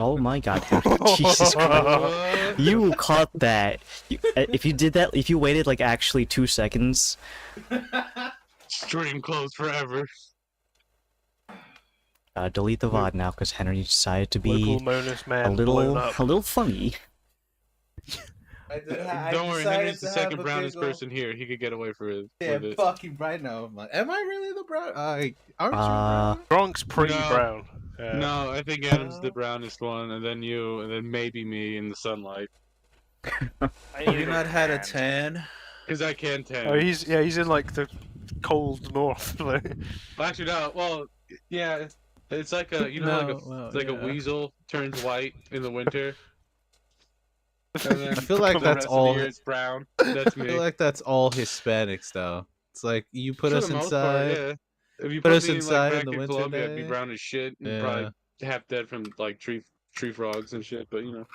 Oh my god, Henry. Jesus Christ. You caught that. If you did that, if you waited like actually 2 seconds. Stream closed forever. Delete the VOD now because Henry decided to be Local bonus man a blown up. little funny. Don't worry, Henry's the second brownest person here. He could get away with it. Fucking bright now. Am I really the brown? Aren't you brown? Gronk's pretty No. brown. No, I think Adam's the brownest one, and then you, and then maybe me in the sunlight. Have you not had a tan? Because I can tan. Oh, he's in like the cold north. Actually, no. Well, yeah, it's like a a weasel turns white in the winter. And then I feel like the that's rest of all. the year it's brown. That's I me. feel like that's all Hispanics though. It's like you put For us the most inside. part, yeah. If you put put us me inside like, in the back winter Colombia, I'd be day. brown as shit and Yeah. probably half dead from like tree frogs and shit. But you know.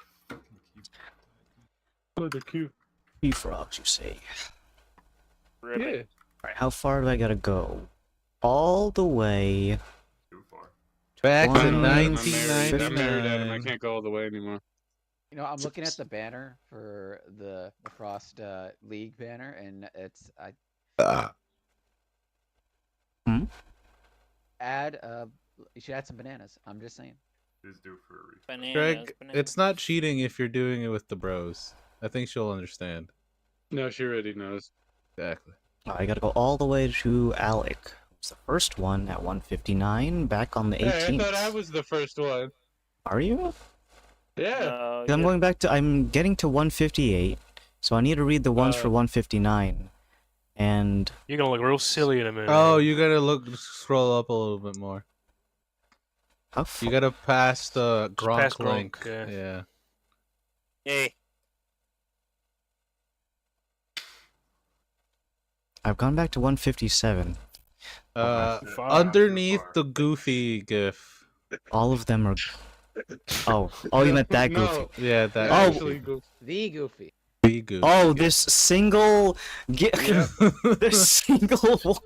Oh, they're cute. Tree frogs, you say. Really? Yeah. Alright, how far do I gotta go? All the way. Too far. Back to I'm married, I'm 1999. Adam. I can't go all the way anymore. You know, I'm looking at the banner for the Frost League banner, and it's add you should add some bananas. I'm just saying. Is due for a refresh. Bananas, Greg, bananas. it's not cheating if you're doing it with the bros. I think she'll understand. No, she already knows. Exactly. I gotta go all the way to Alec. It's the first one at 159, back on the 18th. Hey, I thought I was the first one. Are you? Yeah. No, I'm yeah. going back to. I'm getting to 158, so I need to read the ones for 159. And You're gonna look real silly in a minute. Oh, you gotta scroll up a little bit more. how You gotta pass the Gronk past Gronk, link. yeah. Yeah. Hey, I've gone back to 157. Uh, Far. underneath Far. the Goofy gif. All of them are. Oh, you meant that goofy. No, Yeah, that. Oh. actually, The Goofy. Goofy Goofy. Oh, this single. Yeah. This single.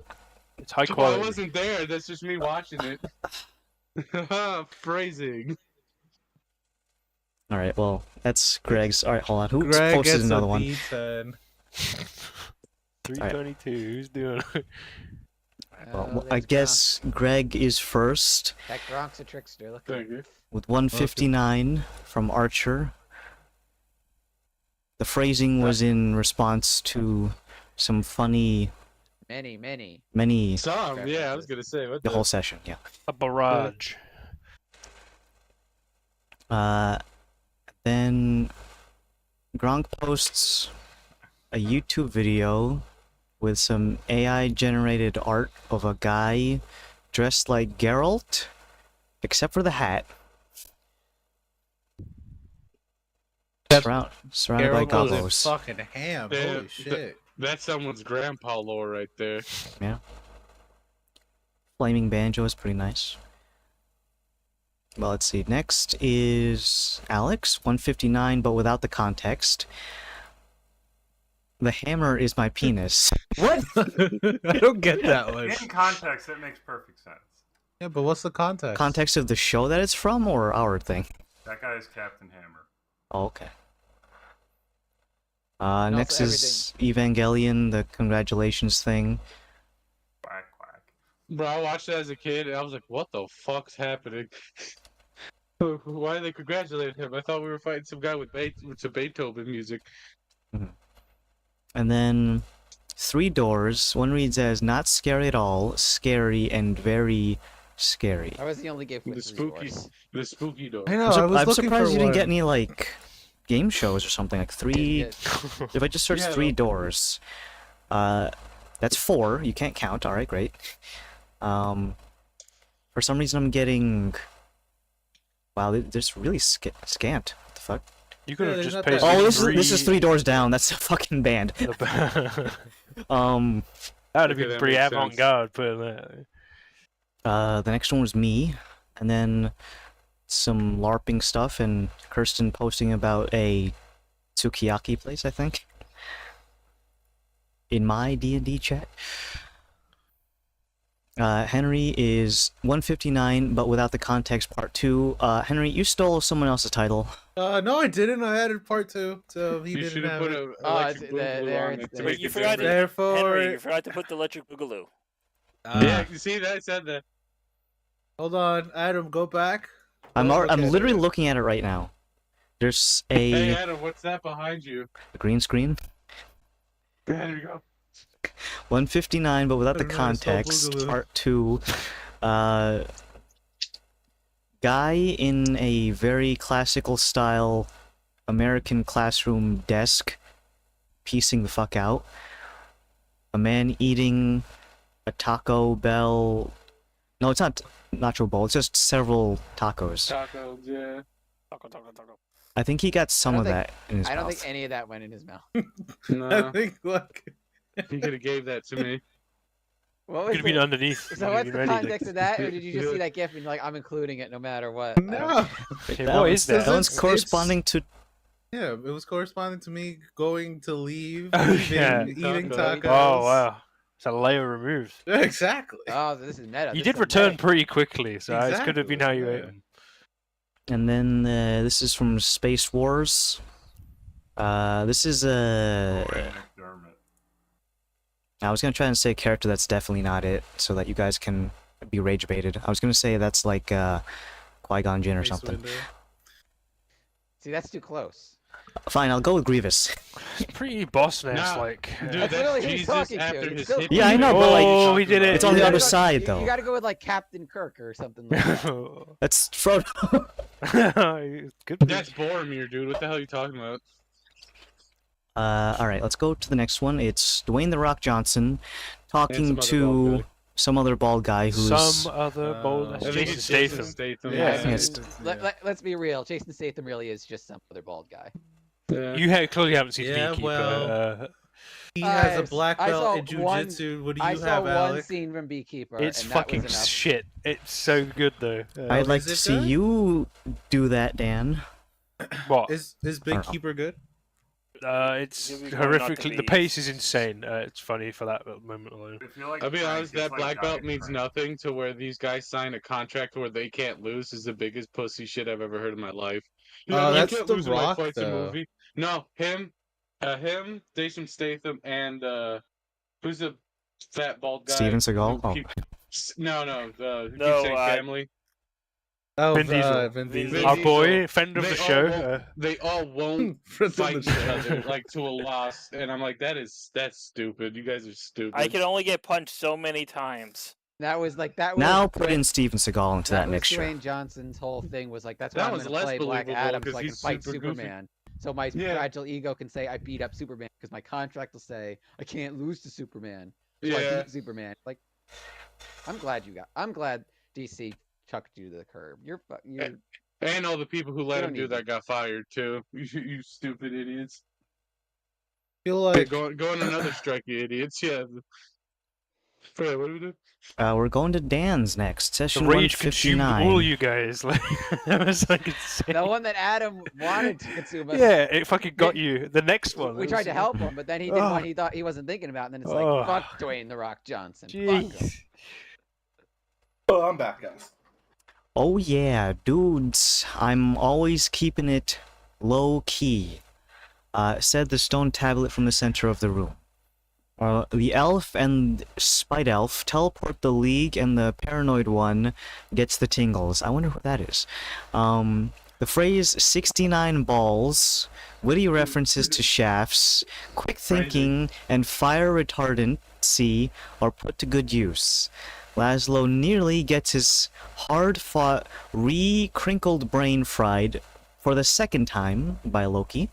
It's high Well, I quality. wasn't there. That's just me watching it. Phrasing. All right, well, that's Greg's. All right, hold on. Who Greg posted gets another a one? D10. 322. Who's doing it? Well, I there's guess Greg is first Gronk. That Gronk's a trickster. Look. Thank you. with 159 from Archer. The phrasing was in response to some funny, Many. Some, yeah, I was gonna say what the whole session, yeah. A barrage. Then Gronk posts a YouTube video with some AI-generated art of a guy dressed like Geralt, except for the hat. Surrounded by Geralt goes gobos. fucking ham. Yeah, Holy shit. That's someone's grandpa lore right there. Flaming banjo is pretty nice. Well, let's see. Next is Alex, 159, but without the context. The hammer is my penis. What? I don't get that one. In context, that makes perfect sense. Yeah, but what's the context? Context of the show that it's from, or our thing? That guy is Captain Hammer. Oh, okay. also Next is Evangelion, the congratulations thing. Quack, quack. Bro, I watched that as a kid, and I was like, "What the fuck's happening? Why are they congratulating him? I thought we were fighting some guy with some Beethoven music." And then 3 doors. One reads as not scary at all, scary, and very scary. I was the only gift with The 3 spooky, doors. the spooky door. I know, I was I'm looking surprised for you didn't one. get any, like, game shows or something. Like 3... If I just search Yeah, 3 no. doors, that's 4. You can't count. All right, great. For some reason, I'm getting. Wow, there's really scant. What the fuck? You could have there's just not pasted that- Oh, this is 3 doors down. That's a fucking band. That Um, would have Okay, been that pretty makes sense. avant-garde putting that. the next one was me, and then some LARPing stuff, and Kirsten posting about a sukiyaki place, I think, in my D&D chat. Henry is 159, but without the context, part 2. Henry, you stole someone else's title. No, I didn't. I added part 2, so he You should didn't have have put it. an Oh, electric it's boogaloo there, on it's it to there. make But you it forgot to, different. Therefore, Henry, you forgot to put the electric boogaloo. Yeah, you see that? I said that. Hold on, Adam, go back. I'm Look I'm at literally it. looking at it right now. There's Hey, a Adam, what's that behind you? green screen. There you go. 159, but without the Better not stole context, Boogaloo. part 2. Guy in a very classical style American classroom desk, piecing the fuck out. A man eating a Taco Bell. No, it's not nacho bowl. It's just several tacos. Tacos, yeah. Taco. I think he got some I of don't that in his I don't mouth. think any of that went in his mouth. I No, think like he could have gave that to me. What Could was have been the, underneath. so Could have what's been the ready, like- context of that, or did you just see Yeah. that gif and you're like, I'm including it no matter what? I don't- no. Okay, That what one's- is that? That one's It's- corresponding to. Yeah, it was corresponding to me going to leave, Oh, leaving, yeah. eating Tacos. tacos. Oh wow, it's a layer removed. Exactly. Oh, so this is meta. You This did is return meta. pretty quickly, so this could have been how you Exactly, ate yeah. them. And then this is from Space Wars. This is Roy McDermott. I was gonna try and say a character that's definitely not it, so that you guys can be rage baited. I was gonna say that's like Qui-Gon Jinn or Mace something. Windu. See, that's too close. Fine, I'll go with Grievous. It's pretty boss nest, Nah, like. Dude, That's that's literally who he's Jesus talking to. after It's his still hip. Yeah, I know, but, like- Oh, he did it. It's on the You other gotta go- side, you, though. You gotta go with like Captain Kirk or something like that. That's Frodo. Good. That's Boromir, dude. What the hell are you talking about? All right, let's go to the next one. It's Dwayne the Rock Johnson talking And some other bald to guy. some other bald guy who's. Some other bold. I I That's think Jason it's Statham. Statham. Yeah, I I mean, think it's- let's be real. Jason Statham really is just some other bald guy. Yeah. You clearly haven't seen Yeah, Beekeeper. well, He has a black I belt in saw one- jujitsu. What do I you saw have, one Alec? scene from Beekeeper, it's and that fucking was enough. shit. It's so good though. I'd like is to it see good? you do that, Dan. What? Is I don't Big know. Keeper good? It's Give me one not to horrifically. The be- pace is insane. It's funny for that moment alone. If you like I'll be Frank, honest, it's that like black belt Diet means Frank. nothing to where these guys sign a contract where they can't lose is the biggest pussy shit I've ever heard in my life. You know, you That's can't The lose in my Rock, fights in though. movie. No, him, Jason Statham, and who's the fat bald guy? Steven Seagal? who Oh. No, who No, keeps saying family. Oh, Vin Diesel. Vin Vin Diesel. Our Diesel. boy, friend of They the all show. won't- They all won't Friend of fight the each show. other like to a loss, and I'm like, that's stupid. You guys are stupid. I can only get punched so many times. That was like that. Was Now put Dwayne- in Steven Seagal into that was mixture. Dwayne Johnson's whole thing was like that's why That I'm was gonna less play Black believable, Adam 'cause so I can he's fight super goofy. Superman. So my Yeah. fragile ego can say I beat up Superman because my contract will say I can't lose to Superman. So I Yeah. beat Superman. Like, I'm glad DC chucked you to the curb. You're And all the people who let don't him do need that got fired too. You stupid idiots. feel Okay, like go on another strike, you idiots. Yeah. Wait, what do we do? We're going to Dan's next. The Session rage consumed 159. all you guys. Like, that was like insane. the one that Adam wanted to consume us. Yeah, it fucking got you. The next one. We it tried was- to help him, but then he didn't Oh. want. He thought he wasn't thinking about, it, and then it's Oh. like, fuck Dwayne the Rock Johnson. Fuck him. Jeez. Oh, I'm back, guys. Oh yeah, dudes. I'm always keeping it low key. Said the stone tablet from the center of the room. The elf and Spite Elf teleport the League, and the paranoid one gets the tingles. I wonder what that is. The phrase 69 balls, witty references to shafts, quick thinking, and fire retardancy are put to good use. Laszlo nearly gets his hard-fought, re-crinkled brain fried for the second time by Loki.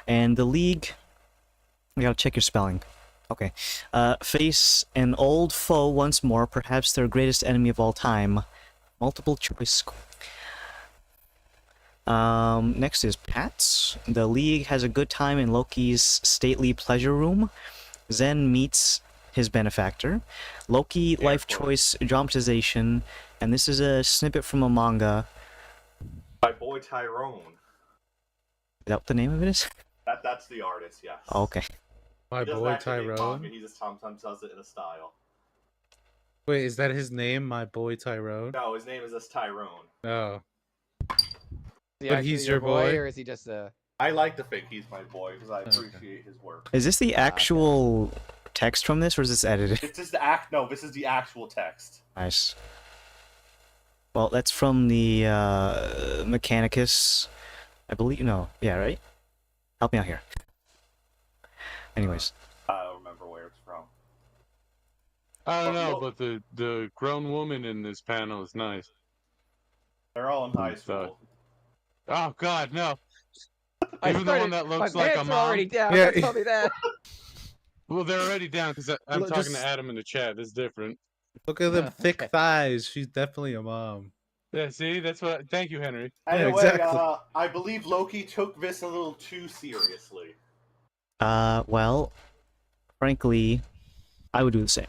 And the League... I gotta check your spelling. Okay. Face an old foe once more, perhaps their greatest enemy of all time. Multiple choice. Next is Pats. The League has a good time in Loki's stately pleasure room. Zen meets his benefactor. Loki life choice dramatization, and this is a snippet from a manga. My boy Tyrone. Is that what the name of it is? That's the artist, yes. Oh, okay. my He doesn't boy actually make Tyrone. manga, he just sometimes does it in a style. Wait, is that his name, my boy Tyrone? No, his name is just Tyrone. Oh. Is he But actually he's your your boy? or is he just a? I like to think he's my boy because I Okay. appreciate his work. Is this the Ah, okay. actual text from this, or is this edited? This is the act. No, this is the actual text. Nice. Well, that's from the Mechanicus, I believe. No, yeah, right. Help me out here. Anyways, I don't remember where it's from. I don't know, but the grown woman in this panel is nice. They're all in high It's, school. Oh God, no! I Even the one started- that my looks like a pants are mom. already down. Yeah. Don't tell me that. Well, they're already down because I'm Look, talking just- to Adam in the chat. It's different. Look at them thick Okay. thighs. She's definitely a mom. Yeah, see, that's what. Thank you, Henry. Anyway, exactly. I believe Loki took this a little too seriously. well, frankly, I would do the same.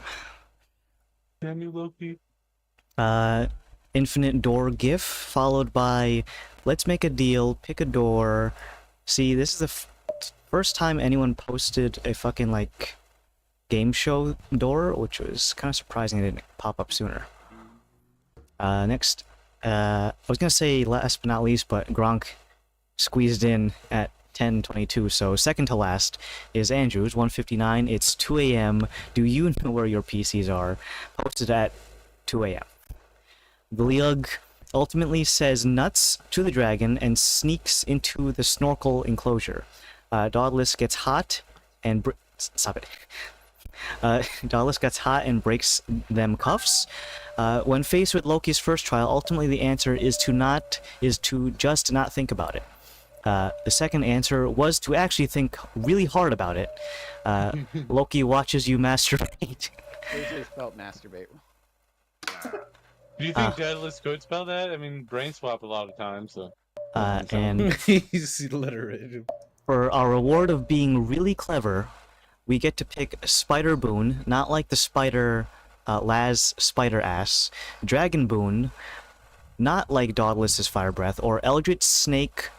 Damn you, Loki. Infinite door gif followed by let's make a deal, pick a door. See, this is the first time anyone posted a fucking like game show door, which was kind of surprising it didn't pop up sooner. Next, I was gonna say last but not least, but Gronk squeezed in at 10:22, so second to last is Andrew's 1:59. It's 2 a.m. Do you know where your PCs are? Posted at 2 a.m. Gliug ultimately says nuts to the dragon and sneaks into the snorkel enclosure. Dauntless gets hot and stop it. Dauntless gets hot and breaks them cuffs. When faced with Loki's first trial, ultimately the answer is to just not think about it. The second answer was to actually think really hard about it. Loki watches you masturbate. They just spelled masturbate. Do you think Daedalus could spell that? I mean, brain swap a lot of times, so. And He's illiterate. for our reward of being really clever, we get to pick Spider Boon, not like the spider, Laz Spider Ass, Dragon Boon, not like Dauntless's Fire Breath, or Eldritch Snake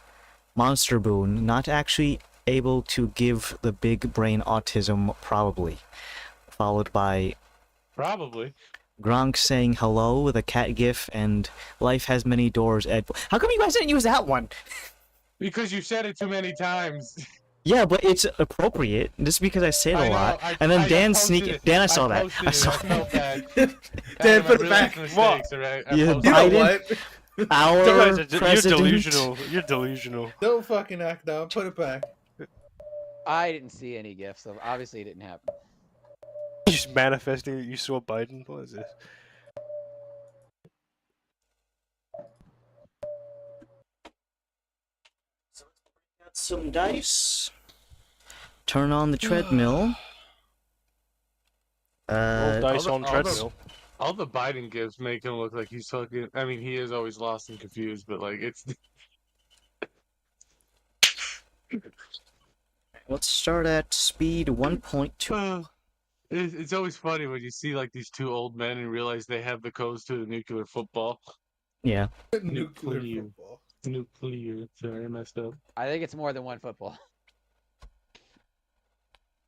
Monster Boon, not actually able to give the big brain autism, probably. Followed by Probably. Gronk saying hello with a cat gif and life has many doors, Ed. How come you guys didn't use that one? Because you said it too many times. Yeah, but it's appropriate just because I say it I a know, lot. I- and then I Dan posted sneak. it. Dan, I saw that. posted I it, saw I felt that. bad. Dan, I put it realized back. mistakes, alright? I You posted You know Biden- what? Our You're president. delusional. You're delusional. Don't fucking act now. Put it back. I didn't see any gifts, so obviously it didn't happen. You just manifesting that you saw Biden. What is this? Got some dice. Turn on the treadmill. Roll dice on all treadmill. All the Biden gives make him look like he's fucking. I mean, he is always lost and confused, but like it's. Let's start at speed 1.2. It's always funny when you see like these two old men and realize they have the codes to the nuclear football. Yeah. Nuclear Nuclear. football. Nuclear. Sorry, I messed up. I think it's more than one football.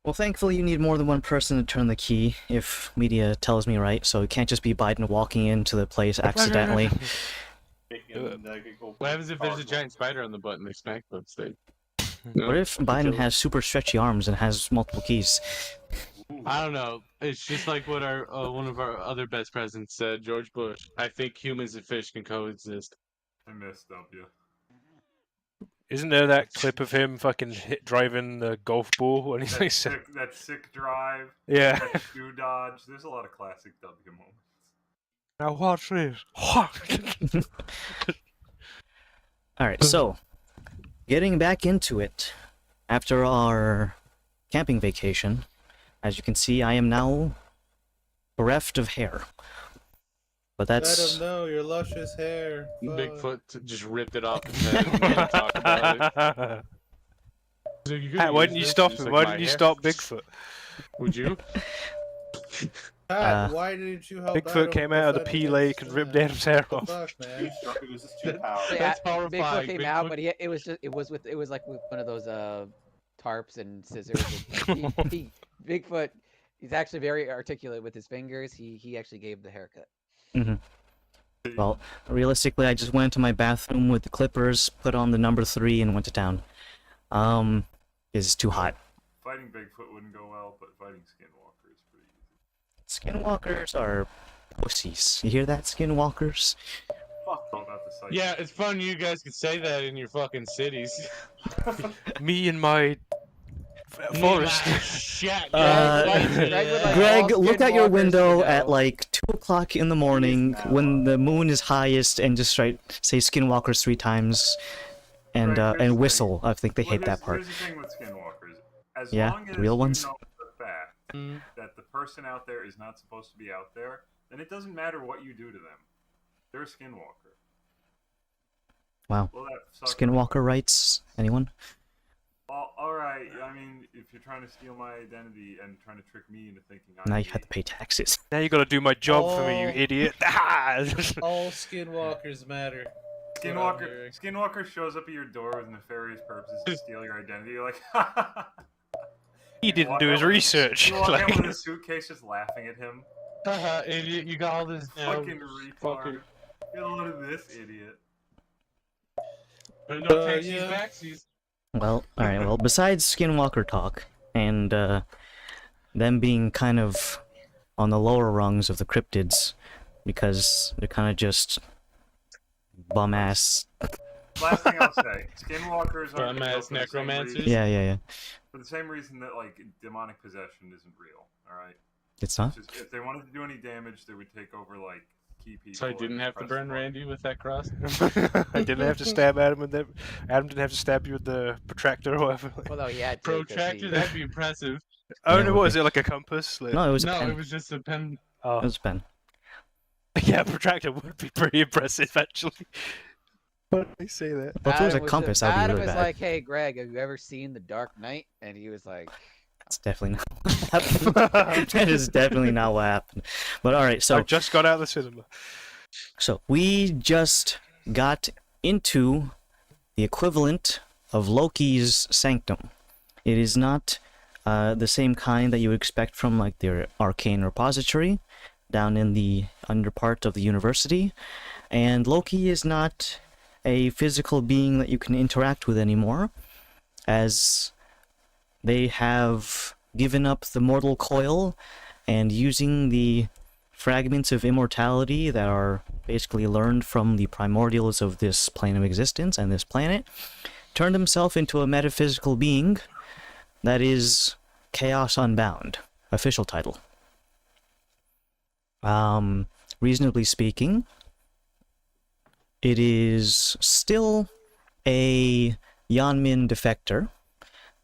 Well, thankfully you need more than one person to turn the key, if media tells me right, so it can't just be Biden walking into the place accidentally. What happens if there's a giant spider on the button? They smack the state. What if Biden has super stretchy arms and has multiple keys? I don't know. It's just like what our one of our other best presidents said, George Bush. I think humans and fish can coexist. I messed up, yeah. Isn't there that clip of him fucking driving the golf ball when he's like, That sick drive, yeah. that shoe dodge. There's a lot of classic W moments. Now watch this. Alright, so, getting back into it, after our camping vacation, as you can see, I am now bereft of hair. But Let that's... him know your luscious hair. Fuck. Bigfoot just ripped it off his head and didn't talk about it. So you could Why use didn't you this, stop just him? like Why my didn't you hair. stop Bigfoot? Would you? Pat, why didn't you help Bigfoot Adam came out of the defend pea against, lake and ripped Adam's hair What off. the fuck, man? It was just too powerful. That's Yeah, horrifying. Bigfoot came out, Bigfoot- but it was with one of those tarps and scissors. And Bigfoot He's actually very articulate with his fingers. He actually gave the haircut. Well, realistically, I just went into my bathroom with the clippers, put on the number 3, and went to town. It's too hot. Fighting Bigfoot wouldn't go well, but fighting Skinwalker is pretty easy. Skinwalkers are pussies. You hear that, Skinwalkers? Fuck All about the sight. Yeah, it's fun you guys could say that in your fucking cities. Me and my forest. Shit. Greg, look out your window at like 2 o'clock in the morning now, when the moon is highest and just say Skinwalkers 3 times and Greg, here's the whistle. I think they Well, hate that part. Here's the thing with Skinwalkers. As Yeah, long as real you ones? know the fact that the person out there is not supposed to be out there, then it doesn't matter what you do to them. They're a Skinwalker. Wow. Well, that sucks. Skinwalker rights? Anyone? Well, alright, I mean, if you're trying to steal my identity and trying to trick me into thinking I'm Now you gay, have to pay taxes. Now you gotta do my job for me, you Oh. idiot. All skinwalkers matter. Skinwalker shows up at your door with nefarious purposes to steal your identity. You're like, He didn't walk do his out with- research. You walk Like- out with a suitcase just laughing at him. Haha, idiot, you got all this now. Fucking retard. fucking- Get a load of this idiot. No taxis, yeah. backsies. Well, alright, well, besides Skinwalker talk, and them being kind of on the lower rungs of the cryptids, because they're kind of just bum-ass... Last thing I'll say, Skinwalkers are Dumbass necromancers. Yeah. For the same reason that like demonic possession isn't real. All right. It's not? Just, if they wanted to do any damage, they would take over like key people. So I didn't and have to press burn the button. Randy with that cross. I didn't have to stab Adam with the. Adam didn't have to stab you with the protractor or whatever. Well, no, he had to. 'cause Protractor, he- that'd be impressive. Oh Yeah, no, it what would was be. it like a compass? Like, No, it was a No, pen. it was just a pen. oh. It was a pen. Yeah, protractor would be pretty impressive actually. Why do they say that? Well, if it was a Adam compass, just, that would be Adam really was bad. like, "Hey, Greg, have you ever seen The Dark Knight?" And he was like, It's definitely not what happened. That is definitely not what happened. But alright, I so just got out of the cinema. we just got into the equivalent of Loki's sanctum. It is not the same kind that you would expect from like their arcane repository down in the underpart of the university, and Loki is not a physical being that you can interact with anymore, as they have given up the mortal coil and using the fragments of immortality that are basically learned from the primordials of this plane of existence and this planet, turned himself into a metaphysical being that is Chaos Unbound, official title. Reasonably speaking, it is still a Yanmin defector,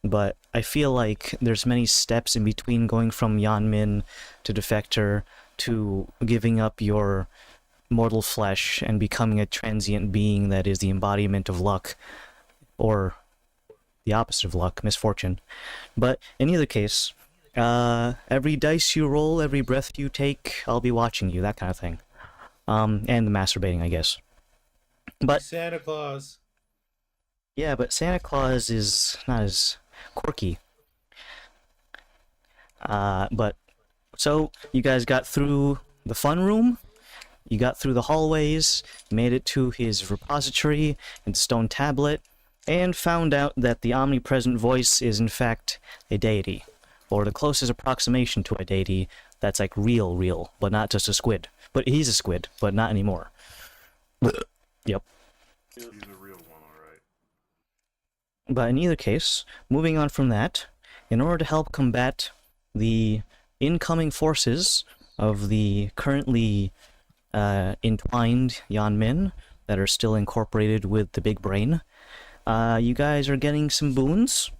but I feel like there's many steps in between going from Yanmin to defector to giving up your mortal flesh and becoming a transient being that is the embodiment of luck, or the opposite of luck, misfortune. But in either case, every dice you roll, every breath you take, I'll be watching you, that kind of thing. And the masturbating, I guess. But Santa Claus. yeah, but Santa Claus is not as quirky. But so you guys got through the fun room, you got through the hallways, made it to his repository and stone tablet, and found out that the omnipresent voice is in fact a deity, or the closest approximation to a deity that's like real, but not just a squid. But he's a squid, but not anymore. Yep. He's a real one, alright. But in either case, moving on from that, in order to help combat the incoming forces of the currently entwined Yanmin that are still incorporated with the big brain, you guys are getting some boons,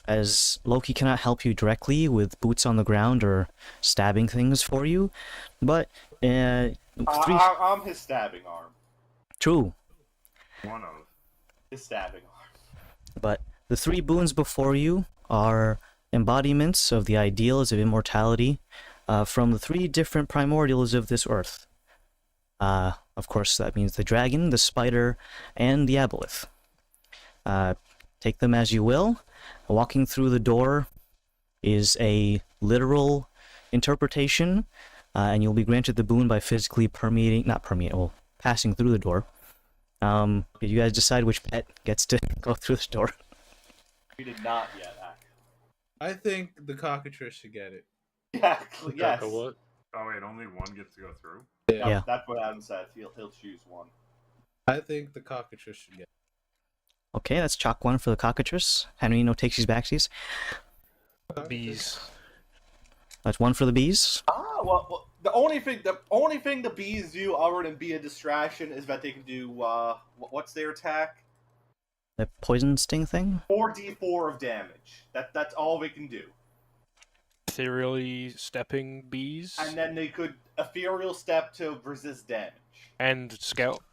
as Loki cannot help you directly with boots on the ground or stabbing things for you, but I'm his stabbing arm. true. One of. His stabbing arm. But the 3 boons before you are embodiments of the ideals of immortality from the 3 different primordials of this earth. Of course, that means the dragon, the spider, and the aboleth. Take them as you will. Walking through the door is a literal interpretation, and you'll be granted the boon by physically passing through the door. Did you guys decide which pet gets to go through the door? We did not yet, actually. I think the cockatrice should get it. Yeah, yes. Kaka, what? Oh wait, only one gets to go through. Yeah. That's what Adam said. He'll choose one. I think the cockatrice should get it. Okay, that's chalk 1 for the cockatrice. Henry, no takesies backsies. Bees. That's 1 for the bees. Well, the only thing the bees do other than be a distraction is that they can do what's their attack? The poison sting thing. 4d4 of damage. That's all they can do. Ethereally stepping bees. And then they could ethereal step to resist damage. And scout.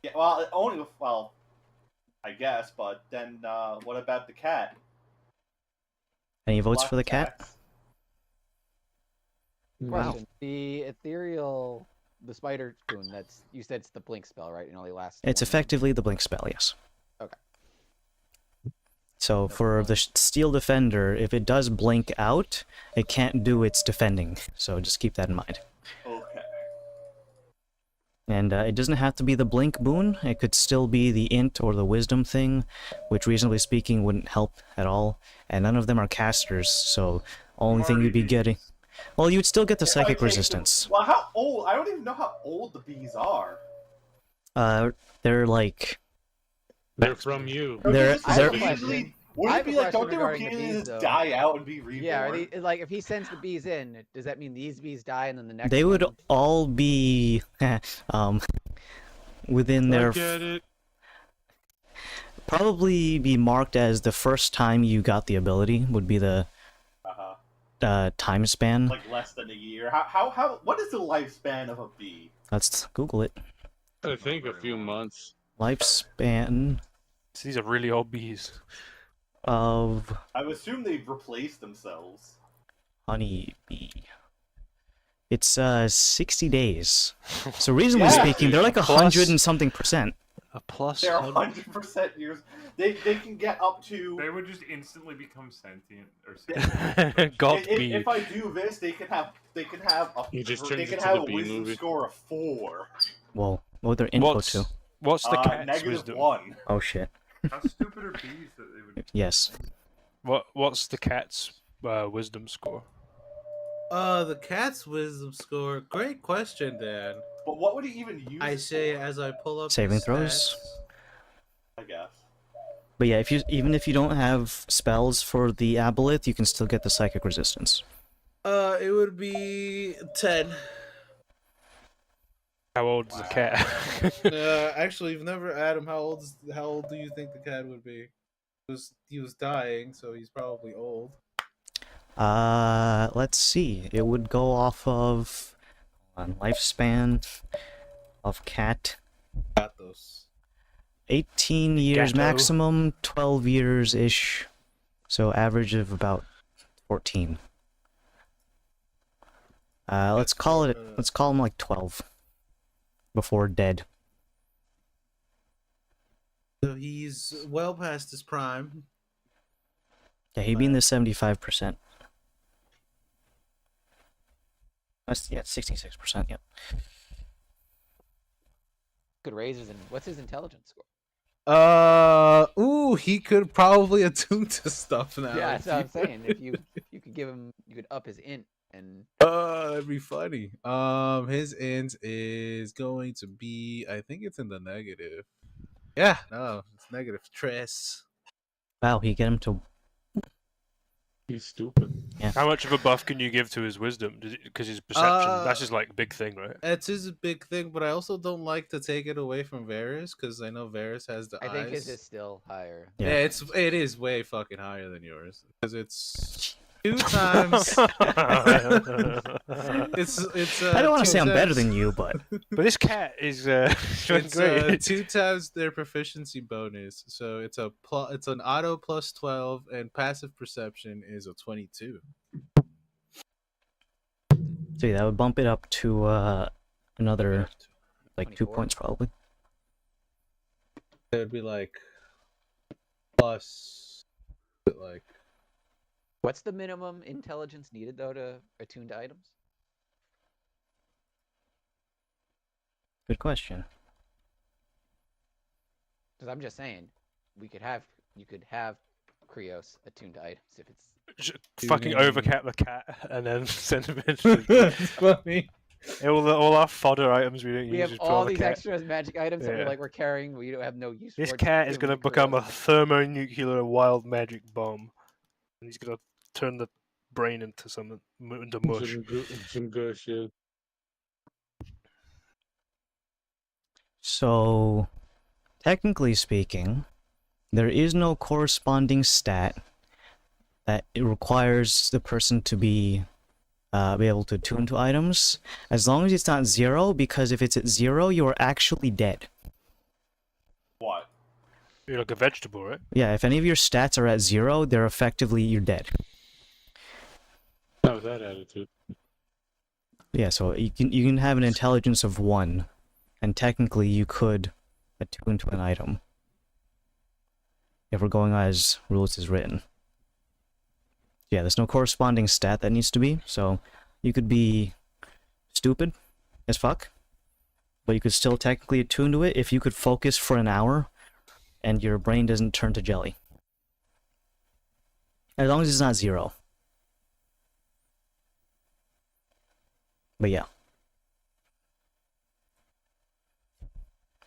Yeah, I guess, but then what about the cat? Any votes Block for the cat? attacks? Question: The ethereal, the spider spoon. That's you said it's the blink spell, right? It only lasts. It's 1 minute. effectively the blink spell, yes. Okay. So for the steel defender, if it does blink out, it can't do its defending. So just keep that in mind. Okay. And it doesn't have to be the blink boon. It could still be the int or the wisdom thing, which reasonably speaking wouldn't help at all. And none of them are casters, so only thing you'd be getting. Well, you'd still get the If I psychic take resistance. Well, how old? I don't even know how old the bees are. They're like They're from you. They're- Just they're- repeatedly- I Wouldn't have it a be like, question don't they regarding the repeatedly bees, just though. die out and be reborn? Yeah, are they like if he sends the bees in, does that mean these bees die and then the next? they would one- all be within their I get it. probably be marked as the first time you got the ability would be the time span. Like less than a year. How? What is the lifespan of a bee? Let's Google it. I think a few months. Lifespan These are really old bees. of I would assume they've replaced themselves. honeybee. It's 60 days. So reasonably Yeah. speaking, they're like Plus- 100 and something percent. A plus. They're 100. 100% years. They can get up to. They would just instantly become sentient or something. God if, bee. if I do this, they can have a You just they turned can into have the a bee wisdom movie. score of 4. Well, what would their input to? What's the cat's Negative wisdom? 1. Oh shit. How stupid are bees that they would? Yes. What's the cat's wisdom score? The cat's wisdom score. Great question, Dan. But what would he even use? I it say for? as I pull up Saving his throws? I guess. But yeah, even if you don't have spells for the aboleth, you can still get the psychic resistance. It would be 10. How old is the cat? Actually, you've never Adam. How old do you think the cat would be? He was dying, so he's probably old. Let's see. It would go off of lifespan of cat. Got those. 18 years Gatto. maximum, 12 years ish. So average of about 14. Let's call him like 12 before dead. So he's well past his prime. Yeah, he'd be in the 75%. That's 66%. Yep. Could raise his. What's his intelligence score? He could probably attune to stuff now. Yeah, that's what I'm saying. If you could give him, you could up his int and. That'd be funny. His int is going to be, I think it's in the negative. Yeah, no, it's negative. Tres. Wow, he get him to. He's stupid. How much of a buff can you give to his wisdom? Because his perception, that's his like big thing, right? It's his big thing, but I also don't like to take it away from Varys because I know Varys has the I eyes. think his is still higher. Yeah. It is way fucking higher than yours because it's 2 times. it's. I don't want to 2 say I'm better times- than you, but But this cat is It's great. 2 times their proficiency bonus, so it's an auto plus 12, and passive perception is a 22. so yeah, that would bump it up to another like 2 24. points probably. It would be like plus, like What's the minimum intelligence needed though to attune to items? Good question. Because I'm just saying, you could have Krios attuned to items if it's. Fucking Tuning. overcap the cat and then send him into That's funny. all our fodder items we don't We use. have Just put all on the these cat. extra magic items that Yeah. we're carrying. We don't have no use This for. cat is give 'em going to become a Krios. thermonuclear wild magic bomb, and he's going to turn the brain into into mush. Some good shit. So, technically speaking, there is no corresponding stat that it requires the person to be able to attune to items, as long as it's not 0, because if it's at 0, you are actually dead. What? You're like a vegetable, right? Yeah, if any of your stats are at 0, they're effectively, you're dead. How was that attitude? Yeah, so you can have an intelligence of 1, and technically you could attune to an item. If we're going as rules is written. Yeah, there's no corresponding stat that needs to be, so you could be stupid as fuck, but you could still technically attune to it if you could focus for an hour and your brain doesn't turn to jelly. As long as it's not 0. But yeah.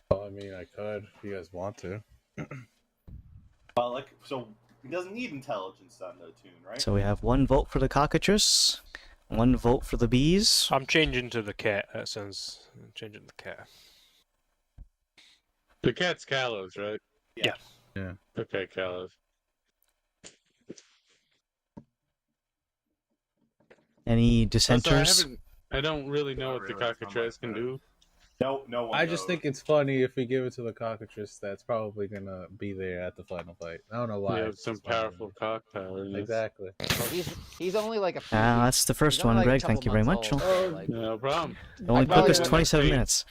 Well, I mean, I could if you guys want to. So he doesn't need intelligence then to attune, right? So we have 1 vote for the cockatrice, 1 vote for the bees. I'm changing to the cat. That sounds. I'm changing the cat. The cat's Kalos, right? Yeah. Yeah. Okay, Kalos. Any Also, dissenters? I don't really know Not what the really, it's not cockatrice my can bad. do. No one I just knows. think it's funny if we give it to the cockatrice that's probably gonna be there at the final fight. I don't know why. You have it's some just funny to powerful me. cock power in this. Exactly. Well, he's only like a few. That's the first he's only one, like a Greg. couple Thank you very months much. old, so, like, No problem. It only probably took us wouldn't 27 say- minutes.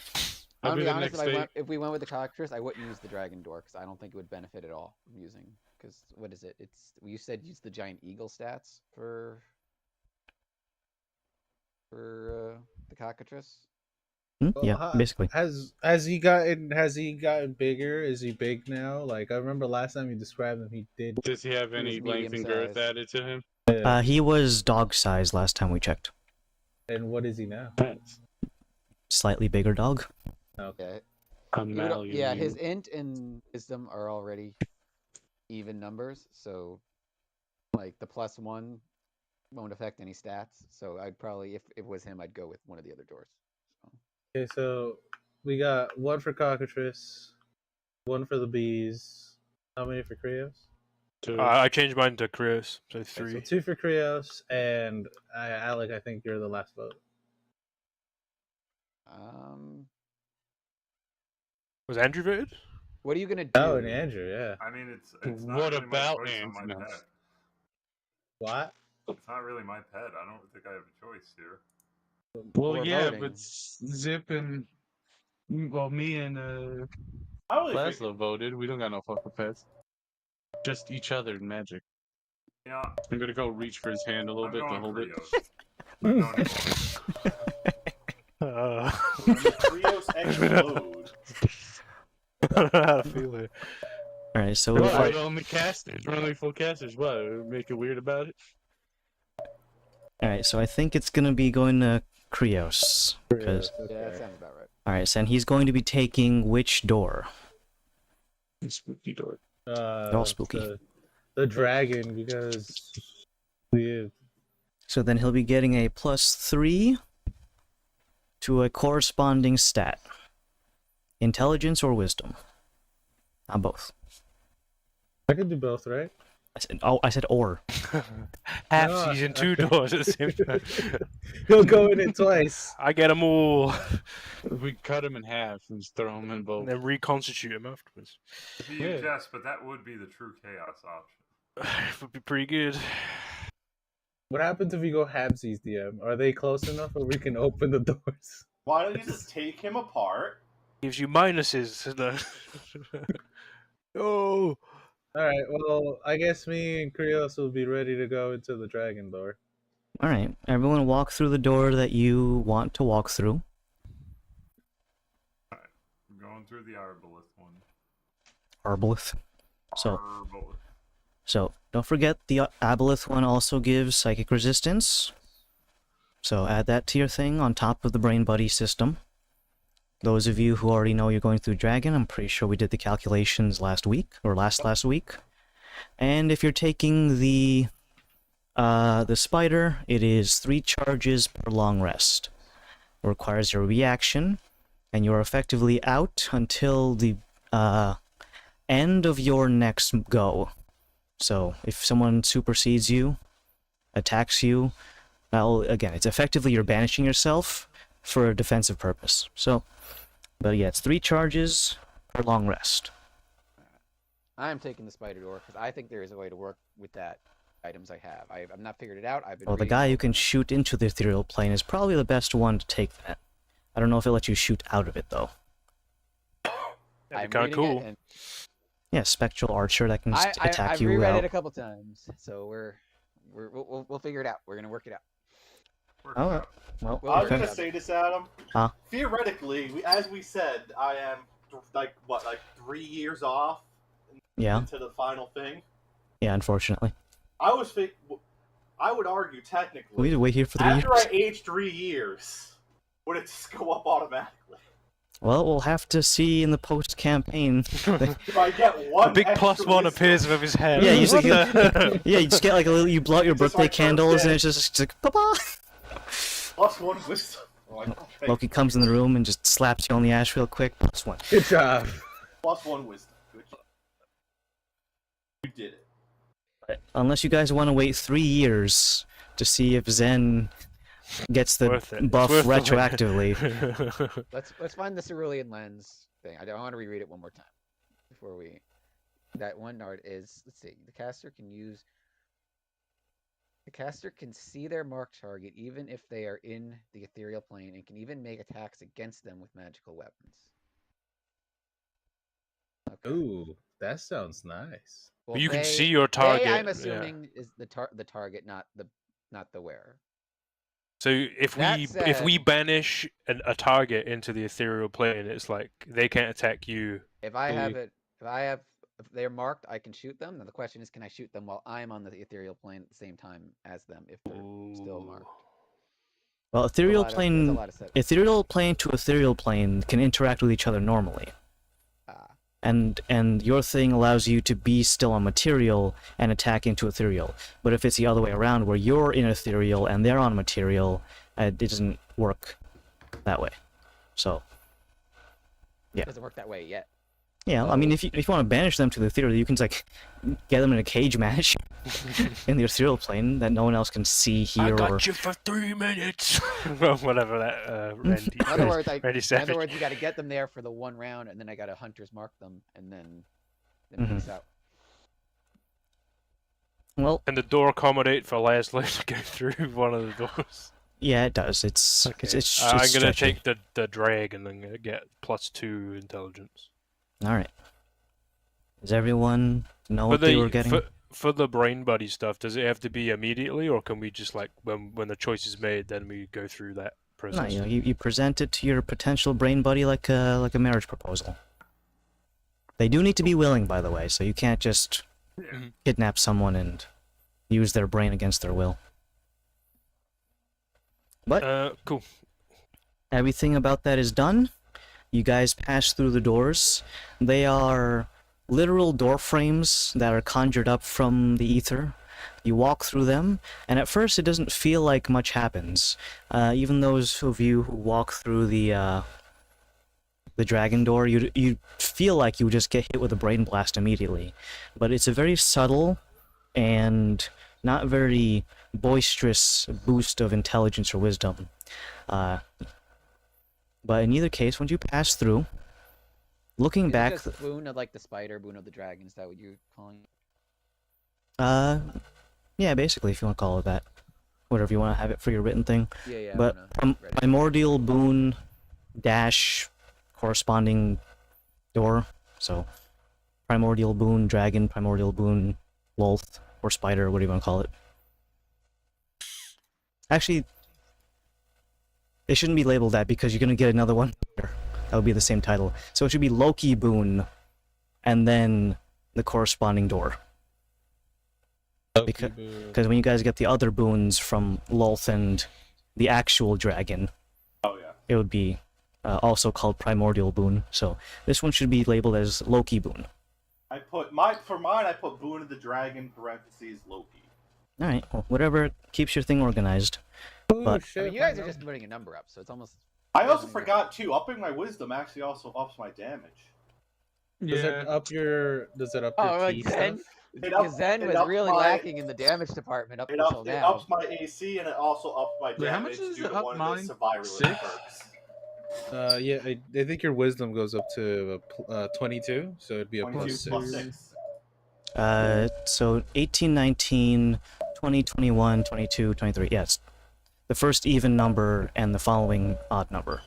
I'm I'll gonna be be the honest. next day. If we went with the cockatrice, I wouldn't use the dragon door because I don't think it would benefit at all from using. Because what is it? It's you said use the giant eagle stats for the cockatrice. Well, Yeah, basically. Has he gotten bigger? Is he big now? Like I remember last time you described him, he did. Does he have He was any length and girth medium-sized. added to him? He was dog size last time we checked. And what is he now? Slightly bigger dog. Okay. I'm He would- Malian. yeah, his int and wisdom are already even numbers, so like the +1 won't affect any stats. So I'd probably, if it was him, I'd go with one of the other doors. So. Okay, so we got 1 for cockatrice, 1 for the bees. How many for Krios? I changed mine to Krios, so Okay, 3. so 2 for Krios, and Alec, I think you're the last vote. Was Andrew voted? What are you gonna do? Oh, and Andrew, yeah. I mean, it's not What really about my choice on my Andrew? pet. What? It's not really my pet. I don't think I have a choice here. Well, We're yeah, voting. but Zip and me and I really Laszlo voted. We don't got no fucking pets. Just each other in Magic. Yeah, I'm gonna go reach for his hand a little I'm bit to going hold it. Krios. I'm going Evolve. When the Krios explode. I don't know how to feel it. Alright, so Well, if we're only casters. We're only full casters. What? Make it weird about it? Alright, so I think it's gonna be going to Krios. Because Yeah, that sounds about right. alright, so and he's going to be taking which door? Spooky door. They're all spooky. The dragon, because So then he'll be getting a +3 to a corresponding stat. Intelligence or wisdom? Not both. I could do both, right? I said or. Half No, season 2 okay. doors at the same time. He'll go in it twice. I get them all. We cut him in half and just throw him in both. And then reconstitute him afterwards. To be just, but that would be the true chaos option. It would be pretty good. What happens if we go Habsies DM? Are they close enough where we can open the doors? Why don't you just take him apart? Gives you minuses. Oh, All right. Well, I guess me and Krios will be ready to go into the dragon door. All right, everyone, walk through the door that you want to walk through. I'm going through the Arbaleth one. Arbaleth. So, Arbaleth. so don't forget the Aboleth one also gives psychic resistance. So add that to your thing on top of the Brain Buddy system. Those of you who already know you're going through Dragon, I'm pretty sure we did the calculations last week, or last week. And if you're taking the spider, it is 3 charges per long rest. It requires your reaction, and you're effectively out until the end of your next go. So if someone supersedes you, attacks you, well, again, it's effectively you're banishing yourself for a defensive purpose. So, but yeah, it's 3 charges per long rest. I'm taking the spider door because I think there is a way to work with that items I have. I've not figured it out. I've been Well, the reading guy all who the can time. shoot into the ethereal plane is probably the best one to take that. I don't know if it lets you shoot out of it, though. That'd I'm be kind of reading cool. it, and Yeah, spectral archer that can just attack I've you reread out. it a couple times, so we'll figure it out. We're gonna work it out. Works All right. out. Well, Well, I was okay. gonna say this, Adam. Huh? Theoretically, as we said, I am like 3 years off Yeah, into the final thing. yeah, unfortunately. I would argue We technically, need to wait here for 3 after years. I age 3 years, would it just go up automatically? Well, we'll have to see in the post-campaign. If I get A one big extra +1 appears wisdom, above his head. Yeah, you just What like- the- Yeah, you just get like a little, you blow out your It's just birthday my first candles, and day. it's just like, Papa! +1 wisdom. I'm like, oh, thank Loki comes in the room and just slaps you on the ash real quick. +1. Good job. +1 wisdom. Good job. You did it. But unless you guys want to wait 3 years to see if Zen gets the Worth it. It's buff worth the wait. retroactively. Let's find the cerulean lens thing. I want to reread it one more time before we. That one art is, let's see. The caster can see their marked target even if they are in the ethereal plane, and can even make attacks against them with magical weapons. Okay. Ooh, that sounds nice. Well, you can they- see your they, target. I'm yeah. assuming is the target, not the wearer. So if That we said- banish a target into the ethereal plane, it's like they can't attack you. If I have They- it, if they're marked, I can shoot them. Now the question is, can I shoot them while I'm on the ethereal plane at the same time as them if they're still marked? Well, There's a ethereal lot of- there's a plane, lot of set- ethereal plane to ethereal plane can interact with each other normally. Ah. And your thing allows you to be still on material and attack into ethereal. But if it's the other way around, where you're in ethereal and they're on material, it doesn't work that way. So, yeah. It doesn't work that way yet. yeah, I mean, if you want to banish them to the ethereal, you can like get them in a cage match in the ethereal plane that no one else can see, I hear, or got you for 3 minutes. Well, whatever that Randy. In other words, Randy in other Savage. words, you got to get them there for the one round, and then I got to hunters mark them, and then Mhm. peace out. well, Can the door accommodate for Leslie to go through one of the doors? yeah, it does. It's Okay. it's I'm gonna stretchy. take the drag and then get +2 intelligence. All right. Does everyone know what they were getting? For the brain buddy stuff, does it have to be immediately, or can we just like when the choice is made, then we go through that No, process? you present it to your potential brain buddy like a marriage proposal. They do need to be willing, by the way, so you can't just Mhm. kidnap someone and use their brain against their will. But Cool. everything about that is done. You guys pass through the doors. They are literal door frames that are conjured up from the ether. You walk through them, and at first it doesn't feel like much happens. Even those of you who walk through the dragon door, you feel like you just get hit with a brain blast immediately. But it's a very subtle and not very boisterous boost of intelligence or wisdom. But in either case, once you pass through, looking Is it back, just boon of like the spider, boon of the dragon? Is that what you're calling it? yeah, basically, if you want to call it that, whatever you want to have it for your written thing. Yeah, yeah. But primordial boon dash corresponding door. So primordial boon, dragon, primordial boon, lolth, or spider, whatever you want to call it. Actually, it shouldn't be labeled that because you're going to get another one later. That would be the same title. So it should be Loki boon, and then the corresponding door. Because when you guys get the other boons from Lolth and the actual dragon, Oh yeah. it would be also called primordial boon. So this one should be labeled as Loki boon. I put for mine. I put Boon of the Dragon parentheses Loki. All right, well, whatever keeps your thing organized. But I mean, you guys are just putting a number up, so it's almost. I also forgot too. Upping my wisdom actually also ups my damage. Does it up your? Does it up Oh, your like key Zen, stuff? because Zen was ups really my- lacking in the damage department up It until ups, now. my AC and it also ups my Wait, how damage much does due it to up one mine? of the survival 6? perks. Yeah, I think your wisdom goes up to 22, so it'd be a 22 plus plus 6. 6. so 18, 19, 20, 21, 22, 23. Yes, the first even number and the following odd number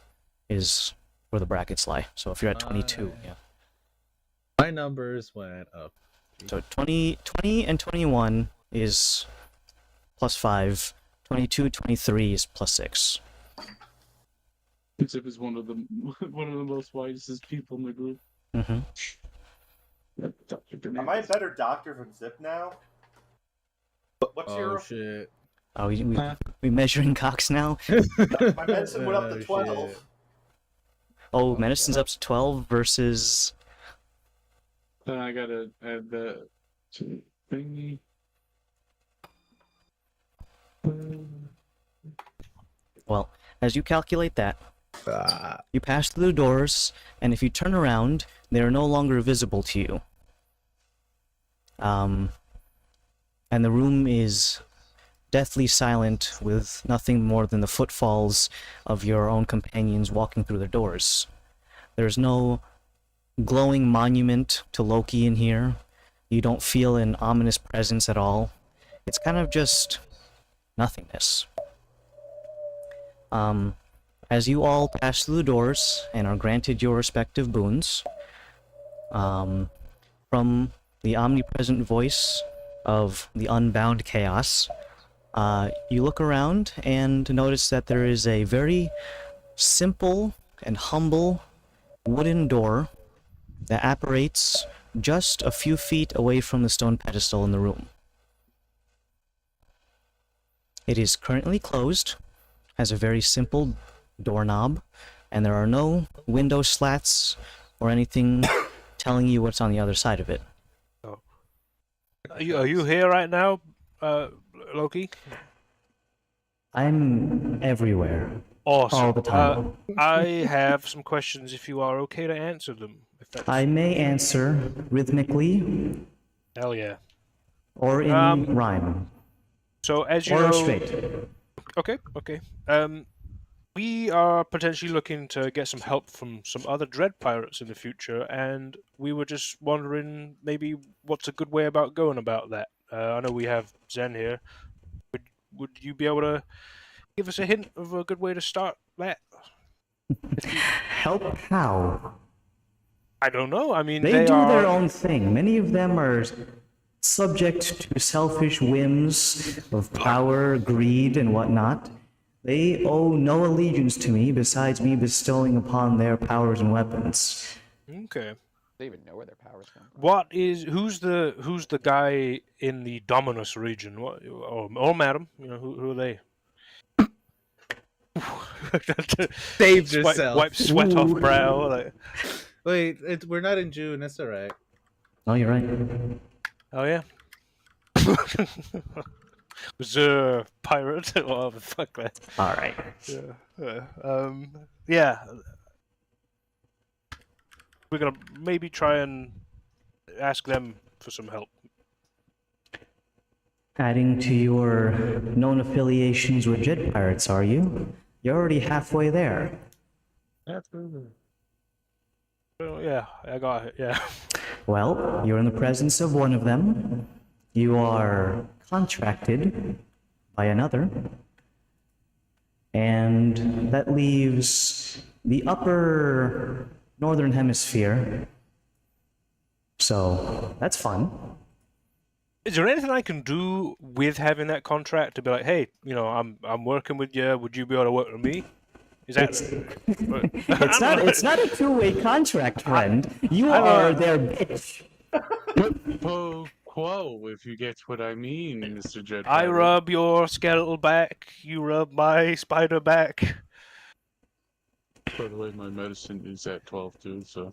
is where the brackets lie. So if you're at 22, yeah. My numbers went up. So 20 and 21 is plus 5. 22, 23 is plus 6. Zip is one of the most wisest people in the group. Mm-hmm. Dr. Am I a better doctor than Zip now? What's Oh your... shit! Oh, we measuring cocks now? My medicine went up to Oh, 12. shit. Oh, medicine's up to 12 versus... I gotta add that to thingy. Well, as you calculate that, Ah. you pass through the doors, and if you turn around, they are no longer visible to you. And the room is deathly silent, with nothing more than the footfalls of your own companions walking through the doors. There's no glowing monument to Loki in here. You don't feel an ominous presence at all. It's kind of just nothingness. As you all pass through the doors and are granted your respective boons, from the omnipresent voice of the unbound chaos, you look around and notice that there is a very simple and humble wooden door that apparates just a few feet away from the stone pedestal in the room. It is currently closed, has a very simple doorknob, and there are no window slats or anything telling you what's on the other side of it. Are you here right now, Loki? I'm everywhere, Awesome. all the time. I have some questions if you are okay to answer them. If that's... I may answer rhythmically Hell yeah. or in rhyme, So as you or know... straight. Okay. We are potentially looking to get some help from some other Dread pirates in the future, and we were just wondering maybe what's a good way about going about that. I know we have Zen here. Would you be able to give us a hint of a good way to start that? Help how? I don't know. I mean, They do are... their own thing. Many of them are subject to selfish whims of power, greed, and whatnot. They owe no allegiance to me besides me bestowing upon their powers and weapons. Okay. They even know where their powers come from. Who's the guy in the Dominus region? What, or madam? You know, who are they? Save Sweat, yourself. wipe sweat off Ooh. brow. Like... Wait, we're not in June. That's all right. Oh, you're right. Oh yeah. Was a pirate? Oh fuck that. All right. Yeah. We're gonna maybe try and ask them for some help. Adding to your known affiliations with Jet Pirates, are you? You're already halfway there. Well, yeah, I got it. Yeah. Well, you're in the presence of one of them. You are contracted by another. And that leaves the upper northern hemisphere So that's fun. Is there anything I can do with having that contract to be like, hey, you know, I'm working with you. Would you be able to work with me? Is that? It's not a two-way contract, friend. You I don't are know. their bitch. Po quo, if you get what I mean, Mr. Dread. I rub your skeletal back. You rub my spider back. By the way, my medicine is at 12 too, so.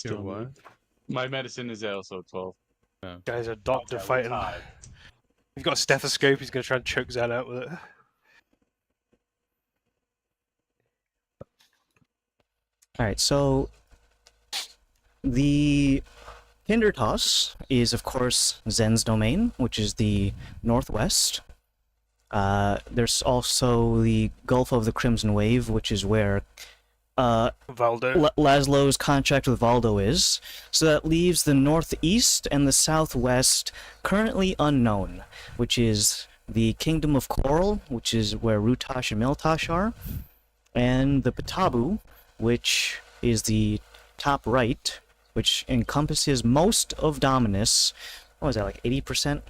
Your Still what? me. My medicine is also 12. Guy's a doctor Okay, fighting. tied. He's got a stethoscope. He's gonna try and choke Zan out with it. All right, so the Hindertoss is, of course, Zen's domain, which is the northwest. There's also the Gulf of the Crimson Wave, which is where Valdo. Laszlo's contract with Valdo is. So that leaves the northeast and the southwest currently unknown, which is the Kingdom of Coral, which is where Rutash and Miltash are, and the Patabu, which is the top right, which encompasses most of Dominus. What was that, like 80%?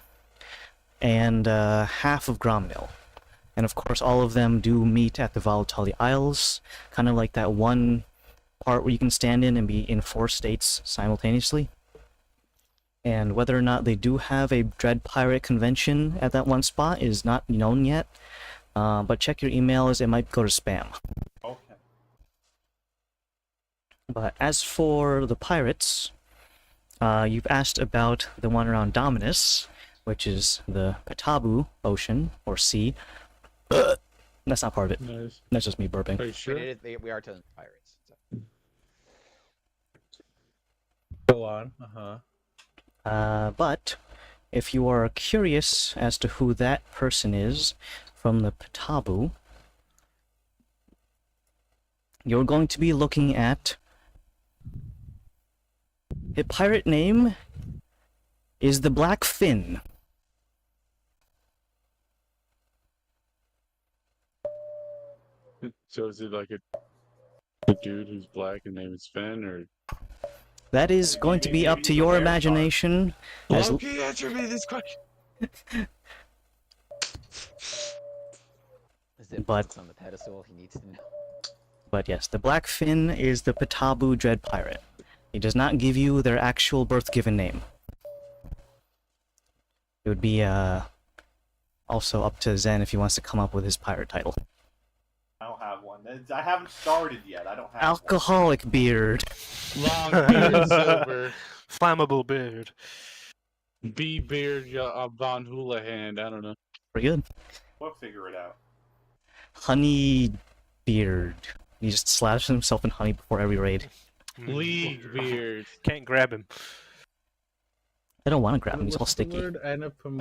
And half of Gromnil. And of course, all of them do meet at the Volatile Isles, kind of like that one part where you can stand in and be in 4 states simultaneously. And whether or not they do have a Dread Pirate convention at that one spot is not known yet. But check your emails, it might go to spam. Okay. But as for the pirates, you've asked about the one around Dominus, which is the Patabu Ocean, or sea. That's not part of it. Nice. That's just me burping. Are you sure? We are telling pirates. So. Go on. But if you are curious as to who that person is from the Patabu, you're going to be looking at a pirate name is the Black Fin. So is it like a dude who's black and name is Finn, or? That is going to be up to your imagination. As Loki, answer me this question. As if But- it's on the pedestal, he needs to know. But yes, the Black Fin is the Patabu Dread Pirate. He does not give you their actual birth-given name. It would be also up to Zen if he wants to come up with his pirate title. I don't have one. I haven't started yet. I don't have Alcoholic Beard. Long beard, sober, Flammable beard. B beard, Von Houlihan. I don't know. Pretty good. one. We'll figure it out. Honey Beard. He just slaps himself in honey before every raid. League beard. Can't grab him. I don't want to grab him, he's all What's the sticky. word?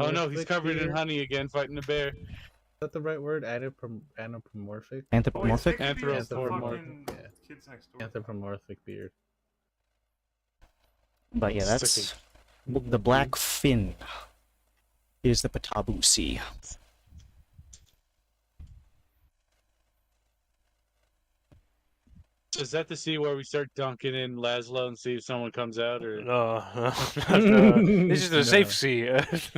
Oh no, he's covered in beard? honey again, fighting the bear. Is that the right word? Anthropomorphic? Anthropomorphic? Oh, it could be just the Anthropomorphic. fucking Yeah. kids next door. Anthropomorphic beard. But yeah, that's... The Black Fin is the Patabu Sea. So is that the sea where we start dunking in Laszlo and see if someone comes out, or? No, no. This is the No. safe sea. This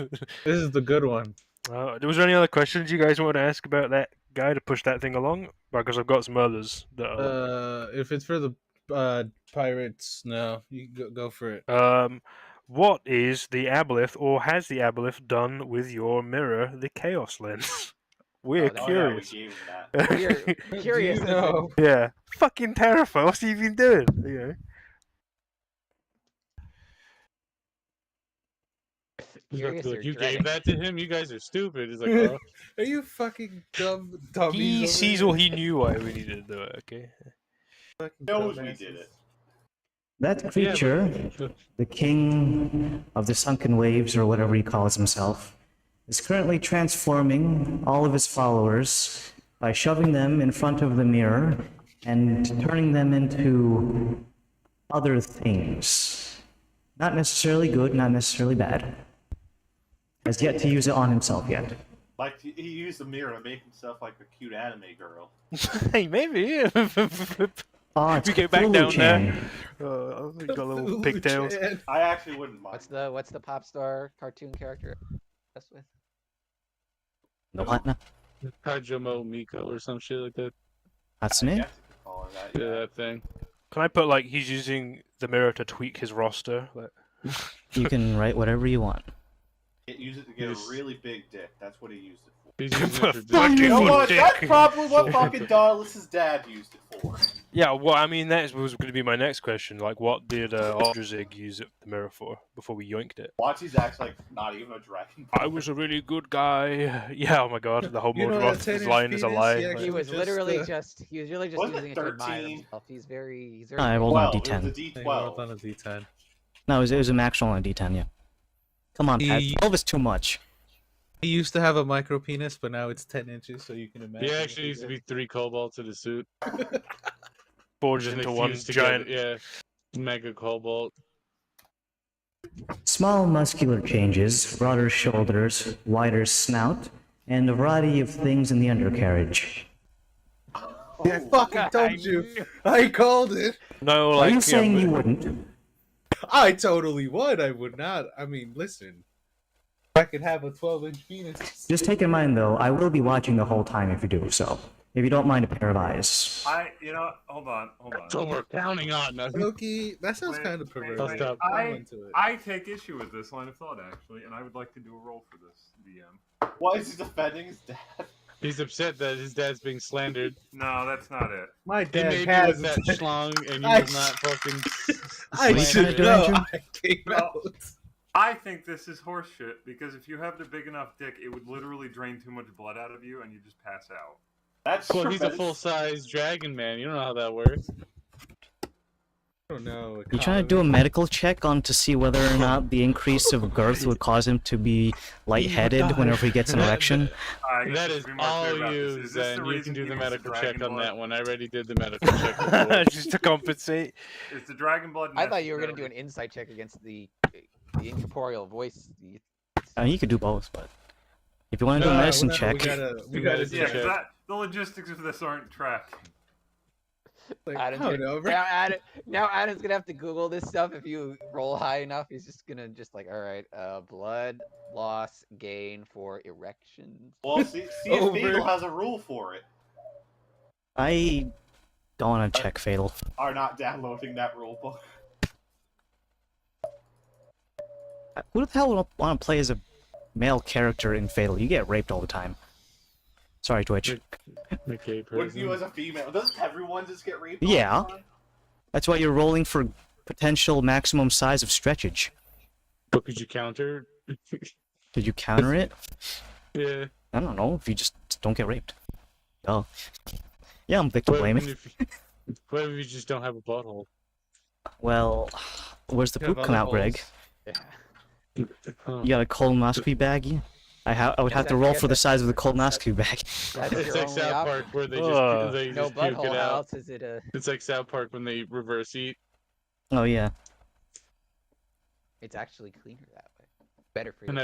is the good one. Was there any other questions you guys want to ask about that guy to push that thing along? Because I've got some others that are... If it's for the pirates, no, you go for it. What is the aboleth, or has the aboleth done with your mirror, the Chaos Lens? We're Oh, curious. Oh, yeah, we gave him that. We're curious. Do as you to- know? Yeah. Fucking terrified. What's he been doing? You know? Curious or You dreading. gave that to him? You guys are stupid. He's like, oh. Are you fucking dumb? He sees what he knew why we needed to do it, okay? Knows we did it. That creature, the king of the sunken waves, or whatever he calls himself, is currently transforming all of his followers by shoving them in front of the mirror and turning them into other things. Not necessarily good, not necessarily bad. Has yet to use it on himself yet. Like he used the mirror to make himself like a cute anime girl. Hey, maybe. Oh, it's We get back Cthulhu down Chan. there. He's got little pigtails. I actually wouldn't mind. What's the pop star cartoon character obsessed with? The what now? Hajimo Miko or some shit like that. That's I it? guess you could call her that, Yeah, yeah. that thing. Can I put like he's using the mirror to tweak his roster? Like, You can write whatever you want. Use it to get Yes. a really big dick. That's what he used it for. He's using it for Fucking You know Good what? dick. That's probably what fucking Darlis's dad used it for. yeah, well, I mean that was going to be my next question. Like, what did Aldrizig use the mirror for before we yoinked it? Watchy's actually like not even a dragon. I was a really good guy. Yeah, oh my god, the whole You know Roth that 10-inch line is a penis? lie. He Like, actually He was just, literally uh, just Wasn't using it it to admire 13? himself. He's very I rolled on a 12. It was D10. a He rolled D12. on a D10. No, it was a max roll on a D10, yeah. Come on, Pat. He- 12 is too much. He used to have a micro penis, but now it's 10 inches, so you can imagine. He what actually used to be 3 kobolds in a suit. forged Then into they one fused together, giant. Yeah. Mega cobalt. Small muscular changes, broader shoulders, wider snout, and a variety of things in the undercarriage. I fucking told you. I called it. No, Are like you yeah, saying but- you wouldn't? I totally would. I would not. I mean, listen. I could have a 12-inch penis. Just take in mind, though, I will be watching the whole time if you do, so if you don't mind a pair of eyes. Hold on. So we're counting on us. Loki, that sounds Wait, kind of wait, perverted. wait. Stop. I'm into it. I take issue with this line of thought, actually, and I would like to do a roll for this DM. Why is he defending his dad? He's upset that his dad's being slandered. No, that's not it. My He dad made me has with that schlong, and you I was not fucking. I What are you trying to should do, know. Andrew? I came out. I think this is horseshit because if you have the big enough dick, it would literally drain too much blood out of you, and you just pass out. That's Well, he's a tremendous. full-size dragon man. You don't know how that works. I don't know. You trying to do a medical check on to see whether or not the increase of girth would cause him to be lightheaded whenever he gets an erection? That is all you, Zen. You can do the medical check on that one. I already did the medical check before. just to compensate. Is the dragon blood? I thought you were gonna do necessary? an insight check against the incorporeal voice. You could do both, but if you want to do a medicine check, We gotta Medicine do Yeah, check. 'cause that, the logistics of this aren't tracked. Like, Adam's I don't gonna- know, bro. now Adam's gonna have to Google this stuff. If you roll high enough, he's just gonna all right, blood loss gain for erections. Well, see if Over. Beagle has a rule for it. I don't want to check fatal. Are not downloading that rule book. Who the hell would want to play as a male character in Fatal? You get raped all the time. Sorry, Twitch. Okay, Wouldn't you person. as a female? Doesn't everyone just get raped? Yeah. All the time? That's why you're rolling for potential maximum size of stretchage. But could you counter? Did you counter it? Yeah. I don't know. If you just don't get raped. Oh. Yeah, I'm victim What blaming. what if you just don't have a butthole? Well, where's the You have poop come other out, Greg? holes. Yeah. Huh. You got a colonoscopy bag? I would have to Guess roll that- for the guess size of the colonoscopy bag. That's It's your like only South option. Park where they Ugh. just No puke butthole. it How out. else is it a? It's like South Park when they reverse eat. Oh yeah. It's actually cleaner that way. Better for you. And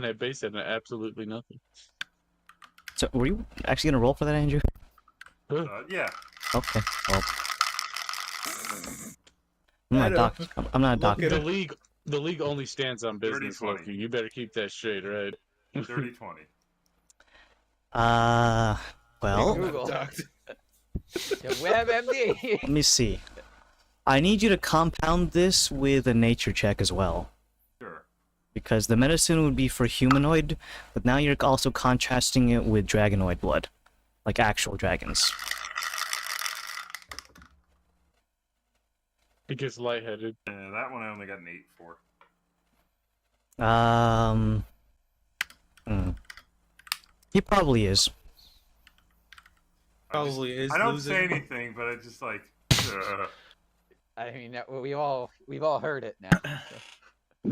I based it on absolutely nothing. So were you actually gonna roll for that, Andrew? Yeah. Okay. Well. I'm not a doc. I'm not a doctor. Look at The league only stands on business, 30-20. Loki. You better keep that straight, right? 30-20. Well, Google. Doctor. WebMD. let me see. I need you to compound this with a nature check as well. Sure. Because the medicine would be for humanoid, but now you're also contrasting it with dragonoid blood. Like actual dragons. He gets lightheaded. That one I only got an 8 for. He probably is. Probably is I don't losing. say anything, but I just like. I mean, we've all heard it now.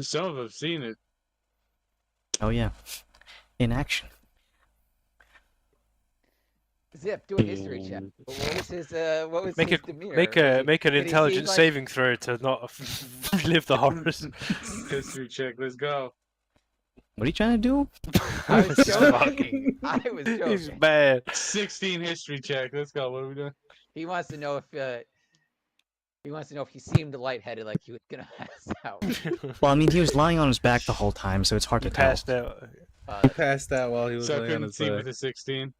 Some of us seen it. Oh yeah. In action. Zip, do a history check. What was his Make his it demeanor? make an did he intelligence seem like- saving throw to not relive the horrors. History check. Let's go. What are you trying to do? I was This is joking. fucking- I was He's joking. bad. 16 history check. Let's go. What are we doing? He wants to know if he seemed lightheaded, like he was gonna pass out. Well, I mean, he was lying on his back the whole time, so it's hard He to tell. passed out. He passed out while he was So I laying on couldn't his see back. with a 16.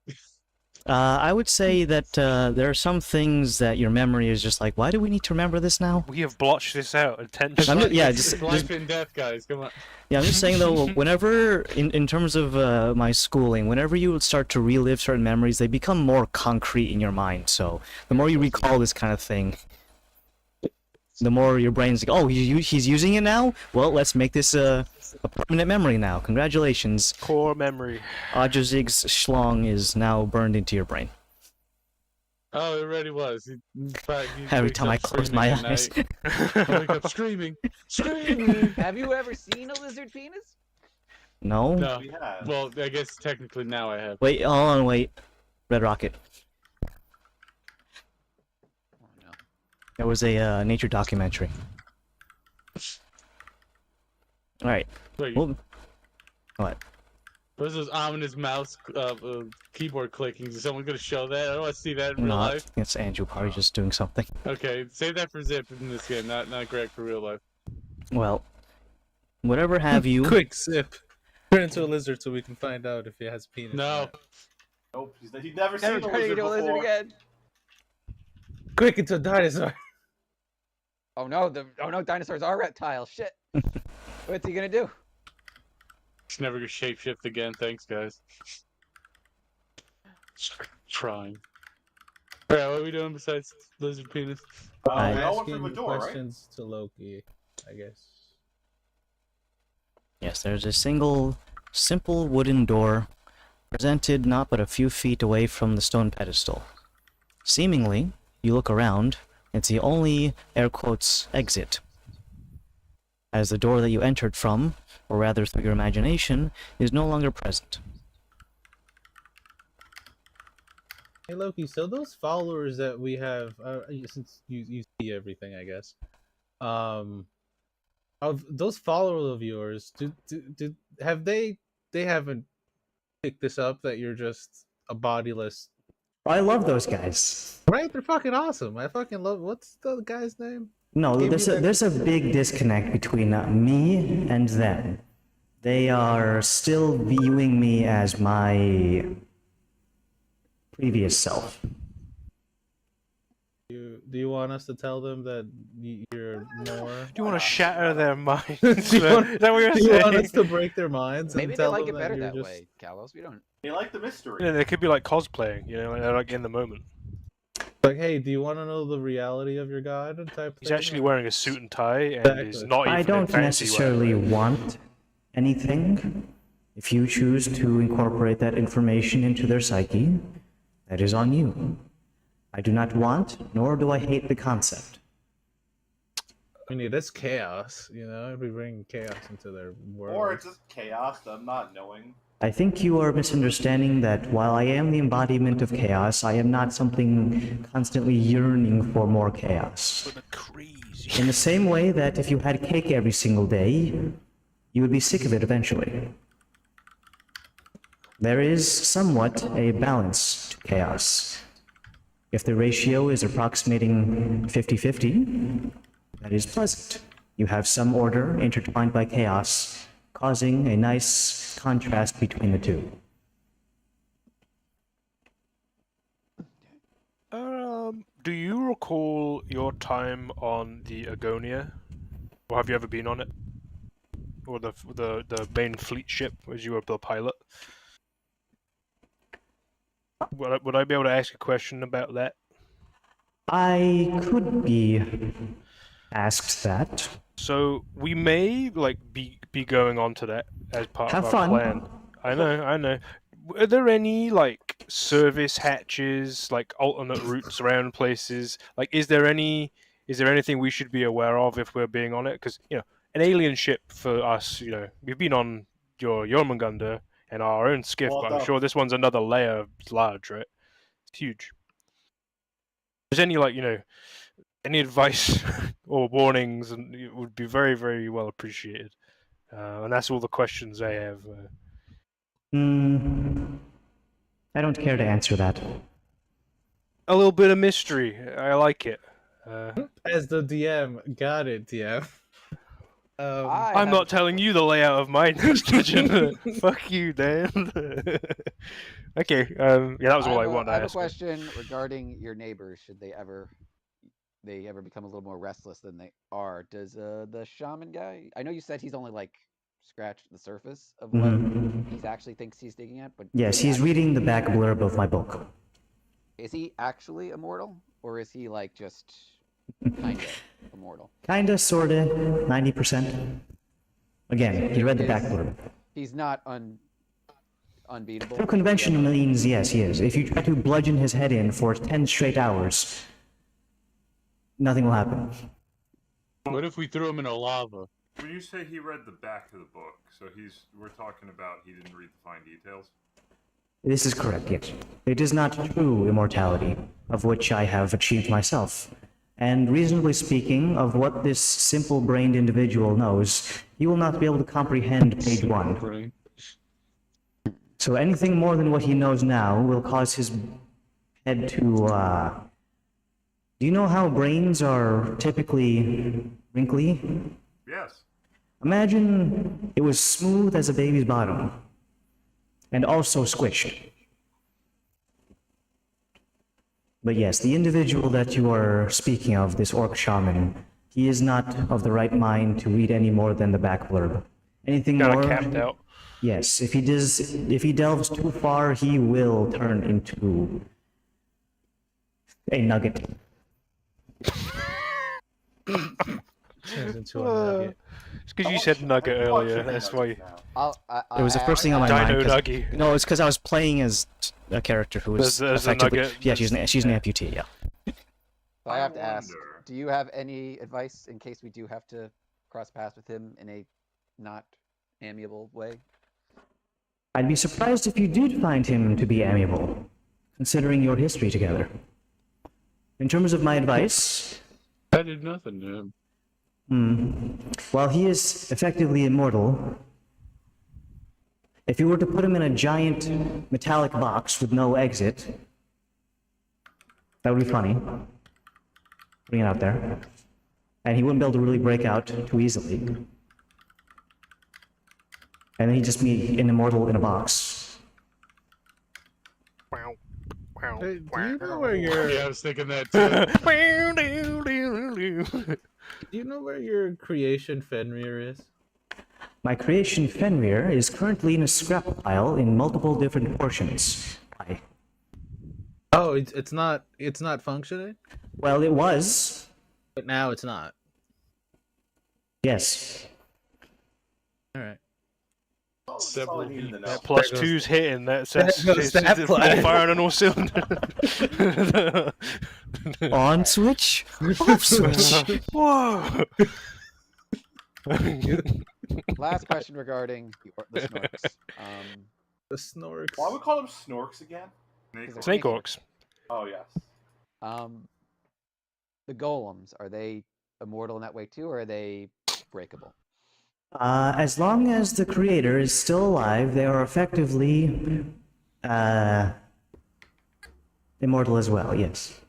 I would say that there are some things that your memory is just like, why do we need to remember this now? We have blotched this out I'm intentionally. just, yeah, It's life and death, guys. Come on. yeah, I'm just saying though, whenever, in terms of my schooling, whenever you would start to relive certain memories, they become more concrete in your mind. So the more you recall this kind of thing, the more your brain's like, oh, he's using it now? Well, let's make this a permanent memory now. Congratulations. Core memory. Ajazig's schlong is now burned into your brain. Oh, it already was. Every wakes time I up close screaming my at eyes. night. I wake up screaming. Screaming! Have you ever seen a lizard penis? No? No. We have. Well, I guess technically now I have. Wait, hold on, wait. Red Rocket. Oh no. There was a nature documentary. Alright. Wait, Well, what? what's those ominous mouse keyboard clickings? Is someone gonna show that? I don't want to see that in real No, life. it's Andrew probably just doing something. Okay, save that for Zip in this game, not Greg for real life. Well, whatever have you. Quick sip. Turn into a lizard so we can find out if he has a penis. or No. not. Nope, he'd never seen Never a trying to lizard do a lizard before. again. Quick into a dinosaur. Oh no, dinosaurs are reptiles. Shit. What's he gonna do? It's never gonna shapeshift again. Thanks, guys. Trying. Alright, what are we doing besides lizard penis? We all went Asking through the door, right? questions to Loki, I guess. Yes, there's a single, simple wooden door, presented not but a few feet away from the stone pedestal. Seemingly, you look around, it's the only, air quotes, exit. As the door that you entered from, or rather through your imagination, is no longer present. Hey Loki, so those followers that we have, since you see everything, I guess, of those followers of yours, they haven't picked this up that you're just a bodiless, I love those guys. right? They're fucking awesome. I fucking love. What's the guy's name? No, Give there's me a, that- there's a big disconnect between me and them. They are still viewing me as my previous self. Do you want us to tell them that you're more? Do you want to shatter their minds? Do Is you want- that what you're Do you want saying? us to break their minds? Maybe and they tell like them it better you're that just... way, Kalos. We don't. They like the mystery. Yeah, they could be like cosplaying, you know, like in the moment. Like, hey, do you want to know the reality of your god? And type He's thing? actually wearing a suit and tie, and Exactly. is not even I in don't fancy necessarily wear. want anything. If you choose to incorporate that information into their psyche, that is on you. I do not want, nor do I hate the concept. I mean, that's chaos, you know? We bring chaos into their world. Or it's just chaos, them not knowing. I think you are misunderstanding that while I am the embodiment of chaos, I am not something constantly yearning for more chaos. Crazy. In the same way that if you had cake every single day, you would be sick of it eventually. There is somewhat a balance to chaos. If the ratio is approximating 50-50, that is pleasant. You have some order intertwined by chaos, causing a nice contrast between the two. Do you recall your time on the Agonia, or have you ever been on it, or the main fleet ship as you were the pilot? Would I be able to ask a question about that? I could be asked that. So we may be going on to that as part Have of our fun. plan. I know. Are there any service hatches, alternate routes around places? Is there anything we should be aware of if we're being on it? Because an alien ship for us, we've been on your Jormungandr and our own skiff, Well, but I'm no. sure this one's another layer large, right? It's huge. If there's any any advice or warnings, and it would be very, very well appreciated. And that's all the questions I have. I don't care to answer that. a little bit of mystery. I like it. As the DM, got it, DM. I'm have not a telling you the layout of my next dungeon. Fuck you, Dan. Okay. Yeah, that was all I wanted I to have a ask. question regarding your neighbors. Should they ever become a little more restless than they are? Does the shaman guy? I know you said he's only like scratched the surface of what he actually thinks he's digging at, but Yes, is he he's reading the back blurb of my book. Is he actually immortal, or is he like just kind of immortal? Kinda, sorta, 90%. Again, he read the back blurb. He's not unbeatable. Through convention means yes, he is. If you try to bludgeon his head in for 10 straight hours, nothing will happen. What if we threw him in a lava? When you say he read the back of the book, so we're talking about he didn't read the fine details? This is correct, yes. It is not true immortality, of which I have achieved myself. And reasonably speaking, of what this simple-brained individual knows, he will not be able to comprehend page 1. So anything more than what he knows now will cause his head to, Do you know how brains are typically wrinkly? Yes. Imagine it was smooth as a baby's bottom, and also squished. But yes, the individual that you are speaking of, this orc shaman, he is not of the right mind to read any more than the back blurb. Anything Kinda more? capped out. Yes, if he delves too far, he will turn into a nugget. Turns into a nugget. It's because you said nugget earlier. That's why. It was the first thing on my mind. Dino 'cause- Nuggy. No, it's because I was playing as a character who was There's a effectively... nugget. Yeah, she's an amputee, yeah. So I have to ask, wonder. do you have any advice in case we do have to cross paths with him in a not amiable way? I'd be surprised if you did find him to be amiable, considering your history together. In terms of my advice, I did nothing to him. while he is effectively immortal, if you were to put him in a giant metallic box with no exit, that would be funny. Putting it out there. And he wouldn't be able to really break out too easily. And then he'd just be an immortal in a box. Wow. Wow. Hey, do you know where your Yeah, I was thinking that too. do you know where your creation Fenrir is? My creation Fenrir is currently in a scrap pile in multiple different portions. Why? Oh, it's not functioning? Well, it was. But now it's not. Yes. Alright. Several That plus two's hitting. That's There goes that plan. firing on all cylinders. On switch, off switch. Whoa! Last question regarding the snorks. The snorks. Why would we call them snorks again? Snake orcs. Oh yes. The golems, are they immortal in that way too, or are they breakable? As long as the creator is still alive, they are effectively immortal as well, yes.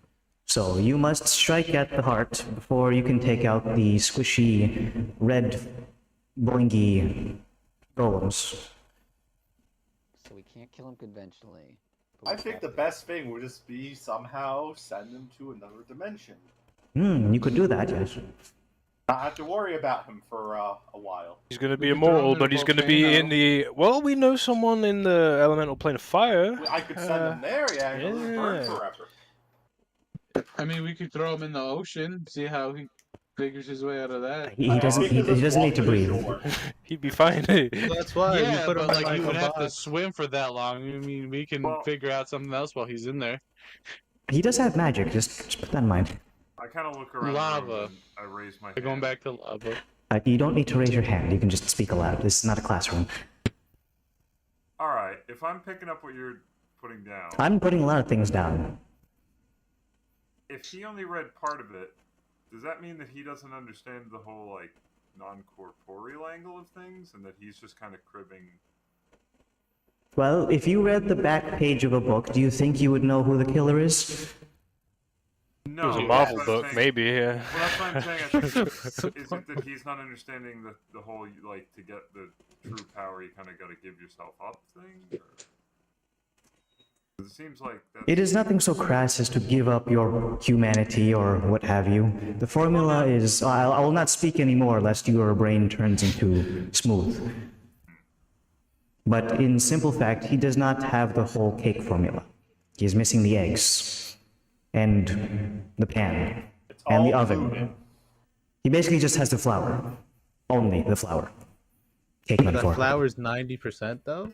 So you must strike at the heart before you can take out the squishy, red, boingy golems. So we can't kill them conventionally. but I we think have the best thing would just be somehow send them to another dimension. You could do that, yes. Not have to worry about him for a while. He's going to be We could throw him immortal, in but a he's going to be in the... Well, we know someone in the elemental plane of fire. I could send him there, yeah, and he'll burn yeah. forever. I mean, we could throw him in the ocean, see how he figures his way out of that. He doesn't need to breathe. He'd be fine. That's why we Yeah, put but him in like you a would have to box. swim for that long. I mean, we can figure out something else while he's in there. He does have magic, just put that in mind. I kind of look around. Lava. The room and I raise my We're hand. going back to lava. You don't need to raise your hand, you can just speak aloud. This is not a classroom. All right. If I'm picking up what you're putting down, I'm putting a lot of things down. if he only read part of it, does that mean that he doesn't understand the whole like non-corporeal angle of things, and that he's just kind of cribbing? Well, if you read the back page of a book, do you think you would know who the killer is? No, It was a Yeah. Marvel that's what I'm book, saying. maybe. Yeah. Well, that's what I'm saying. I think is it that he's not understanding the whole like to get the true power, you kind of got to give yourself up thing. Or... 'Cause it seems like that's... It is nothing so crass as to give up your humanity or what have you. The formula is... I will not speak anymore lest your brain turns into smooth. But in simple fact, he does not have the whole cake formula. He is missing the eggs. And the pan. It's And the all oven. gluten. He basically just has the flour. Only the flour. Cake That metaphor. flour's 90% though.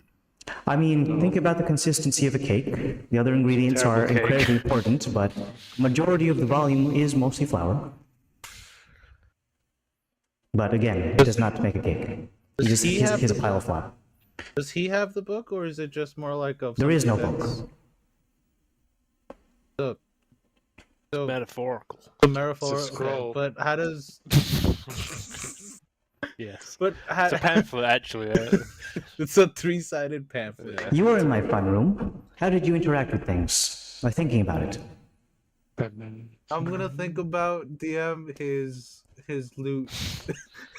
I mean, think about the consistency of a cake. The other ingredients Terrible are cake. incredibly important, but majority of the volume is mostly flour. But again, it does not make a cake. He just he have he's a the pile of flour. Does he have the book, or is it just more like of? There is no somebody book. that's- So Metaphorical. the metaphor. It's a scroll. But how does? Yes. But how, It's a pamphlet, actually. it's a 3-sided pamphlet. Yeah. You were in my fun room. How did you interact with things? By thinking about it. I'm gonna think about DM his loot,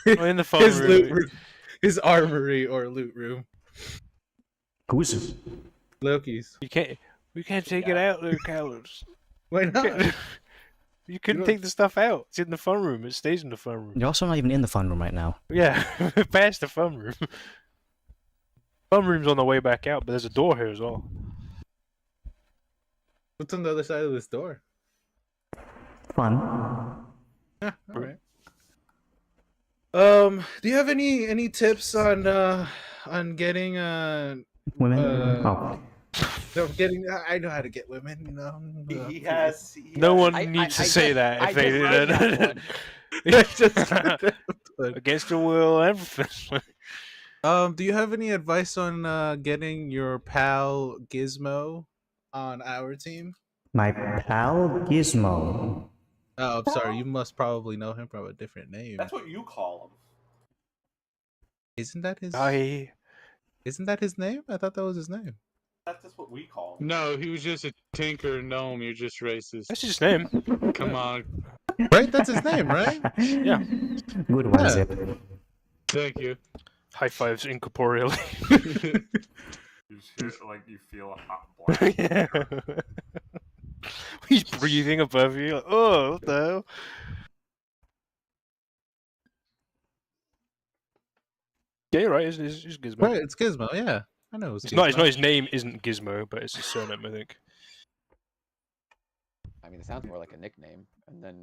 Well, in the phone his room. loot room, his armory or loot room. Who's... Loki's. We can't take it out, there, cowards. Why not? You couldn't don't- take the stuff out. It's in the fun room. It stays in the fun room. You're also not even in the fun room right now. Yeah, past the fun room. Fun room's on the way back out, but there's a door here as well. What's on the other side of this door? Fun. Yeah, all right. Do you have any tips on getting Women? Uh, Oh. no, getting? I know how to get women. You know. He has. No one I- needs I to say just- that I if they just wrote that didn't. one. Against the will, everything. Do you have any advice on getting your pal Gizmo on our team? My pal Gizmo. Oh, I'm sorry. You must probably know him from a different name. That's what you call him. Isn't that his? I Isn't that his name? I thought that was his name. That's just what we call him. No, he was just a tinker gnome. You're just racist. that's his name. Come on. Right? That's his name, right? Yeah. Good one, Yeah. Zip. Thank you. High fives incorporeally. You just hear, like you feel a hot blast. Yeah. He's breathing above you. Like, oh, what the hell? Yeah, you're right. It's Gizmo. Right, it's Gizmo. Yeah, I know. It's not. His name isn't Gizmo, but it's his surname, I think. I mean, it sounds more like a nickname. And then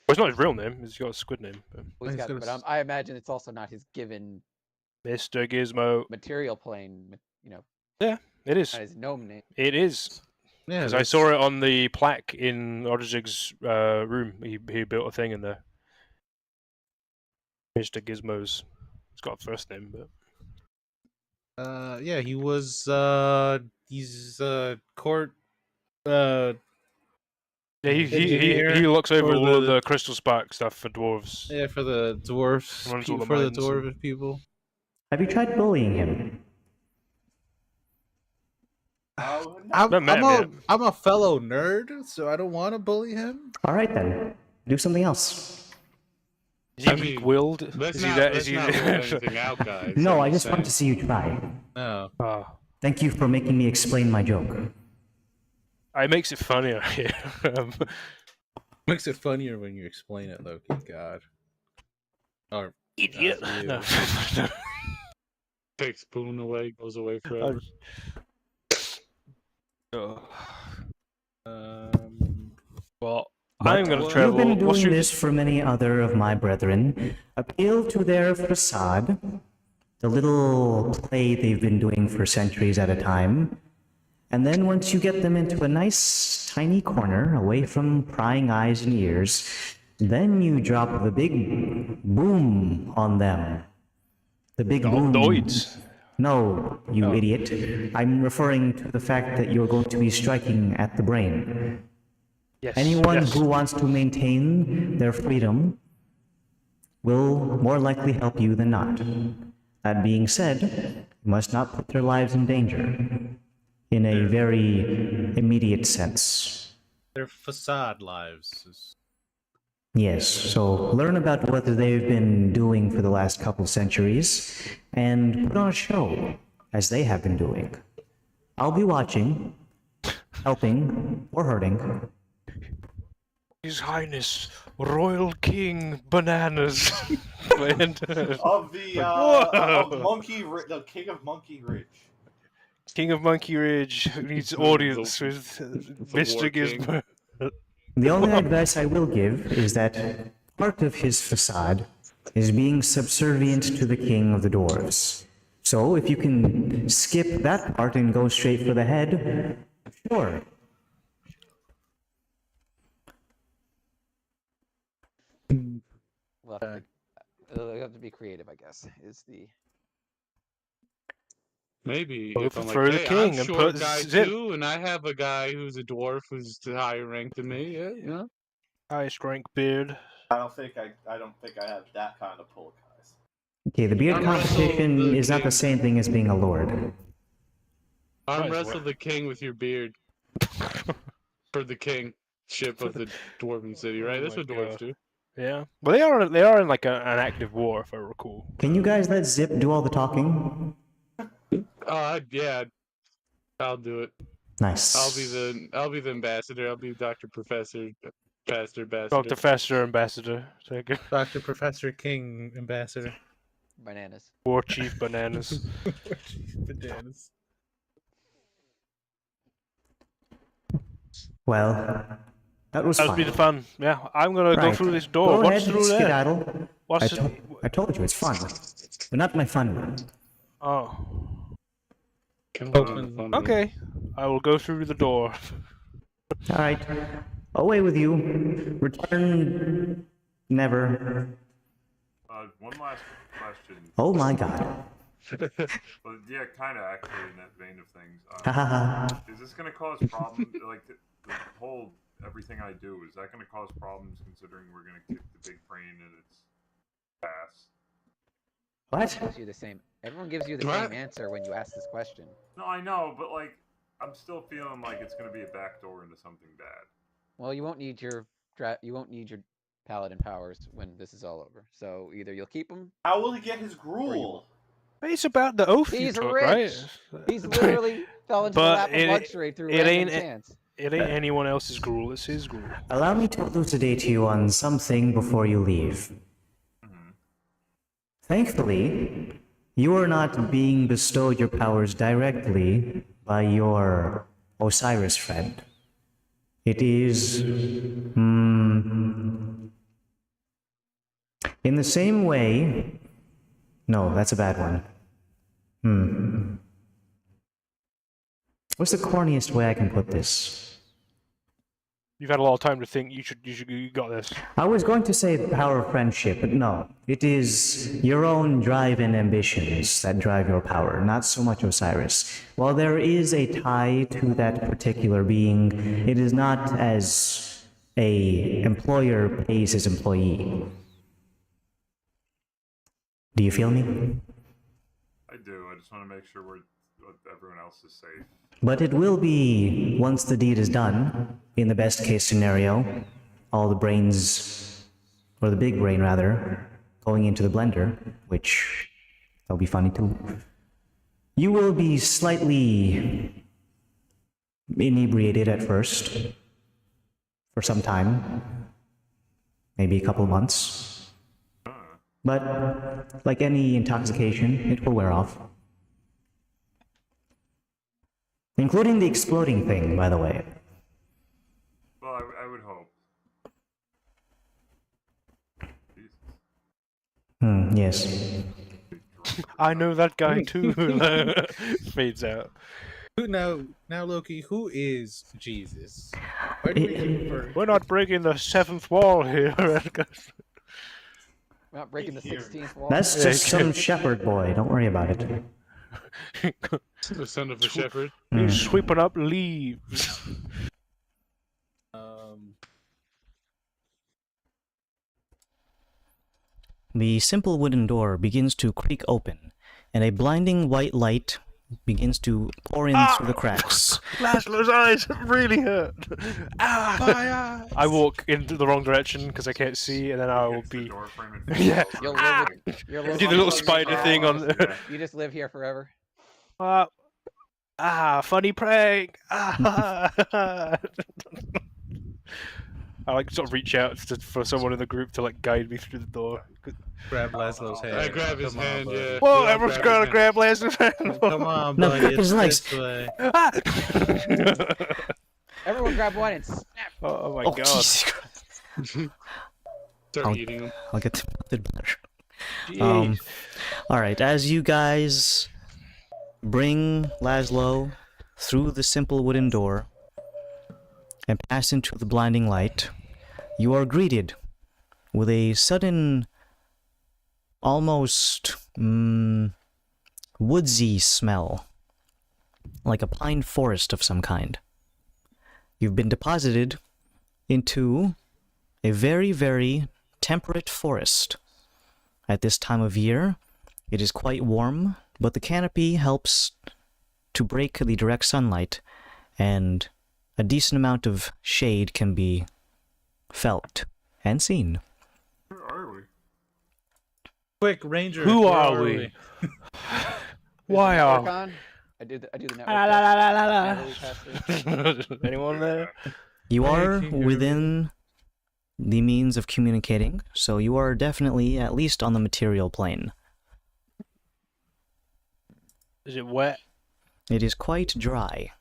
Well, it's not his real name. He's got a squid name. But well, he's He's got, got a but s- I imagine it's also not his given Mr. Gizmo. material plane. You know, It is. not his gnome name. It is. Yeah, Because I saw it on the plaque in Odrzig's room. He built a thing in there. Mr. Gizmo's. It's got a first name, but Yeah, he was. He's court. yeah, he Engineer looks over for the crystal spark stuff for dwarves. Yeah, for the dwarfs. Runs all the For the mines and- dwarven people. Have you tried bullying him? No. I'm a fellow nerd, so I don't want to bully him. All right then. Do something else. Is he I mean, weak-willed? Let's Is he not, that? let's Is he? not rule anything out, guys. No, I'm I just want saying. to see you try. No. Ah. Thank you for making me explain my joke. It makes it funnier. Yeah. Makes it funnier when you explain it, Loki. God. Or Idiot. you. No. Take spoon away, goes away forever. Oh. Well, I'm gonna You've travel. been What's doing your... this for many other of my brethren. Appeal to their facade, the little play they've been doing for centuries at a time, and then once you get them into a nice tiny corner away from prying eyes and ears, then you drop the big boom on them. The big boom. Doids. No, you idiot. I'm referring to the fact that you're going to be striking at the brain. Yes. Anyone yes. who wants to maintain their freedom will more likely help you than not. That being said, you must not put their lives in danger in a very immediate sense. Their facade lives. Yes, so learn about what they've been doing for the last couple centuries, and put on a show, as they have been doing. I'll be watching, helping, or hurting. His Highness, Royal King Bananas. Of the Whoa. the King of Monkey Ridge. King of Monkey Ridge needs The- audience the- with War Mr. King. Gizmo. The only advice I will give is that part of his facade is being subservient to the king of the dwarves. So if you can skip that part and go straight for the head, sure. We'll have to, it'll have to be creative, I guess. Is the Maybe Vote if I'm for like, the hey, king I'm and short put guy zip. too, and I have a guy who's a dwarf who's higher ranked than me. Yeah, you know. Highest rank beard. I don't think I have that kind of pull, guys. Okay, the beard Arm wrestle competition the is not the king. same thing as being a lord. Arm Might as wrestle well. the king with your beard for the kingship of the dwarven city, right? Oh That's my what dwarves God. do. Yeah. Well, they are in like an active war, if I recall. Can you guys let Zip do all the talking? Yeah, I'll do it. Nice. I'll be the ambassador. I'll be Dr. Professor, Pastor, Ambassador. Dr. Fester, Ambassador. Take it. Dr. Professor King, Ambassador. bananas. War Chief Bananas. Bananas. Well, that was That was fun. really fun. Yeah, I'm gonna go Right. through this door. Go What's ahead, through there? skedaddle. What's I told you it's fun, but not my fun one. Oh. Come on, fun room. Okay. I will go through the door. All right, away with you. Return never. One last question. Oh my God. Well, yeah, kind of actually in that vein of things. Ha ha ha. Is this going to cause problems? Like the whole everything I do, is that going to cause problems considering we're going to kick the big brain in its ass? What? Gives you the same. Everyone gives you the What? same answer when you ask this question. No, I know, but like I'm still feeling like it's going to be a backdoor into something bad. Well, you won't need your paladin powers when this is all over. So either you'll keep them. How will he get his gruel? It's about the oath you He's took, rich. right? He's literally fell into the But lap of it- luxury through it random ain't- chance. It ain't anyone else's gruel, it's his gruel. Allow me to elucidate you on something before you leave. Thankfully, you are not being bestowed your powers directly by your Osiris friend. It is in the same way. No, that's a bad one. What's the corniest way I can put this? You've had a lot of time to think. You got this. I was going to say the power of friendship, but no. It is your own drive and ambitions that drive your power, not so much Osiris. While there is a tie to that particular being, it is not as a employer pays his employee. Do you feel me? I do. I just want to make sure everyone else is safe. But it will be, once the deed is done, in the best case scenario, all the brains, or the big brain rather, going into the blender, which that'll be funny too. You will be slightly inebriated at first, for some time, maybe a couple months. But, like any intoxication, it will wear off. Including the exploding thing, by the way. Well, I would hope. Jesus. Yes. I know that guy too. Fades out. Now, Loki, who is Jesus? Why do we convert? We're not breaking the seventh wall here. We're not breaking the Here. 16th wall. That's just some shepherd boy, don't worry about it. The son of a shepherd. He's sweeping up leaves. The simple wooden door begins to creak open, and a blinding white light begins to pour in through the cracks. Laszlo's eyes really hurt. Ah! I walk into the wrong direction because I can't see, and then I will Hits the be. door frame and Yeah. falls You'll over. live with, you'll live Do the with little this spider forever. thing on. You just live here forever. Funny prank. I like sort of reach out for someone in the group to like guide me through the door. Grab Laszlo's hand. I grab his Come on, hand, buddy. yeah. Whoa! We all Everyone's grab gotta his grab Laszlo's hand. Come on, No, buddy. his It's legs. this way. Ah! Everyone grab one and snap. Oh my Oh, god! Jesus Christ. Start I'll- eating him. I'll get to melted butter. Jeez. Alright, as you guys bring Laszlo through the simple wooden door and pass into the blinding light, you are greeted with a sudden, almost woodsy smell, like a pine forest of some kind. You've been deposited into a very, very temperate forest. At this time of year, it is quite warm, but the canopy helps to break the direct sunlight, and a decent amount of shade can be felt and seen. Where are we? Quick, Ranger. Who where are we? Why Network are? on? I do the network. La, la, la, la, la, la. Whenever we pass through. Anyone there? You are Thank you. within the means of communicating, so you are definitely at least on the material plane. Is it wet? It is quite dry.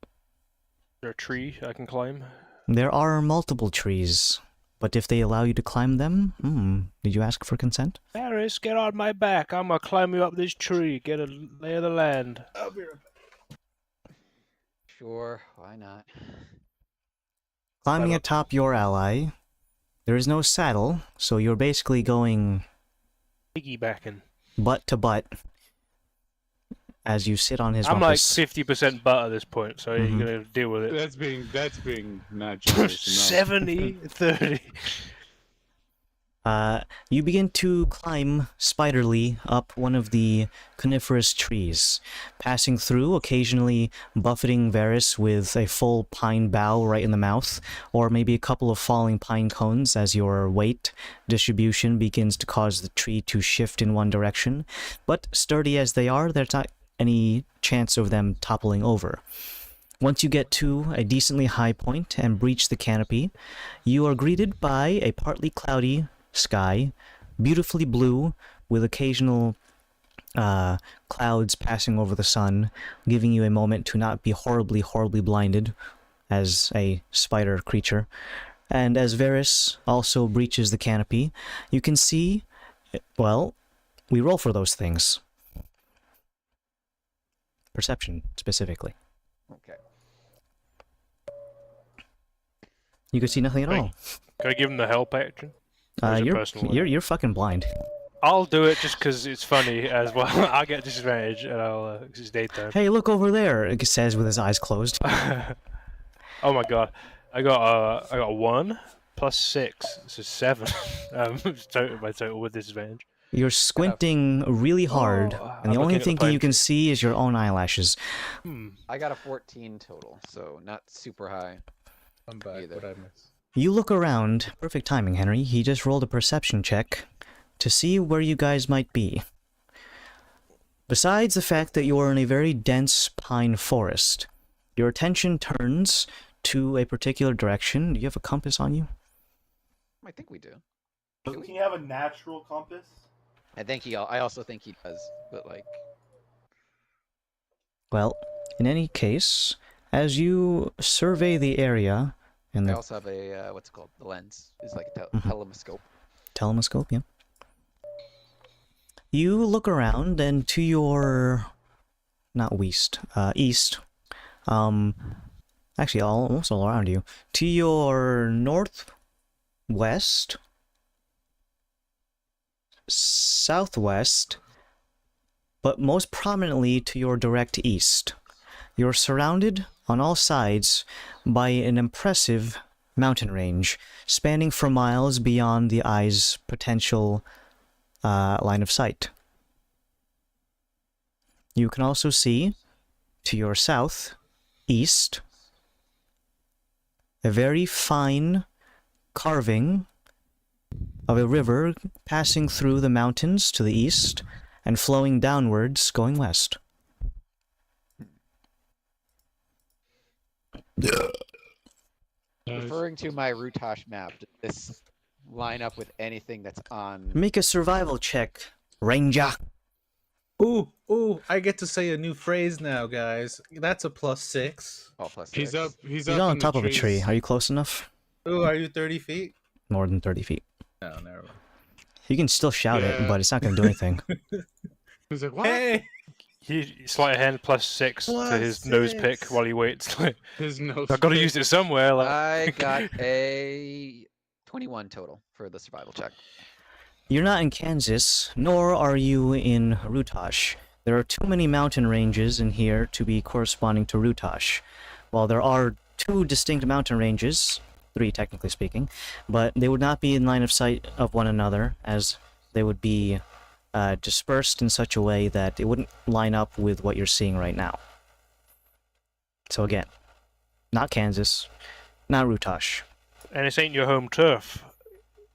Is there a tree I can climb? There are multiple trees, but if they allow you to climb them, did you ask for consent? Paris, get on my back. I'm gonna climb you up this tree. Get a lay of the land. Sure, why not? Climbing Climb up. atop your ally, there is no saddle, so you're basically going Piggybacking. butt to butt as you sit on his I'm like rumpus. 50% butt at this point, so Mhm. you're gonna deal with it. That's being not generous enough. 70-30. You begin to climb spiderly up one of the coniferous trees, passing through, occasionally buffeting Varys with a full pine bough right in the mouth, or maybe a couple of falling pine cones as your weight distribution begins to cause the tree to shift in one direction. But sturdy as they are, there's not any chance of them toppling over. Once you get to a decently high point and breach the canopy, you are greeted by a partly cloudy sky, beautifully blue, with occasional clouds passing over the sun, giving you a moment to not be horribly, horribly blinded as a spider creature. And as Varys also breaches the canopy, you can see, well, we roll for those things. Perception, specifically. Okay. You can see nothing at Wait. all. Can I give him the help action? Or is it You're, personal? you're fucking blind. I'll do it just because it's funny as well. I'll get disadvantage and I'll. Cause it's daytime. Hey, look over there, it says with his eyes closed. Oh my god. I got a 1 plus 6, so 7. My total with disadvantage. You're squinting really hard, Oh, and the I'm only looking at the thing you pine can tree. see is your own eyelashes. I got a 14 total, so not super high. I'm back. Either. What I miss? You look around. Perfect timing, Henry. He just rolled a perception check to see where you guys might be. Besides the fact that you are in a very dense pine forest, your attention turns to a particular direction. Do you have a compass on you? I think we do. Can you have a natural compass? I also think he does, but like, Well, in any case, as you survey the area and I the also have a what's it called? The lens is like a Mhm. telescope. telescope, yeah. You look around, and to your east, actually almost all around you, to your northwest, southwest, but most prominently to your direct east, you're surrounded on all sides by an impressive mountain range spanning for miles beyond the eye's potential line of sight. You can also see, to your south, east, a very fine carving of a river passing through the mountains to the east and flowing downwards going west. Referring to my Rutash map, does this line up with anything that's on? Make a survival check, Ranger. Ooh, I get to say a new phrase now, guys. That's a +6. Oh, plus He's 6. up. He's He's up on in the top of a tree. trees. Are you close enough? Ooh, are you 30 feet? More than 30 feet. No, never mind. You can still shout it, Yeah. but it's not going to do anything. He's like, what? Hey! Sleight of hand +6 to his nose pick +6. while he waits. His nose. I've got to pick. use it somewhere. Like... I got a 21 total for the survival check. You're not in Kansas, nor are you in Rutash. There are too many mountain ranges in here to be corresponding to Rutash. While there are 2 distinct mountain ranges, 3 technically speaking, but they would not be in line of sight of one another, as they would be dispersed in such a way that it wouldn't line up with what you're seeing right now. So again, not Kansas, not Rutash. And this ain't your home turf.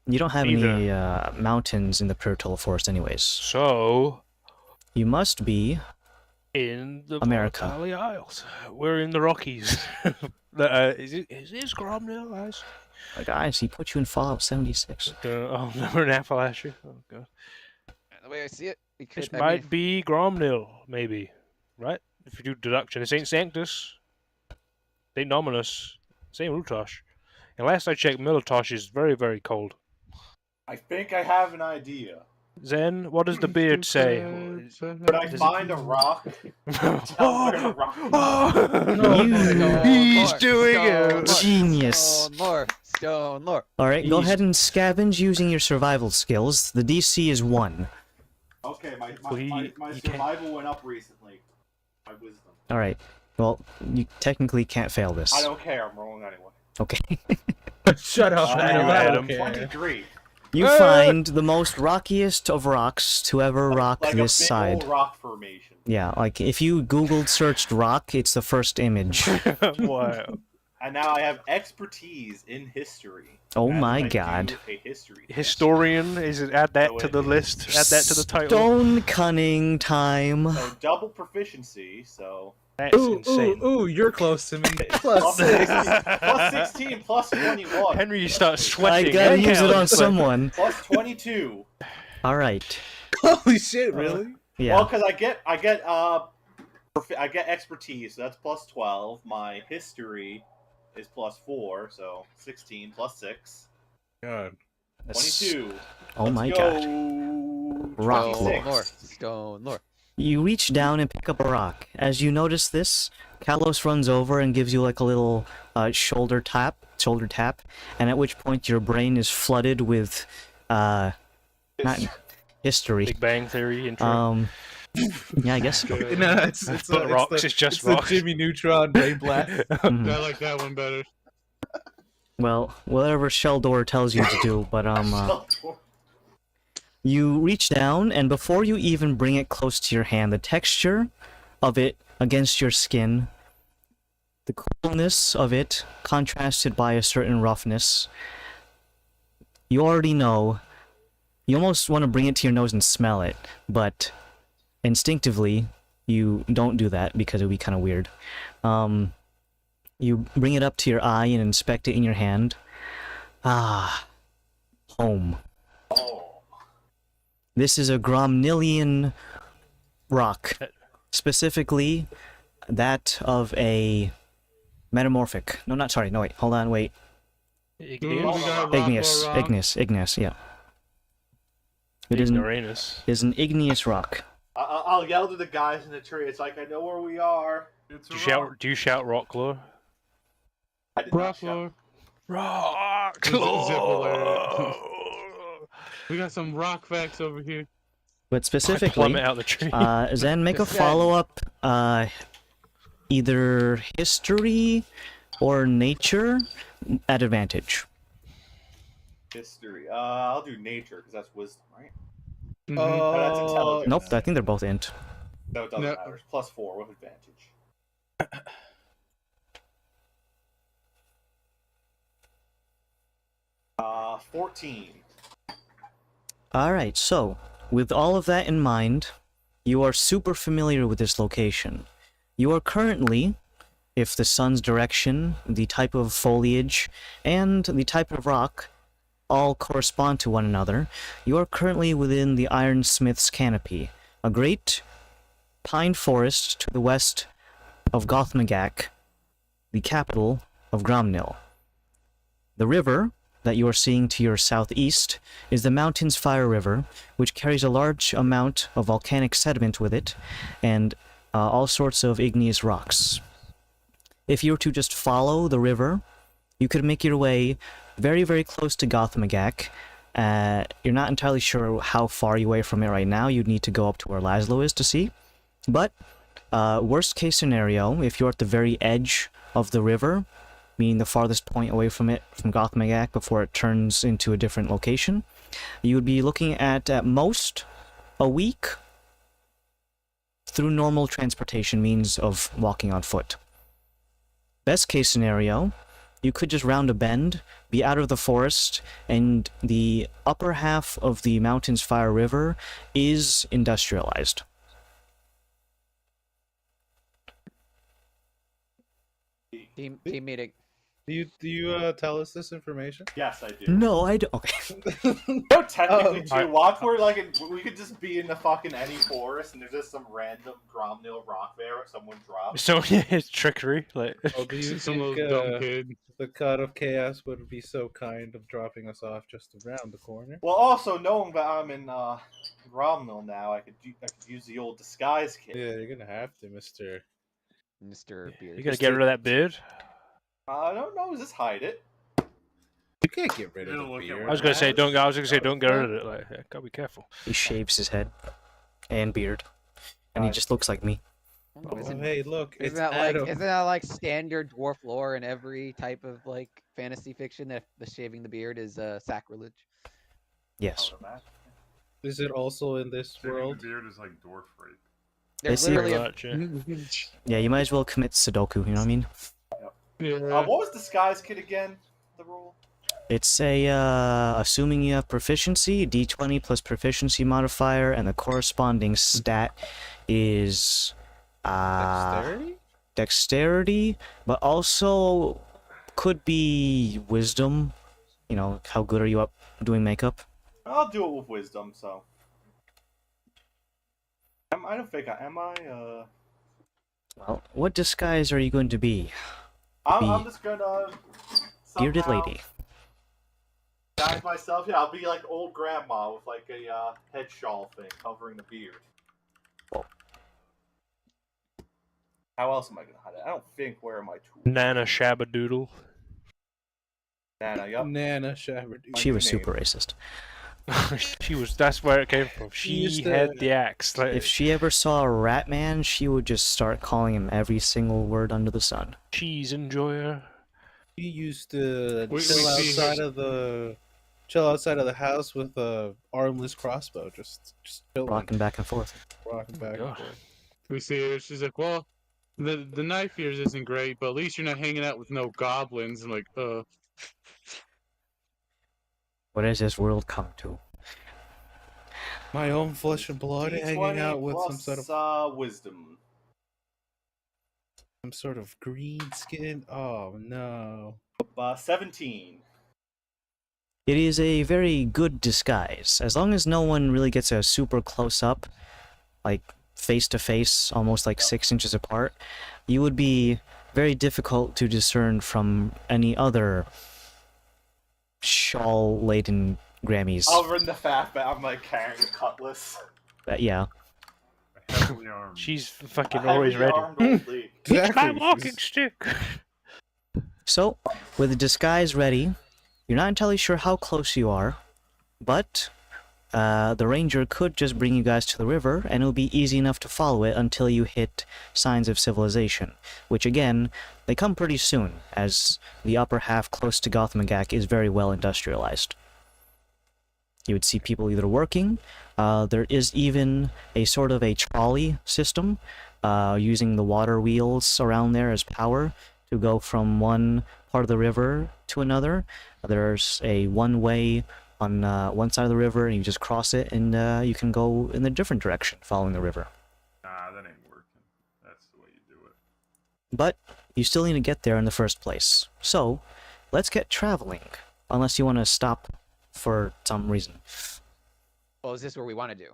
You don't have Either. any mountains in the Pure Total Forest anyways. So, You must be in the America. Valley Isles. We're in the Rockies. Is this Gromnell, guys? guys, he put you in Fallout 76. Oh, no, we're in Appalachia. Oh, God. The way I see it, we could. This I might mean, be Gromnell, maybe. Right? If you do deduction. This ain't Sanctus. It ain't Nominus. This ain't Rutash. And last I checked, Militosh is very, very cold. I think I have an idea. Zen, what does the beard say? Could I find a rock? Tell where the rock is. Stone He's lore, doing stone it. lore, Genius. Stone lore, stone lore. Alright, go He's- ahead and scavenge using your survival skills. The DC is 1. Okay, my you can't- survival went up recently. My wisdom. Alright, well, you technically can't fail this. I don't care. I'm rolling anyway. Okay. Shut up, Adam, I Adam. don't care. 23. You find the most rockiest of rocks to ever rock Like this a big side. old rock formation. Yeah, like if you Googled searched rock, it's the first image. Wow. And now I have expertise in history. Oh As my I do god. A history. test. Historian, add that No, to it the is. list. Add that to the title. Stone cunning time. So double proficiency. So That's Ooh, insane. ooh, you're close to me. plus +6. 16 plus 21 Henry, you start I sweating. gotta and use it on counting. someone. plus 22. Alright. Holy shit, really? Yeah. Well, because I get expertise. So that's plus 12. My history is plus 4. So 16 plus 6. God. That's- 22. Oh Let's my go. god. Rock Stone lore. lore, stone lore. You reach down and pick up a rock. As you notice this, Kalos runs over and gives you like a little shoulder tap, and at which point your brain is flooded with not history. Big Bang Theory intro. Yeah, I guess so. No, it's But rocks, it's just it's the rocks. Jimmy Neutron brain blast. Mhm. I like that one better. Well, whatever Sheldor tells you to do, but you reach down, and before you even bring it close to your hand, the texture of it against your skin, the coolness of it contrasted by a certain roughness, you already know. You almost want to bring it to your nose and smell it, but instinctively you don't do that because it would be kind of weird. You bring it up to your eye and inspect it in your hand. Ah, home. This is a Gromnillian rock, specifically that of a metamorphic. No, not sorry. No, wait. Hold on. Wait. Igneous? We got rock Igneous. or rock? Igneous. Yeah. It is an igneous rock. I'll yell to the guys in the tree. It's like I know where we are. It's Do a you shout? rock. Do you shout rock lore? I did not Rock shout. lore. Rock Zip lore. We got some rock facts over here. But specifically, Plummet out the tree. Zen, make a Zen. follow-up, either history or nature at advantage. History. I'll do nature because that's wisdom, right? Mhm. But that's Oh, intelligence. Nope, I think they're both int. No, it doesn't No. matter. It's +4 with advantage. 14. Alright, so, with all of that in mind, you are super familiar with this location. You are currently, if the sun's direction, the type of foliage, and the type of rock all correspond to one another, you are currently within the Ironsmith's canopy, a great pine forest to the west of Gothmagak, the capital of Gromnil. The river that you are seeing to your southeast is the Mountains Fire River, which carries a large amount of volcanic sediment with it, and all sorts of igneous rocks. If you were to just follow the river, you could make your way very, very close to Gothmagak. You're not entirely sure how far you're away from it right now. You'd need to go up to where Laszlo is to see. But, worst case scenario, if you're at the very edge of the river, meaning the farthest point away from it, from Gothmagak, before it turns into a different location, you would be looking at most, a week through normal transportation means of walking on foot. Best case scenario, you could just round a bend, be out of the forest, and the upper half of the Mountains Fire River is industrialized. Team meeting. Do you tell us this information? Yes, I do. No, I don't. Okay. No, technically, Oh, too. Watch where we could just be in the fucking any forest, and there's just some random Gromnil rock there that someone dropped. So yeah, it's trickery. Like, Oh, do you Some think little dumb kid. the God of Chaos would be so kind of dropping us off just around the corner? Well, also knowing that I'm in Gromnil now, I could use the old disguise kit. Yeah, you're gonna have to, Mister. Mr. Beard. you gotta get rid of that beard. I don't know. Just hide it. You can't get rid of It'll the look at beard. I was gonna say don't. I was gonna say God don't of get rid Chaos. of it. Like, yeah, gotta be careful. He shaves his head and beard, and he just looks like me. Oh, Isn't, hey, look, it's isn't that Adam. like isn't that like standard dwarf lore in every type of like fantasy fiction that the shaving the beard is sacrilege? Yes. Is it also in this Shaving world? the beard is like dwarf rape. There's see literally Pretty much, yeah. Yeah, you might as well commit Sudoku, you know what I mean? Yeah. What was disguise kit again? The rule? It's a, assuming you have proficiency, d20 plus proficiency modifier, and the corresponding stat is, Dexterity? dexterity, but also could be wisdom. You know, how good are you up doing makeup? I'll do it with wisdom. So. I don't think am I? Well, what disguise are you going to be? I'm just gonna. Bearded somehow lady. Disguise myself. Yeah, I'll be like old grandma with like a head shawl thing covering the beard. Oh. How else am I gonna hide it? I don't think. Where are my tools? Nana Shabadoodle. Nana, yup. Nana Shabberdy. She was name. super racist. She was. That's where it came from. She used had to- the axe. Like, If she ever saw a rat man, she would just start calling him every single word under the sun. cheese enjoyer. She used to We chill see her- outside of the house with a armless crossbow, just chilling, Rocking back and forth. rocking back and God. forth. We see her. She's like, well, the knife yours isn't great, but at least you're not hanging out with no goblins. I'm like, What has this world come to? My own flesh and blood hanging D20 out with plus, some sort wisdom. of green skin. Oh no! 17. It is a very good disguise. As long as no one really gets a super close up, like face to face, almost like 6 inches apart, you would be very difficult to discern from any other shawl-laden Grammys. Other than the fact that I'm like carrying a cutlass. Yeah. Heavily armed. She's A fucking always heavily ready. armed old lady. It's my Exactly, walking she's- stick. So, with the disguise ready, you're not entirely sure how close you are, but the ranger could just bring you guys to the river, and it'll be easy enough to follow it until you hit signs of civilization, which again, they come pretty soon, as the upper half close to Gothmagak is very well industrialized. You would see people either working. There is even a sort of a trolley system using the water wheels around there as power to go from one part of the river to another. There's a one-way on one side of the river, and you just cross it, and you can go in a different direction following the river. Nah, that ain't working. That's the way you do it. But you still need to get there in the first place. So, let's get traveling. Unless you want to stop for some reason. Well, is this where we want to do?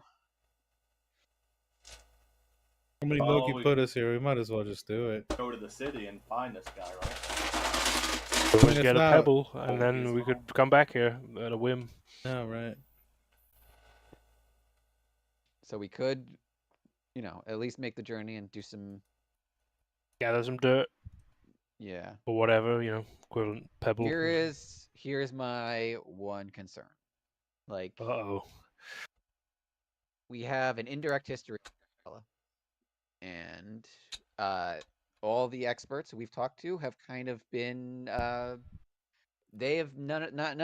How many Well, Loki we- put us here? We might as well just do it. Go to the city and find this guy, right? Let's it's get a not- pebble, and then we could come back here at a whim. Yeah, right. So we could, you know, at least make the journey and do some. Gather some dirt Yeah. or whatever, you know, equivalent pebble. Here's my one concern. Like, Uh-oh. we have an indirect history, and all the experts we've talked to have kind of been they have none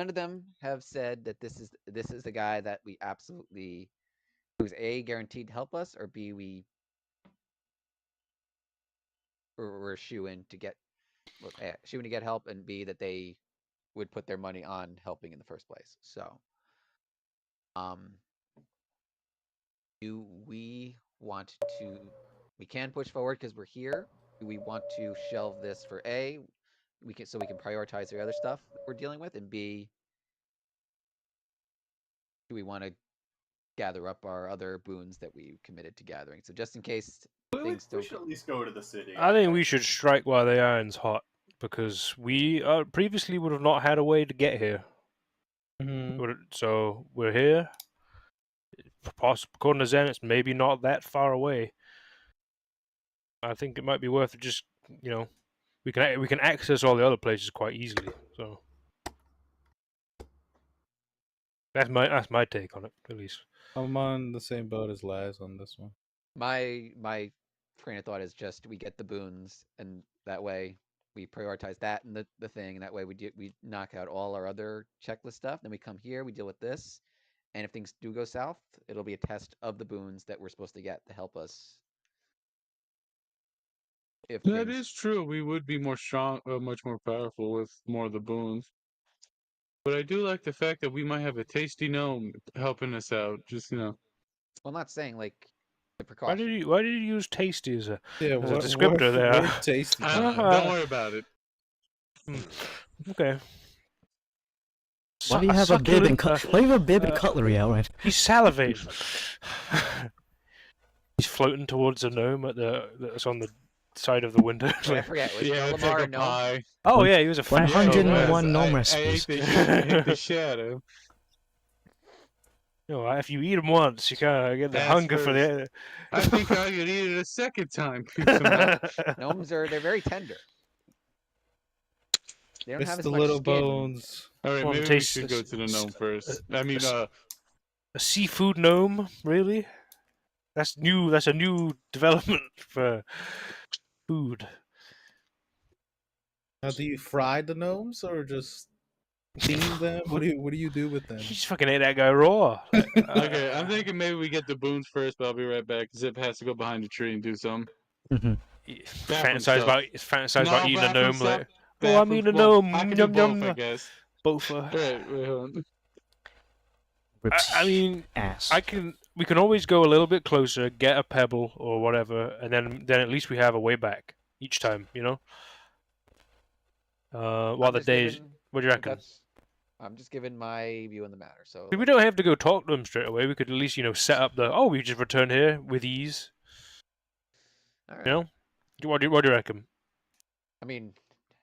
of them have said that this is the guy that we absolutely who's A, guaranteed to help us, or B, we're shoo-in to get help, and B, that they would put their money on helping in the first place. So do we want to we can push forward because we're here? Do we want to shelve this for A? We can prioritize the other stuff that we're dealing with, and B, do we want to gather up our other boons that we committed to gathering? So just in case things We don't should go. at least go to the city. I think we should strike while the iron's hot, because we previously would have not had a way to get here. So we're here. According to Zen, it's maybe not that far away. I think it might be worth it. Just, you know, we can access all the other places quite easily. So that's my take on it, at least. I'm on the same boat as Laz on this one. My train of thought is just we get the boons, and that way we prioritize that and the thing, and that way we knock out all our other checklist stuff. Then we come here, we deal with this, and if things do go south, it'll be a test of the boons that we're supposed to get to help us. If That things- is true. We would be more strong, much more powerful with more of the boons. But I do like the fact that we might have a tasty gnome helping us out. Just, you know. well, not saying like the Why precaution. did you use tasty as a Yeah, There's a descriptor there. We're tasty. Don't worry about it. okay? Why do you have a bib and why do you have a bib and cutlery out, right? He's salivating. He's floating towards a gnome that's on the side of the window. I forget. Was Yeah, it's Lamar like a a gnome? pie. Oh yeah, he was a fat gnome. 101 gnome I recipes. ate the shadow. You know, if you eat them once, you kind of get the That's hunger for the. I think I could eat it a second time. Gnomes they're very tender. They don't It's have as the much little skin. bones. All right, Come on, maybe we taste should this. go to the gnome first. I mean, A seafood gnome, really? That's new. That's a new development for food. Now, do you fry the gnomes or just steam them? What do you do with them? He just fucking ate that guy raw. okay, I'm thinking maybe we get the boons first, but I'll be right back. Zip has to go behind the tree and do something. Fantasize about eating a gnome. Like, Bathroom- I'm eating a well, gnome. I can Yum, do both, yum. I guess. Both. Wait, hold on. Rips I mean, ass. we can always go a little bit closer, get a pebble or whatever, and then at least we have a way back each time, you know. While I'm the just days, giving- what do you reckon? I'm just giving my view on the matter. So We don't have to go talk to them straight away. We could at least, you know, set up the. Oh, we just return here with ease. all right. You know. What do you reckon? I mean,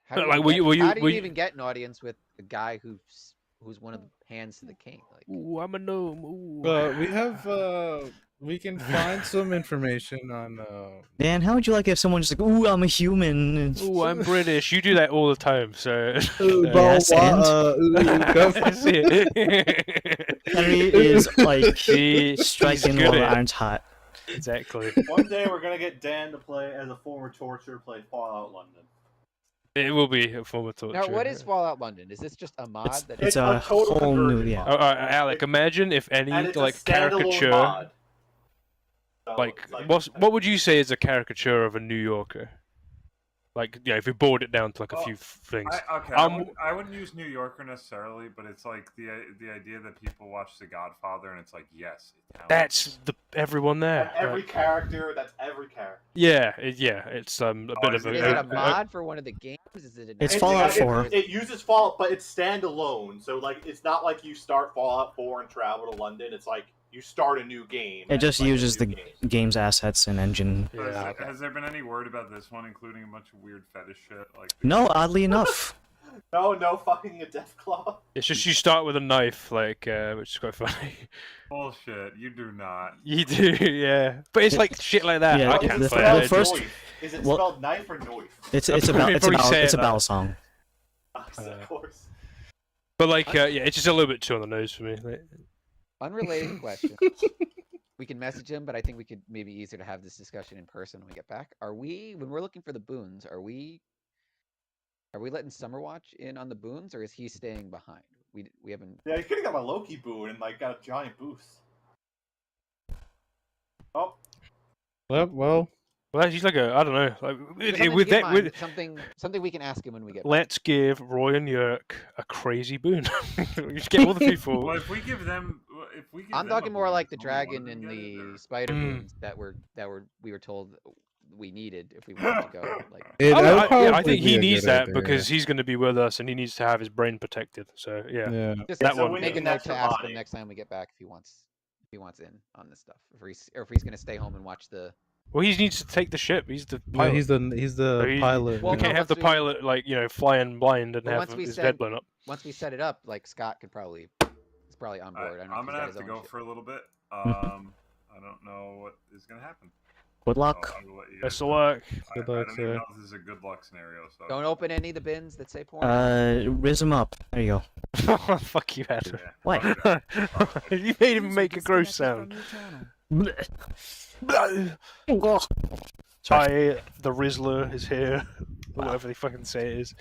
how No, do you, like, even will get- you- will you- how do you will you- even get an audience with a guy who's one of the hands to the king? Like, Ooh, I'm a gnome. Ooh. We have we can find some information on Dan, how would you like if someone just like, ooh, I'm a human? and- Ooh, I'm British. You do that all the time, so. Yes, and That's it. Henry is like See, striking he's while good the at it. iron's hot. Exactly. One day we're gonna get Dan to play as a former torturer, play Fallout London. It will be a form of torture. Now, what is Fallout London? Is this just a mod It's, that it's is? a total whole new, conversion yeah. mod. Alec, imagine if any And it's like a standalone caricature, mod. So like it's like what would you say is a caricature of a New Yorker? Like, yeah, if we boiled it down to like a Well, few things. I wouldn't use New Yorker necessarily, but it's like the idea that people watch The Godfather and it's like, yes, Italian. That's everyone there. And every Like, character, that's every character. yeah, it's a bit is of a. Is it a mod for one of the games? Is it? It's an Fallout actual game, 4. or is It uses Fallout, but it's standalone. So like, it's not like you start Fallout 4 and travel to London. It's like you start a new game. It and just it's like a uses new the game. game's assets and engine. So Yeah, okay. has there been any word about this one, including a bunch of weird fetish shit? Like No, oddly enough. No fucking a Deathclaw. It's just you start with a knife, like, which is quite funny. bullshit. You do not. You do, yeah. But it's like shit like that. Yeah, I Is can't it play spelled it. first- knife? Is it well- spelled knife or knife? It's I'd probably say it's a that. battle song. Of course. But like, yeah, it's just a little bit too on the nose for me. Like, Unrelated question. We can message him, but I think we could maybe easier to have this discussion in person when we get back. Are we, when we're looking for the boons, are we letting Summerwatch in on the boons, or is he staying behind? We haven't. Yeah, you could have got my Loki boon and like got a giant boost. Oh, Well, well, he's like a, I don't know, like Something with to keep that, in with, mind, something we can ask him when we get back. let's give Roy and Yerk a crazy boon. We just get all the people. Well, if we give them, I'm them talking a more boon, like the will one of dragon them and get it, the or- spider Mm. boons that we were told we needed if we wanted to go. Like, it, I, that would I probably think be he a needs good that idea. because he's going to be with us and he needs to have his brain protected. So yeah, Yeah. just that so one. we make need a an note extra to ask body. him next time we get back if he wants in on this stuff, or if he's gonna stay home and watch the. well, he needs to take the ship. He's the No, pilot. he's the So he- pilot. Well, we no, can't have once the pilot like flying blind and But have once we his send- head blown up. Once we set it up, like Scott could probably is probably on board. I don't know I'm if he's gonna got have his to own go ship. for a little bit. I don't know what is gonna happen. Good So luck. I will let you guys Best of know. luck. Good I luck, don't even sir. know if this is a good luck scenario. So Don't open any of the bins that say porn. Riz him up. There you go. Fuck you, Adam. yeah. What? Alright. You made him make a gross sound. Sorry. Hi, the Rizzler is here. Whatever they fucking say it is.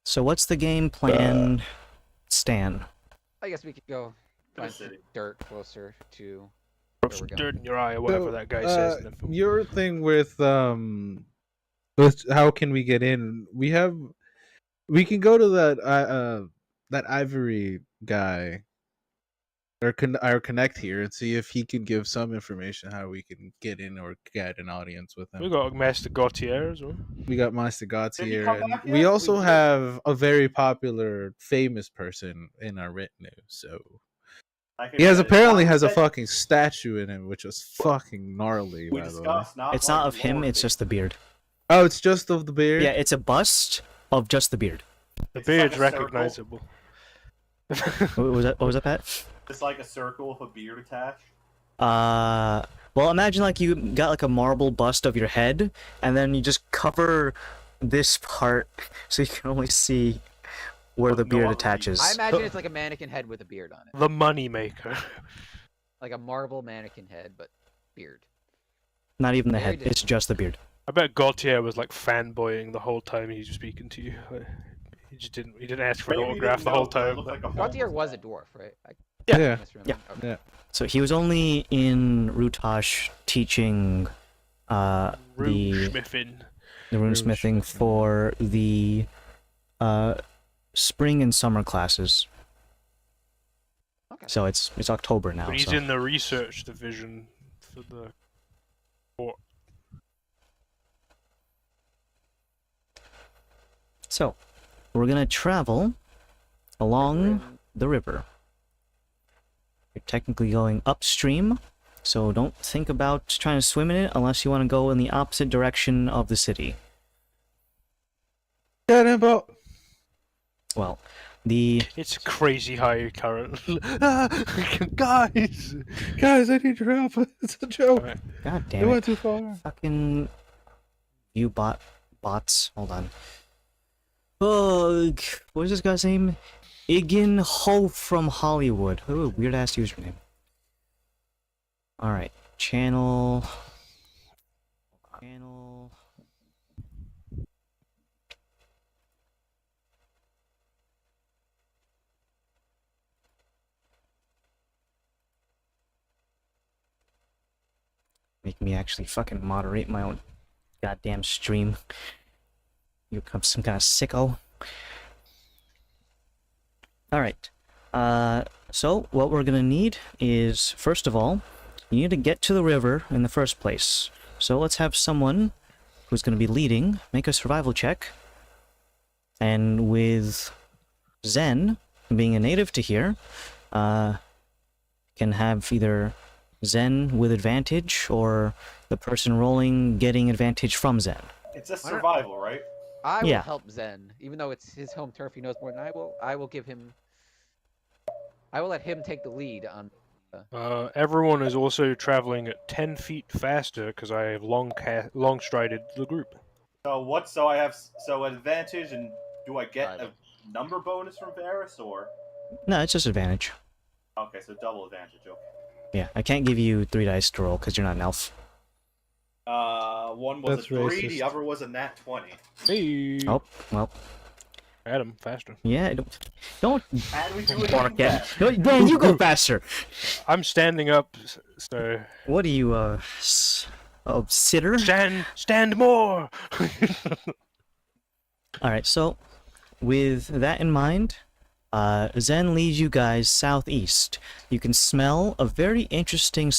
So what's the game plan, Stan? I guess we could go In the find some city. dirt closer to. Rub Where some we're dirt in your eye or whatever So, that guy says. In the film. Your thing with how can we get in? We can go to that Ivory guy or connect here and see if he can give some information how we can get in or get an audience with him. We got Master Gautier as well. We got Master Gots Did he here, come and back we yet? also We did. have a very popular, famous person in our retinue. So like I he has said, apparently it's has a not- fucking statue in him, which was fucking gnarly. We by the way. discussed not. It's not like of him, lore it's things. just the beard. Oh, it's just of the beard. Yeah, it's a bust of just the beard. The It's beard's like a circle. recognizable. What was that? What was that, Pat? It's like a circle with a beard attached. Well, imagine like you got like a marble bust of your head, and then you just cover this part so you can only see where But the no beard other attaches. I imagine it's like a mannequin head with a beard on it, The money maker. like a marble mannequin head, but beard. Not even the Very head; it's just the beard. I bet Gautier was like fanboying the whole time he was speaking to you. Like, he just didn't. He didn't ask for an Maybe you autograph didn't the know, whole but it time. looked like a Gautier homeless was a guy. dwarf, right? Yeah. misremember. Yeah. Okay. Yeah. So he was only in Rutash teaching the Roomsmithing. runesmithing Runesmithing. for the spring and summer classes. Okay. So it's October now. But he's so. in the research division for the court. So we're gonna travel along the river. You're technically going upstream, so don't think about trying to swim in it unless you want to go in the opposite direction of the city. Cannonball. Well, the It's crazy high current. Guys, I need your help. It's a joke. Alright. god It damn it, went too far. fucking you bots. Hold on. Ugh, what was this guy's name? Igan Ho from Hollywood. Ooh, weird ass username. Alright, channel. Make me actually fucking moderate my own goddamn stream. You become some kind of sicko. Alright. So what we're gonna need is, first of all, you need to get to the river in the first place. So let's have someone who's gonna be leading make a survival check. And with Zen being a native to here, can have either Zen with advantage or the person rolling getting advantage from Zen. It's a survival, right? I will Yeah. help Zen, even though it's his home turf. He knows more than I will. I will give him. I will let him take the lead on. Everyone is also traveling at 10 feet faster because I have long strided the group. So I have advantage, and do I get Right. a number bonus from Varus, or No, it's just advantage. okay, so double advantage. Okay. Yeah, I can't give you 3 dice to roll because you're not an elf. One was That's a 3, racist. the other was a nat 20. Hey, Oh, well, Adam, faster. yeah, don't And we do it bark again. at. No, Dan, you go faster. I'm standing up, so What are you, sitter? stand more. Alright, so with that in mind, Zen leads you guys southeast. You can smell a very interesting,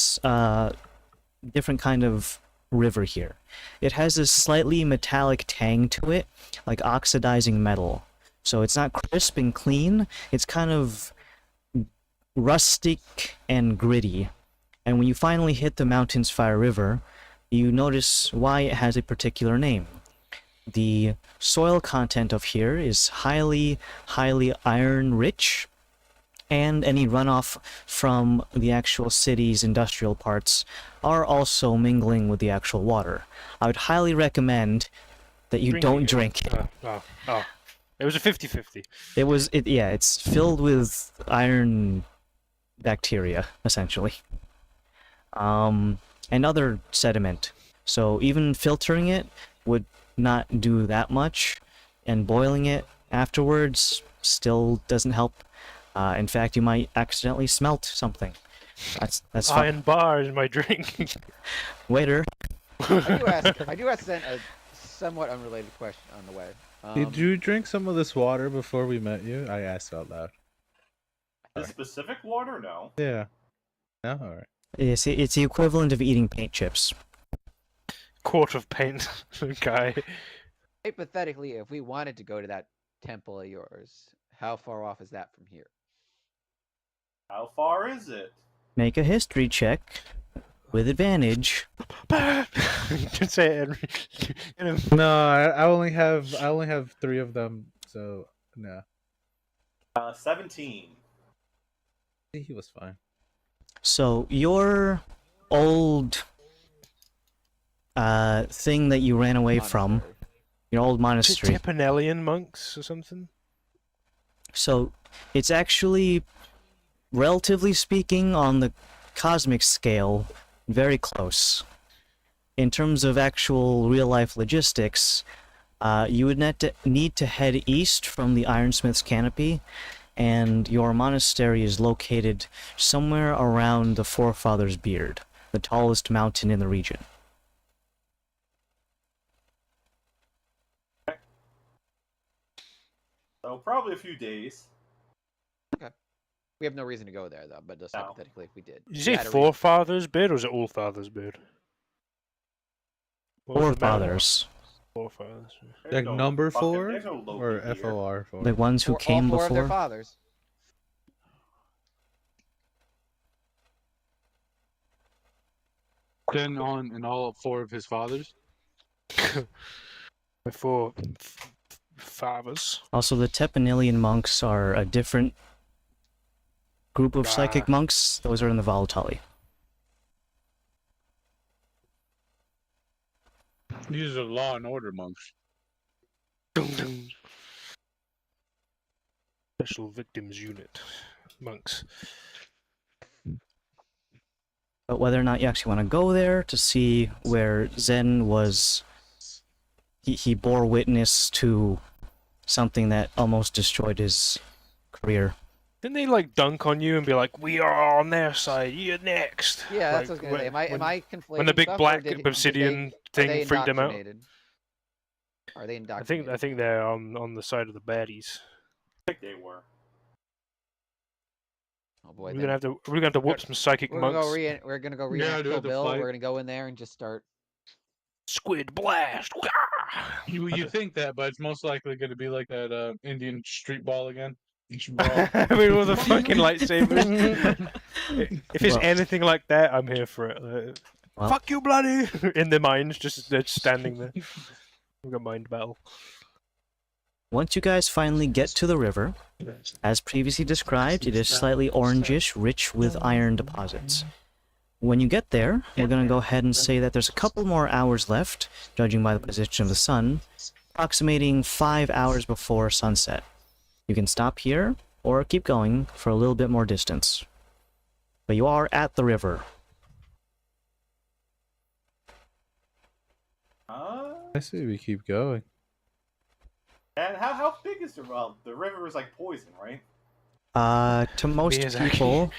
different kind of river here. It has a slightly metallic tang to it, like oxidizing metal. So it's not crisp and clean, it's kind of rustic and gritty. And when you finally hit the Mountains Fire River, you notice why it has a particular name. The soil content of here is highly iron rich, and any runoff from the actual city's industrial parts are also mingling with the actual water. I would highly recommend that you don't drink it. Oh. It was a 50-50. It's filled with iron bacteria, essentially. And other sediment. So even filtering it would not do that much, and boiling it afterwards still doesn't help. In fact, you might accidentally smelt something. That's fine. Iron bar is my drink. Waiter. I do ask Zen a somewhat unrelated question on the way. Did you drink some of this water before we met you? I asked out loud. The specific water? No. Yeah. No? Alright. It's the equivalent of eating paint chips. Quart of paint, guy. Hypothetically, if we wanted to go to that temple of yours, how far off is that from here? How far is it? Make a history check with advantage. You can say it. No, I only have 3 of them, so no. 17. He was fine. So your old thing that you ran away from, Monastery. your old monastery. Tipanellian monks or something? So it's actually, relatively speaking, on the cosmic scale, very close. In terms of actual real-life logistics, you would need to head east from the Ironsmith's canopy, and your monastery is located somewhere around the Forefather's Beard, the tallest mountain in the region. So probably a few days. We have no reason to go there, though, but just No. hypothetically, if we did. Did you We say had a reason. Forefathers beard or is it All Fathers beard? What was the matter? Forefathers. Forefathers. There's Like no number fucking- 4 there's no Loki or here. FOR 4? The ones who All came 4 of their before. fathers. Then on and all 4 of his fathers. Before fathers. Also, the Tepanillian monks are a different group of psychic monks. Those are in the Volatile. These are law and order monks. Special Victims Unit. Monks. But whether or not you actually want to go there to see where Zen was, he bore witness to something that almost destroyed his career. Didn't they like dunk on you and be like, "We are on their side, you're next"? Yeah, that's Like, what I was gonna say. Am I conflating when the big stuff, or black did obsidian are thing they freaked them out? indoctrinated? Are they I indoctrinated? think they're on the side of the baddies. I think they were. Oh boy, We're gonna have to whoop some psychic we're gonna monks. we're gonna go Yeah, reenact do Kill the Bill. fight. We're gonna go in there and just start. Squid blast. You think that, but it's most likely going to be like that Indian street ball again. I mean, with the fucking lightsabers. If it's Well- anything like that, I'm here for it. Well- Fuck you, bloody! In their minds, they're just standing there. We've got mind battle. Once you guys finally get to the river, as previously described, it is slightly orangish, rich with iron deposits. When you get there, we're going to go ahead and say that there's a couple more hours left, judging by the position of the sun, approximating 5 hours before sunset. You can stop here, or keep going for a little bit more distance. But you are at the river. I say we keep going. And how big is the the river is like poison, right? To most Yes, people,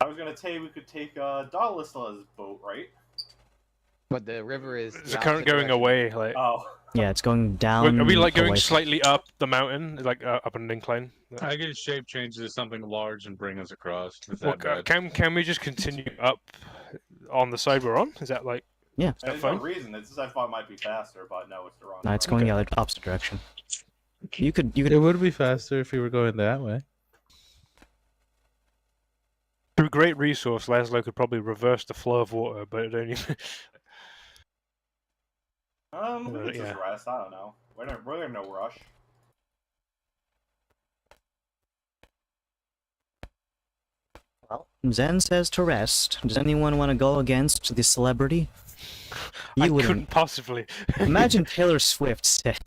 I was gonna say we could take Daedalus' boat, right? But the river is. There's the a current opposite going direction. away. Like, Oh. yeah, it's going down. are we like going away. slightly up the mountain, like up an incline? I get shape change to something large and bring us across. Is Well, that bad? can we just continue up on the side we're on? Is that like? Yeah. Is that There's no fine? reason. It's just I thought it might be faster, but no, it's the wrong. No, it's road. going the other opposite direction. You could It would be faster if we were going that way. Through great resource, Laszlo could probably reverse the flow of water, but it only. We could just yeah. rest. I don't know. We're in no rush. Well, Zen says to rest. Does anyone want to go against the celebrity? I You couldn't wouldn't. possibly. Imagine Taylor Swift said,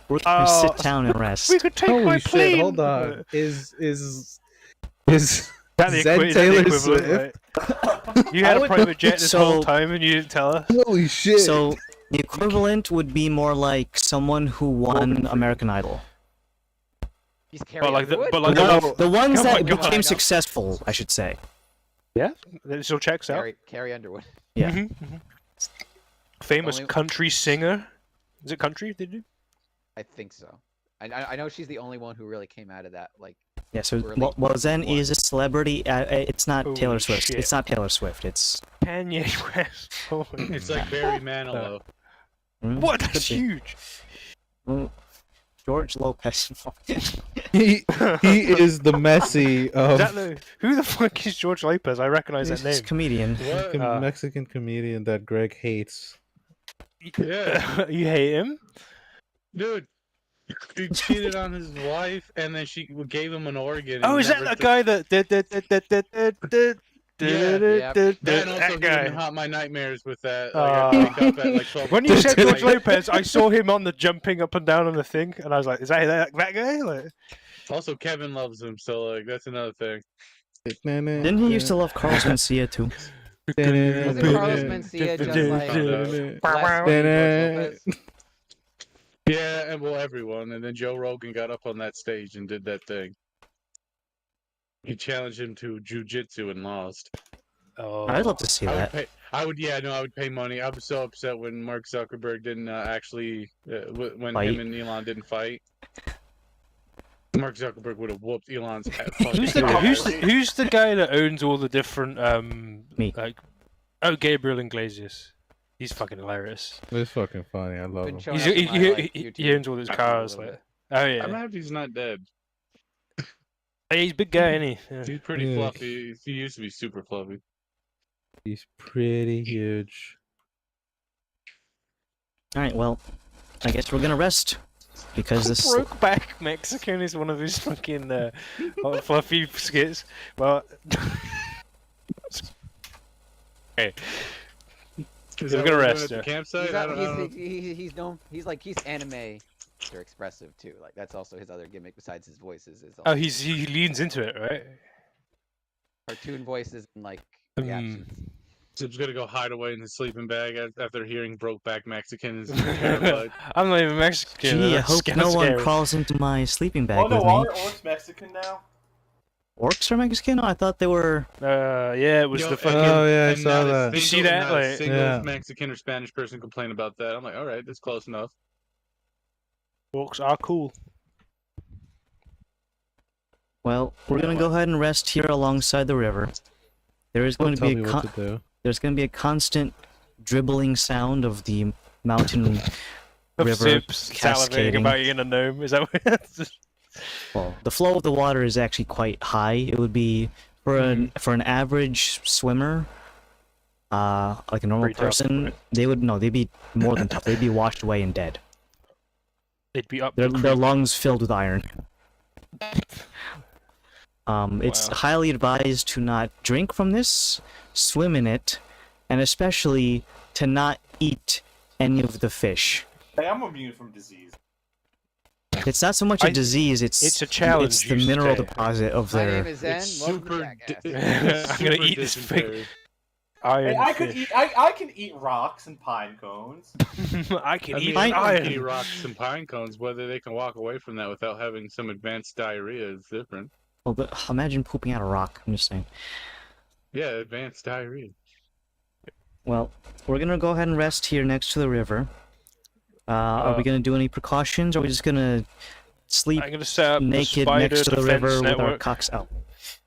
"We're going to Oh, sit down and rest." We could take my Holy plane. shit! Hold on. Is That the Zen is that the Taylor equivalent, Swift? right? You had I a would- private jet this whole so- time and you didn't tell us. Holy shit! So the equivalent would be more like someone who won American Idol. He's carrying. like the- wood? but like The ones Oh my that God. became successful, I should say. Yeah, it still checks out. Carrie Underwood. Yeah. Mhm. Famous Only- country singer. Is it country? Did you? I think so. I know she's the only one who really came out of that. Like, Yeah. So Early well, Zen 2001. is a celebrity. It's not Holy Taylor Swift. shit. It's not Taylor Swift. It's Kanye West. Oh, It's like Barry Manilow. what? Could That's be. huge. Mm, George Lopez. he is the Messi of Who the fuck is George Lopez? I recognize He's that a name. comedian. What? Mexican comedian that Greg hates. Yeah, You hate him? dude. He cheated on his wife, and then she gave him an organ. and Oh, is that never that guy that That and also that he guy? would haunt my nightmares with that. Like, I wake up at like 12 When you said George night. Lopez, I saw him on the jumping up and down on the thing, and I was like, "Is that guy?" Like, Also, Kevin loves him, so like that's another thing. Didn't he used to love Carlos Mencia too? wasn't Carlos Mencia just like less than George Lopez? Yeah, and well, everyone. And then Joe Rogan got up on that stage and did that thing. He challenged him to jujitsu and lost. oh, I'd love to see I would that. pay. I would pay money. I was so upset when Mark Zuckerberg didn't when Fight. him and Elon didn't fight. Mark Zuckerberg would have whooped Elon's ass. Who's the guy that owns all the different Me. like Gabriel Iglesias. He's fucking hilarious. It's fucking funny. I love Been him. showing He's, up in he, my, he, like, he, YouTube he owns all his a cars. little Like, bit. oh yeah, I'm happy he's not dead. Hey, he's a big guy, isn't he? Yeah. He's pretty Yeah. fluffy. He used to be super fluffy. He's pretty huge. All right. Well, I guess we're gonna rest because this. Brokeback Mexican is one of his fucking fluffy skits. Well, okay. Is We're that gonna what rest, at the yeah. campsite? I don't know. He's known. He's anime. They're expressive too. Like that's also his other gimmick besides his voices. Is Oh, also he leans into it, right? cartoon voices and like Um, reactions. Zip's gonna go hide away in his sleeping bag after hearing Brokeback Mexican is terrified. I'm not even Mexican. Gee, I that's hope kinda no one scary. crawls into my sleeping bag Oh no, with me. Orc's Mexican now. Orcs are Mexican? I thought they were. Yeah, it was Yo, the fucking. Oh, yeah, I and saw not a that. You see single- that? not a Like- single Yeah. Mexican or Spanish person complain about that. I'm like, all right, that's close enough. Orcs are cool. Well, we're gonna go ahead and rest here alongside the river. There is going Don't to tell be me a what to do. there's going to be a constant dribbling sound of the mountain Of river Sips salivating cascading. about eating a gnome. Is that what? Well, the flow of the water is actually quite high. It would be for an average swimmer, like a normal Pretty tough, person, right? they'd be more than tough. They'd be washed away and dead. They'd be up. Their the their creek. lungs filled with iron. It's Wow. highly advised to not drink from this, swim in it, and especially to not eat any of the fish. Hey, I'm immune from disease. It's not so much a I- disease, it's a challenge, It's the you mineral say. deposit of My their name is Zen. It's Welcome to super. Jackass. It's I'm gonna super eat this dysentery. Iron Hey, I could fish. eat. I can eat rocks and pine cones. I can I eat mean, Pine- I can eat iron. rocks and pine cones. Whether they can walk away from that without having some advanced diarrhea is different. Well, but imagine pooping out a rock. I'm just saying. Yeah, advanced diarrhea. Well, we're gonna go ahead and rest here next to the river. Are we gonna do any precautions, or are we just gonna sleep I'm gonna set up a naked spider next to the defense river with our network. cocks out?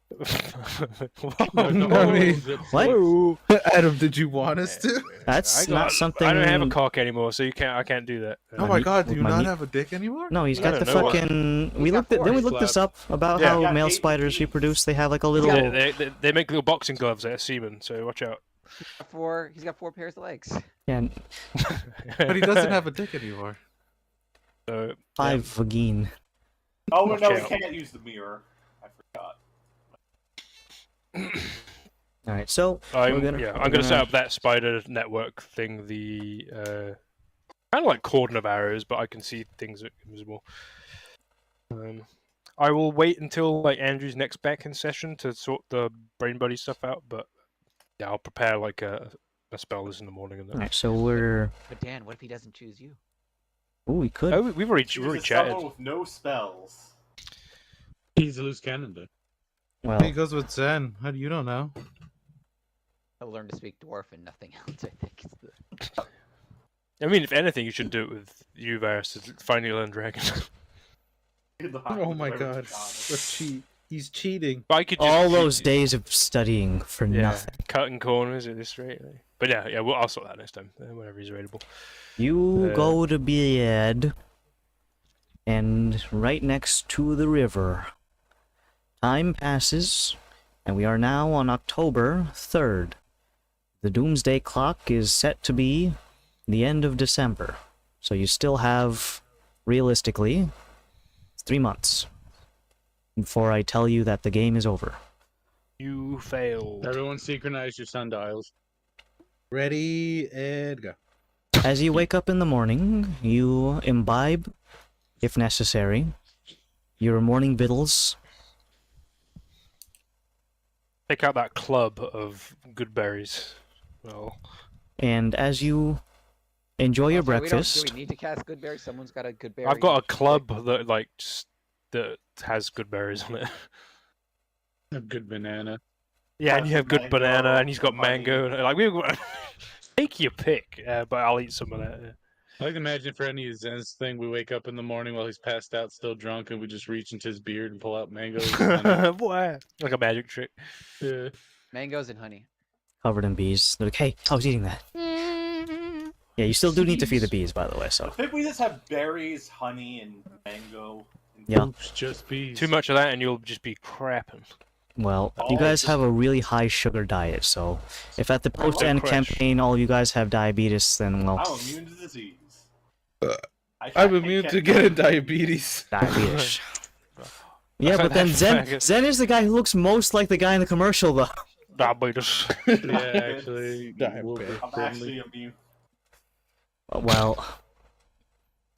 Whoa, No, no. I mean- zip What? Whoa. Adam, did you want us to? That's not something. I don't have a cock anymore, so I can't do that. Oh my meat- god, do with you my not meat- have a dick anymore? No, he's I got the don't know. fucking. He's We got looked at. Didn't we four. look this up about Yeah. how Got male 8 spiders teeth. reproduce? They have like a Yeah. little. Yeah, they make little boxing gloves that are semen, so watch out. He's got 4 pairs of legs. Yeah, But he doesn't have a dick anymore. So, 5 vagine. Oh no, Okay. we can't use the mirror. I forgot. All right, so I'm we're gonna set up that spider network thing. The kind of like cordon of arrows, but I can see things that are invisible. I will wait until like Andrew's next back-in session to sort the brain buddy stuff out, but yeah, I'll prepare like a spell list in the morning and All then. right, so we're. But Dan, what if he doesn't choose you? Oh, we could. Oh, we've already Chooses chatted. someone with no spells. He's a loose cannon, though. Well, He goes with Zen. How do you don't know? He'll learn to speak dwarf and nothing else. I think. Is the... I mean, if anything, you should do it with you, Varus, to finally learn dragon. Oh my god. Let's cheat. He's cheating. But I could just all keep- those days of studying for yeah, nothing. cutting corners at this rate. But yeah, I'll sort that next time, whenever he's available. You Uh, go to bed, and right next to the river. Time passes, and we are now on October 3rd. The doomsday clock is set to be the end of December. So you still have, realistically, 3 months before I tell you that the game is over. You failed. Everyone synchronize your sundials. Ready and go. As you wake up in the morning, you imbibe, if necessary, your morning victuals. Take out that club of good berries. Well, And as you enjoy your Also, we don't- breakfast, Do we need to cast good berry? Someone's got a good berry. I've got a club that like that has good berries on it. A good banana. Yeah, and Have you have some good banana, mango, and he's got some honey. mango. And, like we take your pick, but I'll eat some of that. Yeah. I like to imagine for any of Zen's thing, we wake up in the morning while he's passed out, still drunk, and we just reach into his beard and pull out mangoes. and honey. What? Like a magic trick. Yeah. mangoes and honey. covered in bees. They're like, hey, I was eating that. Yeah, you still do need to feed the bees, by the way, I so. think we just have berries, honey, and mango. And Yeah. Oops, just bees. Too much of that, and you'll just be crapping. Well, Oh, you guys just- have a really high sugar diet, so if at the post-end crash. campaign all of you guys have diabetes, then, well, I'm immune to disease. I'm immune to getting diabetes. diabetes. Yeah, I but then find Zen, that- Zen is the guy who looks most like the guy in the commercial, though. Diabetes. Yeah, actually. Diabetes. I'm actually immune. Well,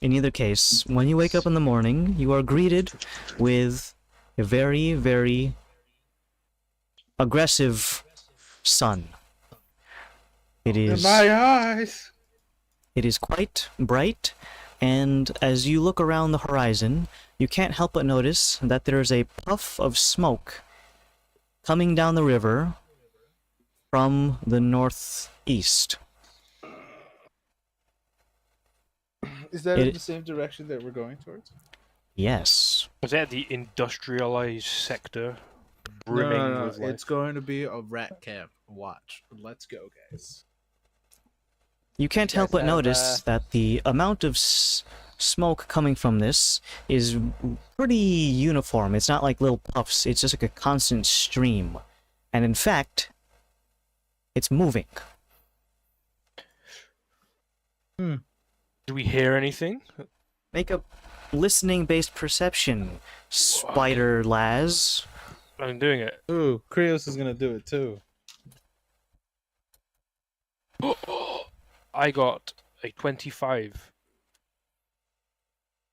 in either case, when you wake up in the morning, you are greeted with a very, very aggressive sun. It In is. my eyes. It is quite bright, and as you look around the horizon, you can't help but notice that there is a puff of smoke coming down the river from the northeast. Is that in It- the same direction that we're going towards? Yes. Was that the industrialized sector No, brimming no, no. with life? It's going to be a rat camp. Watch. Let's go, guys. You can't help guys but have, notice that the amount of smoke coming from this is pretty uniform. It's not like little puffs, it's just like a constant stream. And in fact, it's moving. Do we hear anything? Make a listening-based perception, Spider Laz. I'm doing it. Ooh, Krios is gonna do it too. I got a 25.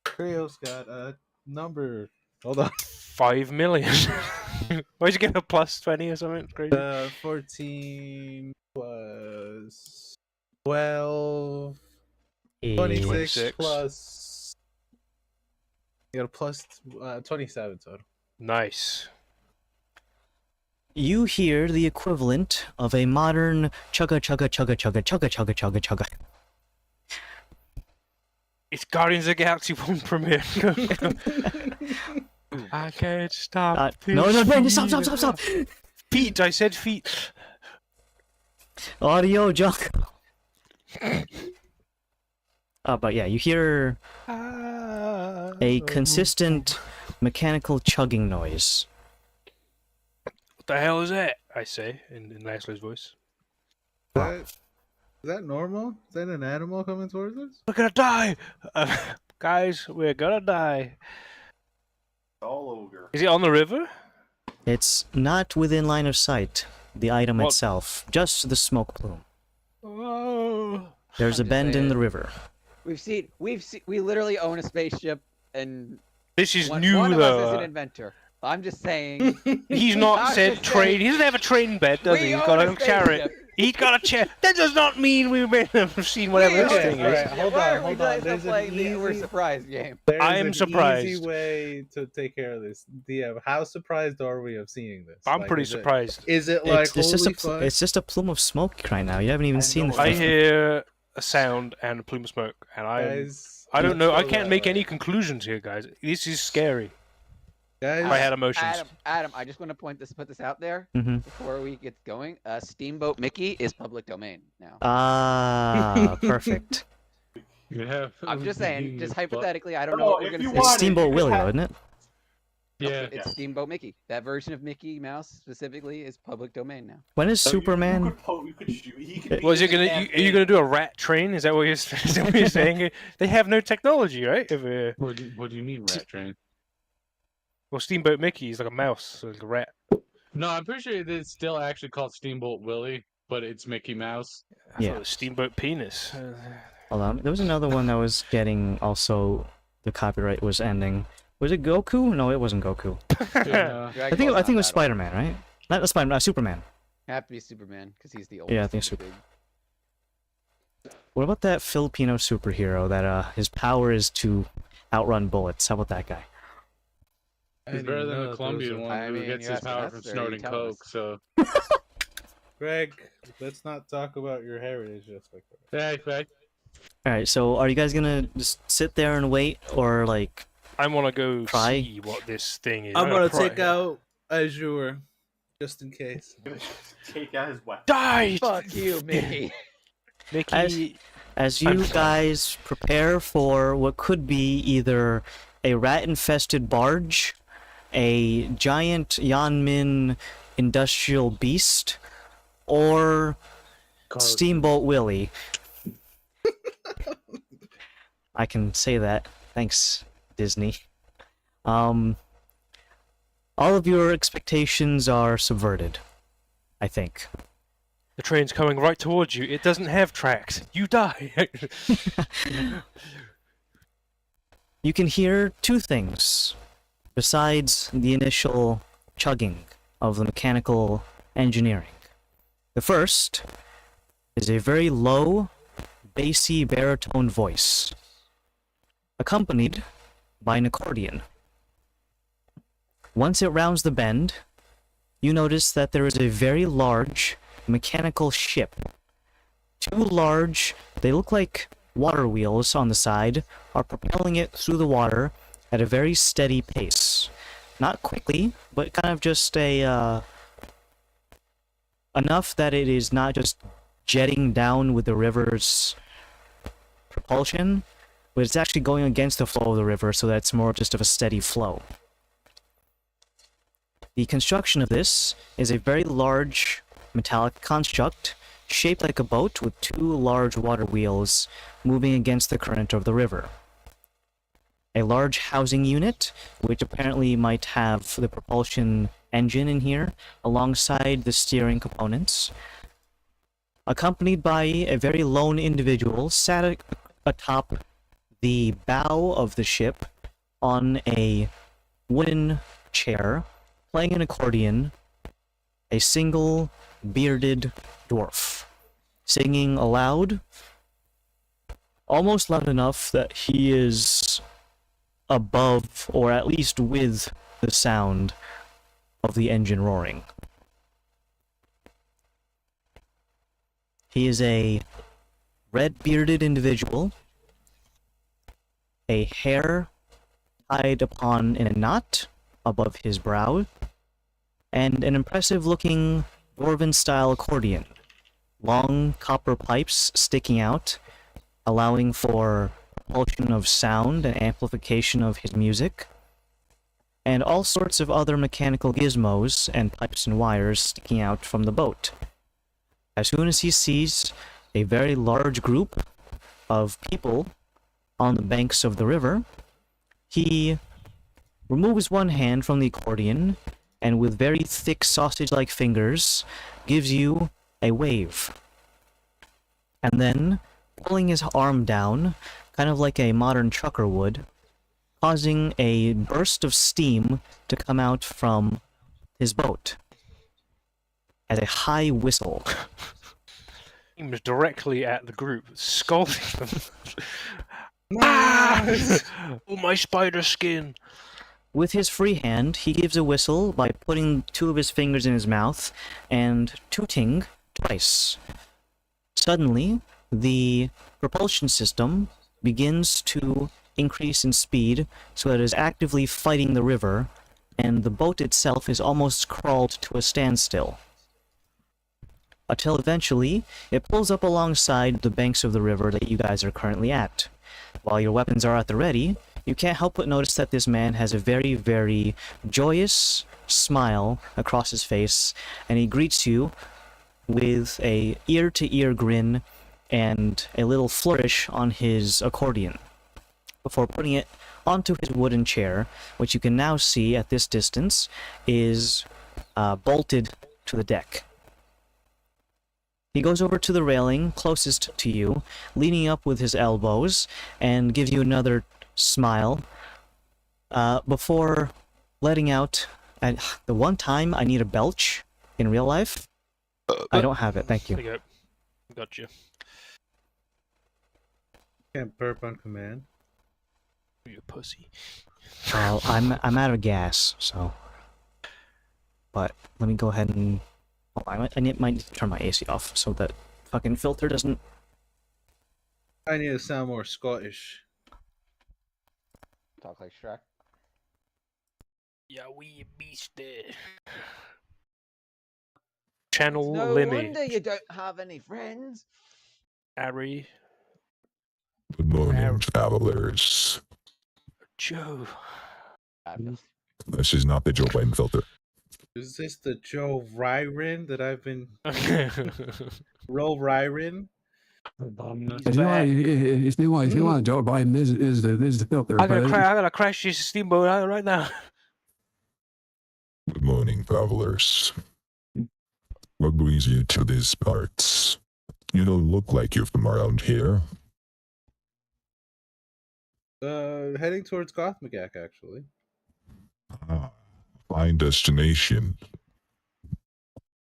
Krios got a number. Hold on. 5 million. Why'd you get a plus 20 or something crazy? 14 plus 12. is- 26 26. plus. You got a plus 27 total. Nice. You hear the equivalent of a modern chugga chugga chugga chugga chugga chugga chugga chugga. It's Guardians of the Galaxy 1 premiere. I can't stop. No, this stop. Feet, I said feet. Audio junk. But yeah, you hear a consistent mechanical chugging noise. What the hell is that? I say in Leslie's voice. Is that normal? Is that an animal coming towards us? We're gonna die! Guys, we're gonna die. All ogre. Is it on the river? It's not within line of sight, the item What? itself, just the smoke plume. Oh. There's a I'm just bend in saying. the river. We literally own a spaceship, and This is one new of us is though. an inventor. I'm just saying. He's not I'm said just train. saying. He doesn't have a train bed, does he? We He's own got a a chariot. spaceship. He's got a chair. That does not mean we may have seen whatever We this own a thing Alright, is. spaceship. hold Why on, are we hold doing on. so There's an playing the we're easy- surprised game? There's I'm an surprised. easy way to take care of this. DM, how surprised are we of seeing this? I'm Like, pretty is it- surprised. Is it like It's just holy a fuck? it's just a plume of smoke right now. You haven't even seen the know. I thing. hear a sound and a plume of smoke, and Guys, I don't let's know. I go can't that make way. any conclusions here, guys. This is scary. Guys, I had emotions. Adam, I just want to put this out there Mhm. before we get going. Steamboat Mickey is public domain now. Ah, perfect. Yeah. I'm just saying, just hypothetically, I don't Oh, know what we're if gonna you say. It's want it, Steamboat you Willie, have- isn't it? Yeah. It's Steamboat Mickey. That version of Mickey Mouse specifically is public domain now. When is So you- Superman? You could shoot. He could be Was in it the gonna? Are you campaign. gonna do a rat train? Is that what you're, is that what you're saying? They have no technology, right? What do you mean, rat train? Well, Steamboat Mickey is like a mouse, so like a rat. No, I'm pretty sure it's still actually called Steamboat Willie, but it's Mickey Mouse. I Yeah. thought it was Steamboat Penis. Hold on. There was another one that was getting also the copyright was ending. Was it Goku? No, it wasn't Goku. Yeah. I think it was Spider-Man, right? Not Spider-Man, Superman. Have to be Superman because he's the oldest. Yeah, I think and Super- big. What about that Filipino superhero that his power is to outrun bullets? How about that guy? I He's didn't better even than know the that Colombian there was one I who mean, gets you're his asking power us, from or are you snorting telling coke. us? So, Greg, let's not talk about your heritage just like that. right. All right, so are you guys gonna just sit there and wait, or like? I want to go Try. see what this thing is. I'm gonna pry. take out Azure, just in case. Take out his weapon. Die, Fuck you, Mickey. Mickey. As I'm you fine. guys prepare for what could be either a rat-infested barge, a giant Yanmin industrial beast, or Steamboat Willie. I can say that. Thanks, Disney. All of your expectations are subverted, I think. The train's coming right towards you. It doesn't have tracks. You die. You can hear two things besides the initial chugging of the mechanical engineering. The first is a very low, bassy baritone voice, accompanied by an accordion. Once it rounds the bend, you notice that there is a very large mechanical ship. Two large, they look like water wheels on the side, are propelling it through the water at a very steady pace. Not quickly, but kind of just enough that it is not just jetting down with the river's propulsion, but it's actually going against the flow of the river, so that it's more just of a steady flow. The construction of this is a very large metallic construct shaped like a boat with two large water wheels moving against the current of the river. A large housing unit, which apparently might have the propulsion engine in here, alongside the steering components, accompanied by a very lone individual sat atop the bow of the ship on a wooden chair, playing an accordion, a single bearded dwarf, singing aloud, almost loud enough that he is above, or at least with, the sound of the engine roaring. He is a red-bearded individual, a hair tied upon in a knot above his brow, and an impressive-looking dwarven-style accordion. Long copper pipes sticking out, allowing for propulsion of sound and amplification of his music, and all sorts of other mechanical gizmos and pipes and wires sticking out from the boat. As soon as he sees a very large group of people on the banks of the river, he removes one hand from the accordion and with very thick sausage-like fingers gives you a wave. And then, pulling his arm down, kind of like a modern trucker would, causing a burst of steam to come out from his boat as a high whistle. Aims directly at the group, scolding them. Ah! Oh, my spider skin! With his free hand, he gives a whistle by putting two of his fingers in his mouth and tooting twice. Suddenly, the propulsion system begins to increase in speed so that it is actively fighting the river, and the boat itself is almost crawled to a standstill. Until eventually, it pulls up alongside the banks of the river that you guys are currently at. While your weapons are at the ready, you can't help but notice that this man has a very, very joyous smile across his face, and he greets you with a ear-to-ear grin and a little flourish on his accordion, before putting it onto his wooden chair, which you can now see at this distance is bolted to the deck. He goes over to the railing closest to you, leaning up with his elbows, and gives you another smile, before letting out, the one time I need a belch in real life, I don't have it, thank you. There you go. Gotcha. Can't burp on command. You pussy. Well, I'm out of gas, so. But let me go ahead and. Oh, I might need to turn my AC off so that fucking filter doesn't. I need to sound more Scottish. Talk like Shrek. Yeah, we beast there. Channel No Limmy. wonder you don't have any friends. Harry. Good morning, travelers. Joe. This is not the Joe Biden filter. Is this the Joe Ryrin that I've been Roll Ryrin? If you want Joe Biden is the filter. I gotta crash this steamboat out right now. Good morning, travelers. What brings you to these parts? You don't look like you're from around here. Heading towards Gothmagak, actually. Ah, fine destination.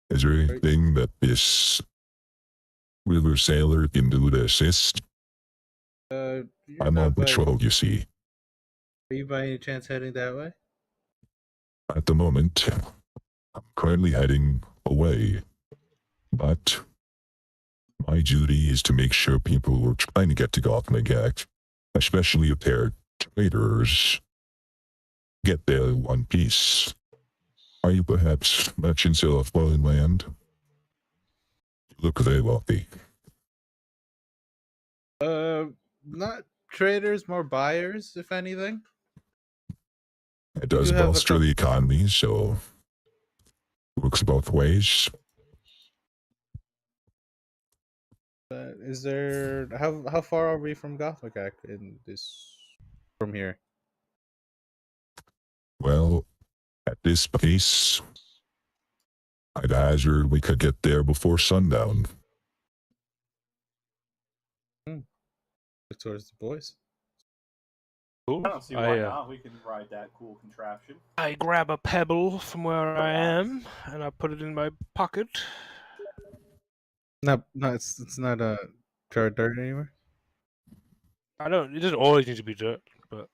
Is there anything that this river sailor can do to assist? You're I'm not on by- patrol, you see. Are you by any chance heading that way? At the moment, I'm currently heading away, but my duty is to make sure people who are trying to get to Gotham Act, especially if they're traitors, get there in one piece. Are you perhaps merchants of foreign land? You look very wealthy. Not traders, more buyers, if anything. It does You have a bolster the economy, so works both ways. Is there how far are we from Gotham in this from here? Well, at this pace, I'd hazard we could get there before sundown. Towards the boys. Cool. I don't see why not. We can ride that cool contraption. I grab a pebble from where I am and I put it in my pocket. No, it's not a dirt anymore. It doesn't always need to be dirt, but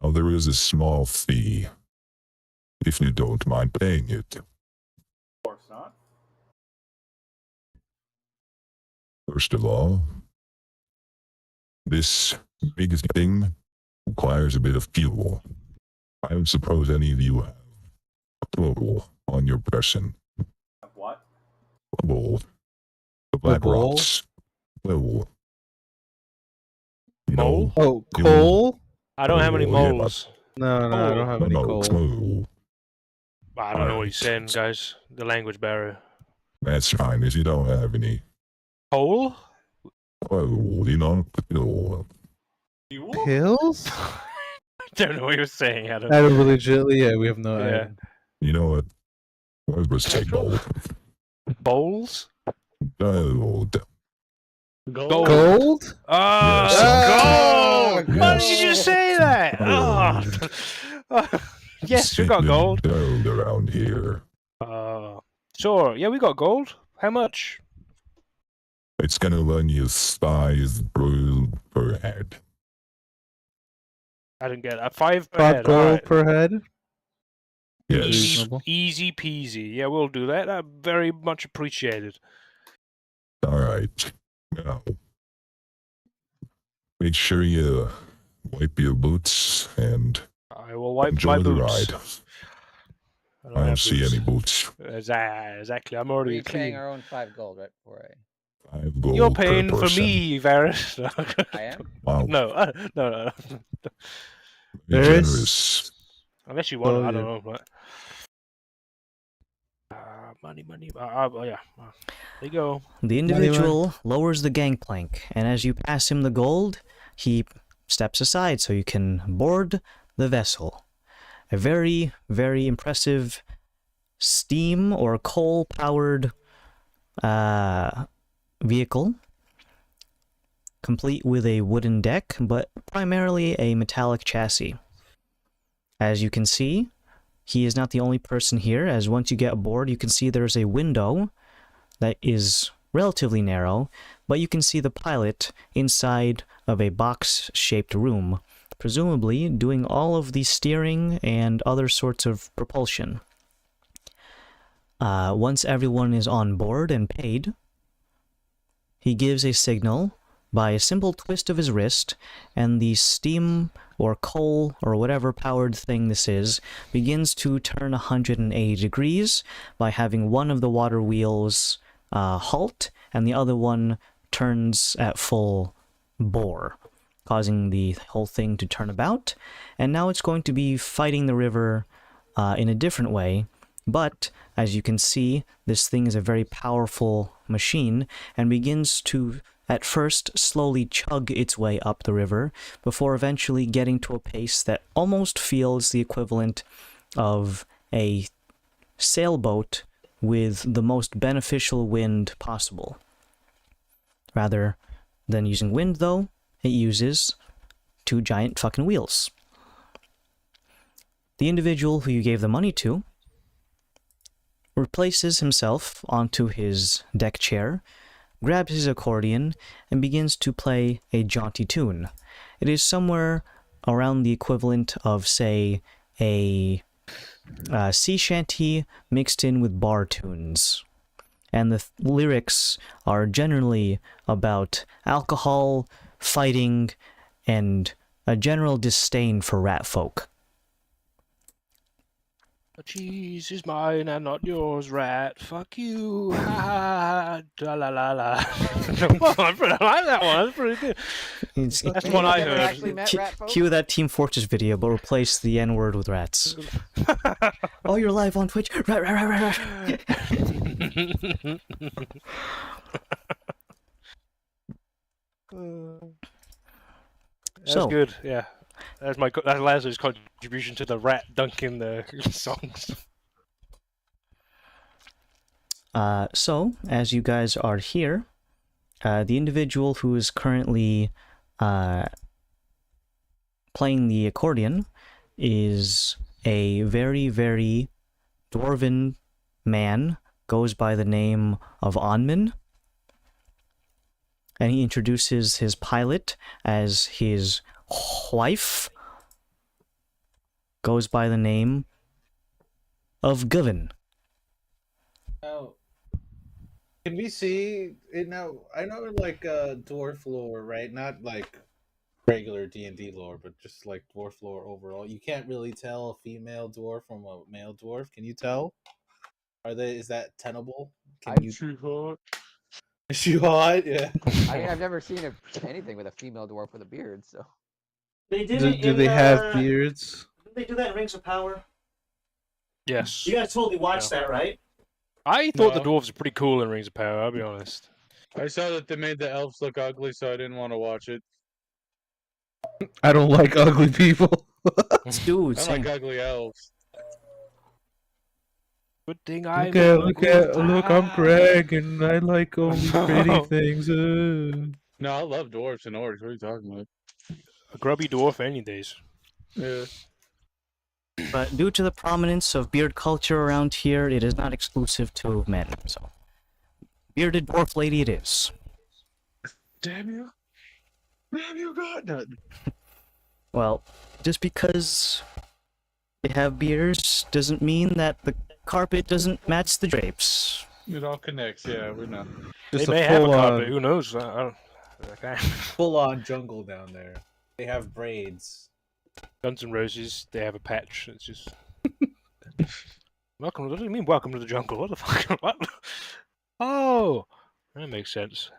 Now there is a small fee, if you don't mind paying it. Of course not. First of all, this biggest thing requires a bit of fuel. I don't suppose any of you have fuel on your person. What? Fuel. The black bowl? rocks. Fuel. Mole? Oh, coal? I don't have any Oh, yeah. moles. No, I don't have any coal. Coal. I don't know what he's Alright. saying, guys. The language barrier. That's fine if you don't have any. Coal? Fuel, you know, fuel. Pills? I don't know what you're saying, Adam. Out of legitimately, yeah, we have no Yeah. idea. You know what? What was take gold? Bowls? Gold. Gold. Gold? Oh, Yes. gold! Why did Yes. you just say that? Oh. Yes, we got gold. Gold around here. Sure. Yeah, we got gold. How much? It's gonna run you 5 brew per head. I didn't get that. 5 per 5 head. gold Alright. per head? Yes. Reasonable. Easy peasy. Yeah, we'll do that. Very much appreciated. Alright. Now, make sure you wipe your boots and I will wipe enjoy my the boots. ride. I don't see any boots. Exactly. I'm already We're paying clean. our own 5 gold, right? For a... 5 gold You're per paying for person. me, Varys. I am? Wow. No. Very Varys? generous. Unless you want, Oh, I yeah. don't know. But... money. Yeah. There you go. The individual lowers the gangplank, and as you pass him the gold, he steps aside so you can board the vessel. A very, very impressive steam or coal-powered vehicle, complete with a wooden deck, but primarily a metallic chassis. As you can see, he is not the only person here, as once you get aboard, you can see there's a window that is relatively narrow, but you can see the pilot inside of a box-shaped room, presumably doing all of the steering and other sorts of propulsion. Once everyone is on board and paid, he gives a signal by a simple twist of his wrist, and the steam or coal or whatever powered thing this is begins to turn 180 degrees by having one of the water wheels halt and the other one turns at full bore, causing the whole thing to turn about. And now it's going to be fighting the river in a different way, but as you can see, this thing is a very powerful machine and begins to at first slowly chug its way up the river before eventually getting to a pace that almost feels the equivalent of a sailboat with the most beneficial wind possible. Rather than using wind, though, it uses 2 giant fucking wheels. The individual who you gave the money to replaces himself onto his deck chair, grabs his accordion, and begins to play a jaunty tune. It is somewhere around the equivalent of, say, a sea shanty mixed in with bar tunes. And the lyrics are generally about alcohol, fighting, and a general disdain for rat folk. The cheese is mine and not yours, rat. Fuck you. Ha ha ha. La la la. I like that one. That's pretty good. It's, That's Maybe one I've I never heard. actually met rat folk. Cue that Team Fortress video, but replace the N-word with rats. Oh, you're live on Twitch? Rat. That's So, good. Yeah. That's Lazar's contribution to the rat dunking the songs. So, as you guys are here, the individual who is currently playing the accordion is a very, very dwarven man, goes by the name of Onman, and he introduces his pilot as his wife, goes by the name of Govan. Now, can we see it now? I know like dwarf lore, right? Not like regular D&D lore, but just like dwarf lore overall. You can't really tell a female dwarf from a male dwarf. Can you tell? Is that tenable? Can you? Too hot. Is she hot? Yeah. I mean, I've never seen anything with a female dwarf with a beard, so. They did Do they have beards? Didn't they do that in Rings of Power? Yes. You guys totally watched that, right? I thought the No. dwarves were pretty cool in Rings of Power, I'll be honest. I saw that they made the elves look ugly, so I didn't want to watch it. I don't like ugly people. Dude, I like ugly elves. Good thing I Look, I'm Greg, and I like only pretty things. No, I love dwarves and orcs. What are you talking about? A grubby dwarf any days. Yeah. But due to the prominence of beard culture around here, it is not exclusive to men, so... Bearded dwarf lady it is. Damn you. Damn you, God. No. Well, just because they have beards doesn't mean that the carpet doesn't match the drapes. It all connects, yeah, we know. Just They a may have a full carpet, on, who knows? I don't... Okay. full on jungle down there. They have braids. Guns N' Roses, they have a patch. It's just... Welcome, what do you mean welcome to the jungle? What the fuck? What? Oh! That makes sense.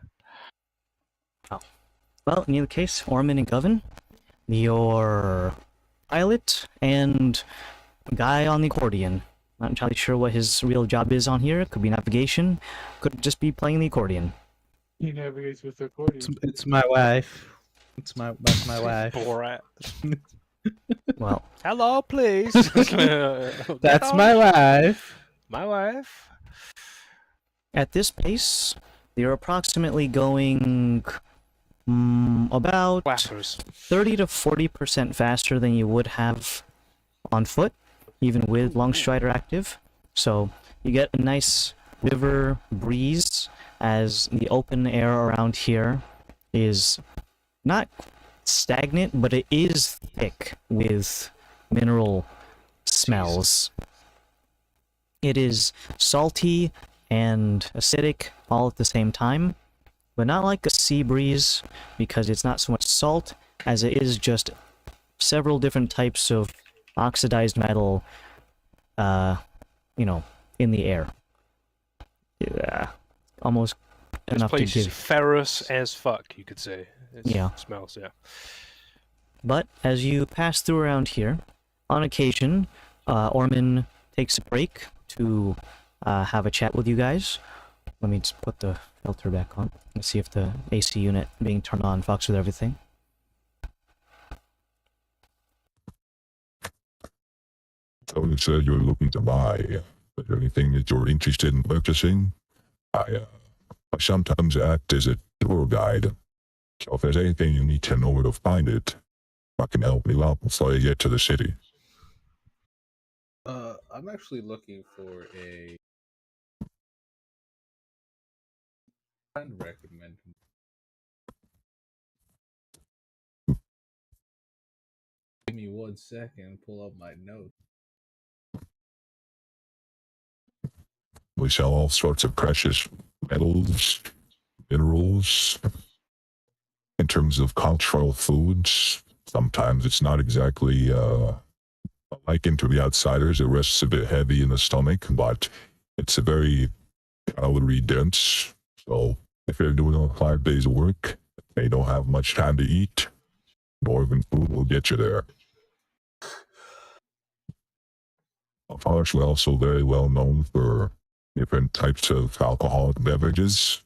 Well, in either case, Orman and Govan, your pilot and guy on the accordion. Not entirely sure what his real job is on here. Could be navigation. Could just be playing the accordion. He navigates with the accordion. It's my wife. That's my wife. Borat. Well, Hello, please. That's my wife. My wife. at this pace, you're approximately going about Flappers. 30 to 40% faster than you would have on foot, even with Longstrider active. So you get a nice river breeze as the open air around here is not stagnant, but it is thick with mineral smells. It is salty and acidic all at the same time, but not like a sea breeze, because it's not so much salt as it is just several different types of oxidized metal, in the air. Yeah, almost This enough to place is give. ferrous as fuck, you could say. Yeah. Smells, yeah. But as you pass through around here, on occasion, Orman takes a break to have a chat with you guys. Let me just put the filter back on. Let's see if the AC unit being turned on fucks with everything. So you said you're looking to buy. Is there anything that you're interested in purchasing? I sometimes act as a tour guide. So if there's anything you need to know where to find it, I can help you out before you get to the city. I'm actually looking for a friend recommend. Give me 1 second, pull up my notes. We sell all sorts of precious metals, minerals. In terms of cultural foods, sometimes it's not exactly likened to the outsiders. It rests a bit heavy in the stomach, but it's a very calorie dense. So if you're doing 5 days of work, and you don't have much time to eat, Northern food will get you there. Of course, we're also very well known for different types of alcoholic beverages.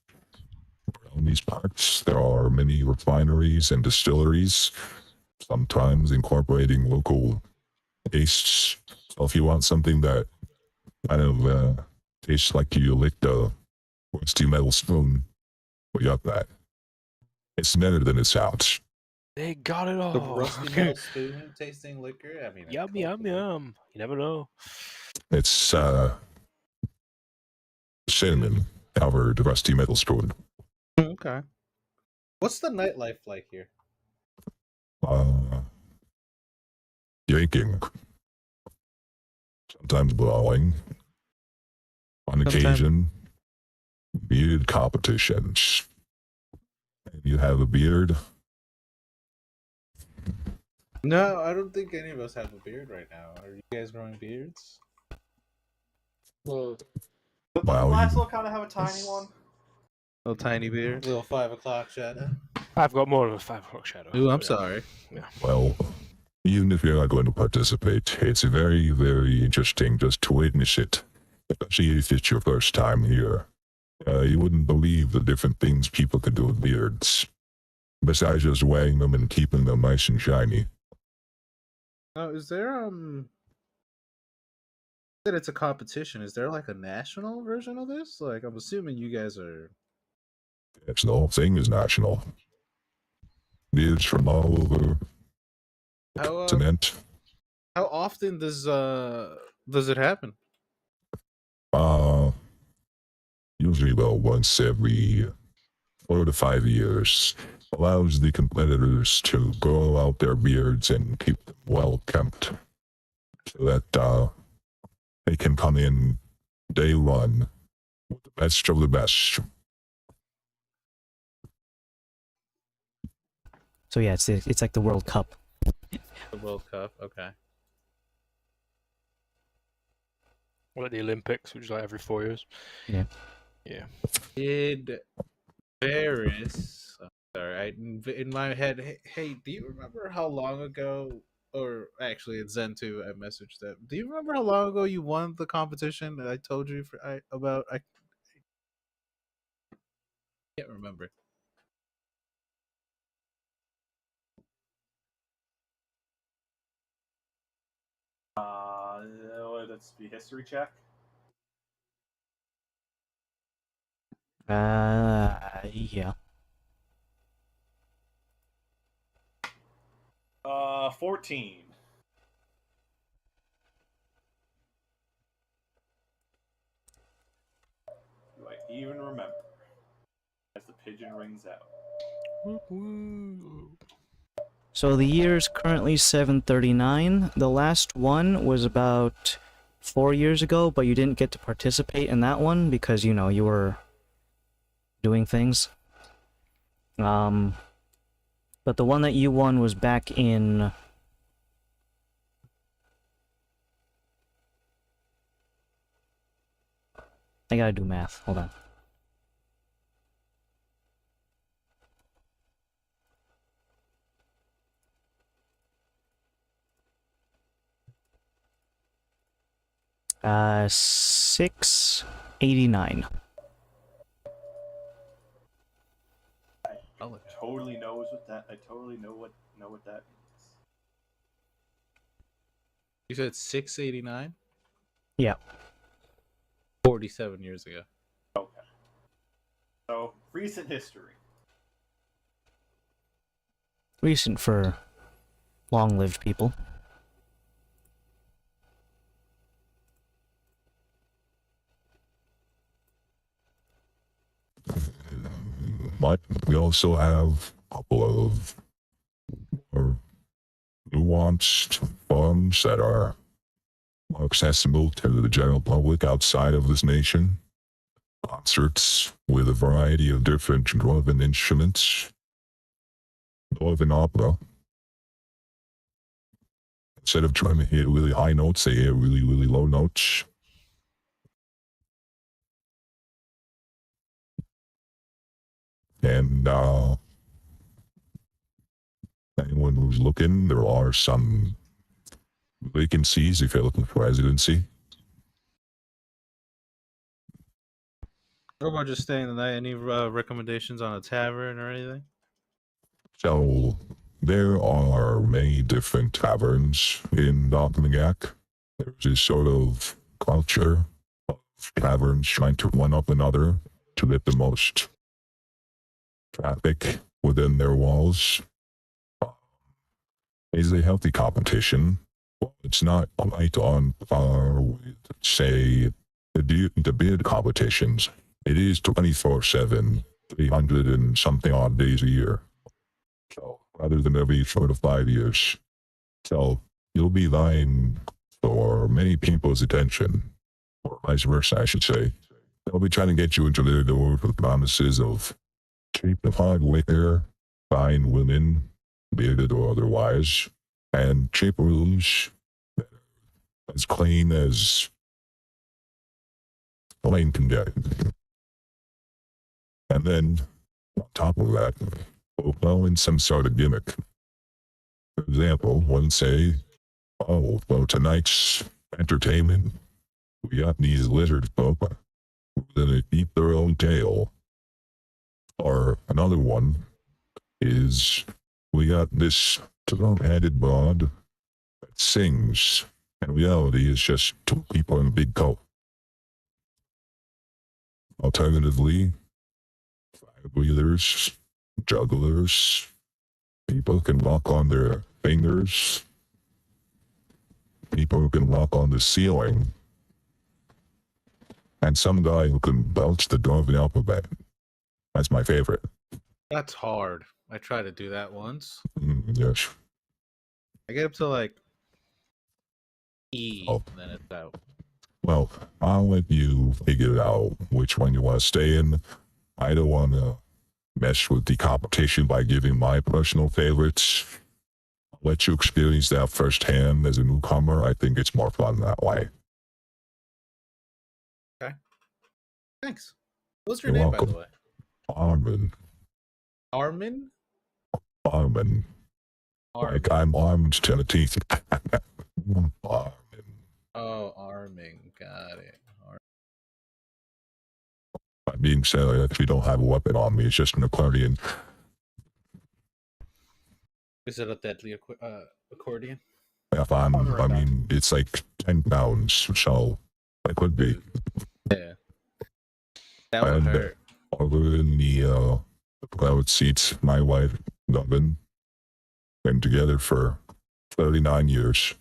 Around these parts, there are many refineries and distilleries, sometimes incorporating local tastes. So if you want something that kind of tastes like you licked a rusty metal spoon, we got that. It's better than it sounds. They got it all. The rusty metal spoon tasting liquor. I mean, a Yum, yum, compliment. yum. You never know. It's cinnamon covered rusty metal spoon. Okay. What's the nightlife like here? Drinking. Sometimes blowing. On Sometimes- occasion, beard competitions. You have a beard? No, I don't think any of us have a beard right now. Are you guys growing beards? Well, But Wow, might as you- well kind of have a tiny one. Little tiny beard. Little 5 o'clock shadow. I've got more of a 5 o'clock shadow. Ooh, I'm Yeah. sorry. Well, even if you're not going to participate, it's very, very interesting just to witness it. Especially if it's your first time here. You wouldn't believe the different things people can do with beards. Besides just wearing them and keeping them nice and shiny. Oh, is there that it's a competition? Is there like a national version of this? Like, I'm assuming you guys are. It's the whole thing is national. Beards from all over the How continent. how often does it happen? Usually about once every 4 to 5 years. Allows the competitors to grow out their beards and keep them well kept. So that they can come in day one with the best of the best. So yeah, it's like the World Cup. The World Cup. Okay. Like the Olympics, which is like every 4 years. Yeah. Yeah. Did Varys? Sorry, in my head. Hey, do you remember how long ago? Or actually, it's Zen 2. I messaged them. Do you remember how long ago you won the competition that I told you about? I can't remember. Let's be history check. Yeah. 14. Do I even remember? As the pigeon rings out. So the year's currently 739. The last one was about 4 years ago, but you didn't get to participate in that one because, you know, you were doing things. But the one that you won was back in... I gotta do math. Hold on. Uh, 689. I totally knows what that. I totally know what that means. You said 689. Yeah. 47 years ago. Okay. So recent history. Recent for long-lived people. But we also have a couple of more nuanced forms that are more accessible to the general public outside of this nation. Concerts with a variety of different dwarven instruments. Dwarven opera. Instead of trying to hit really high notes, they hit really, really low notes. And anyone who's looking, there are some vacancies if you're looking for residency. What about just staying the night? Any recommendations on a tavern or anything? So there are many different taverns in Doppelgäng. There's this sort of culture of taverns trying to one up another to get the most traffic within their walls. Is a healthy competition. Well, it's not quite on par with, say, the bid competitions. It is 24/7, 300 and something odd days a year. So rather than every 4 to 5 years. So you'll be vying for many people's attention, or vice versa, I should say. They'll be trying to get you into their door with promises of cheap and hardware, fine women, bearded or otherwise, and cheap rooms as clean as plain can get. And then, on top of that, we'll throw in some sort of gimmick. For example, one say, oh, well, tonight's entertainment, we got these lizard folk that eat their own tail. Or another one is, we got this two-headed broad that sings. In reality, it's just two people in a big coat. Alternatively, fire breathers, jugglers, people can walk on their fingers, people who can walk on the ceiling, and some guy who can belch the Dwarven alphabet. That's my favorite. That's hard. I tried to do that once. Yes. I get up to like E, Oh. and then it's out. Well, I'll let you figure out which one you want to stay in. I don't want to mess with the competition by giving my personal favorites. I'll let you experience that firsthand as a newcomer. I think it's more fun that way. Thanks. What's your You're name, welcome. by the way? Armin. Armin? Armin. Like I'm armed to the teeth. Armin. Oh, Arming. Got it. That being said, I actually don't have a weapon on me. It's just an accordion. Is it a deadly accordion? If I mean, it's like 10 pounds, so it could be. Yeah. That would hurt. Over in the cloud seats, my wife, Dublin, been together for 39 years.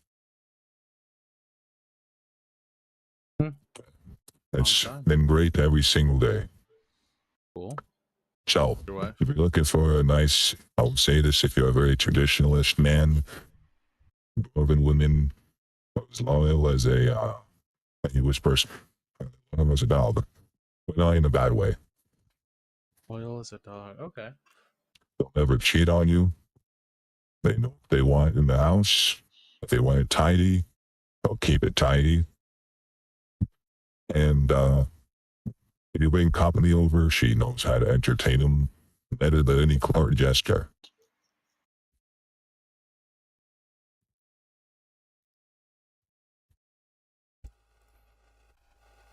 It's been great every single day. Cool. So, if you're looking for a nice, I'll say this, if you're a very traditionalist man, Dwarven women, as loyal as he whispers, as a dog, but not in a bad way. Loyal as a dog. Okay. They'll never cheat on you. They know what they want in the house. If they want it tidy, they'll keep it tidy. And if you bring company over, she knows how to entertain them better than any court jester.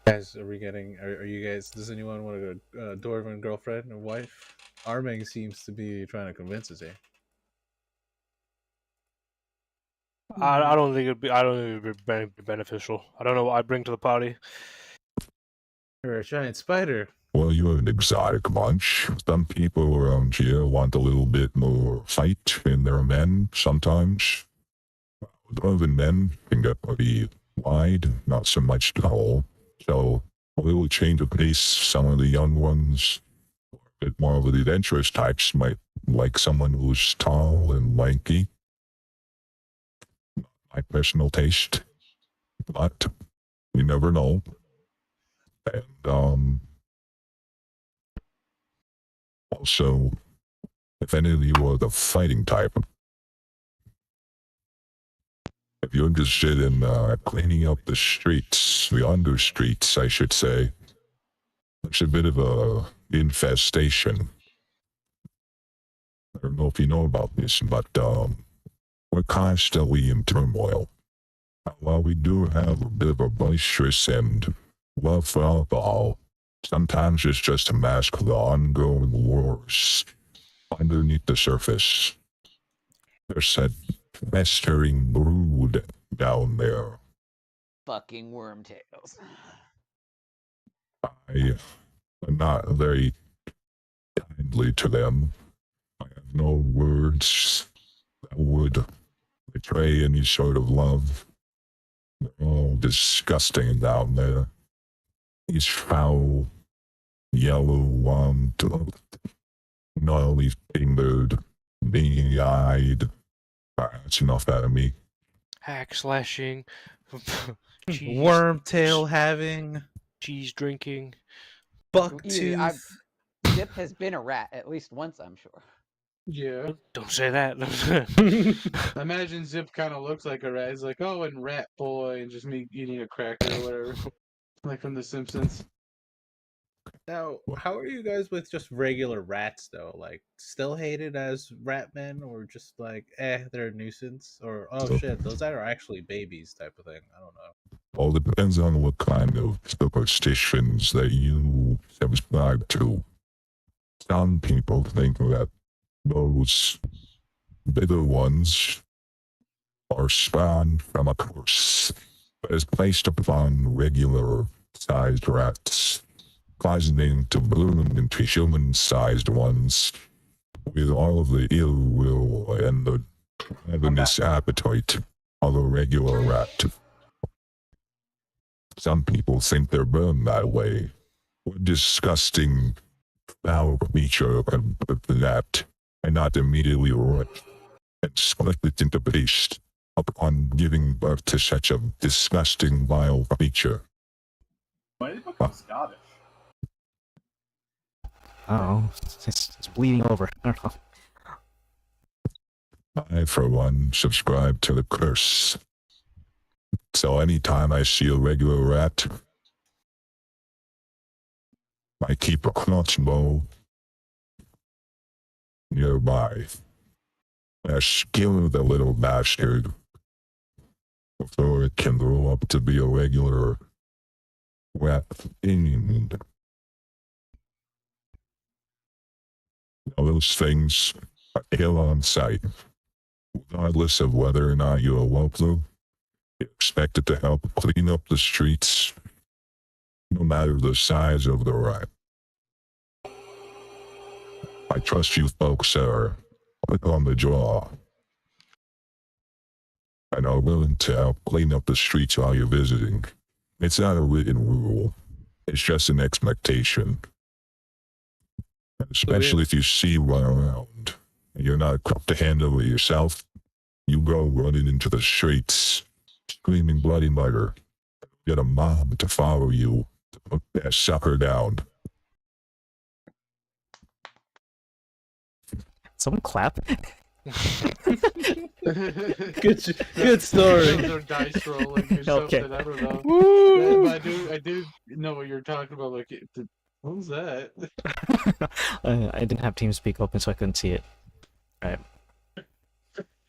Guys, are we getting? Are you guys? Does anyone want to go Dwarven girlfriend or wife? Arming seems to be trying to convince us here. I don't think it'd be. I don't think it'd be beneficial. I don't know what I bring to the party. You're a giant spider. Well, you're an exotic bunch. Some people around here want a little bit more fight in their men sometimes. Dwarven men can get pretty wide, not so much tall. So a little change of pace. Some of the young ones, a bit more of the adventurous types, might like someone who's tall and lanky. My personal taste. but you never know. And also, if any of you are the fighting type, if you're interested in cleaning up the streets, the under streets, I should say, there's a bit of a infestation. I don't know if you know about this, but we're constantly in turmoil. While we do have a bit of a boisterous and love for alcohol, sometimes it's just to mask the ongoing wars underneath the surface. There's that festering brood down there. Fucking wormtails. I am not very kindly to them. I have no words that would betray any sort of love. They're all disgusting down there. These foul, yellow, gnarly fingered, beady-eyed. That's enough out of me. Hack slashing, cheese, Wormtail having, cheese drinking. buck Yeah, tooth. Zip has been a rat at least once, I'm sure. Yeah. Don't say that. Imagine Zip kind of looks like a rat. He's like, oh, and Rat Boy, and just me eating a cracker or whatever. Like from The Simpsons. Now, how are you guys with just regular rats though? Like, still hated as rat men, or just like, they're a nuisance, or oh shit, those are actually babies type of thing. I don't know. All depends on what kind of superstitions that you subscribe to. Some people think that those bitter ones are spawned from a curse that is placed upon regular-sized rats, causing them to bloom into human-sized ones with all of the ill will and the ravenous appetite of a regular rat. Some people think they're born that way. What disgusting, foul creature can put that and not immediately rush and split it into paste upon giving birth to such a disgusting, vile creature? Why did it become Scottish? Oh, it's bleeding over. I don't know. I, for one, subscribe to the curse. So anytime I see a regular rat, I keep a crossbow nearby. I skewer the little bastard before it can grow up to be a regular rat fiend. Now those things are kill on sight. Regardless of whether or not you awoke them, you're expected to help clean up the streets, no matter the size of the rat. I trust you folks are quick on the draw and are willing to help clean up the streets while you're visiting. It's not a written rule. It's just an expectation. Especially if you see one around and you're not equipped to handle it yourself, you go running into the streets, screaming bloody murder. Get a mob to follow you to put that sucker down. Someone clap. Good story. Those are dice rolling or Okay. something. I don't know. But I do know what you're talking about. Like, what was that? I didn't have TeamSpeak open, so I couldn't see it. Right.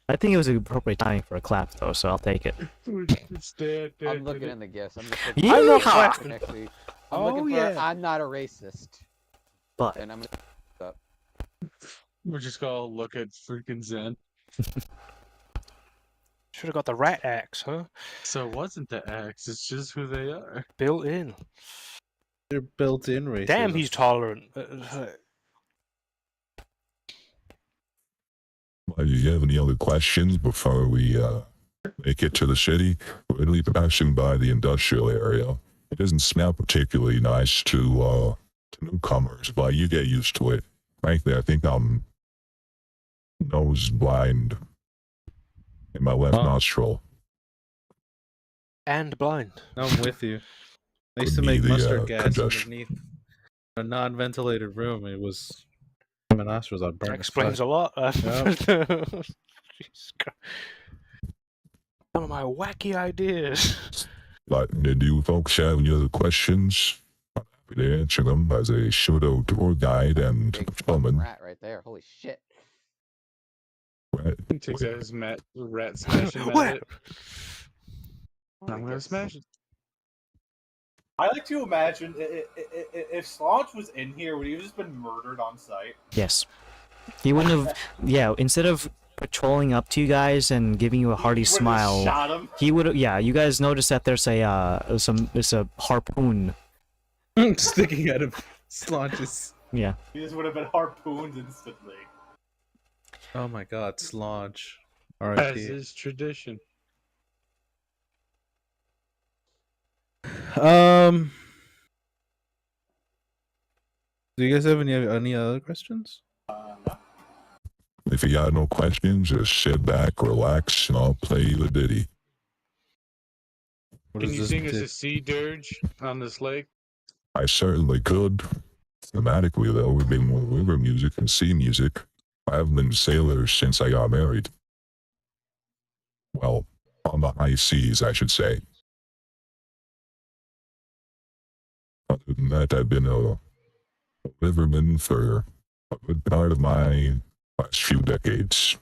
I think it was an appropriate timing for a clap, though, so I'll take it. It's dead. I'm looking in the gifts. I'm just Yeah. looking I'm not clapping. actually. Oh, looking for yeah. I'm not a racist. But And I'm gonna up. We're just gonna look at freaking Zen. Should have got the rat axe, huh? So it wasn't the axe, it's just who they are. Built in. They're built-in racism. Damn, he's tolerant. Do you have any other questions before we make it to the city? We're really passing by the industrial area. It doesn't smell particularly nice to newcomers, but you get used to it. Frankly, I think I'm nose blind in my left nostril. And blind. I'm with you. I used Could to be make the, mustard gas congestion. underneath a non-ventilated room. It was my nostrils are burning. That explains a lot. Jesus Christ. Some of my wacky ideas. But did you folks have any other questions? I'm happy to answer them as a pseudo tour guide and Big fucking patrolman. rat right there. Holy shit. Right. He takes out his rat smashing Where? mallet. I'm gonna Gets- smash it. I like to imagine if Slodge was in here, would he have just been murdered on site? Yes. He wouldn't have. Yeah, instead of patrolling up to you guys and giving you a hearty He would've smile, shot him. he would. Yeah, you guys notice that there's a harpoon. Sticking out of Slodge's. Yeah. He just would have been harpooned instantly. Oh my god, Slodge. As R.I.P. is tradition. Do you guys have any other questions? No. If you got no questions, just sit back, relax, and I'll play you a ditty. What Can is you this sing us bit? a sea dirge on this lake? I certainly could. Thematically, though, we've been with river music and sea music. I haven't been sailors since I got married. Well, on the high seas, I should say. Other than that, I've been a riverman for a good part of my last few decades.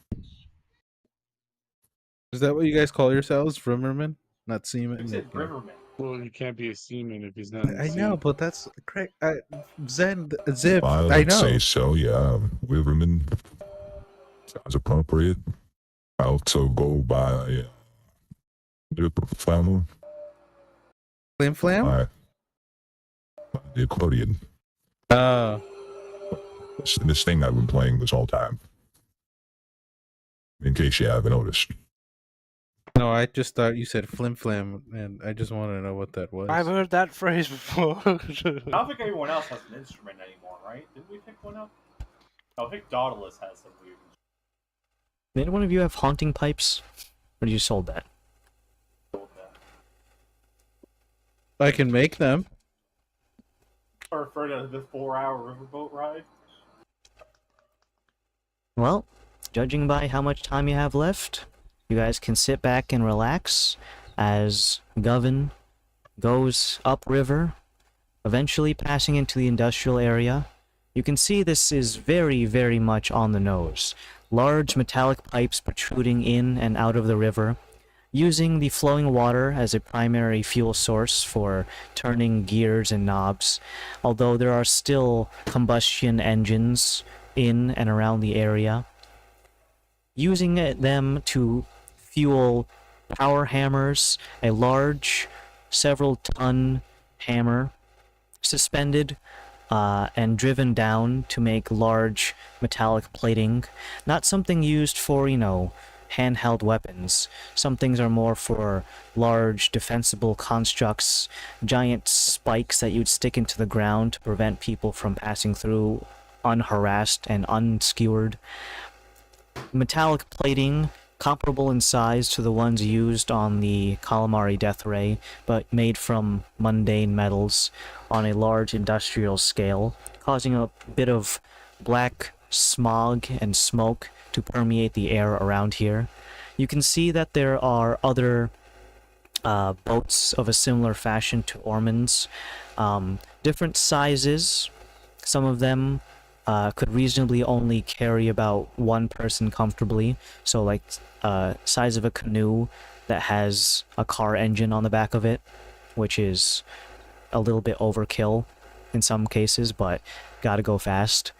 Is that what you guys call yourselves, Rimmerman? Not seamen? He said Riverman. Well, you can't be a seaman if he's not in the I sea. know, but that's correct. Zip. I I would know. say so, yeah. Riverman sounds appropriate. I also go by Flammer. Flam Flam? By the accordion. This thing I've been playing this whole time. In case you haven't noticed. No, I just thought you said Flim Flam, and I just wanted to know what that was. I've heard that phrase before. I don't think anyone else has an instrument anymore, right? Didn't we pick one up? No, I think Dauntless has some weird. Did one of you have haunting pipes? Or you sold that? I can make them. I refer to the 4-hour riverboat ride. Well, judging by how much time you have left, you guys can sit back and relax as Govan goes upriver, eventually passing into the industrial area. You can see this is very, very much on the nose. Large metallic pipes protruding in and out of the river, using the flowing water as a primary fuel source for turning gears and knobs, although there are still combustion engines in and around the area. Using them to fuel power hammers, a large, several-ton hammer suspended and driven down to make large metallic plating. Not something used for, handheld weapons. Some things are more for large, defensible constructs, giant spikes that you'd stick into the ground to prevent people from passing through unharassed and unskewered. Metallic plating comparable in size to the ones used on the Calamari Death Ray, but made from mundane metals on a large industrial scale, causing a bit of black smog and smoke to permeate the air around here. You can see that there are other boats of a similar fashion to Ormond's, different sizes. Some of them could reasonably only carry about one person comfortably, so like size of a canoe that has a car engine on the back of it, which is a little bit overkill in some cases, but gotta go fast.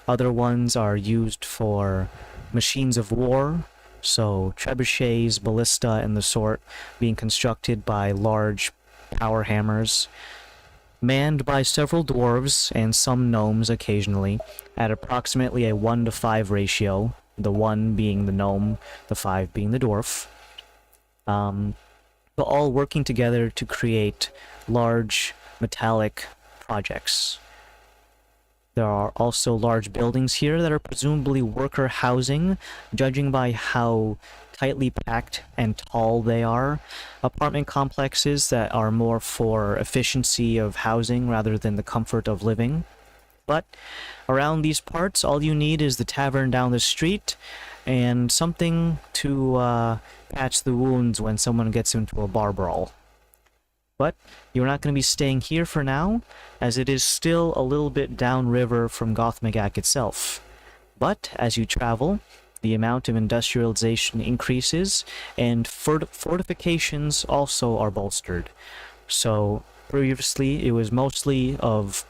Other ones are used for machines of war, so trebuchets, ballista, and the sort, being constructed by large power hammers, manned by several dwarves and some gnomes occasionally, at approximately a 1-to-5 ratio, the 1 being the gnome, the 5 being the dwarf, but all working together to create large metallic projects. There are also large buildings here that are presumably worker housing, judging by how tightly packed and tall they are. Apartment complexes that are more for efficiency of housing rather than the comfort of living. But around these parts, all you need is the tavern down the street and something to patch the wounds when someone gets into a bar brawl. But you're not going to be staying here for now, as it is still a little bit downriver from Gothmagak itself. But as you travel, the amount of industrialization increases, and fortifications also are bolstered. So previously it was mostly of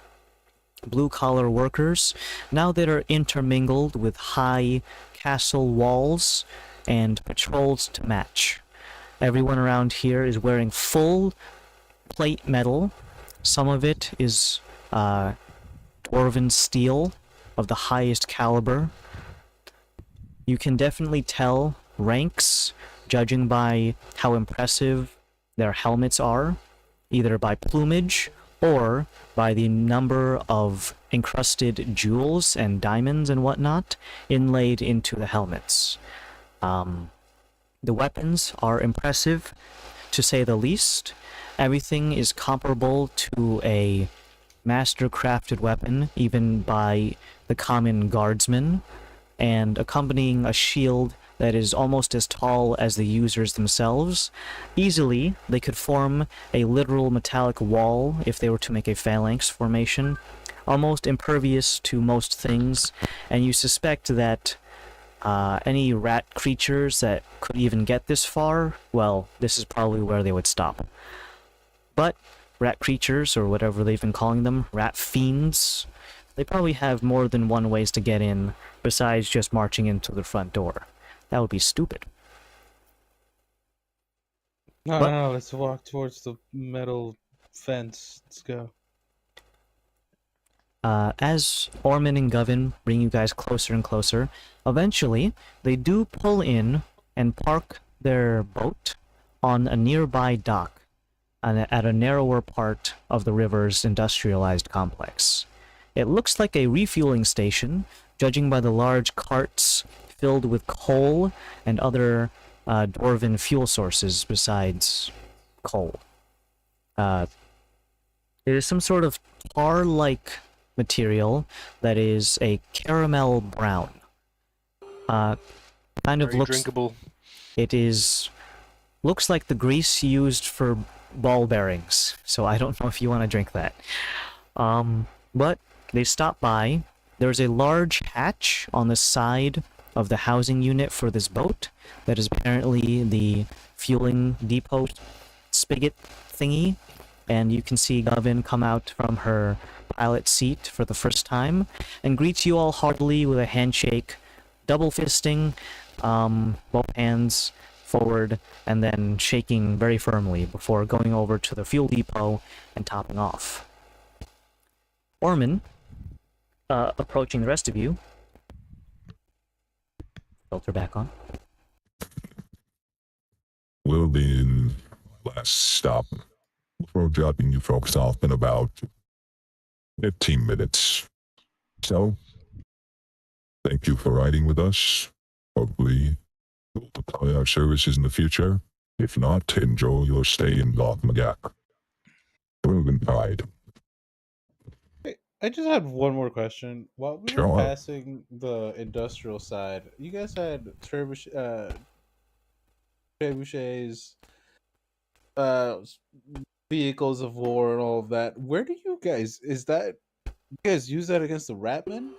blue-collar workers, now that are intermingled with high castle walls and patrols to match. Everyone around here is wearing full plate metal. Some of it is dwarven steel of the highest caliber. You can definitely tell ranks, judging by how impressive their helmets are, either by plumage or by the number of encrusted jewels and diamonds and whatnot inlaid into the helmets. The weapons are impressive, to say the least. Everything is comparable to a master-crafted weapon, even by the common guardsman, and accompanying a shield that is almost as tall as the users themselves. Easily, they could form a literal metallic wall if they were to make a phalanx formation, almost impervious to most things, and you suspect that any rat creatures that could even get this far, well, this is probably where they would stop. But rat creatures, or whatever they've been calling them, rat fiends, they probably have more than one ways to get in besides just marching into the front door. That would be stupid. No, But- no, let's walk towards the metal fence. Let's go. As Orman and Govin bring you guys closer and closer, eventually they do pull in and park their boat on a nearby dock at a narrower part of the river's industrialized complex. It looks like a refueling station, judging by the large carts filled with coal and other dwarven fuel sources besides coal. It is some sort of tar-like material that is a caramel brown. Kind of Very looks... drinkable. It is... looks like the grease used for ball bearings, so I don't know if you want to drink that. But they stop by. There's a large hatch on the side of the housing unit for this boat that is apparently the fueling depot spigot thingy, and you can see Govin come out from her pilot seat for the first time and greets you all heartily with a handshake, double fisting, both hands forward, and then shaking very firmly before going over to the fuel depot and topping off. Orman, approaching the rest of you. Filter back on. We'll be in last stop before dropping you folks off in about 15 minutes. So, thank you for riding with us. Hopefully, we'll deploy our services in the future. If not, enjoy your stay in Gothmagak. Proven Pride. I just had one more question. While we Sure. were passing the industrial side, you guys had trebuchets, vehicles of war, and all of that. Where do you guys you guys use that against the Ratmen?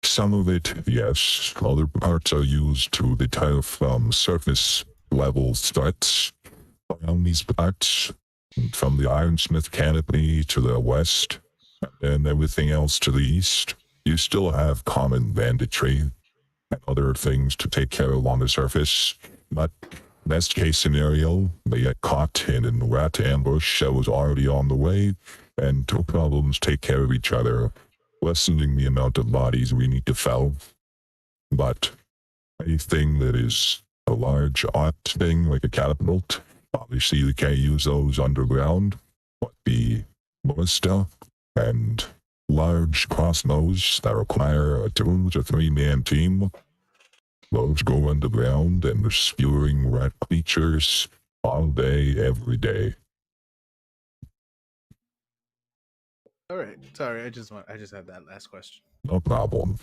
Some of it, yes. Other parts are used to deter from surface level threats around these parts. From the Ironsmith canopy to the west, and everything else to the east. You still have common banditry and other things to take care of on the surface. But best case scenario, they get caught in a rat ambush that was already on the way, and two problems take care of each other, lessening the amount of bodies we need to fell. But anything that is a large art thing like a catapult, obviously you can't use those underground, but the ballista and large crossbows that require a 2 to 3 man team, Those go underground and are spewing rat creatures all day, every day. All right. Sorry, I just had that last question. No problem.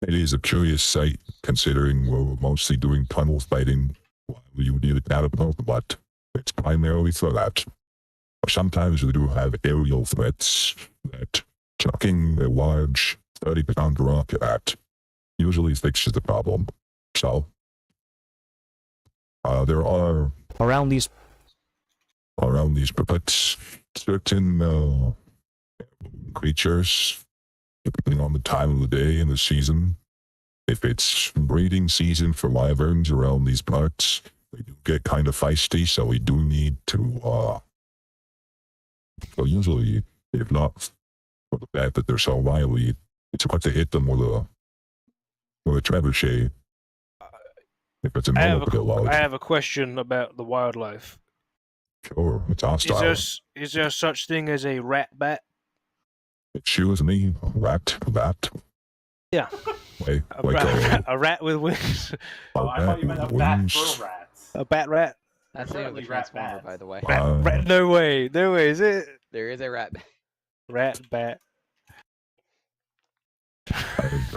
It is a curious sight, considering we're mostly doing tunnel fighting while you need a catapult, but it's primarily for that. Sometimes we do have aerial threats that chucking a large 30-pound rocket at usually fixes the problem. So, there are Around these puppets certain creatures, depending on the time of the day and the season. If it's breeding season for wyverns around these parts, they do get kind of feisty, so we do need to, well, usually, if not for the fact that they're so wily, it's hard to hit them with a trebuchet. If it's a I monocle, have a question about the wildlife. sure, it's hostile. Is there such thing as a rat bat? Excuse me, rat. Yeah. Wait, A rat with wings. Oh, I thought you meant a bat for rats. A bat rat? That's the name of the Apparently rat Transformer, bats. by the way. Rat, no way, is it? There is a rat bat. Rat bat.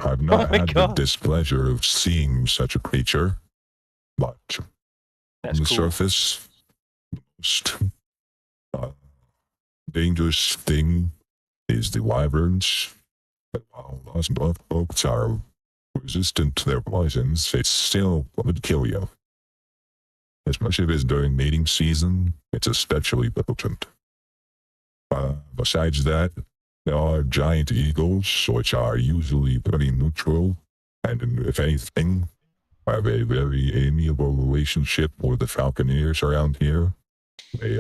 I've not my had the God. displeasure of seeing such a creature, but That's on the cool. surface, the most dangerous thing is the wyverns. But while those folks are resistant to their poisons, it still would kill you. Especially if it's during mating season, it's especially potent. Besides that, there are giant eagles, which are usually pretty neutral, and if anything, have a very amiable relationship with the falconeers around here. They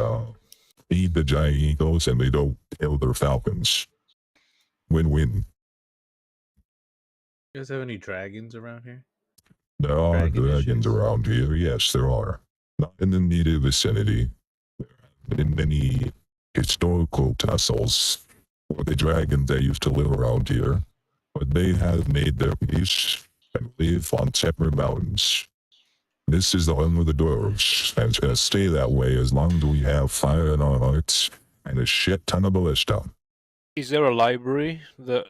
feed the giant eagles and they don't kill their falcons. Win-win. You guys have any dragons around here? There are Dragon dragons issues? around here, yes, there are. Not in the immediate vicinity. There have been many historical tussles for the dragons that used to live around here, but they have made their peace and live on separate mountains. This is the home of the dwarves, and it's going to stay that way as long as we have fire in our hearts and a shit ton of ballista. Is there a library that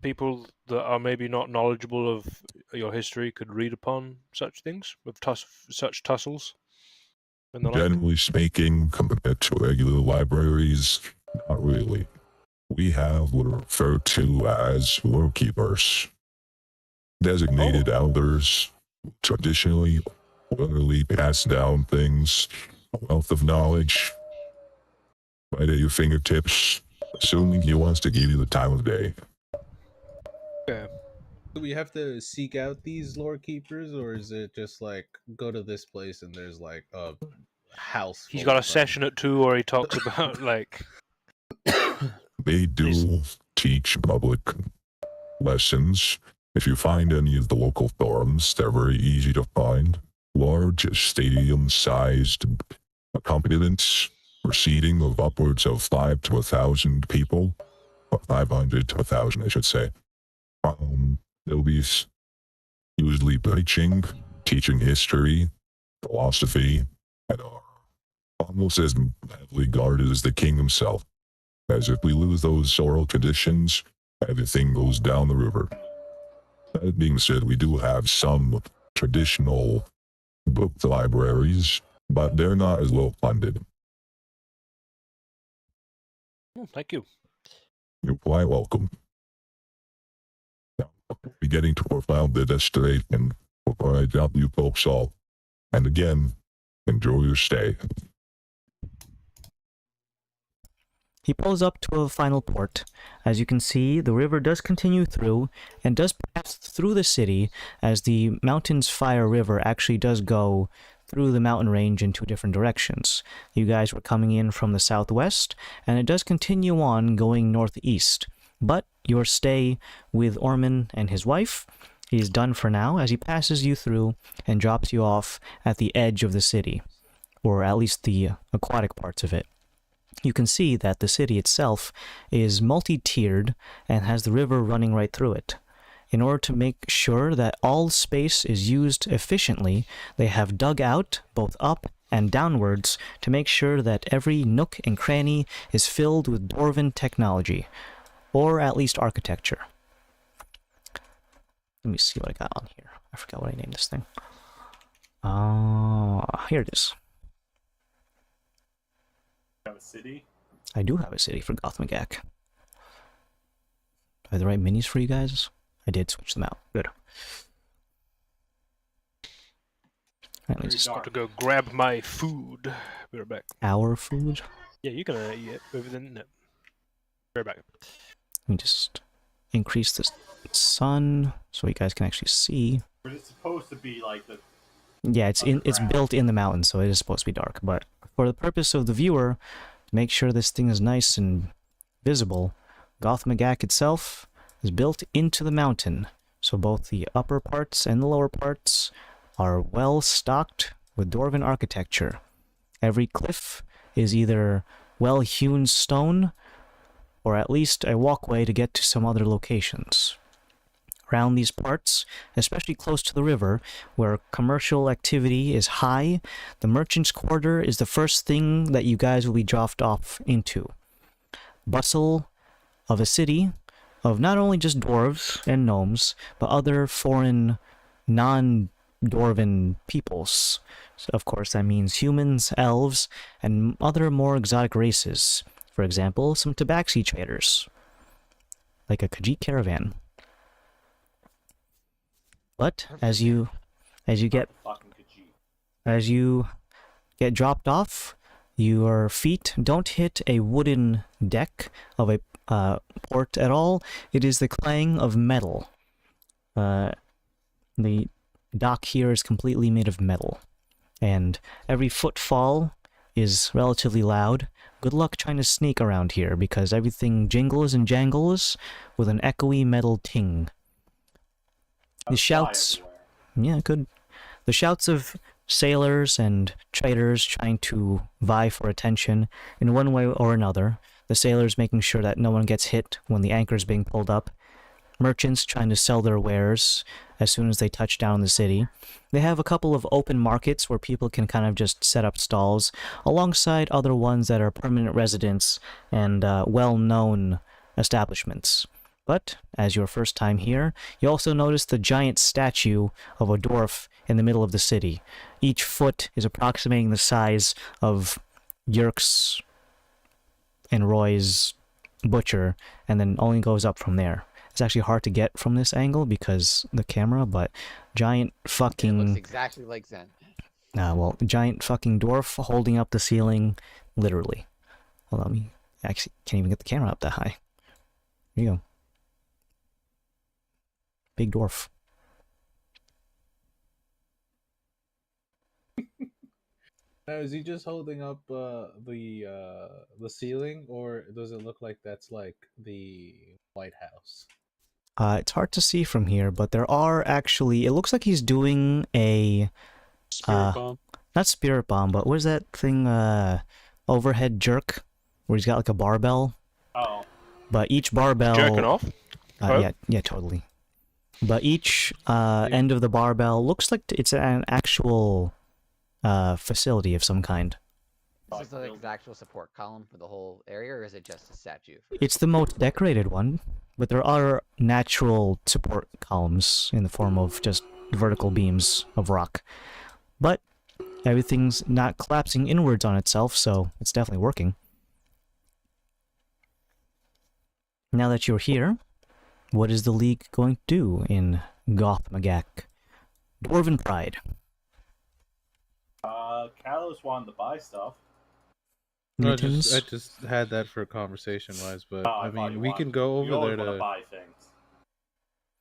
people that are maybe not knowledgeable of your history could read upon such things, with such tussles? And the like? Generally speaking, compared to regular libraries, not really. We have what are referred to as lore keepers. Designated elders, traditionally orally pass down things, a wealth of knowledge, right at your fingertips, assuming he wants to give you the time of day. Okay. Do we have to seek out these lore keepers, or is it just like go to this place and there's like a house? He's full got a of them? session at 2 where he talks about like They do teach public lessons. If you find any of the local forums, they're very easy to find. Large stadium-sized accompaniments for seating of upwards of 5 to 1,000 people, or 500 to 1,000, I should say. They'll be usually preaching, teaching history, philosophy, and are almost as heavily guarded as the king himself. As if we lose those oral traditions, everything goes down the river. That being said, we do have some traditional book libraries, but they're not as well funded. Oh, thank you. You're quite welcome. Now, we'll be getting to our final destination before I drop you folks off. And again, enjoy your stay. He pulls up to a final port. As you can see, the river does continue through and does pass through the city, as the Mountains Fire River actually does go through the mountain range in 2 different directions. You guys were coming in from the southwest, and it does continue on going northeast. But your stay with Orman and his wife is done for now, as he passes you through and drops you off at the edge of the city, or at least the aquatic parts of it. You can see that the city itself is multi-tiered and has the river running right through it. In order to make sure that all space is used efficiently, they have dug out, both up and downwards, to make sure that every nook and cranny is filled with Dwarven technology, or at least architecture. Let me see what I got on here. I forgot what I named this thing. Here it is. Have a city. I do have a city for Gothmagak. Do I have the right minis for you guys? I did switch them out. Good. Alright, let's just Got to go grab my food. Be right back. our food. Yeah, you can eat it over the net. Be right back. Let me just increase the sun so you guys can actually see. But it's supposed to be like the. Yeah, it's Underground. built in the mountain, so it is supposed to be dark. But for the purpose of the viewer, to make sure this thing is nice and visible, Gothmagak itself is built into the mountain, so both the upper parts and the lower parts are well stocked with Dwarven architecture. Every cliff is either well-hewn stone, or at least a walkway to get to some other locations. Around these parts, especially close to the river, where commercial activity is high, the merchant's quarter is the first thing that you guys will be dropped off into. Bustle of a city of not only just dwarves and gnomes, but other foreign, non-dwarven peoples. So of course, that means humans, elves, and other more exotic races. For example, some tabaxi traders, like a Khajiit caravan. But as you get Fucking Khajiit. as you get dropped off, your feet don't hit a wooden deck of a port at all. It is the clang of metal. The dock here is completely made of metal, and every footfall is relatively loud. Good luck trying to sneak around here, because everything jingles and jangles with an echoey metal ting. The shouts... Yeah, good. The shouts of sailors and traders trying to vie for attention in one way or another. The sailors making sure that no one gets hit when the anchor is being pulled up. Merchants trying to sell their wares as soon as they touch down in the city. They have a couple of open markets where people can kind of just set up stalls, alongside other ones that are permanent residents and well-known establishments. But, as your first time here, you also notice the giant statue of a dwarf in the middle of the city. Each foot is approximating the size of Yerk's and Roy's butcher, and then only goes up from there. It's actually hard to get from this angle because the camera, but giant It fucking... looks exactly like Zen. well, giant fucking dwarf holding up the ceiling, literally. Hold on, me actually can't even get the camera up that high. Here you go. Big dwarf. Now, is he just holding up the ceiling, or does it look like that's like the White House? It's hard to see from here, but there are actually... It looks like he's doing a... Spirit bomb. Not spirit bomb, but what is that thing? Overhead jerk, where he's got like a barbell. Oh. But each barbell... Jerking off? Yeah, totally. But each end of the barbell looks like it's an actual facility of some kind. Is this like the actual support column for the whole area, or is it just a statue? It's the most decorated one, but there are natural support columns in the form of just vertical beams of rock. But everything's not collapsing inwards on itself, so it's definitely working. Now that you're here, what is the League going to do in Gothmagak? Dwarven Pride. Kalos wanted to buy stuff. I Mittens? just had that for conversation wise, but Oh, I thought mean you we wanted- can go you over always there want to. buy things.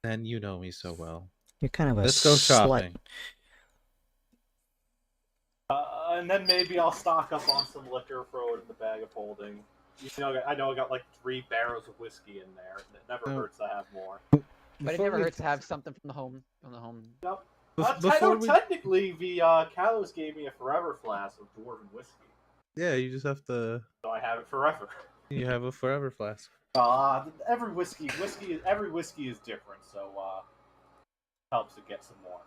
And you know me so well. You're kind of a Let's go slut. shopping. And then maybe I'll stock up on some liquor, throw it in the bag of holding. You know, I know I got like 3 barrels of whiskey in there. It never Oh. hurts to have more. But it Before never we- hurts to have something from the home. Yep. I Before know we, technically the Kalos gave me a forever flask of dwarven whiskey, yeah, you just have to. so I have it forever. You have a forever flask. Every whiskey is different, so helps to get some more.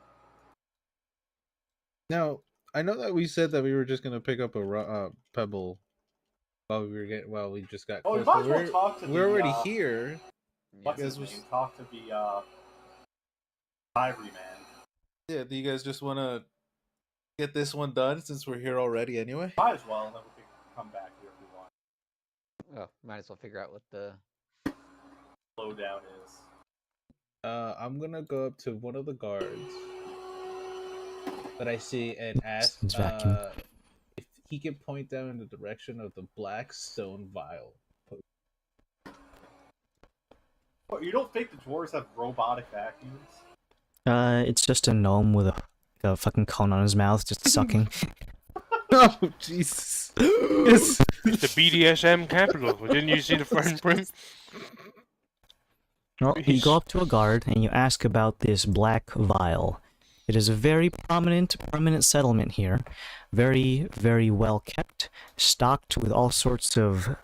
Now, I know that we said that we were just gonna pick up a pebble while we just got Oh, we close. might But as well talk to we're the already here. what's his Guess name? Talk to the Ivory Man. Yeah, do you guys just want to get this one done since we're here already anyway? Might as well, and then we can come back here if we want. Oh, might as well figure out what the Lowdown is. I'm gonna go up to one of the guards that I see and ask It's vacuum. if he can point down in the direction of the black stone vial. What, you don't think the dwarves have robotic vacuums? It's just a gnome with a fucking cone on his mouth, just sucking. Oh, Jesus. It's the BDSM capital. Didn't you see the fine print? Well, you go up to a guard and you ask about this black vial. It is a very prominent settlement here. Very, very well kept, stocked with all sorts of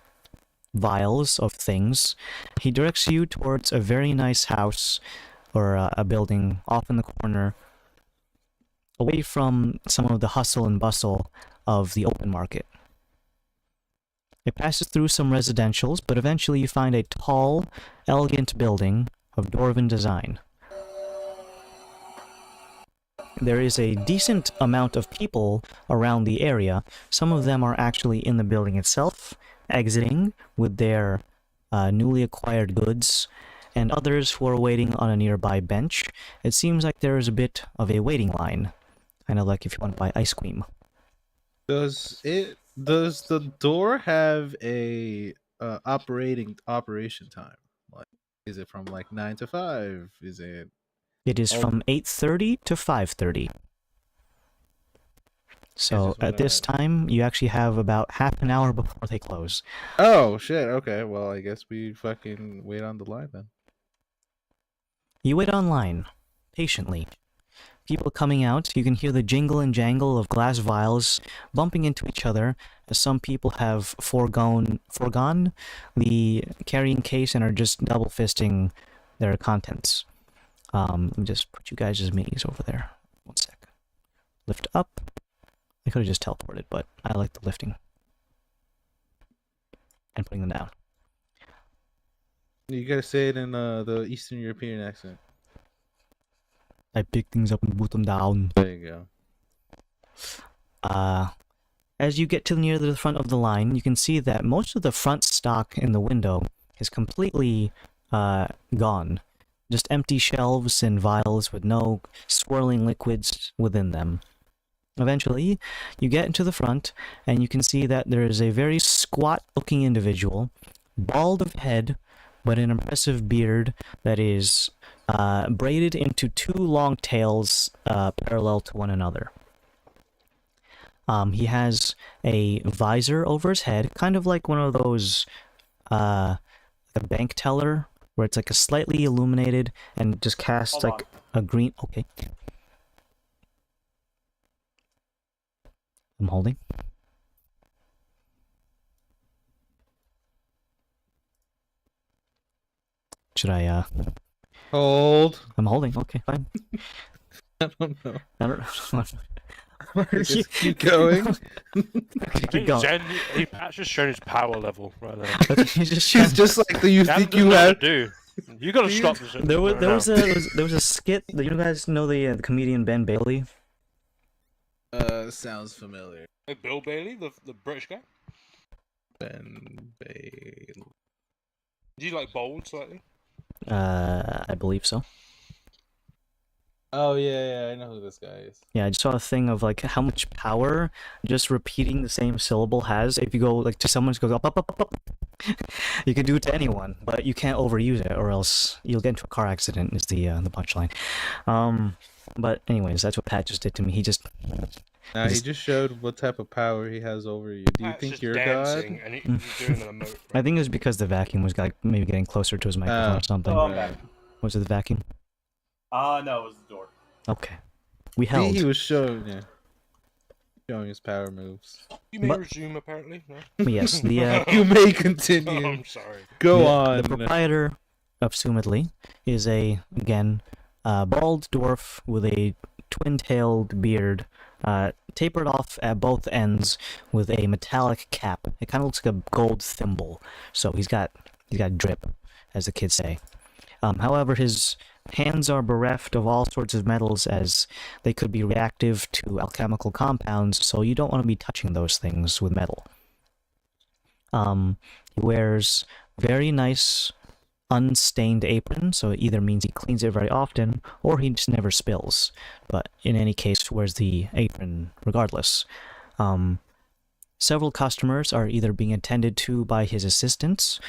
vials of things. He directs you towards a very nice house, or a building off in the corner, away from some of the hustle and bustle of the open market. It passes through some residentials, but eventually you find a tall, elegant building of dwarven design. There is a decent amount of people around the area. Some of them are actually in the building itself, exiting with their newly acquired goods, and others who are waiting on a nearby bench. It seems like there is a bit of a waiting line, kind of like if you want to buy ice cream. Does the door have a operation time? Like, is it from like 9 to 5? Is it? It is from 8:30 to 5:30. So just at this time, you actually have about half an hour before they close. Oh shit! Okay, well I guess we fucking wait on the line then. You wait online, patiently. People coming out, you can hear the jingle and jangle of glass vials bumping into each other, as some people have foregone the carrying case and are just double fisting their contents. Let me just put you guys as minis over there. 1 sec. Lift up. I could have just teleported, but I like the lifting. And putting them down. You gotta say it in the Eastern European accent. I pick things up and put them down. There you go. As you get to near the front of the line, you can see that most of the front stock in the window is completely gone. Just empty shelves and vials with no swirling liquids within them. Eventually, you get into the front, and you can see that there is a very squat-looking individual, bald of head, but an impressive beard that is braided into 2 long tails parallel to one another. He has a visor over his head, kind of like one of those, a bank teller, where it's like a slightly illuminated and just casts like a green. Okay. I'm holding. Should I, Hold. I'm holding. Okay, fine. I don't know. I don't Just keep going. Keep going. Zen, Pat's just showing his power level right there. He's just It's just like you Dan think doesn't you know what have. to do. You gotta stop this. There was a skit. You guys know the comedian Ben Bailey? Sounds familiar. Like Bill Bailey, the British guy. Ben Bailey. Do you like bold slightly? I believe so. Oh yeah, I know who this guy is. Yeah, I just saw a thing of like how much power just repeating the same syllable has. If you go like to someone who goes up, up, up, up, up, you can do it to anyone, but you can't overuse it, or else you'll get into a car accident. Is the punchline. But anyways, that's what Pat just did to me. He just. He just showed what type of power he has over you. Do you Pat's think just you're dancing God? and he's doing an emote. I think it was because the vacuum was like maybe getting closer to his microphone or something. Oh, I'm back. Was it the vacuum? No, it was the door. Okay. We held. He was showing. Yeah. Showing his power moves. You may But- resume, apparently. No? Yes, the You may continue. I'm sorry. Go the, on. The proprietor, assumedly, is again, bald dwarf with a twin-tailed beard, tapered off at both ends with a metallic cap. It kind of looks like a gold thimble. So he's got drip, as the kids say. However, his hands are bereft of all sorts of metals, as they could be reactive to alchemical compounds, so you don't want to be touching those things with metal. He wears very nice, unstained apron, so it either means he cleans it very often, or he just never spills. But in any case, wears the apron regardless. Several customers are either being attended to by his assistants,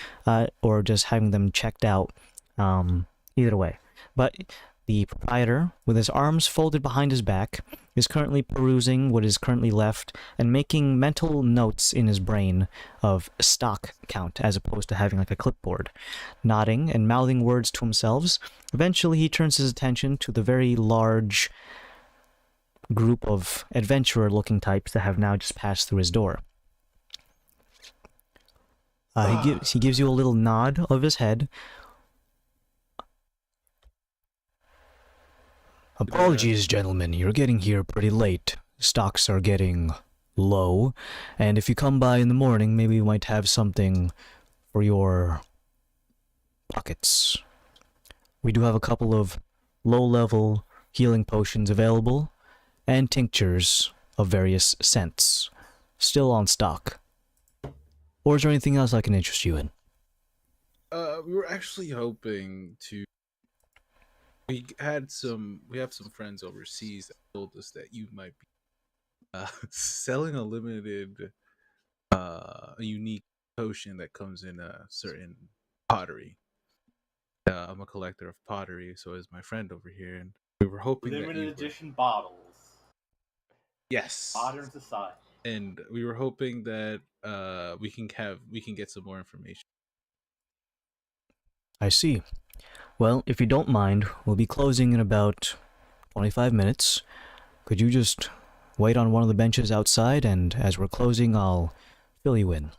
or just having them checked out, either way. But the proprietor, with his arms folded behind his back, is currently perusing what is currently left and making mental notes in his brain of stock count, as opposed to having like a clipboard. Nodding and mouthing words to himself, eventually he turns his attention to the very large group of adventurer-looking types that have now just passed through his door. He gives you a little nod of his head. Apologies, gentlemen, you're getting here pretty late. Stocks are getting low, and if you come by in the morning, maybe we might have something for your pockets. We do have a couple of low-level healing potions available, and tinctures of various scents, still on stock. Or is there anything else I can interest you in? We were actually hoping to. We have some friends overseas that told us that you might be selling a limited, a unique potion that comes in a certain pottery. I'm a collector of pottery, so is my friend over here, and we were hoping Limited that edition bottles. Yes. Modern society. And we were hoping that we can get some more information. I see. Well, if you don't mind, we'll be closing in about 25 minutes. Could you just wait on one of the benches outside, and as we're closing, I'll fill you in.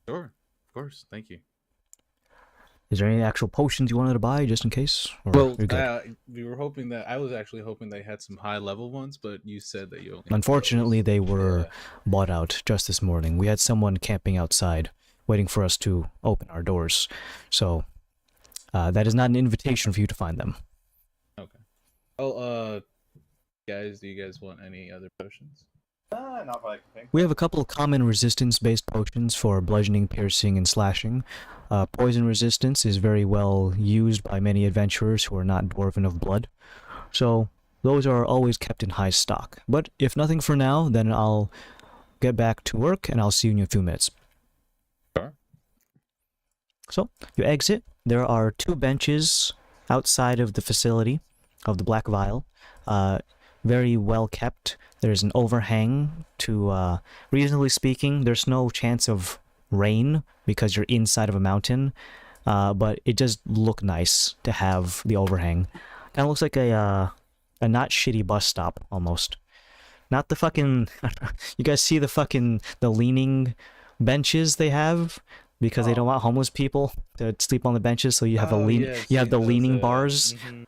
Sure, of course, thank you. Is there any actual potions you wanted to buy, just in case? Or Well, you're good? we were hoping that I was actually hoping they had some high level ones, but you said that you only. Unfortunately, they were Yeah. bought out just this morning. We had someone camping outside, waiting for us to open our doors. So, that is not an invitation for you to find them. Okay. Oh, guys, do you guys want any other potions? Not what I can think. We have a couple of common resistance-based potions for bludgeoning, piercing, and slashing. Poison resistance is very well used by many adventurers who are not dwarven of blood. So, those are always kept in high stock. But if nothing for now, then I'll get back to work, and I'll see you in a few minutes. Sure. So, you exit. There are 2 benches outside of the facility of the Black Vial. Very well kept. There's an overhang to, reasonably speaking, there's no chance of rain because you're inside of a mountain. But it does look nice to have the overhang. Kind of looks like a not shitty bus stop, almost. Not the fucking... You guys see the leaning benches they have? Because they don't want homeless people to sleep on the benches, so you have the leaning bars. Mhm.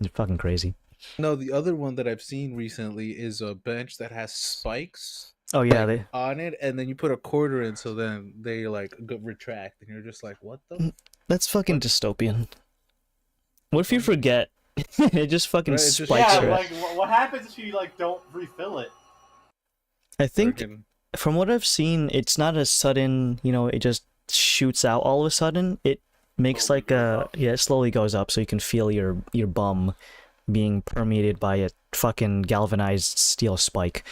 You're fucking crazy. No, the other one that I've seen recently is a bench that has spikes Oh yeah, on it, and then you put a quarter in, so then they retract, and you're just like, what the? that's fucking dystopian. What if you forget? It just fucking Right, it just- spikes Yeah, your... like what happens if you don't refill it? I think Friggin- from what I've seen, it's not a sudden, it just shoots out all of a sudden. It makes Slowly like a... goes up. Yeah, it slowly goes up, so you can feel your bum being permeated by a fucking galvanized steel spike.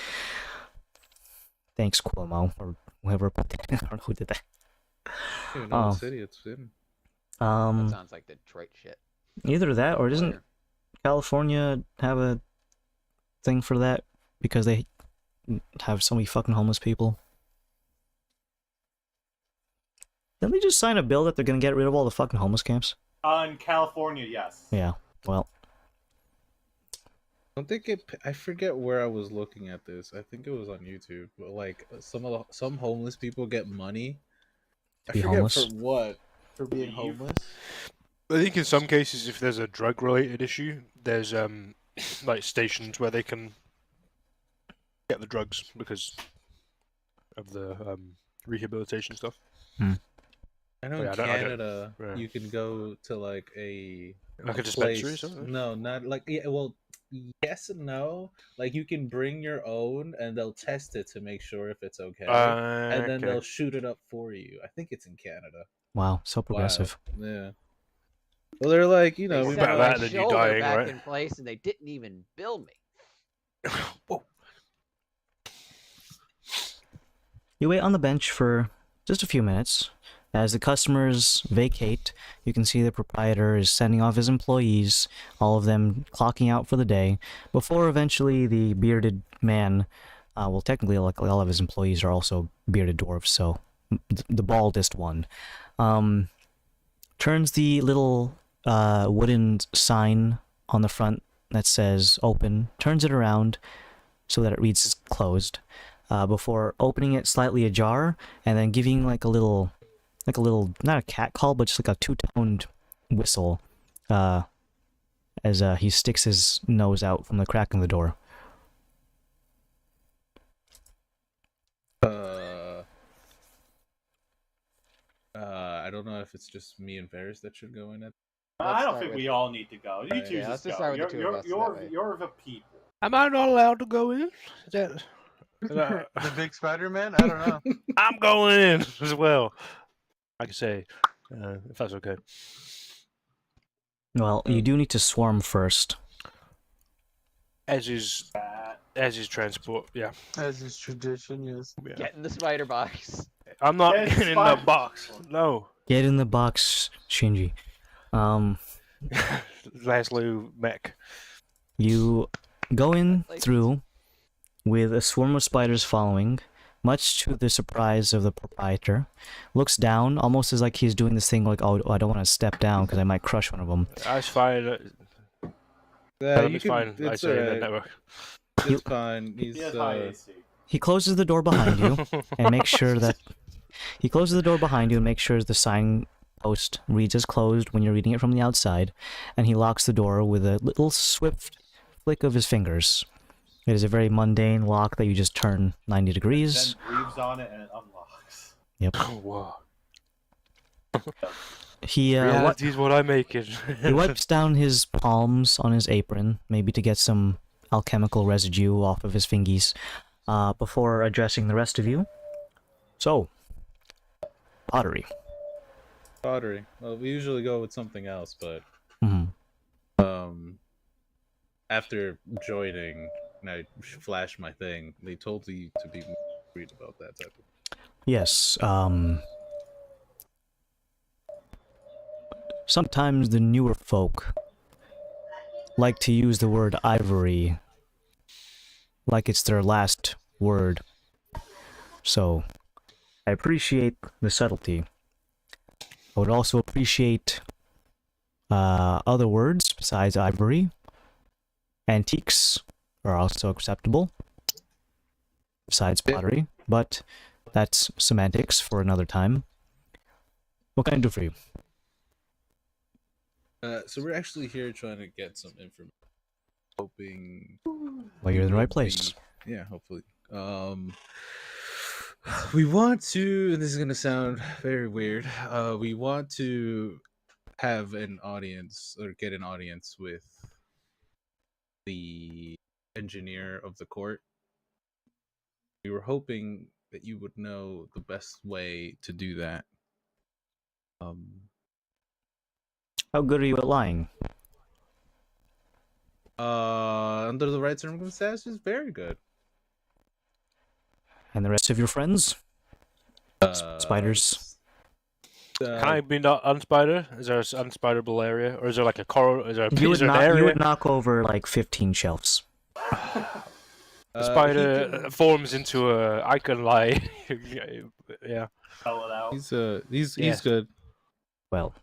Thanks, Cuomo, or whoever put that. I don't know who did that. I don't even know Oh. what city it's in. That sounds like Detroit shit. Either that, or doesn't Where- California have a thing for that because they have so many fucking homeless people? Didn't they just sign a bill that they're gonna get rid of all the fucking homeless camps? In California, yes. Yeah, well, don't think it. I forget where I was looking at this. I think it was on YouTube. But like some homeless people get money. I be forget for homeless? what. For being Leave. homeless. I think in some cases, if there's a drug-related issue, there's like stations where they can get the drugs because of the rehabilitation stuff. I know Yeah, in I don't- I don't- Canada yeah. you can go to like Like a dispensary or place. something? No, not like yeah. Well, yes and no. Like you can bring your own, and they'll test it to make sure if it's okay, and then Okay. they'll shoot it up for you. I think it's in Canada. Wow, so Wow. progressive. Yeah. Well, they're like They we set better my that than you shoulder dying, back right? in place, and they didn't even bill me. Whoa. You wait on the bench for just a few minutes. As the customers vacate, you can see the proprietor is sending off his employees, all of them clocking out for the day, before eventually the bearded man, well, technically, like all of his employees are also bearded dwarves, so the baldest one, turns the little wooden sign on the front that says open, turns it around so that it reads closed, before opening it slightly ajar and then giving like a little, not a cat call, but just like a two-toned whistle, as he sticks his nose out from the crack in the door. I don't know if it's just me and Ferris that should go in it. I Let's don't start think with- we all need to go. You two Yeah, let's just just go. start with the two of us, that way. You're the people. Am I not allowed to go in? Is that... The big Spider-Man? I don't know. I'm going in as well. I can say, if that's okay. Well, you do need to swarm first. As is transport, yeah. As is tradition, yes. Yeah. Get in the spider box. I'm not Get getting in the spiders. box. No. Get in the box, Shinji. Laszlo mech. You go in through with a swarm of spiders following, much to the surprise of the proprietor. Looks down, almost as like he's doing this thing like, oh, I don't want to step down because I might crush one of them. That's fine. You It's fine. I It's say in the alright. network. It's fine. He has high AC. He closes the door behind you and makes sure that the signpost reads as closed when you're reading it from the outside, and he locks the door with a little swift flick of his fingers. It is a very mundane lock that you just turn 90 degrees. Then breathes on it and it unlocks. Yep. Whoa. He Reality is what I make it. he wipes down his palms on his apron, maybe to get some alchemical residue off of his fingies, before addressing the rest of you. So, pottery. Pottery. Well, we usually go with something else, but after joining, and I flashed my thing, they told you to be worried about that type of. Yes, sometimes the newer folk like to use the word ivory like it's their last word. So, I appreciate the subtlety. I would also appreciate other words besides ivory. Antiques are also acceptable, besides pottery, but that's semantics for another time. What can I do for you? So we're actually here trying to get some information. Hoping. Well, you're in the right would place. Yeah, hopefully. We want to, and this is gonna sound very weird. We want to have an audience or get an audience with the engineer of the court. We were hoping that you would know the best way to do that. How good are you at lying? Under the right circumstances, very good. And the rest of your friends? Spiders? Can I be not unspider? Is there an unspiderable area, or is there like a coral? Is there You is there an area? you would knock over like 15 shelves. The spider forms into a. I can lie. Yeah. Spell it out. He's Yeah. good. Well,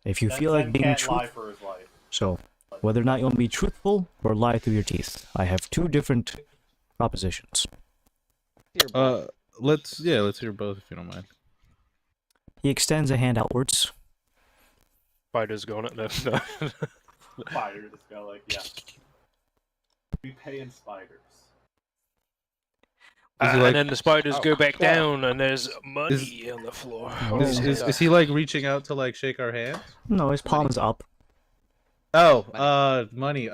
if you Then feel like Zen being can't truthful, lie for his life. so whether or not you want to be truthful or lie through your teeth. I have two different propositions. Dear boy. Let's hear both if you don't mind. He extends a hand outwards. Spider's gone at them. Spider, this guy, like, yeah. We pay in spiders. Is he like- and then the spiders go back God. down, and there's money on the floor. Is he like reaching out to like shake our hands? No, his palm is up. Oh, money.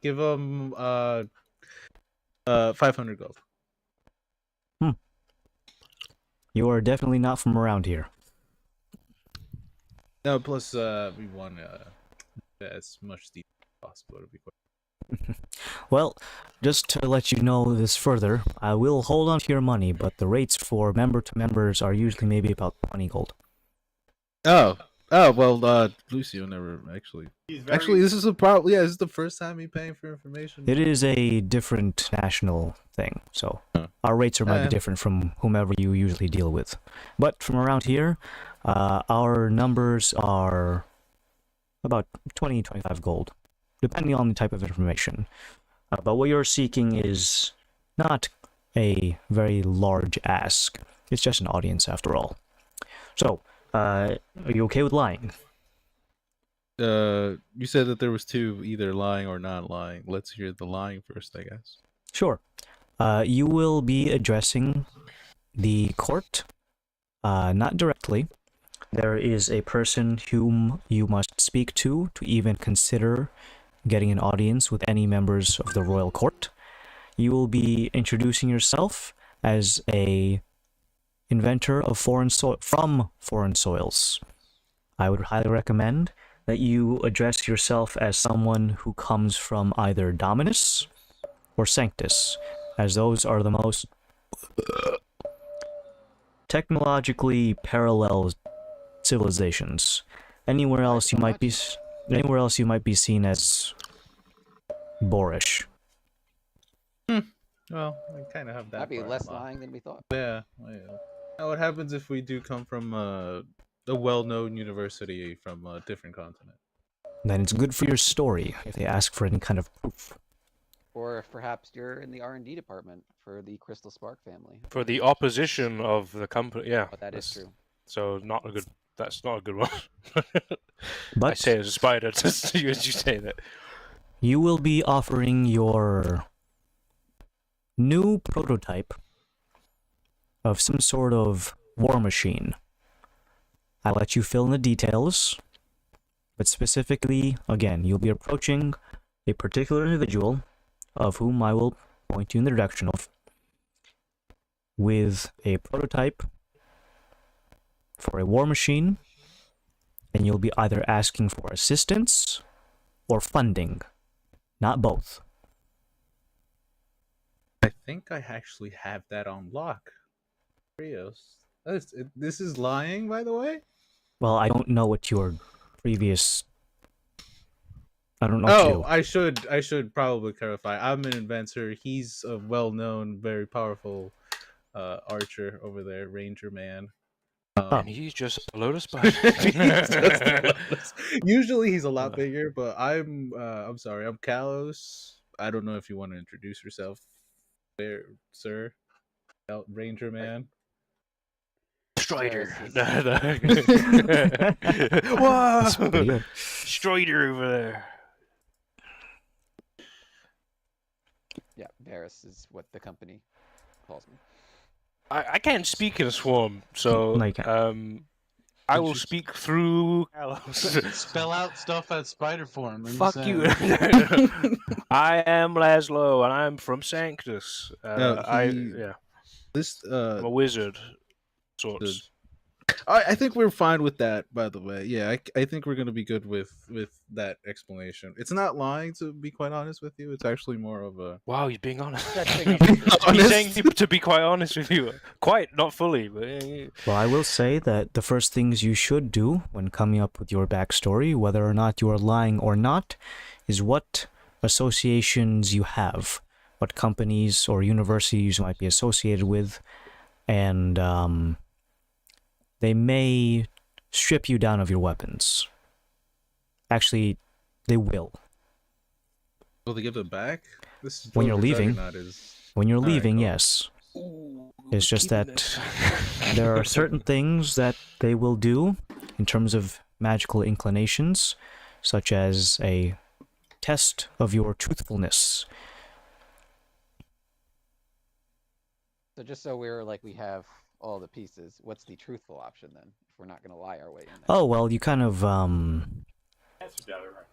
Give him 500 gold. You are definitely not from around here. No, plus we want as much detail as possible to be quick. Well, just to let you know this further, I will hold on to your money, but the rates for member to members are usually maybe about 20 gold. Oh, well, Lucio never actually. Actually, this is a problem. Yeah, this is the first time he paying for information. It is a different national thing, so Huh. our rates might Yeah. be different from whomever you usually deal with. But from around here, our numbers are about 20, 25 gold, depending on the type of information. But what you're seeking is not a very large ask. It's just an audience after all. So, are you okay with lying? You said that there was two, either lying or not lying. Let's hear the lying first, I guess. Sure. You will be addressing the court, not directly. There is a person whom you must speak to even consider getting an audience with any members of the royal court. You will be introducing yourself as a inventor of from foreign soils. I would highly recommend that you address yourself as someone who comes from either Dominus or Sanctus, as those are the most technologically parallel civilizations. Anywhere else you might be seen as boorish. Well, we kind of have that. That'd be part less in mind. lying than we thought. Yeah. Now, what happens if we do come from a well-known university from a different continent? Then it's good for your story if they ask for any kind of proof. Or if perhaps you're in the R&D department for the Crystal Spark family. For the opposition of the company, yeah. But that is true. So that's not a good one. I But say as a spider, just as you say that. you will be offering your new prototype of some sort of war machine. I'll let you fill in the details, but specifically, again, you'll be approaching a particular individual of whom I will point you in the direction of with a prototype for a war machine, and you'll be either asking for assistance or funding, not both. I think I actually have that on lock. Rios. This is lying, by the way? Well, I don't know what your previous. I don't know. Oh, I should probably clarify. I'm an inventor. He's a well-known, very powerful archer over there, Ranger Man. And he's just a load of spiders. Usually he's a lot bigger, but I'm sorry, I'm Kalos. I don't know if you want to introduce yourself there, sir. Ranger Man. Strider. That's pretty Whoa! good. Strider over there. Yeah, Varus is what the company calls me. I can't speak in a swarm, so No, you can't. I will speak through Kalos. Spell out stuff as spider form. I'm Fuck just you. saying. I am Laszlo, and I'm from Sanctus. No, This I'm a wizard, sorts. I think we're fine with that, by the way. Yeah, I think we're gonna be good with that explanation. It's not lying, to be quite honest with you. It's actually more of a Wow, he's being honest. Honest. He's saying to be quite honest with you. Quite, not fully, but Well, I will say that the first things you should do when coming up with your backstory, whether or not you are lying or not, is what associations you have, what companies or universities you might be associated with, and they may strip you down of your weapons. Actually, they will. Will they give it back? This When you're Joker leaving. Juggernaut is. When you're All right, leaving, cool. yes. Ooh, It's just keeping that this. there are certain things that they will do in terms of magical inclinations, such as a test of your truthfulness. So just so we have all the pieces, what's the truthful option then? If we're not gonna lie our way in there. Oh, well, you kind of Answer that, right?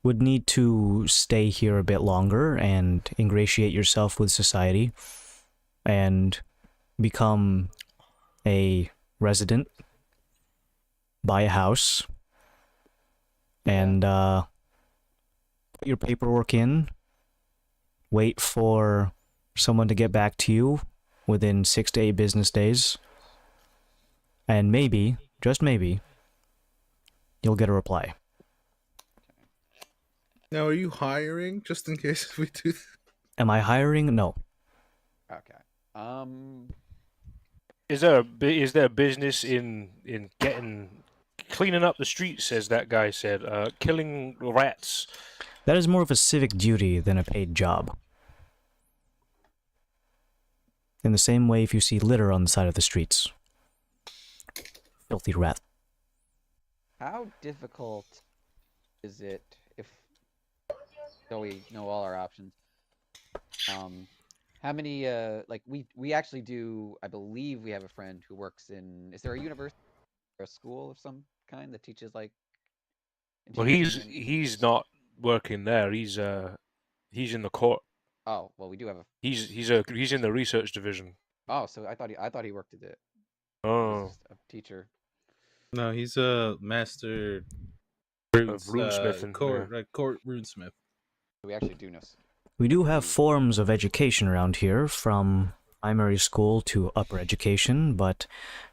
would need to stay here a bit longer and ingratiate yourself with society and become a resident, buy a house, and put your paperwork in, wait for someone to get back to you within 6 to 8 business days, and maybe, just maybe, you'll get a reply. Now, are you hiring just in case we do? Am I hiring? No. Okay. Is there a business in cleaning up the streets, as that guy said, killing rats? That is more of a civic duty than a paid job. In the same way, if you see litter on the side of the streets. Filthy rat. How difficult is it if so we know all our options? How many like we actually do, I believe we have a friend who works in, is there a university or a school of some kind that teaches like Well, engineering? he's not working there. He's in the court. Oh, well, we do have a He's in the research division. Oh, so I thought he worked at it. Oh, A teacher. No, he's a master of runesmithing. court runesmith. We actually do know. We do have forms of education around here, from primary school to upper education, but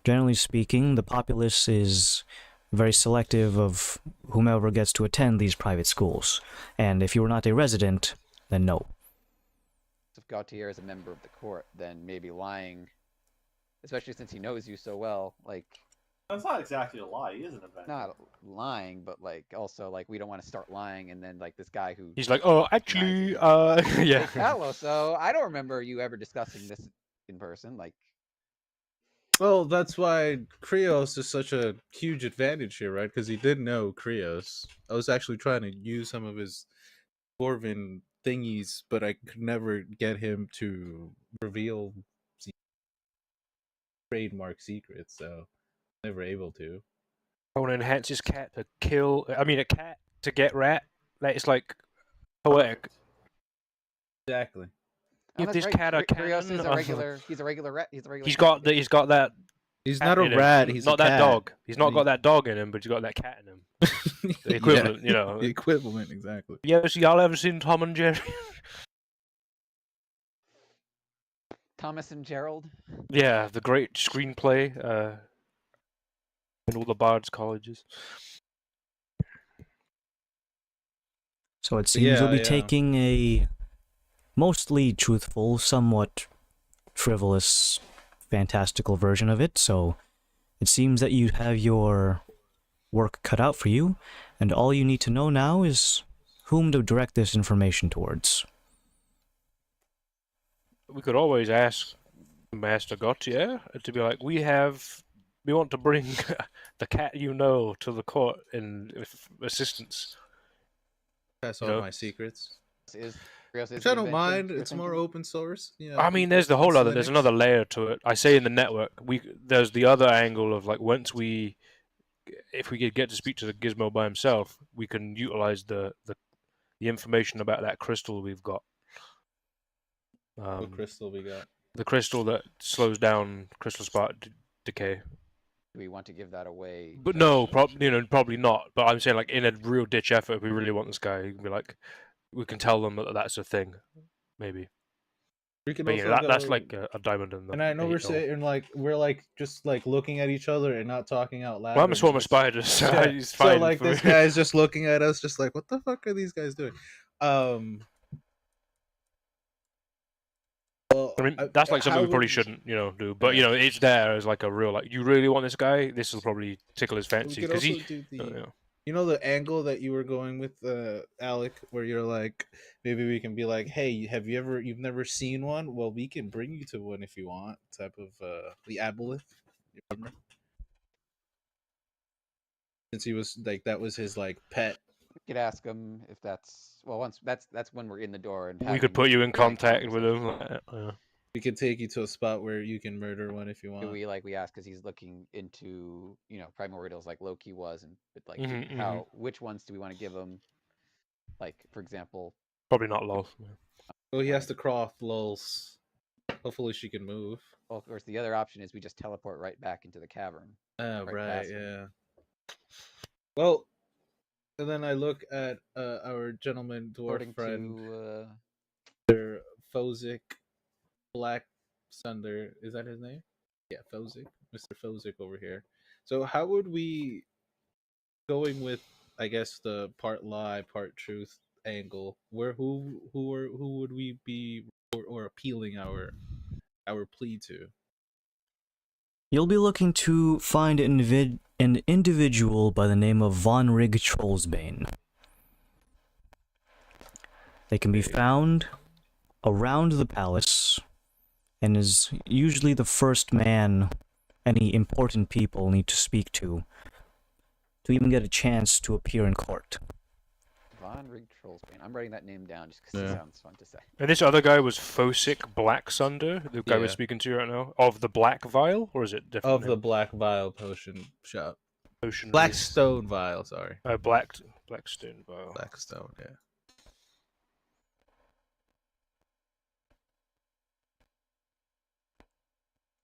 generally speaking, the populace is very selective of whomever gets to attend these private schools. And if you are not a resident, then no. If Gautier is a member of the court, then maybe lying, especially since he knows you so well, like That's not exactly a lie. He is an event. not lying, but like also like we don't want to start lying and then like this guy who he's like, oh, actually, yeah. Hello, so I don't remember you ever discussing this in person, like. Well, that's why Krios is such a huge advantage here, right? Because he did know Krios. I was actually trying to use some of his Dwarven thingies, but I could never get him to reveal trademark secrets, so never able to. I want to enhance his cat to kill. I mean, a cat to get rat. That is like poetic. Exactly. Give that's this right. cat a Krios is cannon. a regular. He's a regular rat. He's a regular. He's cat. got that. He's cat not a in him. rat. He's not a that cat. dog. He's not And got that dog in him, but he's got that cat in him. The equivalent, Yeah, you know. The equivalent, exactly. Y'all ever seen Tom and Jerry? Thomas and Gerald. Yeah, the great screenplay in all the bards' colleges. So it seems you'll be Yeah. taking a mostly truthful, somewhat frivolous, fantastical version of it, so it seems that you have your work cut out for you, and all you need to know now is whom to direct this information towards. We could always ask Master Gautier to be like, we want to bring the cat you know to the court in assistance. Pass You all know? my secrets. Krios is Which the I don't invention mind. you're It's more thinking? open source. You know, I mean, there's the whole other. There's another layer to it. I say in the network, there's the other angle of like if we could get to speak to the Gizmo by himself, we can utilize the information about that crystal we've got. What crystal we got? The crystal that slows down crystal spark decay. Do we want to give that away? But no, probably not. But I'm saying, like, in a real ditch effort, if we really want this guy, you can be like, we can tell them that that's a thing, maybe. We can But also yeah, go, that's like a diamond in the. And I know we're saying like we're just like looking at each other and not talking out loud. Well, I'm a and swarm of just- spiders, so Yeah. it's So fine. like for this me. guy's just looking at us, just like, what the fuck are these guys doing? Well, I mean, that's like something how we probably would- shouldn't, do. But it's there as like a real, like, you really want this guy. This will probably tickle his We fancy could because also he. do the You know the angle that you were going with, Alec, where you're like, maybe we can be like, hey, you've never seen one? Well, we can bring you to one if you want. Type of the aboleth. You remember? Since he was like that was his like pet. We could ask him if that's once that's when we're in the door and We could having put you in frank contact with him. conversation. We could take you to a spot where you can murder one if you want. Do we ask because he's looking into primordials like Loki was, and but like Mhm, which ones do we want to give him? Like for example, Probably not low. Oh, he has to crawl off lulls. Hopefully she can move. well, of course the other option is we just teleport right back into the cavern. Oh, Right right, past him. yeah. Well, and then I look at our gentleman dwarf According friend, to Mr. Fozic Black Sunder. Is that his name? Yeah, Fozic. Mr. Fozic over here. So how would we, going with, I guess, the part lie, part truth angle, who would we be or appealing our plea to? You'll be looking to find an individual by the name of Von Rig Trollsbane. They can be found around the palace, and is usually the first man any important people need to speak to even get a chance to appear in court. Von Rig Trollsbane. I'm writing that name down just because it sounds fun to say. And this other guy was Fosic Blacksunder, the guy we're speaking to right now, of the Black Vial, or is it different? Of the Black Vial potion shop. Potion Blackstone Vial, sorry. Blackstone Vial. Blackstone, yeah.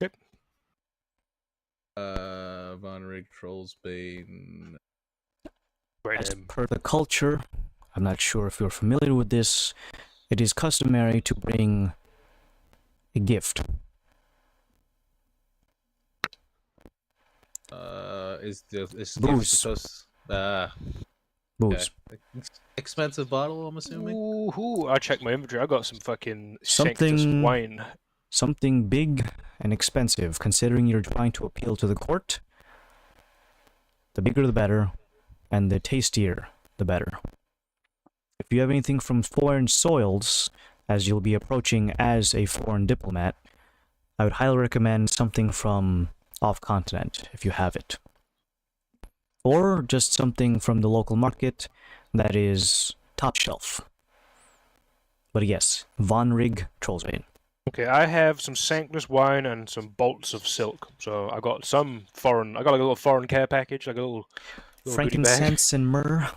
Yep. Von Rig Trollsbane. As per the culture, I'm not sure if you're familiar with this, it is customary to bring a gift. Is Booze. supposed Booze. okay. Expensive bottle, I'm assuming? Ooh, I checked my inventory. I got some fucking Sanctus wine. Something big and expensive, considering you're trying to appeal to the court. The bigger the better, and the tastier the better. If you have anything from foreign soils, as you'll be approaching as a foreign diplomat, I would highly recommend something from off-continent, if you have it. Or just something from the local market that is top shelf. But yes, Von Rig Trollsbane. Okay, I have some Sanctus wine and some bolts of silk. So I got some foreign. I got like a little foreign care package, like a little frankincense and myrrh.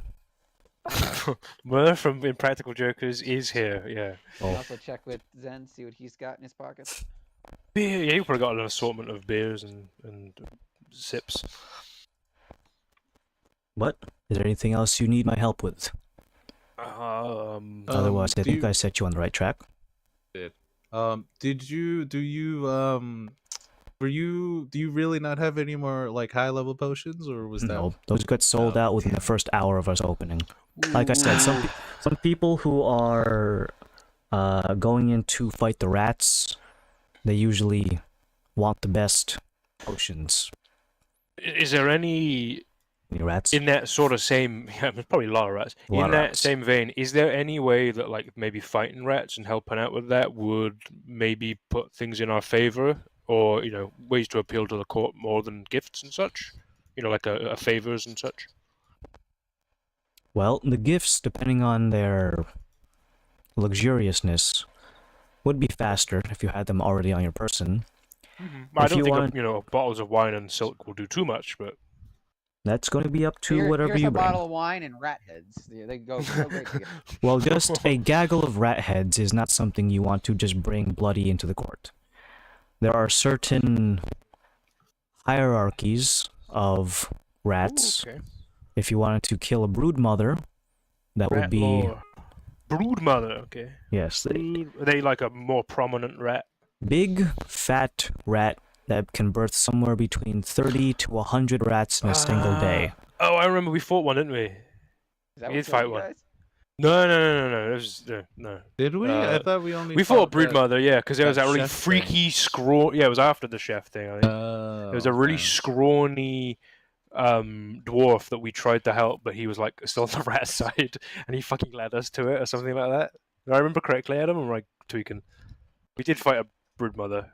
Myrrh from Impractical Jokers is here. Yeah. Can you also check with Zen, see what he's got in his pockets. Beer. Yeah, you probably got an assortment of beers and sips. What? Is there anything else you need my help with? Otherwise, I think I set you on the right track. Do you really not have any more like high level potions, or was that? No, those got sold out within the first hour of us opening. Like I said, some people who are going in to fight the rats, they usually want the best potions. Is there any rats in that sort of same? Yeah, there's probably a lot of rats. In that same vein, is there any way that like maybe fighting rats and helping out with that would maybe put things in our favor, or ways to appeal to the court more than gifts and such? Like a favors and such. Well, the gifts, depending on their luxuriousness, would be faster if you had them already on your person. I don't think bottles of wine and silk will do too much, but that's going to be up to whatever here's you a bring. bottle of wine and rat heads. They go great together. Well, just a gaggle of rat heads is not something you want to just bring bloody into the court. There are certain hierarchies of rats. Ooh, okay. If you wanted to kill a brood mother, that rat would be lore. Brood mother. Okay. Yes. Are they like a more prominent rat? Big, fat rat that can birth somewhere between 30 to 100 rats in a single day. Oh, I remember we fought one, didn't we? Is that We what did fight you one. guys? No. It was, no. Did we? I thought we only. We fought that- Broodmother, yeah, because there was that that really chef freaky scraw. Yeah, it was after the chef thing. I think. There was a really scrawny, dwarf that we tried to help, but he was like still on the rat side, and he fucking led us to it or something like that. Do I remember correctly, Adam? Or am I tweaking? We did fight a broodmother.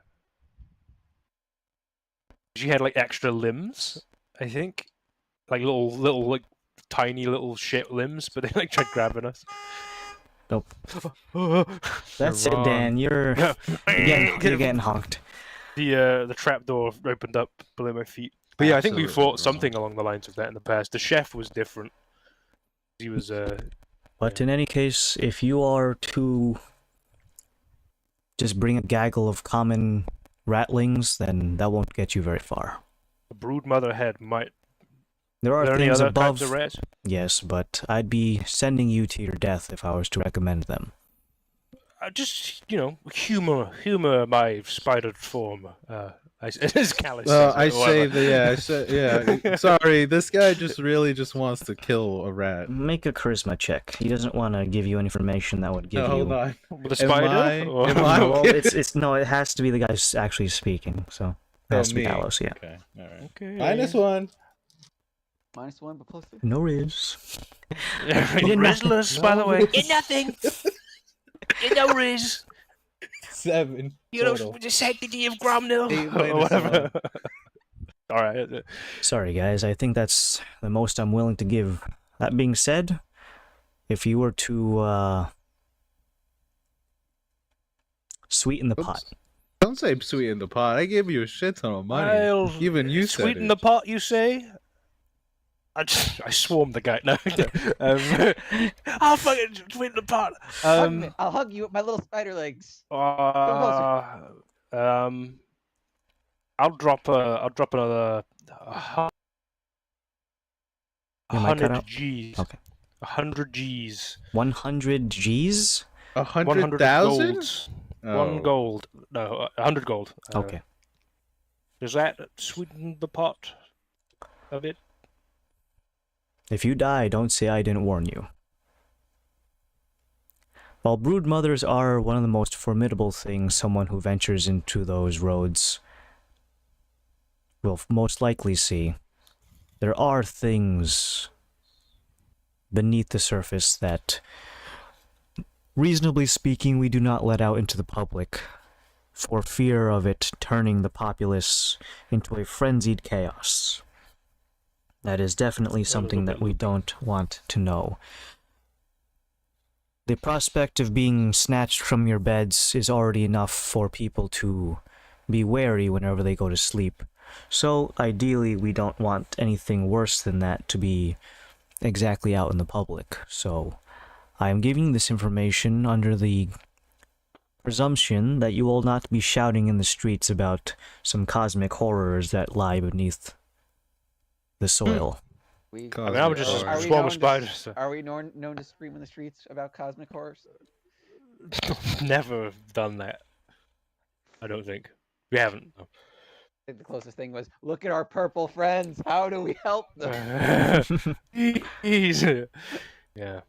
She had like extra limbs, I think, like little like tiny little shit limbs, but they like tried grabbing us. Nope. That's it, Dan. You're getting honked. The trapdoor opened up below my feet. But yeah, I think we Absolutely fought wrong. something along the lines of that in the past. The chef was different. He was But in any case, if you are to just bring a gaggle of common ratlings, then that won't get you very far. a broodmother head might. There are Are there any things other above, types of rats? yes, but I'd be sending you to your death if I was to recommend them. Just humor my spidered form. As Callus Well, says, I or say whatever. yeah. Sorry, this guy just really just wants to kill a rat. Make a charisma check. He doesn't want to give you any information that would give No, you. hold on. With a spider? Am I No, well, okay? it has to be the guy who's actually speaking. So it has to be me. Talos, yeah. Okay, all right. Okay. -1. -1, but plus 2. No riz. You're Rizzlers, by the way. You're nothing. You're no Riz. 7 You know total. the sanctity of Gromnil. Eight Or minus whatever. All right. Sorry, guys. I think that's the most I'm willing to give. That being said, if you were to sweeten the pot, Don't say sweeten the pot. I gave you a shit ton of money. I'll Even you said sweeten it. the pot, you say? I swarmed the guy. No, I'll fucking sweeten the pot. Hug me. I'll hug you with my little spider legs. I'll drop another Am I cut 100 out? G's. Okay. 100 G's. 100 G's? 100,000? golds. 1 gold. No, 100 gold. Okay. Does that sweeten the pot a bit? If you die, don't say I didn't warn you. While brood mothers are one of the most formidable things someone who ventures into those roads will most likely see, there are things beneath the surface that, reasonably speaking, we do not let out into the public for fear of it turning the populace into a frenzied chaos. That is definitely something that we don't want to know. The prospect of being snatched from your beds is already enough for people to be wary whenever they go to sleep. So, ideally, we don't want anything worse than that to be exactly out in the public. So, I am giving this information under the presumption that you will not be shouting in the streets about some cosmic horrors that lie beneath the soil. We, I mean, I would just are we swarm known of to- spiders. So. Are we known to scream in the streets about cosmic horrors? Never done that. I don't think. We haven't. I think the closest thing was, look at our purple friends. How do we help them? Easy. Yeah.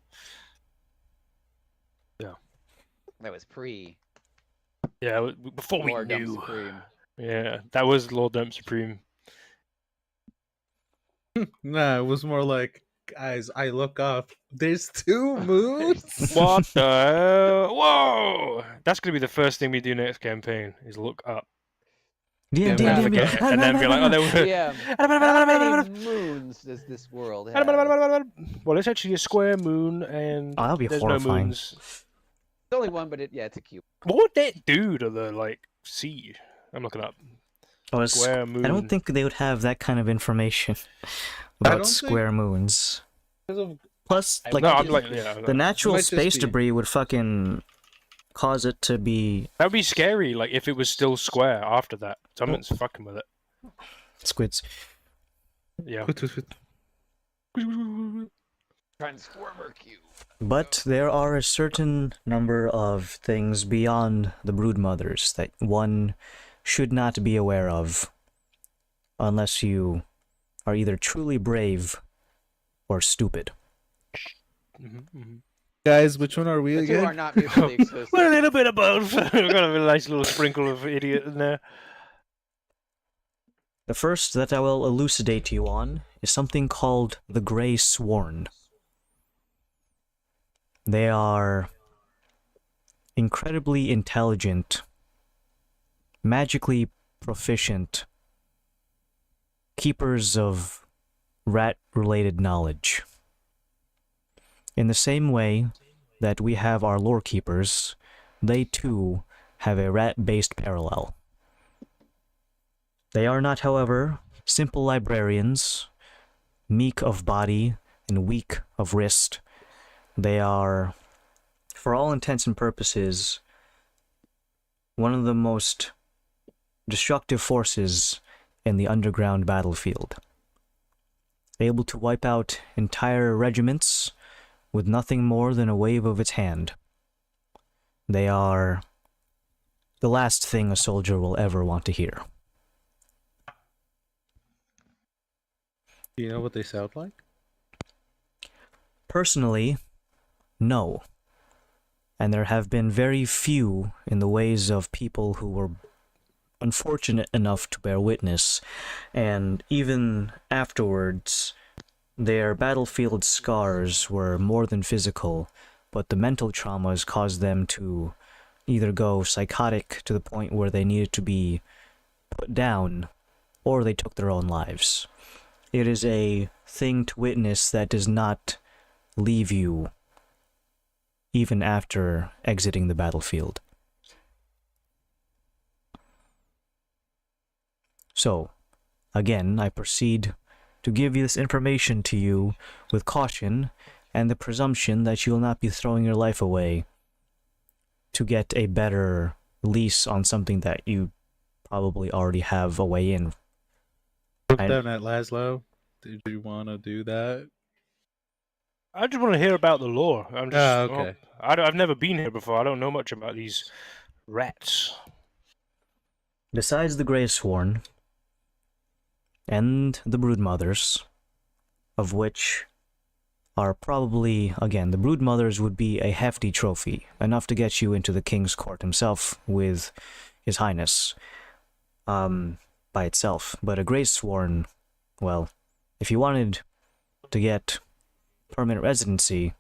That was pre Yeah, before we Lord Dump knew. Supreme. Yeah, that was Lord Dump Supreme. Nah, it was more like, guys, I look up. There's 2 moons? What the? Whoa! That's gonna be the first thing we do next campaign. Is look up. Yeah, And then forget it, and then be like, oh, there were. Yeah. How many moons does this world have? Well, it's actually a square moon, and Oh, that'll be there's horrifying. no moons. It's only one, but it's a cube. What would that do to the sea? I'm looking up. Oh, Square moon. I don't think they would have that kind of information I about don't square moons. Because of- Plus, I- like, No, I'm like, yeah. the natural might just space be- debris would fucking cause it to be That would be scary. Like if it was still square after that. Someone's fucking with it. squids. Yeah. Trying to squirm our cube. But there are a certain number of things beyond the brood mothers that one should not be aware of unless you are either truly brave or stupid. Guys, which one are we The two again? are not mutually exclusive. We're a little bit of both. We've got a nice little sprinkle of idiot in there. The first that I will elucidate you on is something called the Grey Sworn. They are incredibly intelligent, magically proficient keepers of rat-related knowledge. In the same way that we have our lore keepers, they too have a rat-based parallel. They are not, however, simple librarians, meek of body and weak of wrist. They are, for all intents and purposes, one of the most destructive forces in the underground battlefield. Able to wipe out entire regiments with nothing more than a wave of its hand. They are the last thing a soldier will ever want to hear. Do you know what they sound like? Personally, no. And there have been very few in the ways of people who were unfortunate enough to bear witness, and even afterwards, their battlefield scars were more than physical, but the mental traumas caused them to either go psychotic to the point where they needed to be put down, or they took their own lives. It is a thing to witness that does not leave you even after exiting the battlefield. So, again, I proceed to give this information to you with caution and the presumption that you will not be throwing your life away to get a better lease on something that you probably already have a way in. Look down at Laszlo. Did you want to do that? I just want to hear about the lore. I'm just, okay. I've never been here before. I don't know much about these rats. Besides the Grey Sworn and the Broodmothers, of which are probably, again, the Broodmothers would be a hefty trophy, enough to get you into the King's Court himself with His Highness, by itself. But a Grey Sworn, well, if you wanted to get permanent residency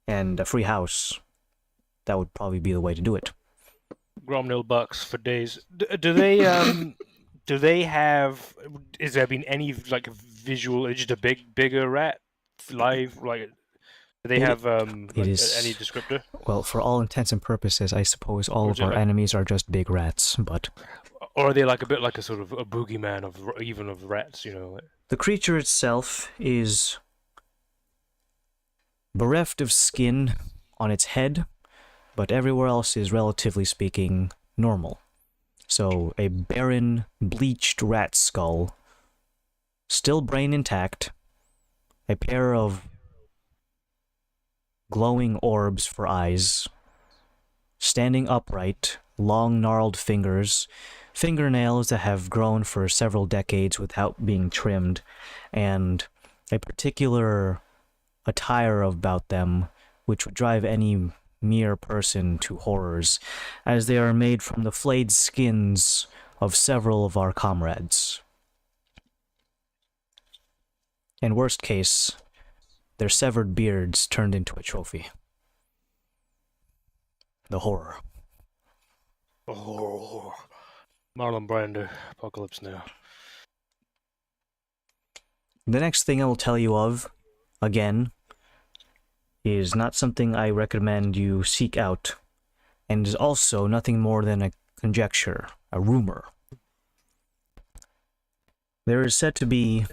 and a free house, that would probably be the way to do it. Gromnil bucks for days. Do they do they have? Has there been any like visual? Just a bigger rat live? Like, do they have like, any descriptor? Well, for all intents and purposes, I suppose all Or of is it our like- enemies are just big rats. But Or are they like a bit like a sort of a boogeyman of even of rats? You know. the creature itself is bereft of skin on its head, but everywhere else is, relatively speaking, normal. So, a barren, bleached rat skull, still brain intact, a pair of glowing orbs for eyes, standing upright, long gnarled fingers, fingernails that have grown for several decades without being trimmed, and a particular attire about them which would drive any mere person to horrors, as they are made from the flayed skins of several of our comrades. In worst case, their severed beards turned into a trophy. The horror. Oh, Marlon Brando, Apocalypse Now. The next thing I will tell you of, again, is not something I recommend you seek out, and is also nothing more than a conjecture, a rumor. There is said to be,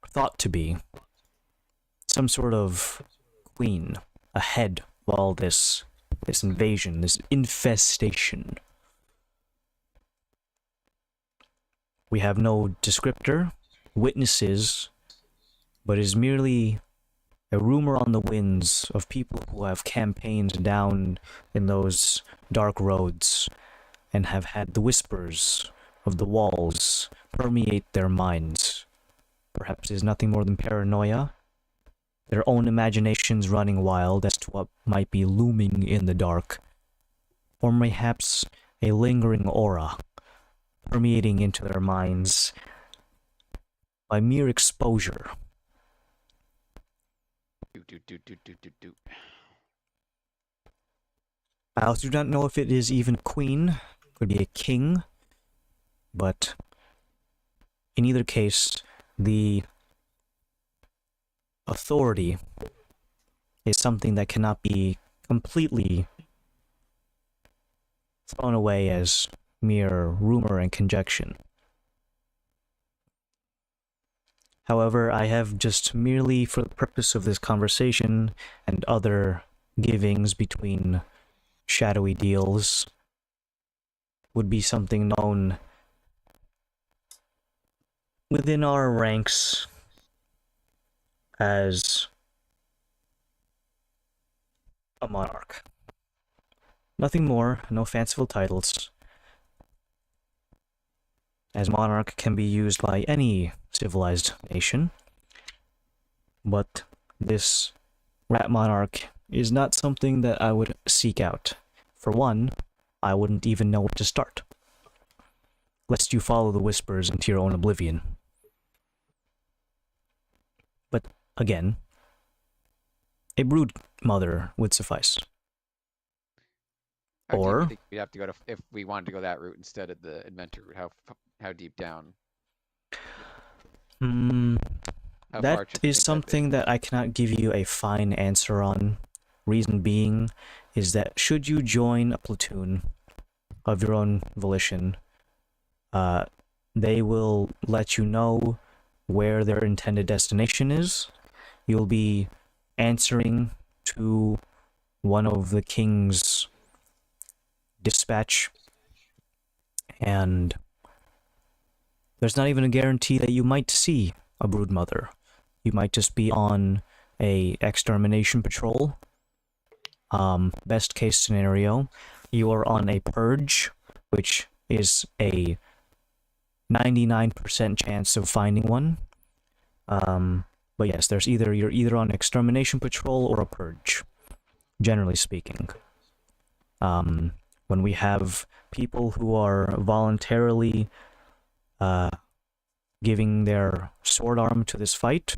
thought to be, some sort of queen ahead of all this invasion, this infestation. We have no descriptor, witnesses, but is merely a rumor on the winds of people who have campaigned down in those dark roads and have had the whispers of the walls permeate their minds. Perhaps it is nothing more than paranoia, their own imaginations running wild as to what might be looming in the dark, or mayhaps a lingering aura permeating into their minds by mere exposure. Do. I also do not know if it is even a queen, could be a king, but in either case, the authority is something that cannot be completely thrown away as mere rumor and conjecture. However, I have just merely for the purpose of this conversation and other givings between shadowy deals would be something known within our ranks as a monarch. Nothing more, no fanciful titles, as monarch can be used by any civilized nation, but this rat monarch is not something that I would seek out. For one, I wouldn't even know where to start, lest you follow the whispers into your own oblivion. But again, a brood mother would suffice. How deep do Or- you think we'd have to go to if we wanted to go that route instead of the adventure route? How deep down? How far That should we is think that'd be? something that I cannot give you a fine answer on. Reason being is that should you join a platoon of your own volition, they will let you know where their intended destination is. You'll be answering to one of the king's dispatch, and there's not even a guarantee that you might see a broodmother. You might just be on a extermination patrol. Best case scenario, you are on a purge, which is a 99% chance of finding one. But yes, you're either on extermination patrol or a purge, generally speaking. When we have people who are voluntarily giving their sword arm to this fight,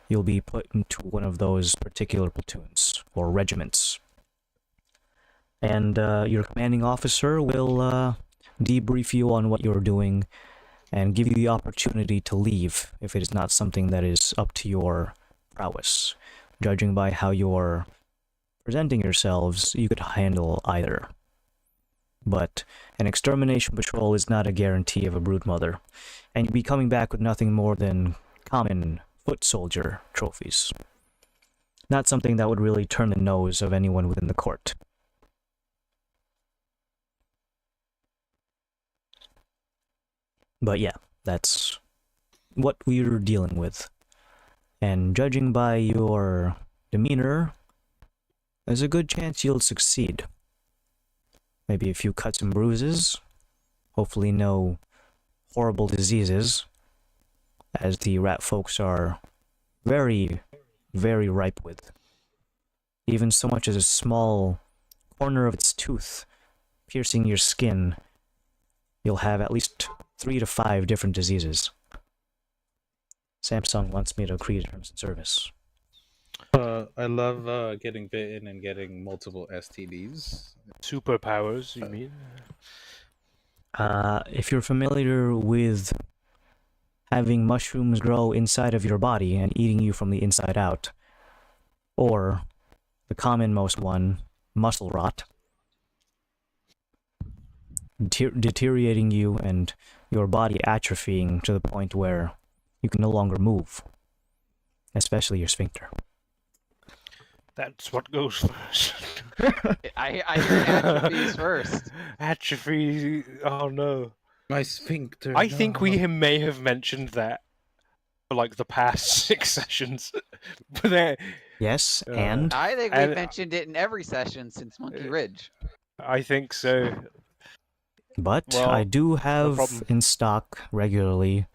you'll be put into one of those particular platoons or regiments. And your commanding officer will debrief you on what you're doing and give you the opportunity to leave if it is not something that is up to your prowess. Judging by how you're presenting yourselves, you could handle either. But an extermination patrol is not a guarantee of a broodmother, and you'd be coming back with nothing more than common foot soldier trophies. Not something that would really turn the nose of anyone within the court. But yeah, that's what we're dealing with. And judging by your demeanor, there's a good chance you'll succeed. Maybe a few cuts and bruises. Hopefully no horrible diseases, as the rat folks are very, very ripe with. Even so much as a small corner of its tooth piercing your skin, you'll have at least 3 to 5 different diseases. Samsung wants me to create terms of service. I love getting bitten and getting multiple STDs. Superpowers, you mean? If you're familiar with having mushrooms grow inside of your body and eating you from the inside out, or the commonmost one, muscle rot, deteriorating you and your body atrophying to the point where you can no longer move, especially your sphincter. That's what goes first. I hear atrophies first. Atrophy. Oh no. My sphincter. I think we no. may have mentioned that for like the past 6 sessions. But then, Yes, and I think And- we've mentioned it in every session since Monkey Ridge. I think so. but well, I do have problem. in stock regularly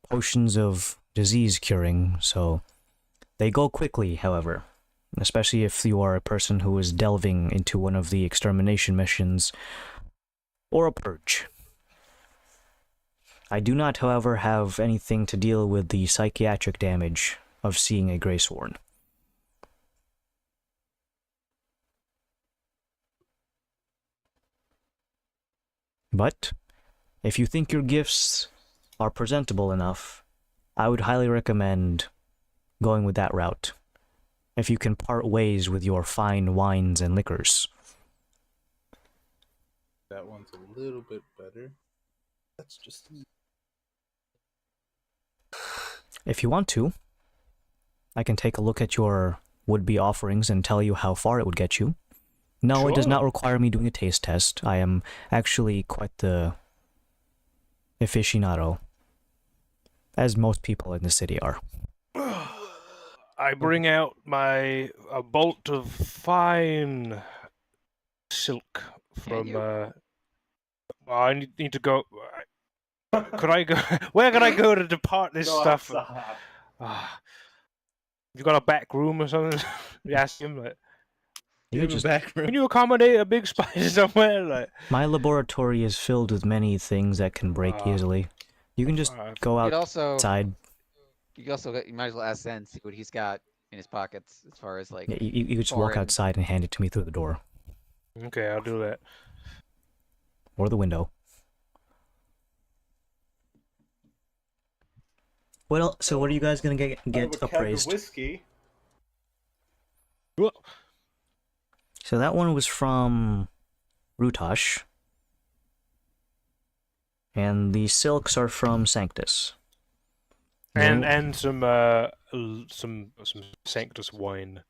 potions of disease curing, so they go quickly, however. Especially if you are a person who is delving into one of the extermination missions or a purge. I do not, however, have anything to deal with the psychiatric damage of seeing a Greysworn. But if you think your gifts are presentable enough, I would highly recommend going with that route. If you can part ways with your fine wines and liquors. That one's a little bit better. That's just. If you want to, I can take a look at your would-be offerings and tell you how far it would get you. No, it does not Sure. require me doing a taste test. I am actually quite the aficionado, as most people in the city are. I bring out a bolt of fine silk from. you? I need to go. Could I go? Where can I go to depart this Go stuff? outside. You got a back room or something? You ask him like, You just, back room. can you accommodate a big spider somewhere? Like, my laboratory is filled with many things that can break easily. You can just go You'd also, outside. you might as well ask Zen, see what he's got in his pockets as far as like. Yeah, you could just walk foreign- outside and hand it to me through the door. okay, I'll do that. Or the window. So what are you guys gonna get I have a keg of appraised? whiskey. Well, So that one was from Rutash. And the silks are from Sanctus. and some Sanctus wine.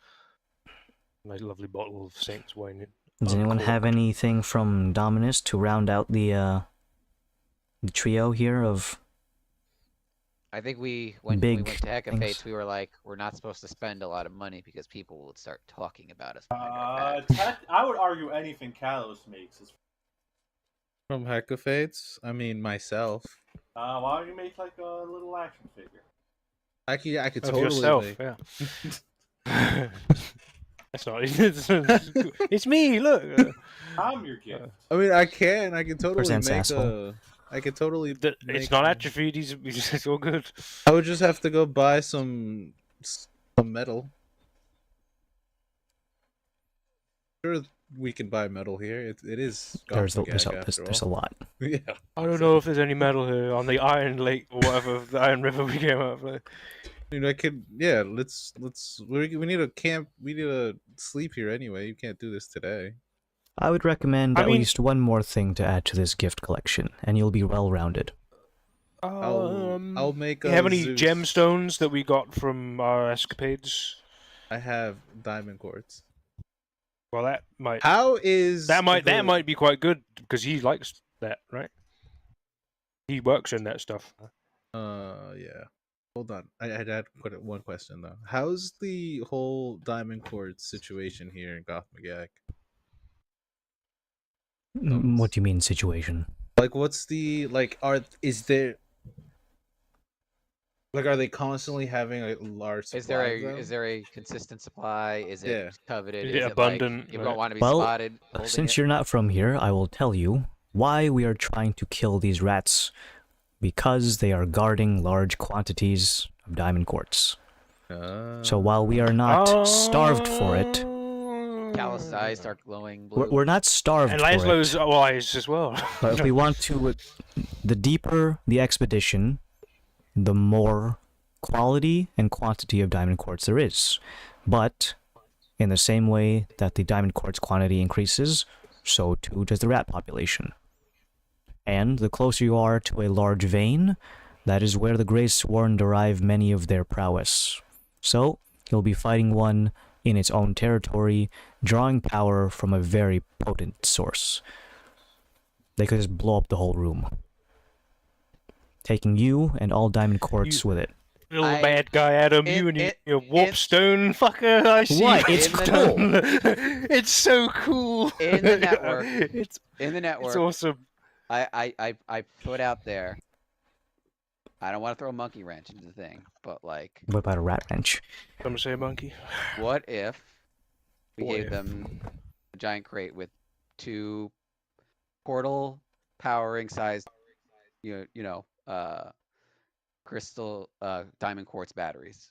Nice lovely bottle of Sanctus wine. Does anyone have uncorked. anything from Dominus to round out the trio here of I think when we went big to Hecafates, things? we were like, we're not supposed to spend a lot of money because people would start talking about us. behind our back. I would argue anything Kalos makes is. From Hecafates? I mean, myself. Why don't you make like a little action figure? I could Of totally yourself, make. yeah. That's not. It's me. Look. I'm your gift. I mean, I can totally Presents make asshole. I could totally. It's make not a- atrophied. It's all good. I would just have to go buy some metal. Sure, we can buy metal here. It is. there's Gothmagag, a lot. Yeah. I don't know if there's any metal here on the Iron Lake or whatever, the Iron River we came up with. I mean, I could. Yeah. Let's. We need a camp. We need to sleep here anyway. You can't do this today. I would recommend I at mean- least one more thing to add to this gift collection, and you'll be well rounded. I'll make. You have any Zeus. gemstones that we got from our escapades? I have diamond quartz. Well, that might How is that the- might be quite good because he likes that, right? He works in that stuff. Yeah. Hold on. I had one question though. How's the whole diamond quartz situation here in Gothmagag? What do you mean situation? Like, what's the are they constantly having a large supply? Is there a consistent supply? Is it Yeah. coveted? Is Is it it abundant? Like, you Right. don't want to be Well, spotted. holding Since it? you're not from here, I will tell you why we are trying to kill these rats. Because they are guarding large quantities of diamond quartz. So while we are not starved for it, Callus's eyes start glowing blue. we're not starved and for it. Laszlo's eyes as well. But if we want to, the deeper the expedition, the more quality and quantity of diamond quartz there is. But in the same way that the diamond quartz quantity increases, so too does the rat population. And the closer you are to a large vein, that is where the Greysworn derive many of their prowess. So, you'll be fighting one in its own territory, drawing power from a very potent source. They could just blow up the whole room, taking you and all diamond quartz with it. Little I- bad guy Adam, you and your warpstone fucker. I see. What? It's In the- cool. It's so cool. In the network. It's In the network, it's awesome. I put out there. I don't want to throw a monkey wrench into the thing, but like, What about a rat wrench? I'm gonna say monkey. what if we What gave if? them a giant crate with 2 portal powering sized, crystal diamond quartz batteries.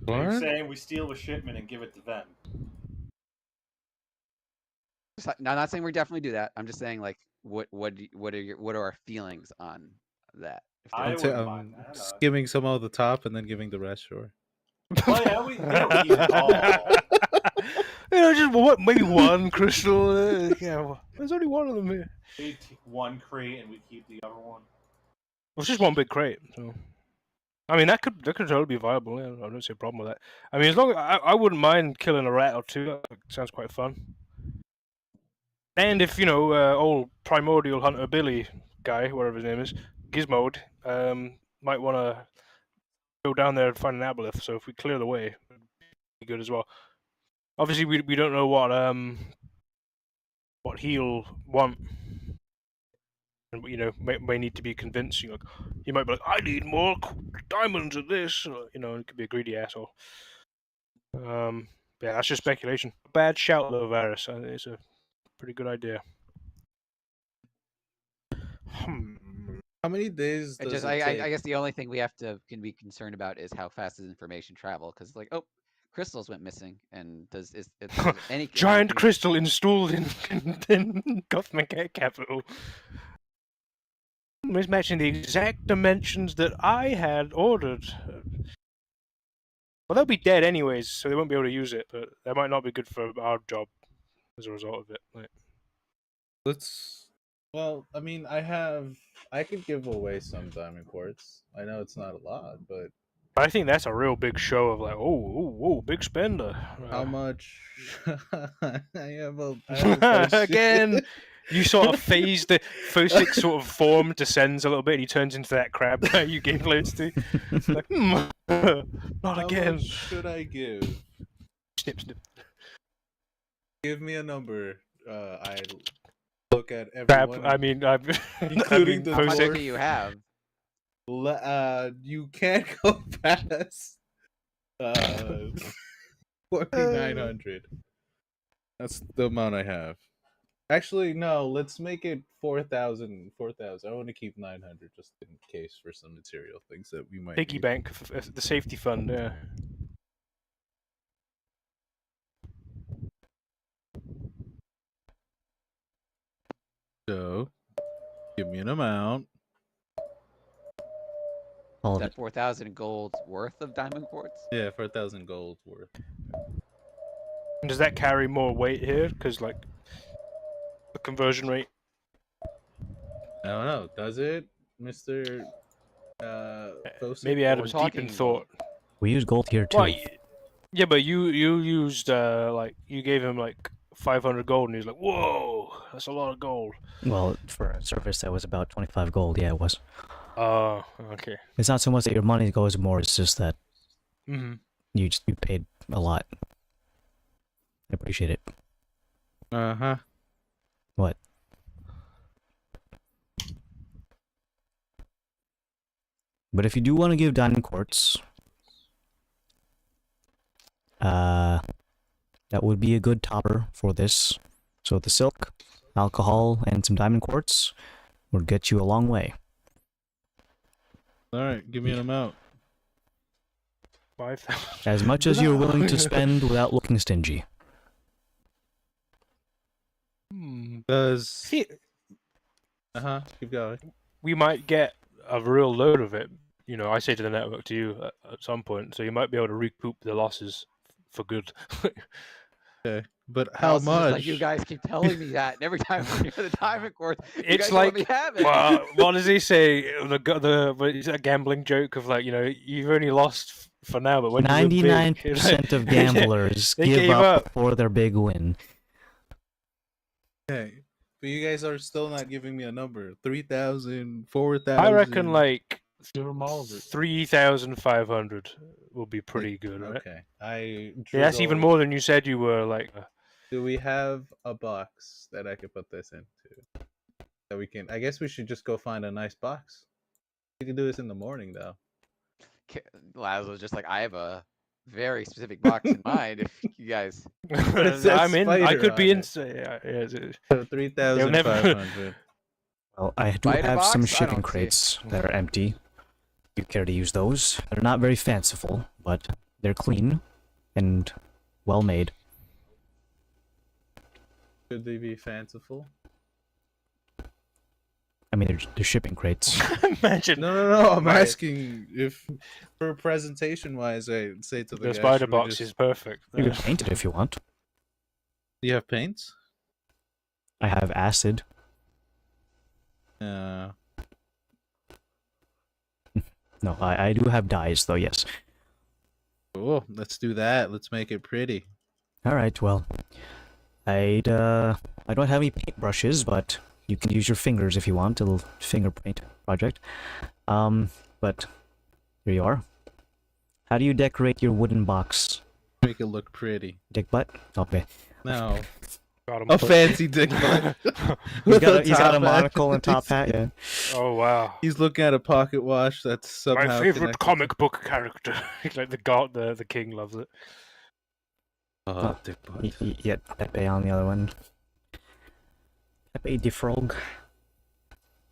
Are you What? saying we steal the shipment and give it to them? No, I'm not saying we definitely do that. I'm just saying like what are our feelings on that? If they're I okay. wouldn't mind that. Skimming some of the top and then giving the rest, sure. Well, yeah, we don't need it all. You know, just maybe one crystal. Yeah, well, there's only one of them here. We take one crate and we keep the other one. Well, it's just one big crate. So, I mean, that could totally be viable. Yeah, I don't see a problem with that. I mean, as long as I wouldn't mind killing a rat or two. That sounds quite fun. And if you know, old primordial hunter Billy guy, whatever his name is, Gizmode, might want to go down there and find an aboleth. So if we clear the way, it'd be good as well. Obviously, we don't know what he'll want, and you know, may need to be convincing. Like, he might be like, "I need more diamonds of this," or, you know, it could be a greedy asshole. Yeah, that's just speculation. Bad shout though, Varus. I think it's a pretty good idea. How many days does it I take? guess the only thing we can be concerned about is how fast does information travel? Because like, oh, crystals went missing, and is any Giant crystal installed in Gotham capital, mismatching the exact dimensions that I had ordered. Well, they'll be dead anyways, so they won't be able to use it. But that might not be good for our job as a result of it. Like, Let's. Well, I mean, I could give away some diamond quartz. I know it's not a lot, but I think that's a real big show of like, oh, big spender. how much? I have a question. Again, you sort of phase the Fosick sort of form descends a little bit, and he turns into that crab that you gave loads to. Like, not How again. much should I give? Snip, snip. Give me a number. I look at Crab. everyone. I mean, Including the How much Fosick. do you have? You can't go past 4,900. That's the amount I have. Actually, no. Let's make it 4,000. 4,000. I want to keep 900 just in case for some material things that we might. Piggy need. bank, the safety fund. Yeah. So, give me an amount. All Is of that it. 4,000 gold worth of diamond quartz? Yeah, 4,000 gold worth. And does that carry more weight here? Because like the conversion rate. I don't know. Does it, Mister? Fosick? Maybe Adam's deep talking in thought. We use gold here too. Well, yeah, but you used like you gave him like 500 gold, and he's like, "Whoa, that's a lot of gold." Well, for a service that was about 25 gold, yeah, it was. Oh, okay. It's not so much that your money goes more; it's just that Mm-hmm. you paid a lot. I appreciate it. Uh-huh. What? But if you do want to give diamond quartz, that would be a good topper for this. So the silk, alcohol, and some diamond quartz would get you a long way. All right, give me an amount. 5,000. As much as you're willing to spend without looking stingy. Does See, keep going. we might get a real load of it. You know, I say to the network to you at some point, so you might be able to recoup the losses for good. Okay, but how It's just much? Like you guys keep telling me that, and every time we hear the diamond quartz, you It's guys let me like, have it. well, what does he say? Is it a gambling joke of like, you know, you've only lost for now, but when you win big, 99% of gamblers They give gave up up. for their big win. Okay, but you guys are still not giving me a number. 3,000, 4,000. I reckon like Give them all of it. 3,500 will be pretty good, right? Okay, I. Yeah, that's even drizzle- more than you said you were. Like, Do we have a box that I could put this into? That we can. I guess we should just go find a nice box. We can do this in the morning, though. Lazo's just like, I have a very specific box in mind. If you guys, it says I'm in. I spider could be on in. it. Yeah, So 3,500. Well, I do Spider have some box? I shipping don't see. crates that are empty. If you care to use those. They're not very fanciful, but they're clean and well made. Could they be fanciful? I mean, they're shipping crates. Imagine No. I'm Right. asking if, for presentation wise, I say to the the guy, spider should we box just- is perfect. You can paint it if you want. Do you have paints? I have acid. No, I do have dyes, though, yes. Cool. Let's do that. Let's make it pretty. Alright, well, I don't have any paintbrushes, but you can use your fingers if you want, a little finger paint project. But here you are. How do you decorate your wooden box? Make it look pretty. Dick butt? Okay. No. Got 'em. A fancy dick butt. He's With got a he's got a top hat. monocle and top hat, yeah. Oh wow. He's looking at a pocket watch that's somehow My favorite connected to- comic book character. Like the king loves it. Oh, dick butt. Yeah, Pepe on the other one. Pepe the Frog.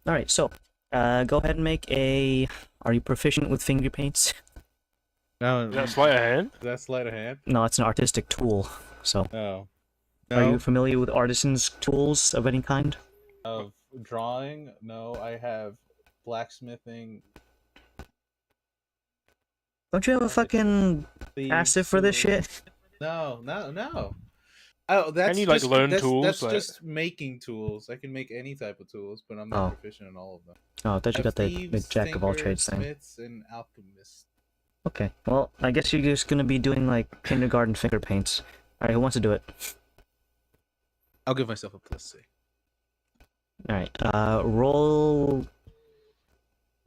Alright, so, go ahead and make a... Are you proficient with finger paints? No, Is that sleight of hand? that's sleight of hand. No, it's an artistic tool, so... No. Are you No. familiar with artisans' tools of any kind? Of drawing? No, I have blacksmithing. Don't you have a fucking thieves passive for this tools. shit? No. Oh, that's you, like, just, learn that's, tools, That's like- just making tools. I can make any type of tools, but I'm not Oh. proficient in all of them. Oh, I thought you I got have the thieves, jack of all thinkers, trades thing. Smiths and alchemists. Okay, well, I guess you're just gonna be doing, like, kindergarten finger paints. Alright, who wants to do it? I'll give myself a +C. Alright, roll...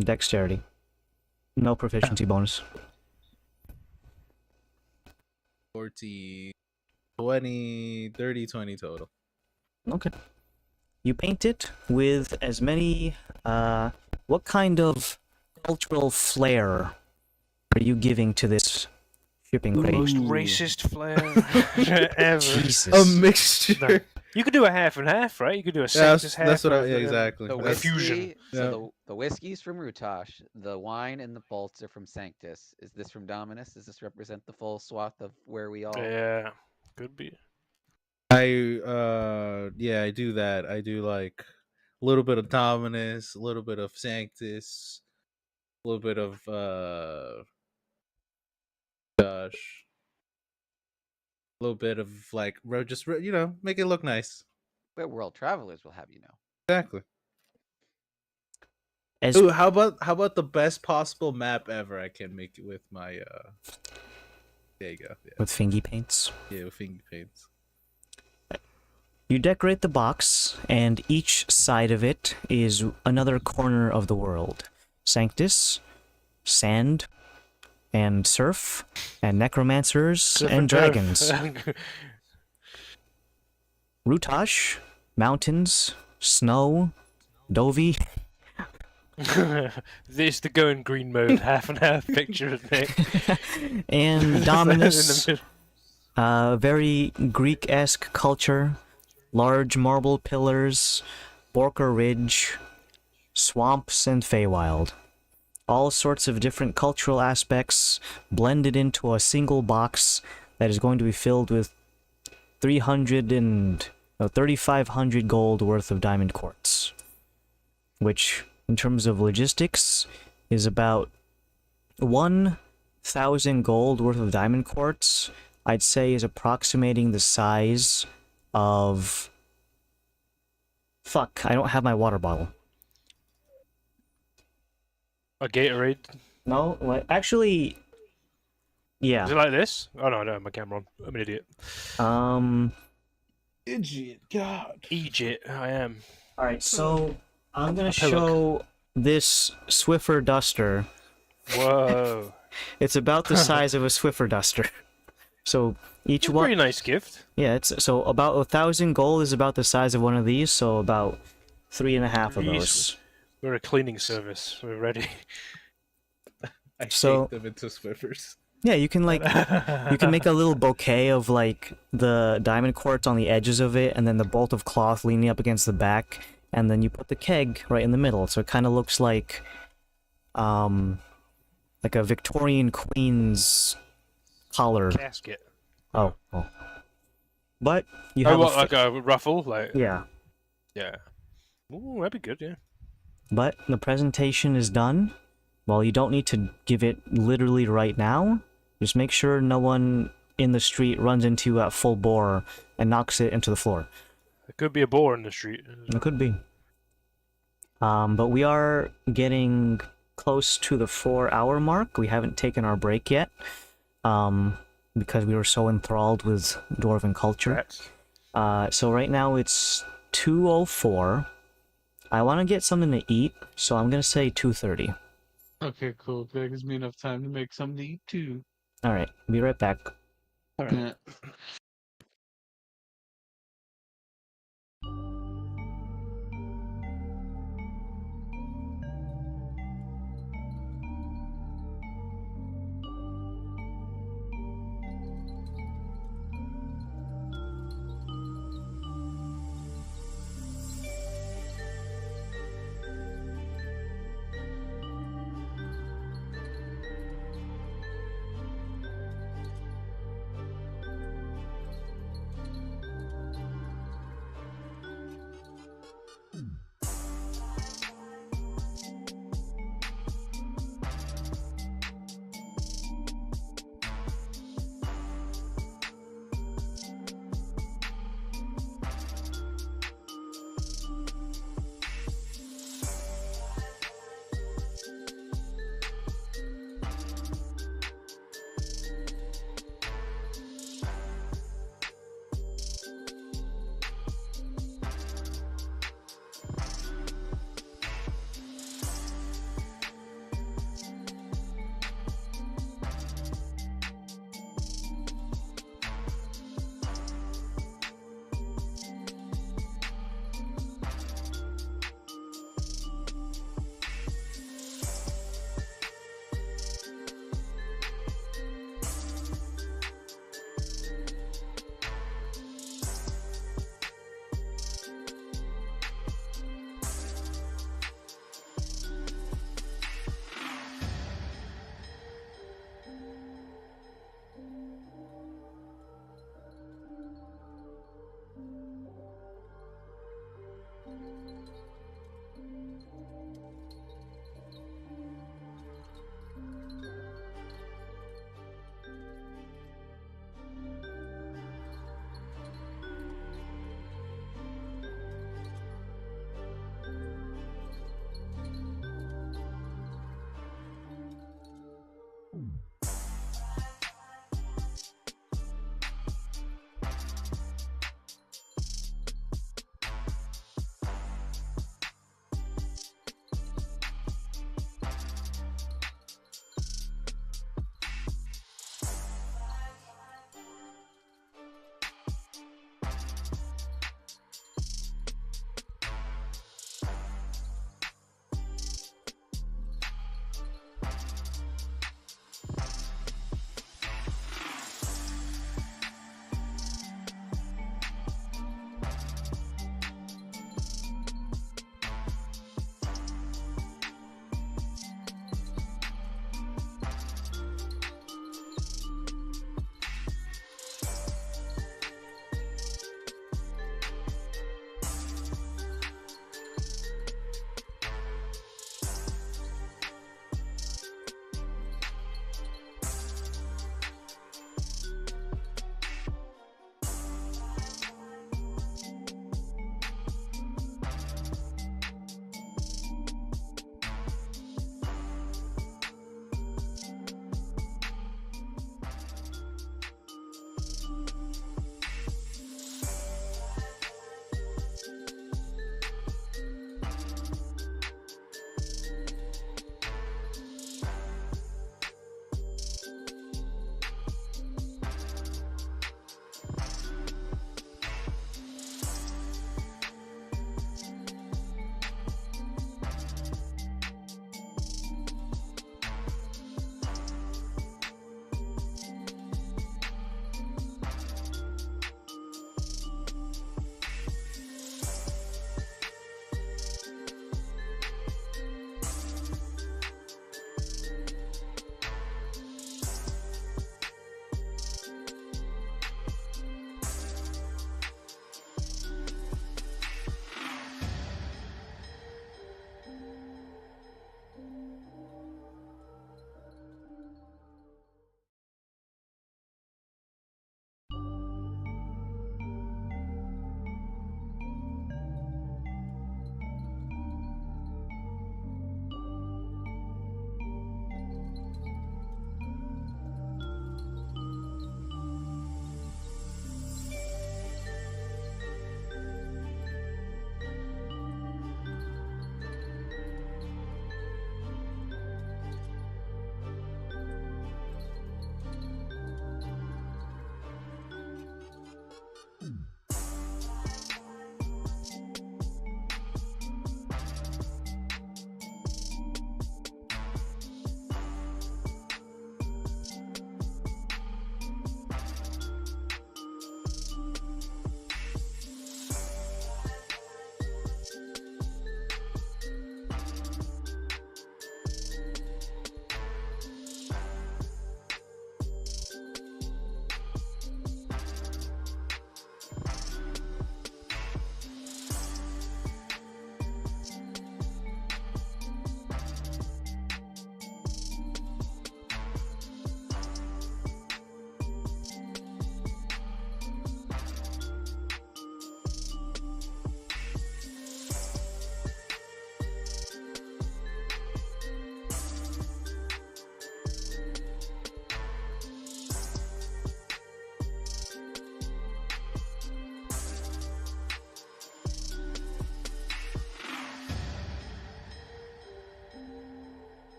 Dexterity. No proficiency bonus. 40, 20, 30, 20 total. Okay. You paint it with as many, what kind of cultural flair are you giving to this shipping crate? Most racist flair ever. Jesus. A mixture. You could do a half and half, right? You could do a Yeah, Sanctus half. that's what or I. Yeah, a- exactly. The That's- Fusion. whiskey, Yeah. so the whiskey's from Rutash, the wine and the bolts are from Sanctus. Is this from Dominus? Does this represent the full swath of where we all? Yeah, could be. I do that. I do like a little bit of Dominus, a little bit of Sanctus, a little bit of gosh, a little bit of like make it look nice. But world travelers will have you know. Exactly. As Ooh, how about the best possible map ever I can make it with my there you go. Yeah, with fingy paints. with finger paints. You decorate the box, and each side of it is another corner of the world. Sanctus, sand, and surf, and necromancers, and dragons. Rutash, mountains, snow, Dovi, This the going green mode, half and half picture, isn't it? and Dominus, very Greek-esque culture, large marble pillars, Borker Ridge, swamps, and Feywild. All sorts of different cultural aspects blended into a single box that is going to be filled with 3,500 gold worth of diamond quartz, which, in terms of logistics, is about 1,000 gold worth of diamond quartz. I'd say is approximating the size of... Fuck, I don't have my water bottle. A Gatorade. No, like, actually... Yeah. Is it like this? Oh no, I don't have my camera on. I'm an idiot. Idiot, God. Egypt, I am. Alright, so I'm gonna A pillock. show this Swiffer duster. Whoa. It's about the size of a Swiffer duster. So each It's a one, pretty nice gift. yeah, it's so about 1,000 gold is about the size of one of these. So about 3.5 of These- those. We're a cleaning service. We're ready. I So- shake them into Swiffers. Yeah, you can like you can make a little bouquet of like the diamond quartz on the edges of it, and then the bolt of cloth leaning up against the back, and then you put the keg right in the middle, so it kind of looks like a Victorian Queen's collar. Casket. Oh. But you Oh, have what, like a ruffle? Like, yeah. yeah. Ooh, that'd be good, yeah. But the presentation is done. Well, you don't need to give it literally right now. Just make sure no one in the street runs into a full bore and knocks it into the floor. It could be a boar in the street. It could be. But we are getting close to the 4-hour mark. We haven't taken our break yet. Because we were so enthralled with Dwarven culture. So right now it's 2:04. I want to get something to eat, so I'm gonna say 2:30. Okay, cool. That gives me enough time to make something to eat too. Alright, be right back. Alright.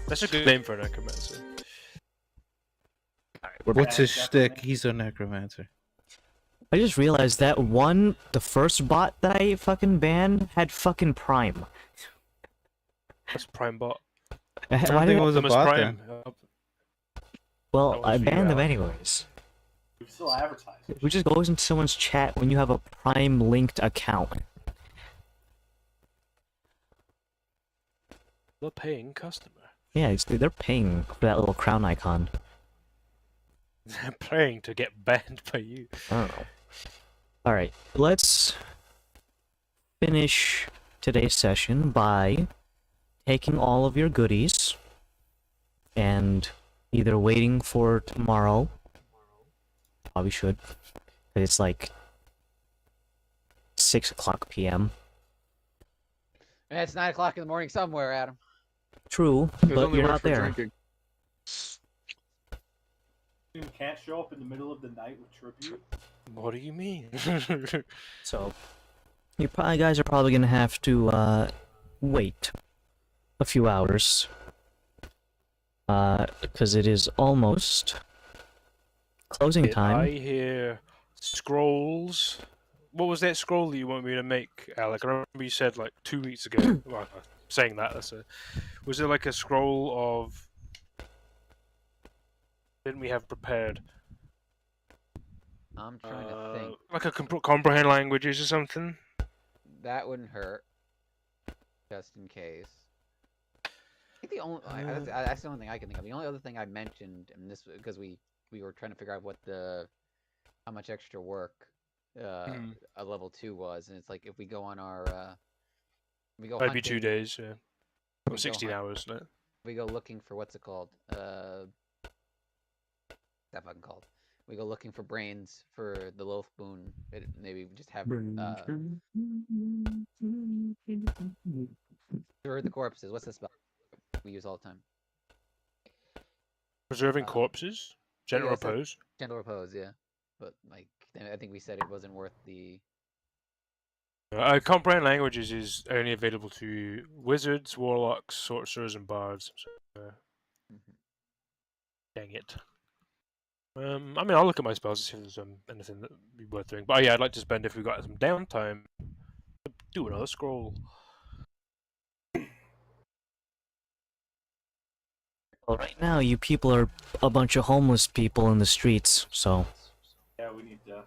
That's a good name for a necromancer. What's Yeah, his definitely. shtick? He's a necromancer. I just realized that the first bot that I fucking banned had fucking Prime. That's Prime Bot. I don't Why think did it was a Optimus bot Prime. then. well, that one's I for you, banned them Alec. anyways. We still advertise. Who just goes into someone's chat when you have a Prime linked account? The paying customer. Yeah, they're paying for that little crown icon. They're praying to get banned by you. I don't know. Alright, let's finish today's session by taking all of your goodies and either waiting for tomorrow. Probably should. 'Cause it's like 6 o'clock p.m. And it's 9 o'clock in the morning somewhere, Adam. True, There's but only you're work not for there. drinking. You can't show up in the middle of the night with tribute. What do you mean? So, you guys are probably gonna have to wait a few hours, because it is almost closing Did time. I hear scrolls. What was that scroll that you want me to make, Alec? I remember you said like 2 weeks ago. Well, I'm saying that. Was it like a scroll of? Didn't we have prepared? I'm trying to think. Like a comprehend languages or something. That wouldn't hurt. Just in case. I think the only that's the only thing I can think of. The only other thing I mentioned, and this because we were trying to figure out what how much extra work a level 2 was, and it's like if we go on our we go That'd be 2 hunting, days, yeah. we Or go 16 hunt- hours, no? we go looking for what's it called? That fucking called. We go looking for brains for the loaf boon. Maybe we just have preserve the corpses. What's the spell we use all the time? Preserving corpses? Gentle yeah, so- repose? Gentle repose, yeah. But like, I think we said it wasn't worth the. Comprehend languages is only available to wizards, warlocks, sorcerers, and bards. So, dang it. I mean, I'll look at my spells to see if there's anything that would be worth doing. But yeah, I'd like to spend, if we've got some downtime, to do another scroll. Well, right now, you people are a bunch of homeless people in the streets, so... Yeah, we need to.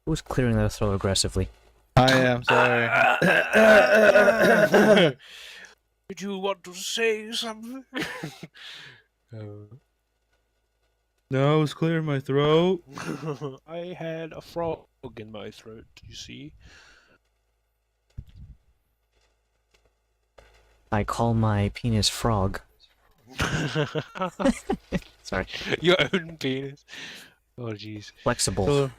Who's clearing their throat aggressively? I am sorry. Did you want to say something? No, I was clearing my throat. I had a frog in my throat, you see. I call my penis frog. Sorry. Your own penis. Oh, jeez. Flexible.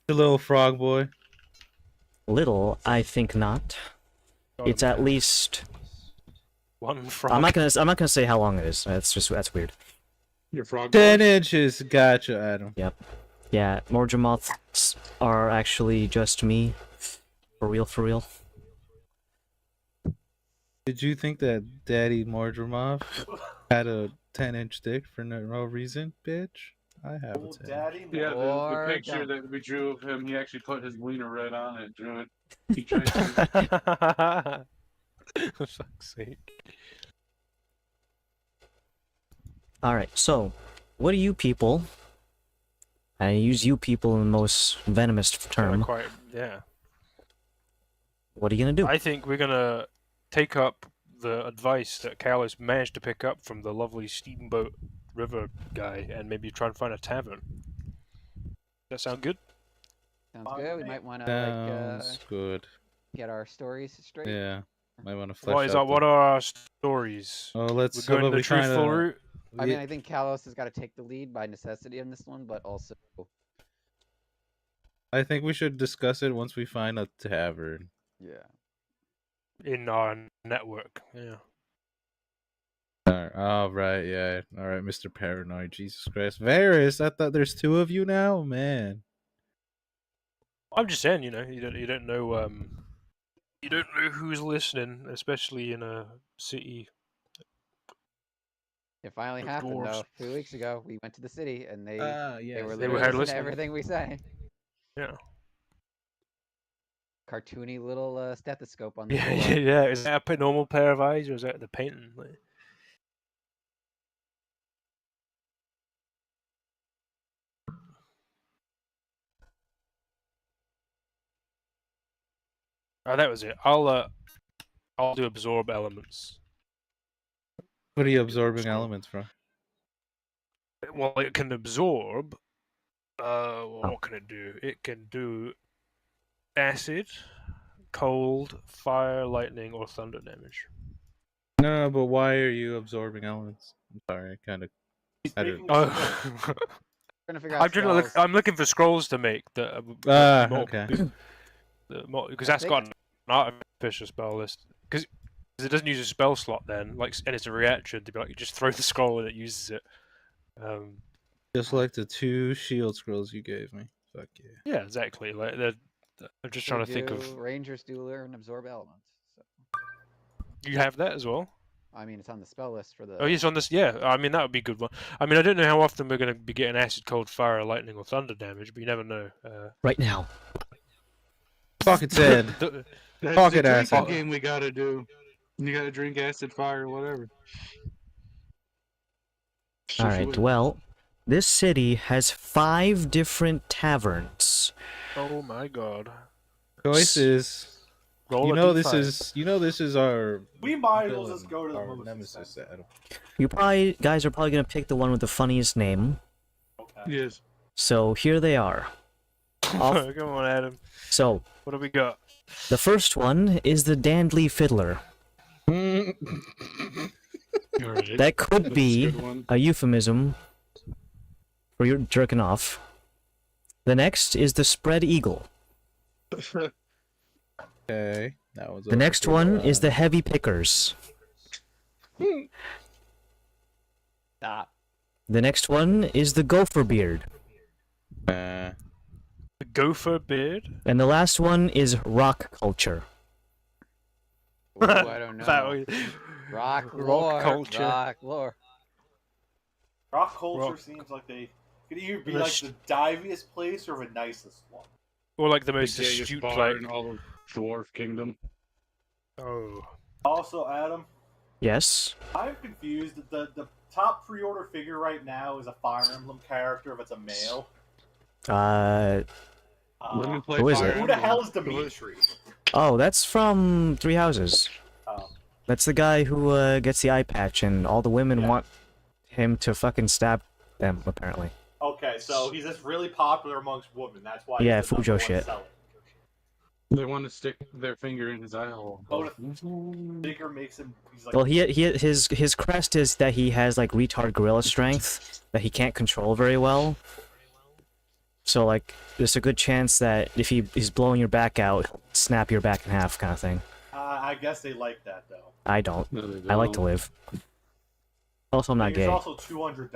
The little frog boy. Little, I think not. It's at least... One frog. I'm not gonna say how long it is. That's weird. Your frog. 10 inches. Gotcha, Adam. Yep. Yeah, Morgemoths are actually just me. For real, for real. Did you think that Daddy Mordromov had a 10-inch dick for no reason, bitch? I have a Old 10. daddy. Yeah, the Or picture don't. that we drew of him, he actually put his wiener right on it. Drew it. He tried to. For fuck's sake. Alright, so, what do you people... I use you people in the most venomous term. Yeah. What are you gonna do? I think we're gonna take up the advice that Callus managed to pick up from the lovely Steamboat River guy and maybe try and find a tavern. Does that sound good? Sounds good. We might want to Sounds good. get our stories straight. Yeah. Might want to flesh What is out our, what are our stories? Oh, We're let's going the probably try truthful to... route. I mean, I think Kalos has got to take the lead by necessity in this one, but also I think we should discuss it once we find a tavern. yeah. In our network, yeah. Alright, oh, right, yeah. Alright, Mr. Paranoid, Jesus Christ. Varys, I thought there's 2 of you now? Man. I'm just saying, you know, you don't know You don't know who's listening, especially in a city. It finally Of happened dwarves. though. 2 weeks ago, we went to the city and they Yes, were They were literally had listening to listening. everything we say. Yeah. Cartoony little stethoscope on the Yeah, door. yeah. Is that a normal pair of eyes, or is that the painting? Like, oh, that was it. I'll do absorb elements. What are you absorbing elements from? Well, it can absorb. What can it do? It can do acid, cold, fire, lightning, or thunder damage. No, but why are you absorbing elements? I'm sorry, I kind of. Speaking Oh. of skills, Trying to figure out spells. I'm looking for scrolls to make that. Okay. Because that's got an artificial spell list. Because it doesn't use a spell slot then, and it's a reaction to be like you just throw the scroll and it uses it. Just like the 2 shield scrolls you gave me. Fuck yeah. Yeah, exactly. Like I'm just trying to think of. Ranger's Dueler and absorb elements. So. You have that as well. I mean, it's on the spell list for the. Oh, yes, on this. Yeah, I mean that would be a good one. I mean, I don't know how often we're going to be getting acid, cold, fire, lightning, or thunder damage, but you never know. Right now. Fucking said. That's Pocket the acid. drinking game we gotta do. You gotta drink acid, fire, whatever. Alright, well, this city has 5 different taverns. Oh my god. Choices. Roll You a know D5. this is our. we might as well villain, just go to the our most nemesis, expensive. Adam. You guys are probably gonna pick the one with the funniest name. Okay. Yes. So here they are. Off- Come on, Adam. So, What do we got? the first one is the Dandly Fiddler. Alright. That could That's a be good one. a euphemism for your jerking off. The next is the Spread Eagle. Okay. That was The next one is the Heavy Pickers. Stop. The next one is the Gopher Beard. The gopher beard? And the last one is Rock Culture. Ooh, I don't know. Rock Rock lore. culture. Rock lore. Rock culture Rock. seems like they could either be The like sh- the diviest place or the nicest one. Or like the The most gayest astute, bar like. in all of Dwarf Kingdom. Oh. Also, Adam, Yes? I'm confused. The top pre-order figure right now is a Fire Emblem character if it's a male. Let me play who is Fire it? Who the Emblem. hell is Dimitri? Oh, that's from Three Houses. Oh. That's the guy who gets the eye patch, and all the women Yeah. want him to fucking stab them, apparently. Okay, so he's just really popular amongst women. That's why. Yeah, he's the Fujo number one shit. seller. They want to stick their finger in his eye hole. Oh, Bigger makes him. He's like. Well, his crest is that he has like retard gorilla strength that he can't control very well. So like, there's a good chance that if he's blowing your back out, he'll snap your back in half, kind of thing. I guess they like that though. I don't. No, they I like to don't. live. Also, I'm not It's gay. also $200.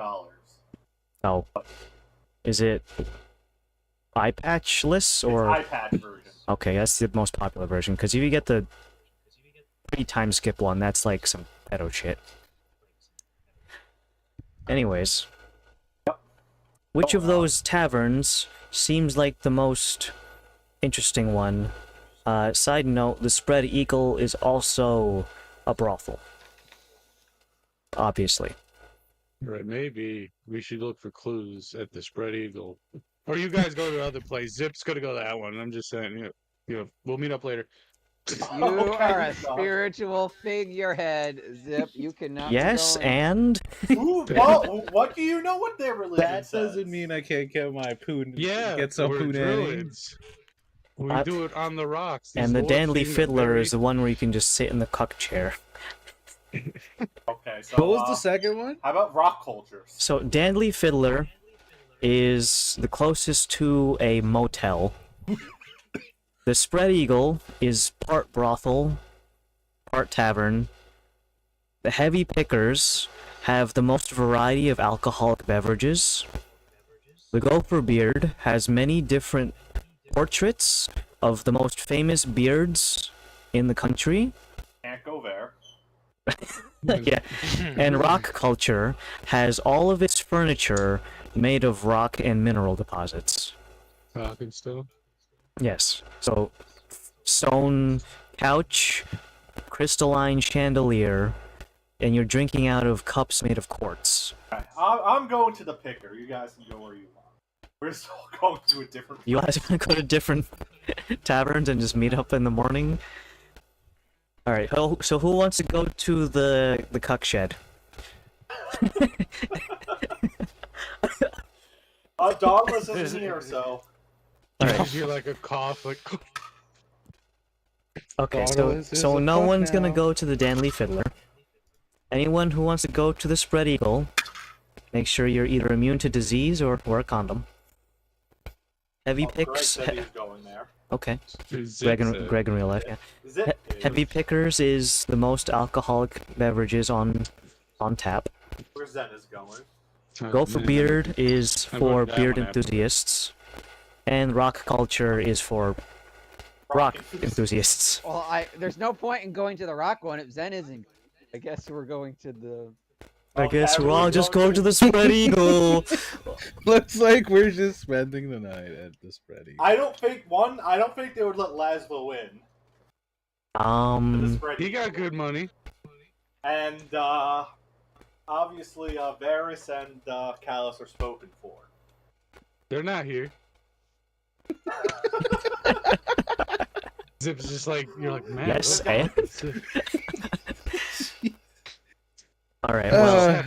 Oh, is it eye patchless or? It's iPad version. Okay, that's the most popular version. Because if you get the pre-time skip one, that's like some pedo shit. Anyways, which of those taverns seems like the most interesting one? Side note: the Spread Eagle is also a brothel. Obviously. Right, maybe we should look for clues at the Spread Eagle. Or you guys go to the other place. Zip's gonna go to that one. I'm just saying, we'll meet up later. You Okay, are a Doc. spiritual figurehead, Zip. You cannot. Yes, be going. and What do you know what their religion That says? doesn't mean I can't get my poon. Yeah, Get some we're poon. druids. We Uh, do it on the rocks. These and the dwarves Danley seem Fiddler very- is the one where you can just sit in the cuck chair. Okay, so What was the second one? how about rock cultures? So Danley Fiddler is the closest to a motel. The Spread Eagle is part brothel, part tavern. The Heavy Pickers have the most variety of alcoholic beverages. The Gopher Beard has many different portraits of the most famous beards in the country. Can't go there. Yeah. And rock culture has all of its furniture made of rock and mineral deposits. Rock and stuff. Yes. So, stone couch, crystalline chandelier, and you're drinking out of cups made of quartz. Alright, I'm going to the picker. You guys can go where you want. We're still going to a different. You guys want to go to different taverns and just meet up in the morning? All right. So who wants to go to the cuck shed? Dauntless isn't here, so. All You right. hear like a cough, like. Okay. Dauntless is So a no fuck one's gonna now. go to the Danley Fiddler. Anyone who wants to go to the Spread Eagle, make sure you're either immune to disease or wear a condom. Heavy Greg picks. said he was going there. Okay. Greg Greg in real life. Yeah. Is it? Heavy Pickers is the most alcoholic beverages on tap. Where's Zen is going? Go for Beard is I for wrote that beard one after. enthusiasts, and Rock Culture is for rock enthusiasts. Well, there's no point in going to the rock one if Zen isn't. I guess we're going to the. I guess we'll all everyone's just going go to the Spread Eagle. Looks like we're just spending the night at the Spread Eagle. I don't think they would let Laszlo in. The spread He got good money. And obviously Varys and Callus are spoken for. They're not here. Zip's just like you're like, man. Yes, what- eh? All right. She's Well,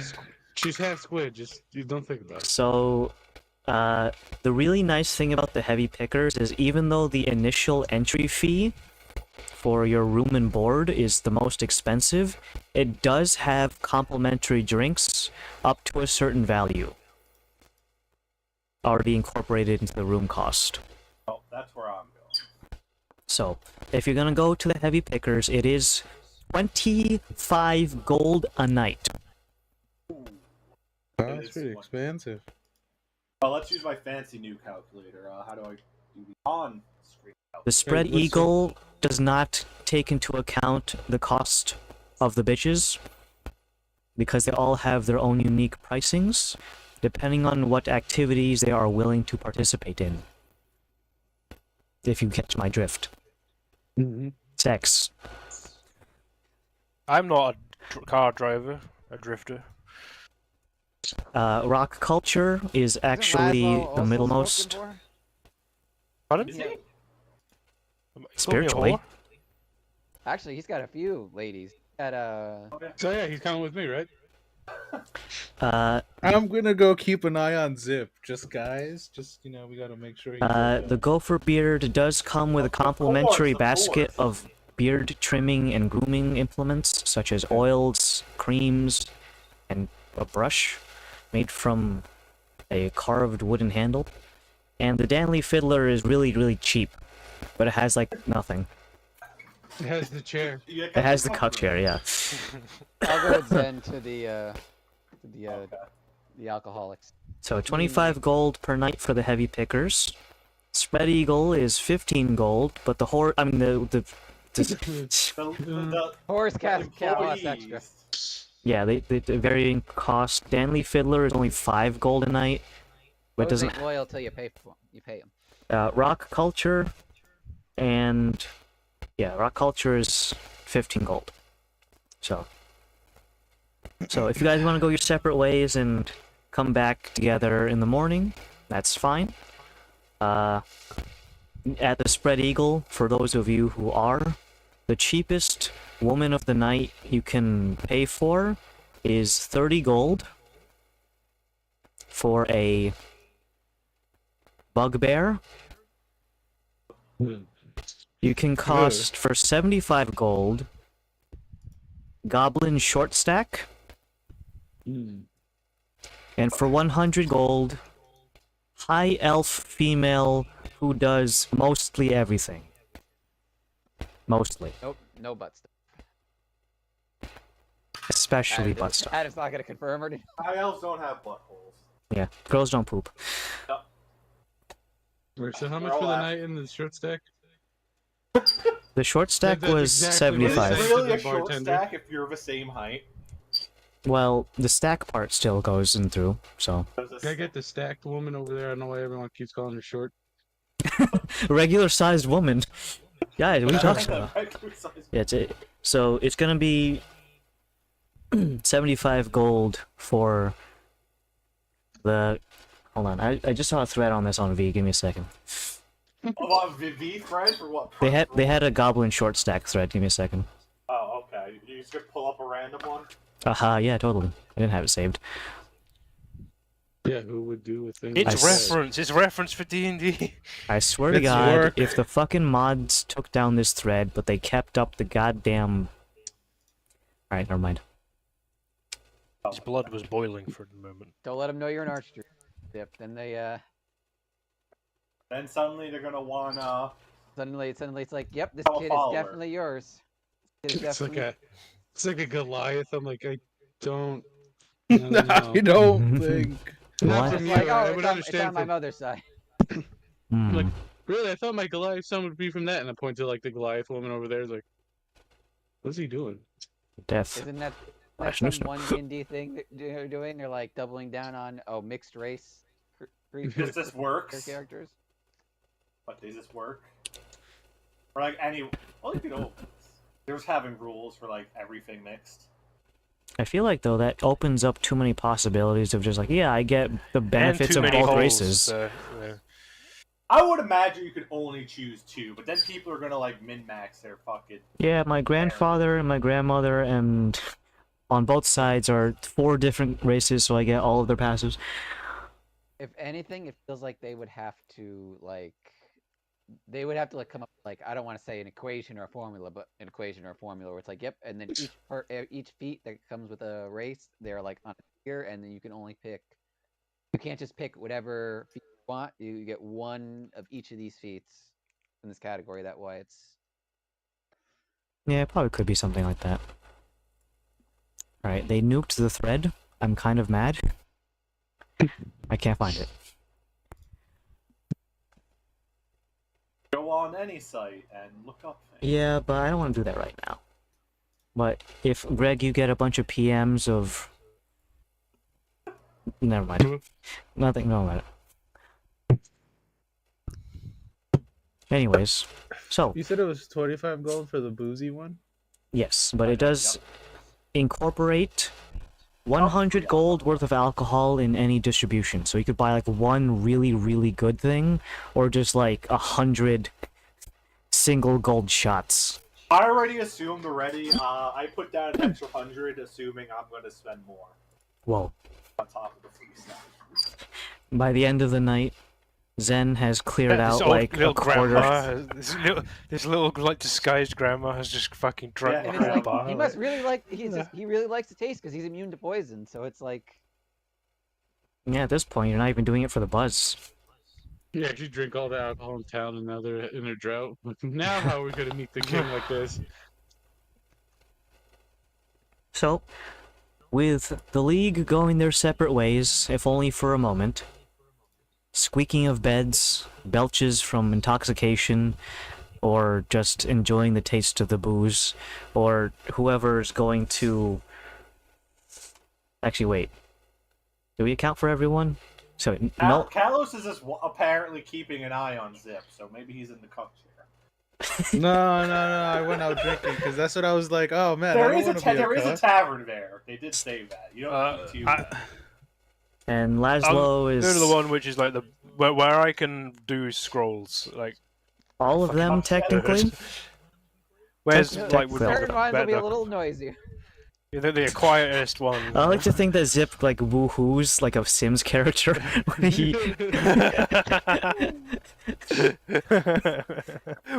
she's half squid. Just you don't think about it. so the really nice thing about the Heavy Pickers is even though the initial entry fee for your room and board is the most expensive, it does have complimentary drinks up to a certain value already incorporated into the room cost. Oh, that's where I'm going. So, if you're gonna go to the Heavy Pickers, it is 25 gold a night. That's pretty expensive. Well, let's use my fancy new calculator. How do I do the on-screen The calculator? Spread what's the- Eagle does not take into account the cost of the bitches because they all have their own unique pricings depending on what activities they are willing to participate in. If you catch my drift. Sex. I'm not a car driver, a drifter. Rock culture is Isn't actually Laszlo the also middlemost. spoken for? Pardon? Is he? You call me a Spiritually. whore? Actually, he's got a few ladies. At So yeah, he's coming with me, right? I'm gonna go keep an eye on Zip. Just guys, we gotta make sure. The Gopher Beard does come with a complimentary of basket course. of beard trimming and grooming implements, such as oils, creams, and a brush made from a carved wooden handle. And the Danley Fiddler is really, really cheap, but it has, like, nothing. It has the chair. It has the cuck chair, yeah. I'll go with Zen to the alcoholics. So 25 gold per night for the Heavy Pickers. Spread Eagle is 15 gold, but the the Horse costs employees. extra. yeah, they varying cost. Danley Fiddler is only 5 gold a night, but Those doesn't ain't loyal till you pay for you pay them. Rock Culture and Rock Culture is 15 gold. So if you guys want to go your separate ways and come back together in the morning, that's fine. At the Spread Eagle, for those of you who are, the cheapest woman of the night you can pay for is 30 gold for a bugbear. You can cost for 75 gold goblin short stack, and for 100 gold high elf female who does mostly everything. Mostly. Nope, no butt stuff. Especially Adam- butt stuff. Adam's not gonna confirm or deny. High elves don't have buttholes. Yeah, girls don't poop. Wait, so how We're much for all the after- night in the short stack? The short stack That's was exactly what I Is said. 75. it to really the a short bartender. stack if you're the same height? Well, the stack part still goes in through, so. Can I get the stacked woman over there? I don't know why everyone keeps calling her short. Regular sized woman. Yeah, what are you talking Yeah, about? regular size. Yeah, so it's gonna be 75 gold for the. Hold on, I just saw a thread on this on V. Give me a second. Oh, VV thread for what? They had a goblin short stack thread. Give me a second. Oh, okay. You just gonna pull up a random one? Aha, yeah, totally. I didn't have it saved. Yeah, who would do a thing? It's like that? reference. It's reference for D&D. I swear to It's God, work. if the fucking mods took down this thread, but they kept up the goddamn. Alright, never mind. His blood was boiling for the moment. Don't let them know you're an archer. Yep. Then they Then suddenly they're gonna wanna. suddenly it's like, yep, this I'm a kid is follower. definitely yours. This kid is It's like a Goliath. I'm like, I don't. No, know. you don't think. Not What? from It's you. like, I oh, would it's understand. on my From, mother's side. Hmm. like, really, I thought my Goliath son would be from that, and I point to like the Goliath woman over there. Is like, what's he doing? Death. Isn't that Flash some news. one D&D thing that they're doing? They're like doubling down on mixed race creatures Does this their works? characters. But does this work? Or like any? Well, you could open. They're just having rules for like everything mixed. I feel like though that opens up too many possibilities of just like, yeah, I get the benefits and too of many both holes, races. yeah. I would imagine you could only choose two, but then people are gonna like min max their fucking. Yeah, my grandfather and my grandmother and on both sides are 4 different races, so I get all of their passes. If anything, it feels like they would have to like come up like, I don't want to say an equation or a formula, but an equation or a formula where it's like, yep, and then each feat that comes with a race, they're like on a tier, and then you can only pick. You can't just pick whatever feat you want. You get one of each of these feats in this category. That way, it's Yeah, it probably could be something like that. Alright, they nuked the thread. I'm kind of mad. I can't find it. Go on any site and look up things. Yeah, but I don't want to do that right now. But if, Greg, you get a bunch of PMs of... Never mind. Nothing, no matter. Anyways, so, You said it was 25 gold for the boozy one? yes, but it does incorporate 100 gold worth of alcohol in any distribution. So you could buy like one really, really good thing, or just like 100 single gold shots. I already assumed already. I put down an extra 100, assuming I'm gonna spend more Whoa. on top of the free stuff. By the end of the night, Zen has cleared This out old like a little quarter. grandma, this little like disguised grandma has just fucking drunk Yeah, the and whole it's like bar. he must really like he really likes the taste because he's immune to poison. So it's like Yeah, at this point, you're not even doing it for the buzz. You actually drink all the alcohol in town, and now they're in a drought. Now how are we gonna meet the king like this? So, with the League going their separate ways, if only for a moment, squeaking of beds, belches from intoxication, or just enjoying the taste of the booze, or whoever's going to... Actually, wait. Do we account for everyone? So, no... Kalos is just apparently keeping an eye on Zip, so maybe he's in the cup chair. No, I went out drinking because that's what I was like. Oh man, I There don't is want to be there a is a cuck. tavern there. They did say that. You don't need to. And Laszlo is... Go to the one which is like the where I can do scrolls, like All of them, technically? where's That's like would technical. certain ones will be a the- little noisier. the quietest one. I like to think that Zip, like, woohoos like a Sims character. when he...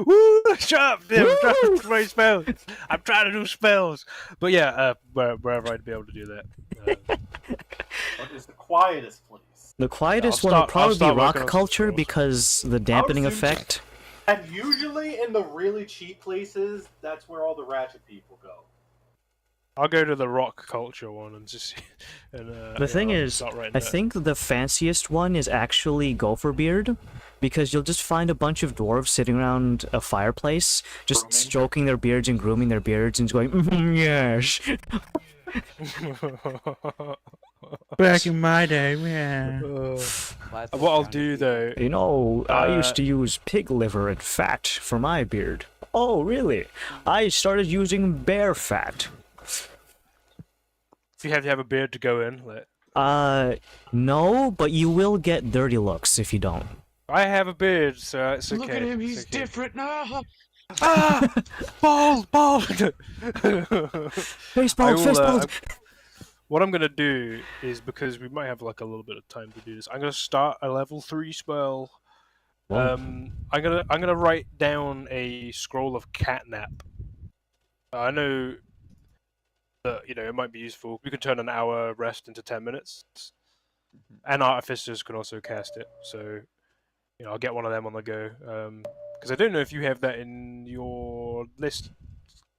Woo! Shut up! Damn, I'm trying to write spells. I'm trying to do spells. But yeah, wherever I'd be able to do that. What is the quietest place? The quietest I'll one would start- probably I'll start be rock working on culture scrolls. because the dampening assume- effect. And usually in the really cheap places, that's where all the ratchet people go. I'll go to the rock culture one and just. And, The thing I'll is, start writing I that. think the fanciest one is actually Gopher Beard, because you'll just find a bunch of dwarves sitting around a fireplace, just Grooming. stroking their beards and grooming their beards and going, yes. Back in my day, yeah. Classic What I'll grounded do people. though, You know, I Uh, used to use pig liver and fat for my beard. Oh, really? I started using bear fat. if you have to have a beard to go in, like, No, but you will get dirty looks if you don't. I have a beard, so it's okay. Look at him, it's he's okay. different now. Ah, bald, bald. Face I bald, will, face bald. What I'm gonna do is, because we might have like a little bit of time to do this, I'm gonna start a level 3 spell. Whoa. I'm gonna write down a scroll of catnap. I know that it might be useful. You can turn an hour rest into 10 minutes, and artificers can also cast it. So I'll get one of them on the go. Because I don't know if you have that in your list,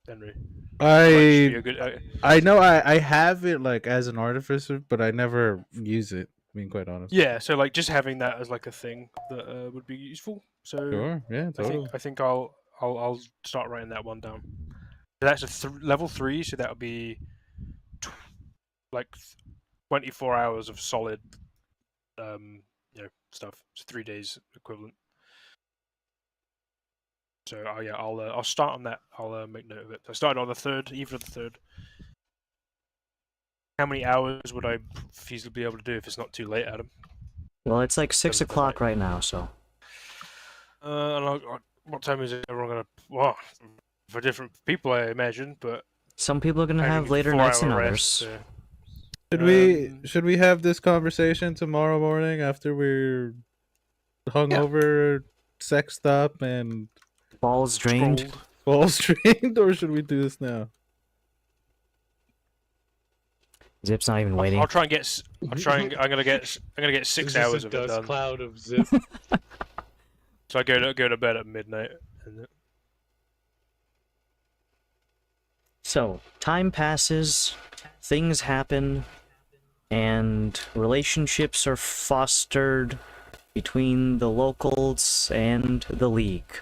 Henry. Might just be a good- I know I have it like as an artificer, but I never use it. Being quite honest. Yeah, so like just having that as like a thing that would be useful. So Sure. Yeah. Totally. I think I'll start writing that one down. So that's a level 3, so that would be like 24 hours of solid, stuff. It's 3 days equivalent. So yeah, I'll start on that. I'll make note of it. I started on the 3rd, even of the 3rd. How many hours would I feasibly be able to do if it's not too late, Adam? Well, it's like 6 Doesn't o'clock matter. right now, so. What time is it? Everyone gonna? Well, for different people, I imagine, but Some people are gonna I have think later 4 nights than hour others. rest, so- Should we have this conversation tomorrow morning after we're hungover, sexed up, and Balls drained. Scrolled. balls drained, or should we do this now? Zip's not even waiting. I'll try and get. I'm gonna get 6 It's just hours a of it dust done. cloud of zip. So I go to bed at midnight. So, time passes, things happen, and relationships are fostered between the locals and the League.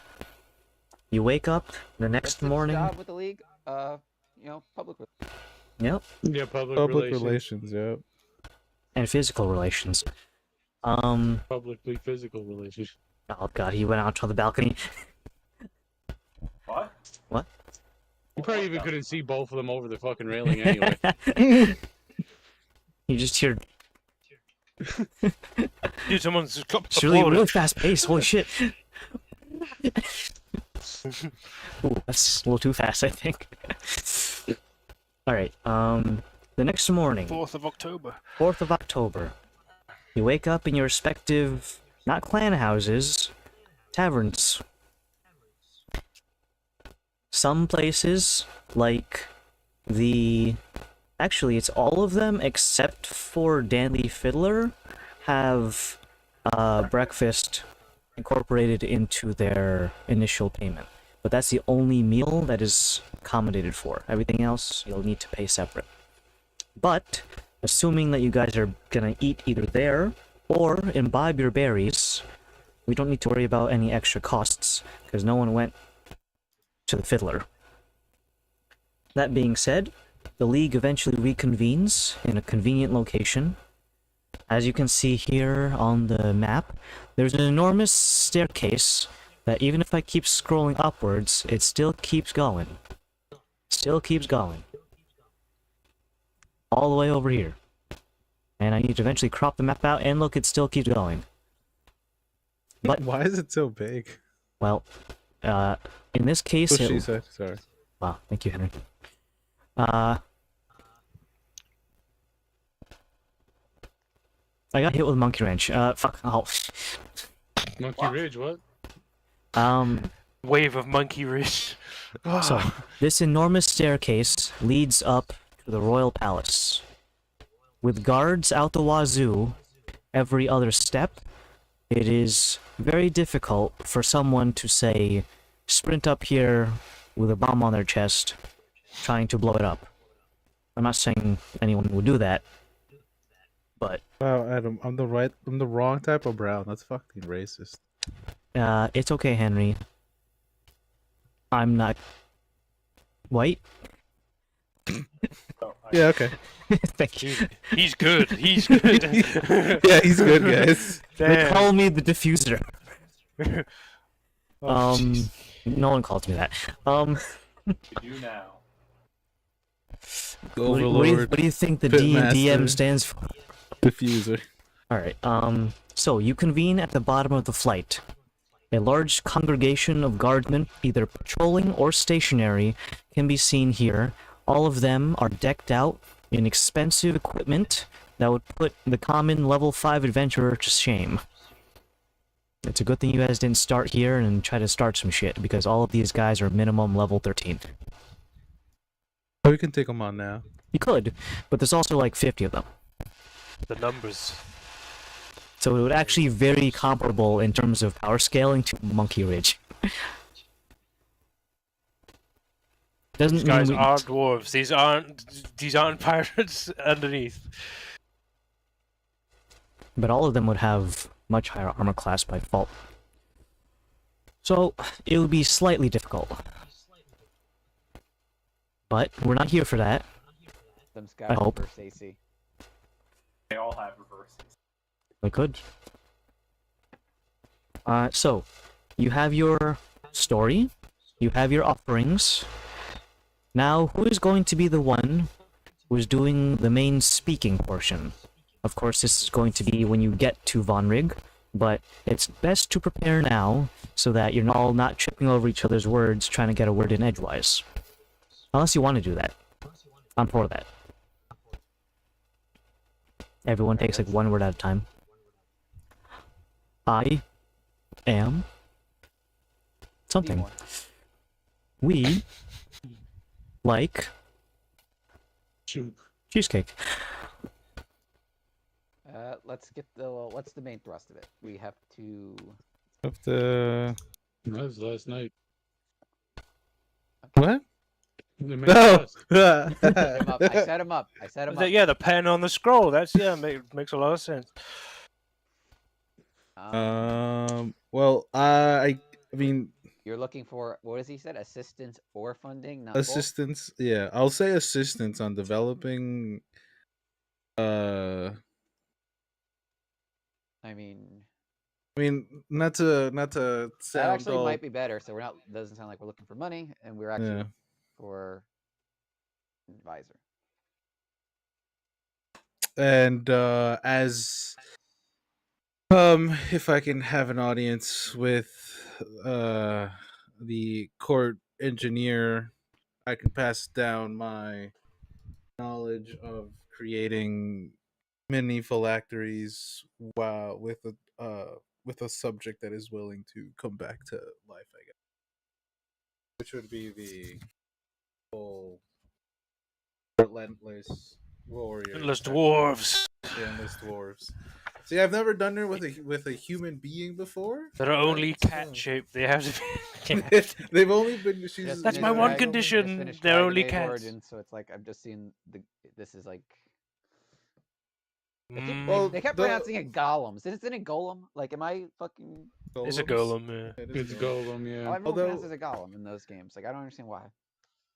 You wake up the next What's his morning. job with the league? Public. Yep, Yeah, public Public relations. relations. Yeah. and physical relations. Publicly physical relations. Oh god, he went out to the balcony. What? What? You probably even couldn't see both of them over the fucking railing anyway. You just hear. Dude, someone's It's really fast paced. Holy shit. Ooh, that's a little too fast, I think. Alright, the next morning, 4th of October. 4th of October, you wake up in your respective, not clan houses, taverns. Some places, like actually it's all of them except for Dandy Fiddler, have breakfast incorporated into their initial payment. But that's the only meal that is accommodated for. Everything else you'll need to pay separate. But, assuming that you guys are gonna eat either there or imbibe your berries, we don't need to worry about any extra costs, because no one went to the Fiddler. That being said, the League eventually reconvenes in a convenient location. As you can see here on the map, there's an enormous staircase that even if I keep scrolling upwards, it still keeps going. Still keeps going. All the way over here. And I need to eventually crop the map out, and look, it still keeps going. But, Why is it so big? well, in this case, What it... she said. Sorry. Wow, thank you, Henry. I got hit with a monkey wrench. Fuck. Oh. Monkey Ridge, what? Wave of Monkey Ridge. So, this enormous staircase leads up to the royal palace. With guards out the wazoo every other step, it is very difficult for someone to, say, sprint up here with a bomb on their chest, trying to blow it up. I'm not saying anyone would do that, but Wow, Adam, I'm the wrong type of brown. That's fucking racist. it's okay, Henry. I'm not white. Yeah, okay. Thank you. He's good. He's good. Yeah, he's good, guys. They Damn. call me the diffuser. Oh, jeez. No one calls me that. You do now. Overlord, what do you think the Pitmaster. DM stands for? diffuser. Alright, so you convene at the bottom of the flight. A large congregation of guardsmen, either patrolling or stationary, can be seen here. All of them are decked out in expensive equipment that would put the common level 5 adventurer to shame. It's a good thing you guys didn't start here and try to start some shit, because all of these guys are minimum level 13. Oh, we can take them on now. You could, but there's also like 50 of them. The numbers. So it would actually very comparable in terms of power scaling to Monkey Ridge. Doesn't These guys mean we... are dwarves. These aren't pirates underneath. But all of them would have much higher armor class by default. So it would be slightly difficult. But we're not here for that. Some I Sky hope. versus AC. They all have reverses. We could. So you have your story, you have your offerings. Now, who is going to be the one who is doing the main speaking portion? Of course, this is going to be when you get to Von Rig, but it's best to prepare now so that you're all not tripping over each other's words trying to get a word in edgewise. Unless you want to do that. I'm for that. Everyone takes like one word at a time. I am something. Seymour. We like cheesecake. Let's get the what's the main thrust of it? We have to. Of the That was last night. what? The main No. quest. Set him up. I set him up. I set him up. Yeah, the pen on the scroll. That's makes a lot of sense. Well, I mean, You're looking for what has he said? Assistance or funding? Not both? assistance. Yeah, I'll say assistance on developing. I mean, not to that sound actually all. might be better. So we're not. Doesn't sound like we're looking for money, and we're actually Yeah. looking for an advisor. And as if I can have an audience with the court engineer, I can pass down my knowledge of creating mini phylacteries while with a subject that is willing to come back to life, I guess. Which would be the whole relentless warrior. Endless dwarves Yeah, endless dwarves. See, I've never done it with a human being before. that are only That's, cat shaped. They have to be. They've only been. She's, Just That's finished my one Dragon- condition, just finished they're Dragon only Age cats. Origins, so it's like I'm just seeing the. This is like they kept, Mm, Well, they kept the- pronouncing it golems. Isn't it golem? Like, am I fucking? it's a golems. golem. Yeah. It is It's a golem. Golem, yeah. Oh, everyone Although- pronounces it golem in those games. Like, I don't understand why.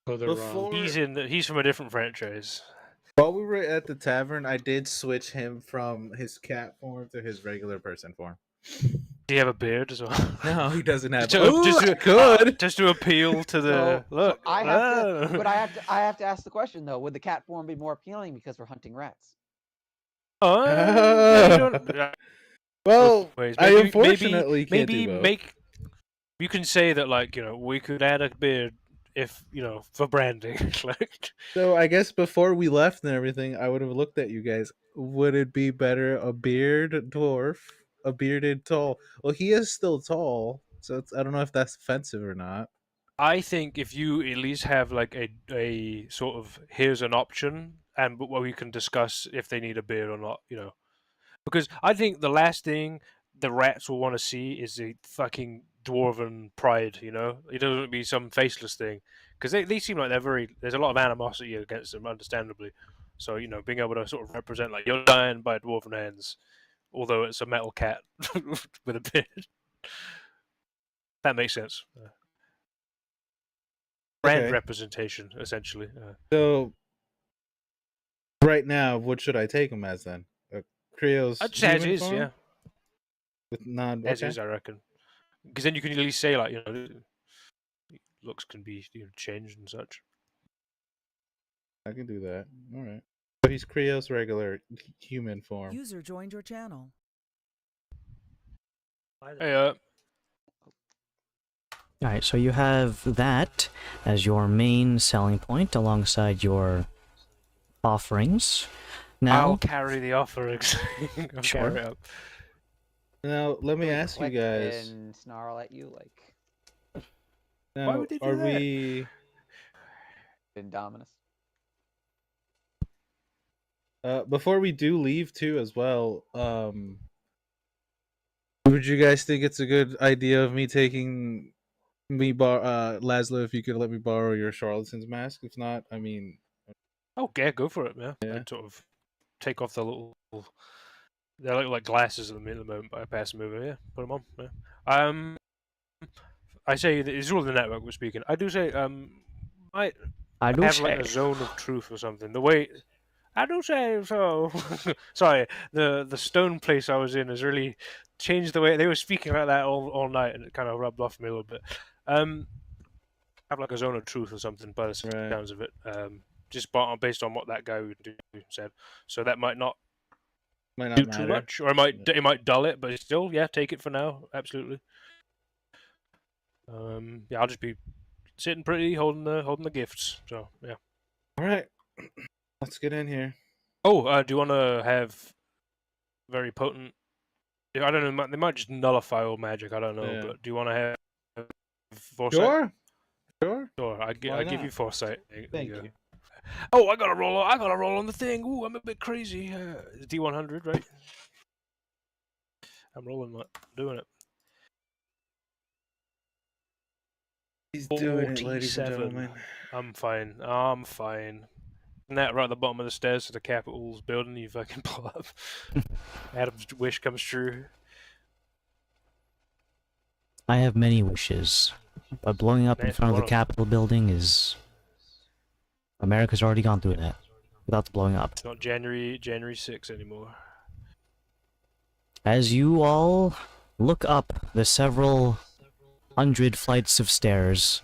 Oh, they're wrong. Before, He's from a different franchise. while we were at the tavern, I did switch him from his cat form to his regular person form. Do you have a beard as well? No, he doesn't have. Just to- Ooh, just I to- could. Just to appeal to the look. I have to, ah. but I have to ask the question though: would the cat form be more appealing because we're hunting rats? Oh, yeah, you don't- Well, ways. I Maybe- unfortunately can't maybe do both. make. You can say that, like, we could add a beard if for branding. Like, So I guess before we left and everything, I would have looked at you guys. Would it be better a beard dwarf, a bearded tall? Well, he is still tall, so I don't know if that's offensive or not. I think if you at least have like a sort of here's an option, and what we can discuss if they need a beard or not, because I think the last thing the rats will want to see is a fucking dwarven pride. It doesn't be some faceless thing, because they seem like they're very. There's a lot of animosity against them, understandably. So being able to sort of represent like you're dying by dwarven hands, although it's a metal cat with a beard. That makes sense. Brand Okay. representation, essentially. So right now, what should I take him as then? Creo's I'd say as human is, form? yeah. With non. As Okay. is, I reckon. Because then you can at least say like looks can be changed and such. I can do that. All right. So he's Creo's regular human form. User joined your channel. Hey, Alright, so you have that as your main selling point alongside your offerings. I'll Now, carry the offerings. I'll Sure. carry it up. Now let me Really ask you click guys. and snarl at you like Now, would they do are that? we? Indominus. Before we do leave too, as well. Would you guys think it's a good idea of me taking Laszlo? If you could let me borrow your charlatan's mask. If not, I mean, Oh, yeah, go for it, yeah. Yeah. I'd sort of take off the little. They look like glasses at the moment, but I pass them over. Yeah, put them on. Yeah. I say that it's all the network we're speaking. I do say might I do have like say, a zone of truth or something. The way I do say so. Sorry, the stone place I was in has really changed the way they were speaking like that all night, and it kind of rubbed off me a little bit. Have like a zone of truth or something by the sounds of it. Just based on what that guy said. So that might not might do not too matter. much, or it might dull it, but still, yeah, take it for now. Absolutely. Yeah, I'll just be sitting pretty, holding the gifts. So yeah. All right, let's get in here. Oh, do you want to have very potent? I don't know. They might just nullify all magic. I don't know. Yeah. But do you want to have foresight? Sure, sure. Sure. I give not? you foresight. There Thank go. you. Oh, I gotta roll. I gotta roll on the thing. Ooh, I'm a bit crazy. D100, right? I'm rolling. Doing it. He's doing it, ladies and 47. gentlemen. I'm fine. I'm fine. And that right at the bottom of the stairs to the Capitol's building, you fucking pull up. Adam's wish comes true. I have many wishes, but blowing up in That's front of one the of 'em. Capitol building is... America's already gone through that without the blowing up. It's not January 6 anymore. As you all look up the several hundred flights of stairs,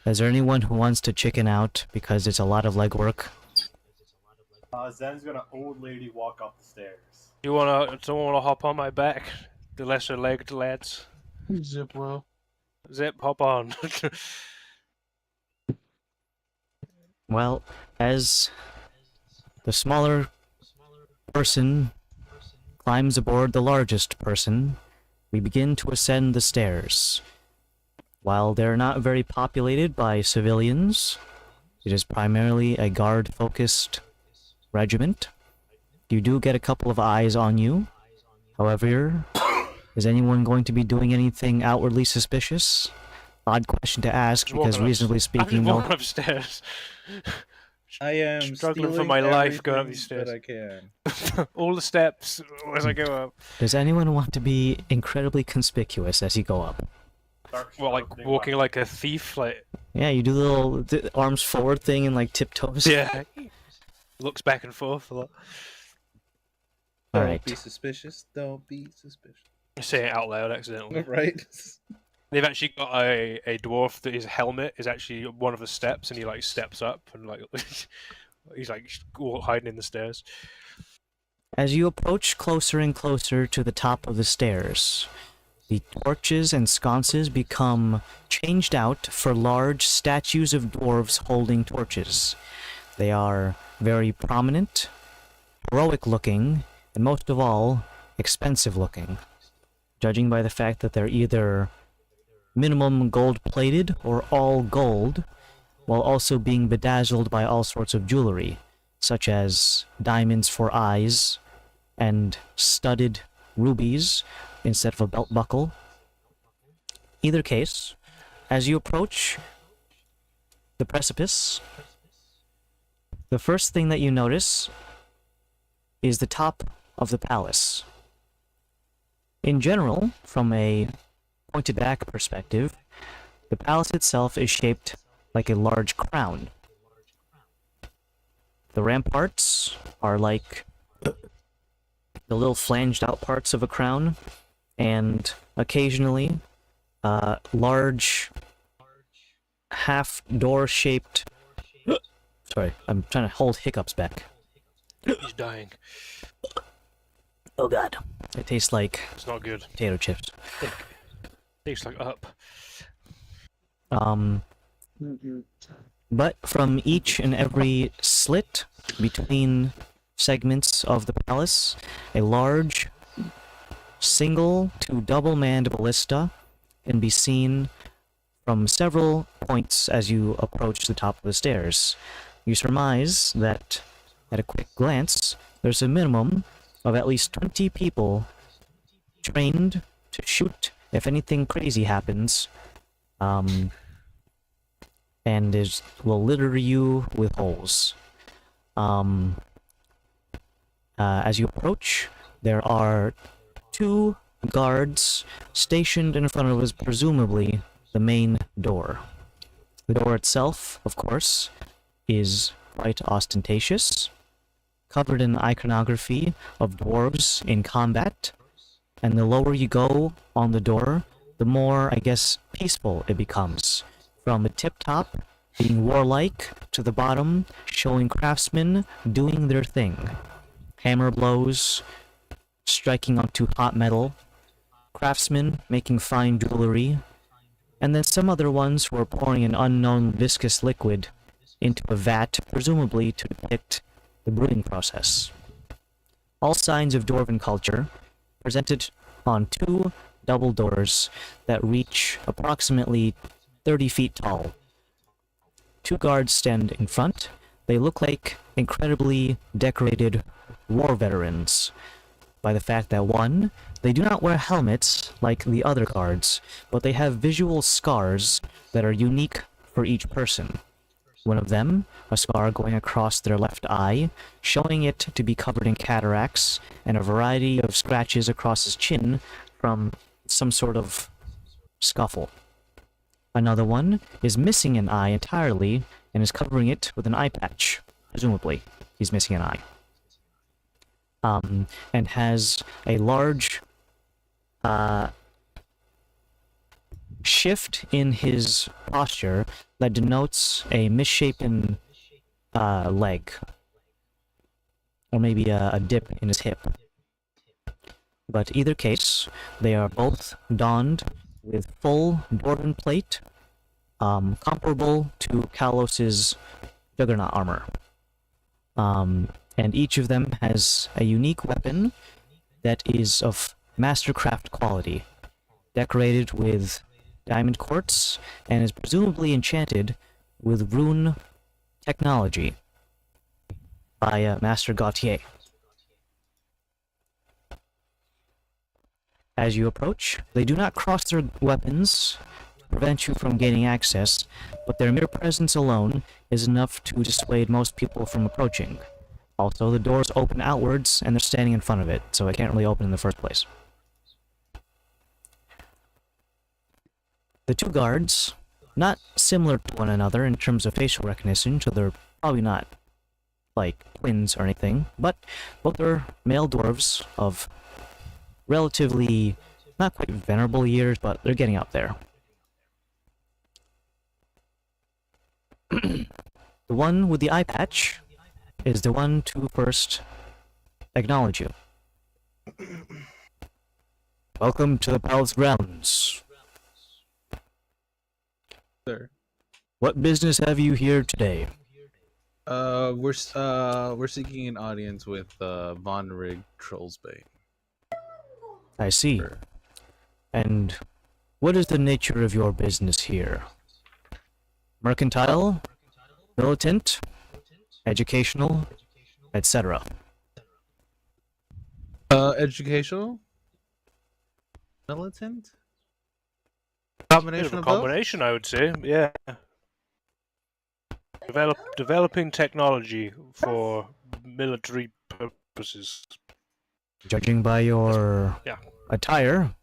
is there anyone who wants to chicken out because it's a lot of legwork? Zen's gonna old lady walk up the stairs. Someone wanna hop on my back? The lesser legged lads. Zip well. Zip, hop on. Well, as the smaller person climbs aboard the largest person, we begin to ascend the stairs. While they're not very populated by civilians, it is primarily a guard-focused regiment. You do get a couple of eyes on you. However, is anyone going to be doing anything outwardly suspicious? Odd question to ask, Just because walking up- reasonably I'm speaking, just no. walking upstairs. I am Struggling for stealing my life going up everything these stairs. that I can. All the steps as I go up. Does anyone want to be incredibly conspicuous as you go up? Well, like walking like a thief, like Yeah, you do the little arms forward thing and like tiptoes. yeah. Looks back and forth a lot. All Don't right. be suspicious. Don't be suspicious. Say it out loud accidentally. Right? They've actually got a dwarf that his helmet is actually one of the steps, and he like steps up and like he's like all hiding in the stairs. As you approach closer and closer to the top of the stairs, the torches and sconces become changed out for large statues of dwarves holding torches. They are very prominent, heroic looking, and most of all, expensive looking, judging by the fact that they're either minimum gold-plated or all gold, while also being bedazzled by all sorts of jewelry, such as diamonds for eyes and studded rubies instead of a belt buckle. Either case, as you approach, the precipice, the first thing that you notice is the top of the palace. In general, from a pointed back perspective, the palace itself is shaped like a large crown. The ramparts are like the little flanged out parts of a crown, and occasionally large half door shaped. Sorry, I'm trying to hold hiccups back. He's dying. Oh god. It tastes like It's not good. potato chips. Tastes like up. But from each and every slit between segments of the palace, a large single to double-manned ballista can be seen from several points as you approach the top of the stairs. You surmise that, at a quick glance, there's a minimum of at least 20 people trained to shoot if anything crazy happens, and will litter you with holes. As you approach, there are 2 guards stationed in front of what is presumably the main door. The door itself, of course, is quite ostentatious, covered in iconography of dwarves in combat, and the lower you go on the door, the more, I guess, peaceful it becomes. From the tip top being warlike to the bottom showing craftsmen doing their thing. Hammer blows, striking onto hot metal, craftsmen making fine jewelry, and then some other ones who are pouring an unknown viscous liquid into a vat, presumably to depict the brewing process. All signs of dwarven culture presented on 2 double doors that reach approximately 30 feet tall. 2 guards stand in front. They look like incredibly decorated war veterans by the fact that 1, they do not wear helmets like the other guards, but they have visual scars that are unique for each person. One of them, a scar going across their left eye, showing it to be covered in cataracts, and a variety of scratches across his chin from some sort of scuffle. Another one is missing an eye entirely and is covering it with an eye patch. Presumably, he's missing an eye. And has a large shift in his posture that denotes a misshapen leg. Or maybe a dip in his hip. But either case, they are both donned with full dwarven plate, comparable to Kalos's Juggernaut armor. And each of them has a unique weapon that is of mastercraft quality, decorated with diamond quartz, and is presumably enchanted with rune technology by Master Gautier. As you approach, they do not cross their weapons to prevent you from gaining access, but their mere presence alone is enough to dissuade most people from approaching. Also, the doors open outwards, and they're standing in front of it, so it can't really open in the first place. The 2 guards, not similar to one another in terms of facial recognition, so they're probably not, like, twins or anything, but both are male dwarves of relatively, not quite venerable years, but they're getting up there. The one with the eye patch is the one to first acknowledge you. Welcome to the palace grounds. Sir. What business have you here today? We're seeking an audience with Von Rig Trollsbane. I see. Sure. And what is the nature of your business here? Mercantile? Militant? Educational? Etc. Educational? Militant? Bit of Combination a of both? combination, I would say. Yeah. Developing technology for military purposes. Judging by your Yeah. attire,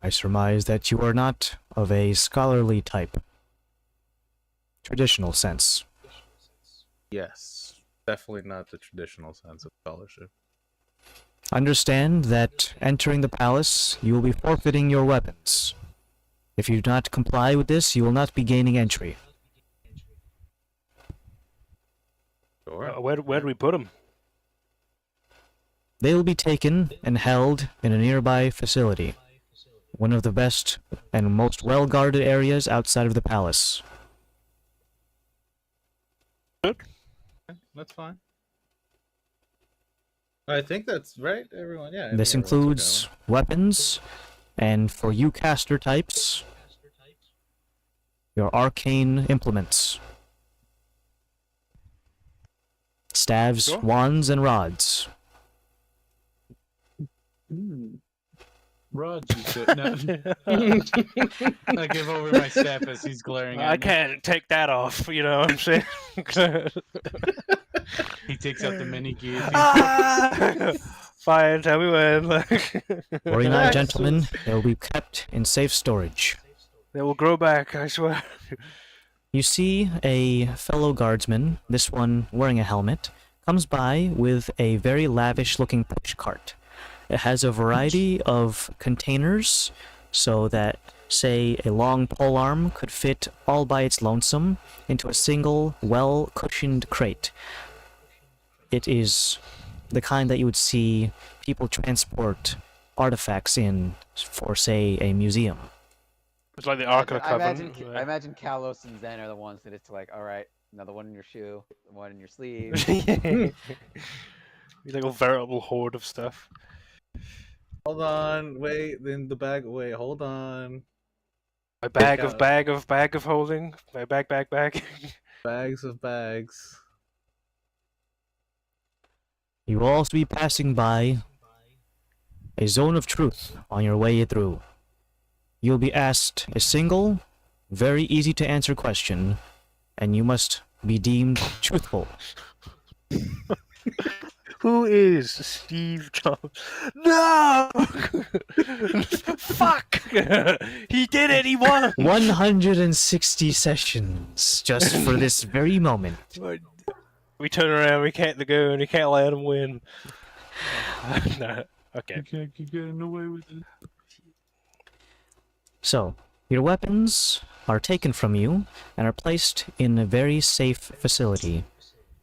I surmise that you are not of a scholarly type. Traditional sense. Yes, definitely not the traditional sense of scholarship. Understand that entering the palace, you will be forfeiting your weapons. If you do not comply with this, you will not be gaining entry. Sure. Where do we put them? They will be taken and held in a nearby facility. One of the best and most well-guarded areas outside of the palace. That's fine. I think that's right, everyone. Yeah. I This think everyone's includes weapons, and for you caster types, your arcane implements. Staves, Sure. wands, and rods. Rod, you said. No. I give over my staff as he's glaring at I me. can't take that off. You know what I'm saying? He takes out the mini guillotine. Fine, tell me when. Worry not, gentlemen. They will be kept in safe storage. They will grow back, I swear. You see a fellow guardsman, this one wearing a helmet, comes by with a very lavish-looking push cart. It has a variety of containers, so that, say, a long polearm could fit all by its lonesome into a single, well-cushioned crate. It is the kind that you would see people transport artifacts in for, say, a museum. It's like the Ark of the I imagine, Covenant. I imagine Kalos and Zen are the ones that it's like, all right, another one in your shoe, one in your sleeve. It's like a veritable hoard of stuff. Hold on, wait, in the bag. Wait, hold on. A bag of holding. My bag. Bags of bags. You will also be passing by a zone of truth on your way through. You'll be asked a single, very easy to answer question, and you must be deemed truthful. Who is Steve Jobs? No! Fuck! He did it! He won! 160 sessions just for this very moment. We turn around, we can't go, and we can't let him win. No. Okay. You can't keep getting away with it. So, your weapons are taken from you and are placed in a very safe facility.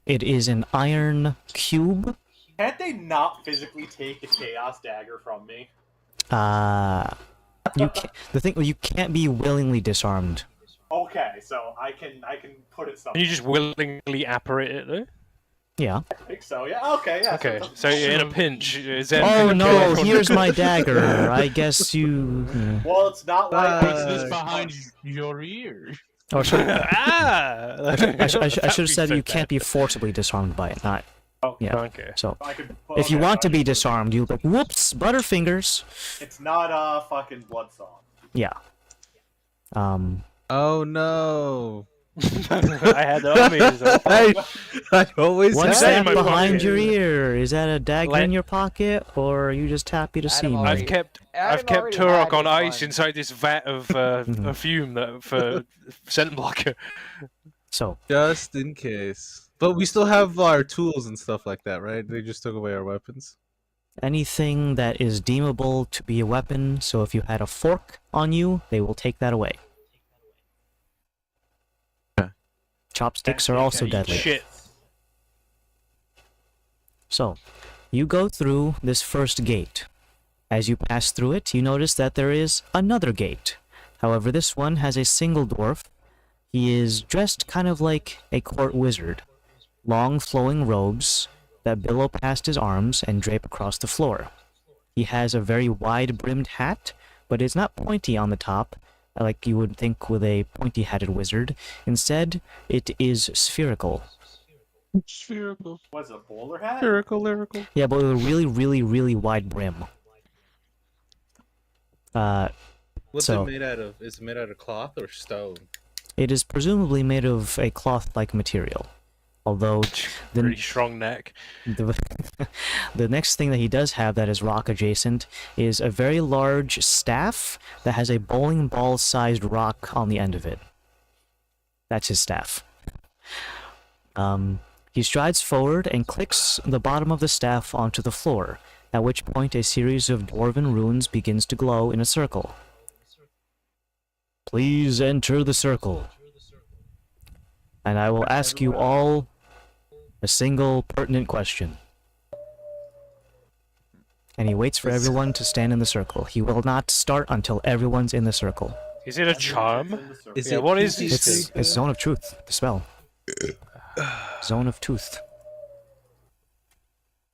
It is an iron cube. Can't they not physically take the Chaos Dagger from me? You can't be willingly disarmed. Okay, so I can put it Can somewhere. you just willingly apparate it, though? Yeah. I think so, yeah. Okay, yeah. Okay, So, so you're in a pinch. Is that Oh no, here's my dagger. I guess you... well, it's not like What's this behind your ear? Oh, sorry. Ah! I should have said you can't be forcibly disarmed by it, not... Yeah. Okay. So, I could, if you okay, want to fine. be disarmed, you'll be like, whoops, Butterfingers. It's not a fucking blood song. Yeah. Oh no! I had the armies. I always What's that that in my behind pocket? your ear? Is that a dagger Like- in your pocket, or are you just happy to see Adam me? already- I've kept Adam already Turok had on his ice fun. inside this vat of perfume that for scent blocker. So, just in case. But we still have our tools and stuff like that, right? They just took away our weapons. anything that is deemable to be a weapon, so if you had a fork on you, they will take that away. Chopsticks are also deadly. Shit. So, you go through this first gate. As you pass through it, you notice that there is another gate. However, this one has a single dwarf. He is dressed kind of like a court wizard. Long flowing robes that billow past his arms and drape across the floor. He has a very wide-brimmed hat, but it's not pointy on the top, like you would think with a pointy-hatted wizard. Instead, it is spherical. Spherical. What's a bowler hat? Lyrical. Yeah, but with a really, really, really wide brim. What's So- it made out of? Is it made out of cloth or stone? It is presumably made of a cloth-like material. Although Pretty strong neck. the, the next thing that he does have that is rock adjacent is a very large staff that has a bowling ball-sized rock on the end of it. That's his staff. He strides forward and clicks the bottom of the staff onto the floor, at which point a series of dwarven runes begins to glow in a circle. Please enter the circle. And I will ask you all a single pertinent question. And he waits for everyone to stand in the circle. He will not start until everyone's in the circle. Is it a charm? Is Yeah, it what is PC this? safe? It's Zone of Truth, the spell. Zone of Tooth.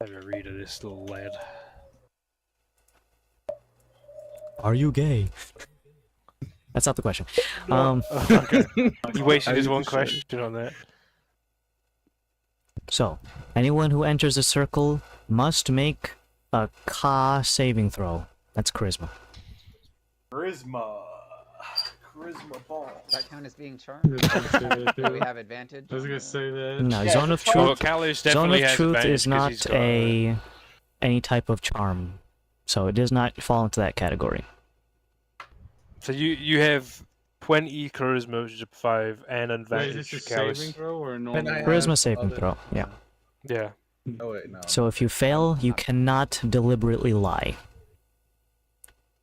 Have a read of this little lad. Are you gay? That's not the question. Okay. You wasted I his need one to question on that. So, anyone who enters the circle must make a Ka saving throw. That's charisma. Charisma. Charisma ball. Does that count as being charmed? Do we have advantage? I was on gonna the- say that. No, Yeah, Zone it's of a charm. Oh, Truth. Callus Zone definitely of has Truth advantage is 'cause not he's got, any type of charm, so it does not fall into that category. So you have 20 charisma, which is a 5, and Wait, advantage. is this a Callus. saving throw or a And I normal? have Charisma saving other- throw, yeah. Yeah. Oh wait, no. So if you fail, you cannot deliberately lie.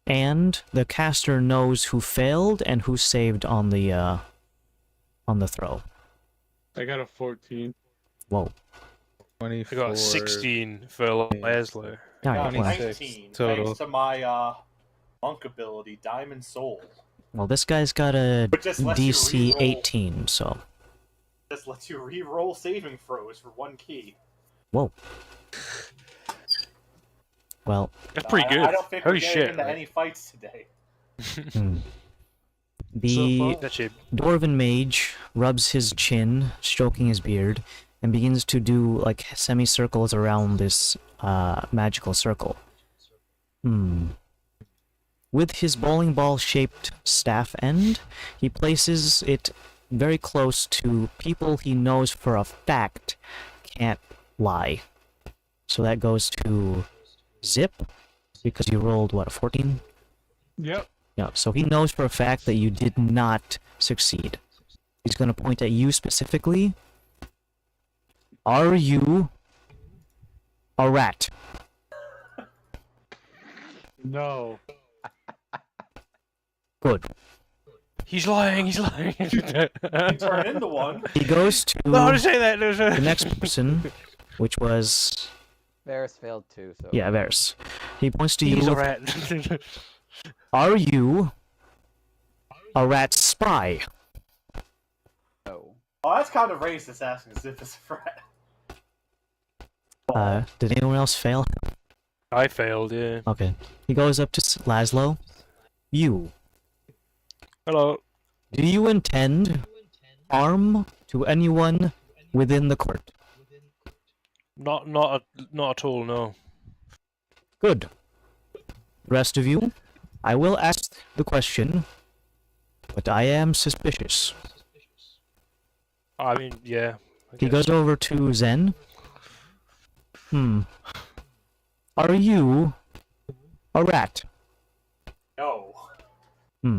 And the caster knows who failed and who saved on the throw. I got a 14. Whoa. I 24. got 16 for Leslie. Alright, Got well, 19. total. Thanks to my monk ability, Diamond Soul. well, this guy's got a But just lets you DC re-roll. 18, so... Just lets you re-roll saving throws for 1 key. Whoa. Well, That's pretty good. I don't think Holy we're getting shit. into right. any fights today. the That's it. Dwarven mage rubs his chin, stroking his beard, and begins to do like semicircles around this magical circle. With his bowling ball shaped staff end, he places it very close to people he knows for a fact can't lie. So that goes to Zip, because you rolled what, a 14? Yep. Yeah, so he knows for a fact that you did not succeed. He's going to point at you specifically. Are you a rat? No. Good. He's lying, he's lying. Turn into one. He goes to No, don't say that. the next person, which was... Varys failed too, so. Yeah, Varys. He points to He's you. a rat. Are you a rat spy? No. Oh, that's kind of racist asking as if it's a threat. Did anyone else fail? I failed, yeah. Okay. He goes up to Laszlo. You. Hello. Do you intend harm to anyone within the court? Not at all, no. Good. Rest of you, I will ask the question, but I am suspicious. I mean, yeah. I He guess. goes over to Zen. Are you a rat? No. Your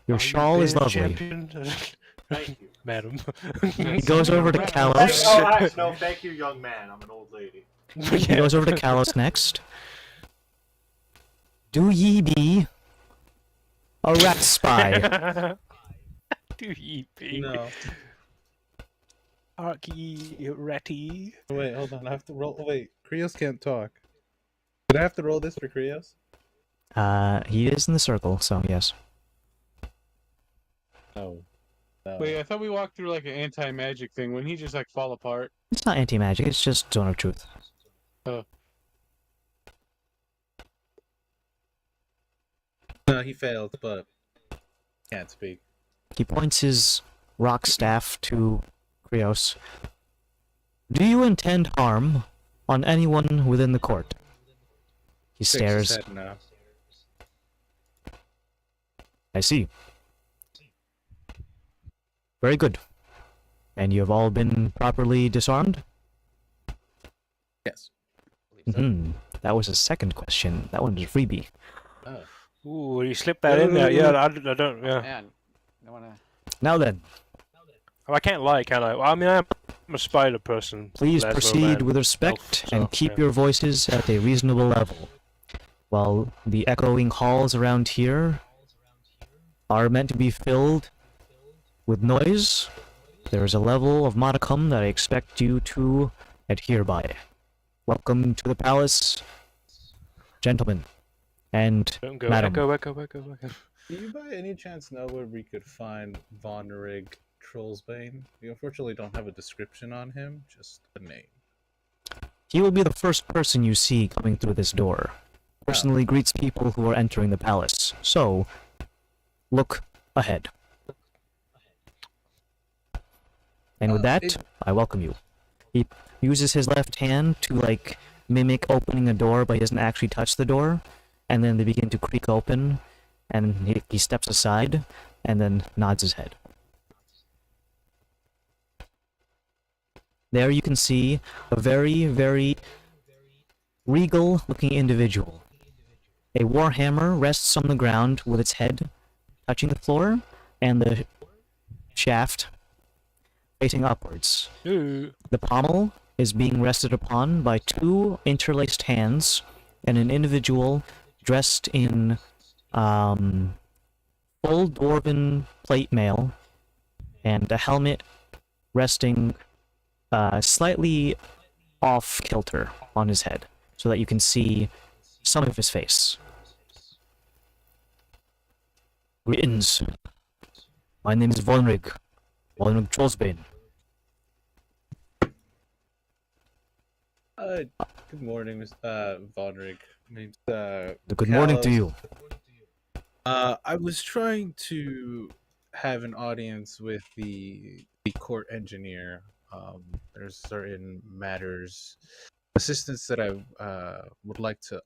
Are you shawl is bear lovely. champion? Thank you. Madam. He goes over to Thank, Kalos. oh, actually, no, thank you, young man. I'm an old lady. He goes over to Kalos next. Do ye be a rat spy? Do ye be? No. Arky ratty. Wait, hold on. I have to roll. Wait, Krios can't talk. Did I have to roll this for Krios? He is in the circle, so yes. No. No. Wait, I thought we walked through like an anti-magic thing. When he just like fall apart? It's not anti-magic, it's just Zone of Truth. No, he failed, but can't speak. He points his rock staff to Krios. Do you intend harm on anyone within the court? He Shakes his stares. head no. I see. Very good. And you have all been properly disarmed? Yes. Believe so. Hmm. That was a second question. That one was a freebie. Oh. Ooh, you slipped that in there. Yeah, I don't. Yeah. Man, I wanna. Now then, Oh, I can't lie, can I? Well, I mean, I'm a spider person. please Laszlo, proceed man. with respect Elf, and so, keep yeah. your voices at a reasonable level. While the echoing halls around here are meant to be filled with noise, there is a level of modicum that I expect you to adhere by. Welcome to the palace, gentlemen, and Don't go madam. echo. Do you by any chance know where we could find Von Rig Trollsbane? We unfortunately don't have a description on him, just a name. He will be the first person you see coming through this door. Personally greets people who are entering the palace. So, look ahead. And with that, I welcome you. He uses his left hand to, like, mimic opening a door, but he doesn't actually touch the door. And then they begin to creak open, and he steps aside, and then nods his head. There you can see a very, very regal-looking individual. A warhammer rests on the ground with its head touching the floor, and the shaft facing upwards. Ooh. The pommel is being rested upon by two interlaced hands and an individual dressed in full dwarven plate mail and a helmet resting slightly off kilter on his head so that you can see some of his face. Greetings. My name is Vonrig Trollsbane. Good morning, Von Rig. My name's, Good morning to Kalos. you. I was trying to have an audience with the court engineer. There's certain matters, assistance that I would like to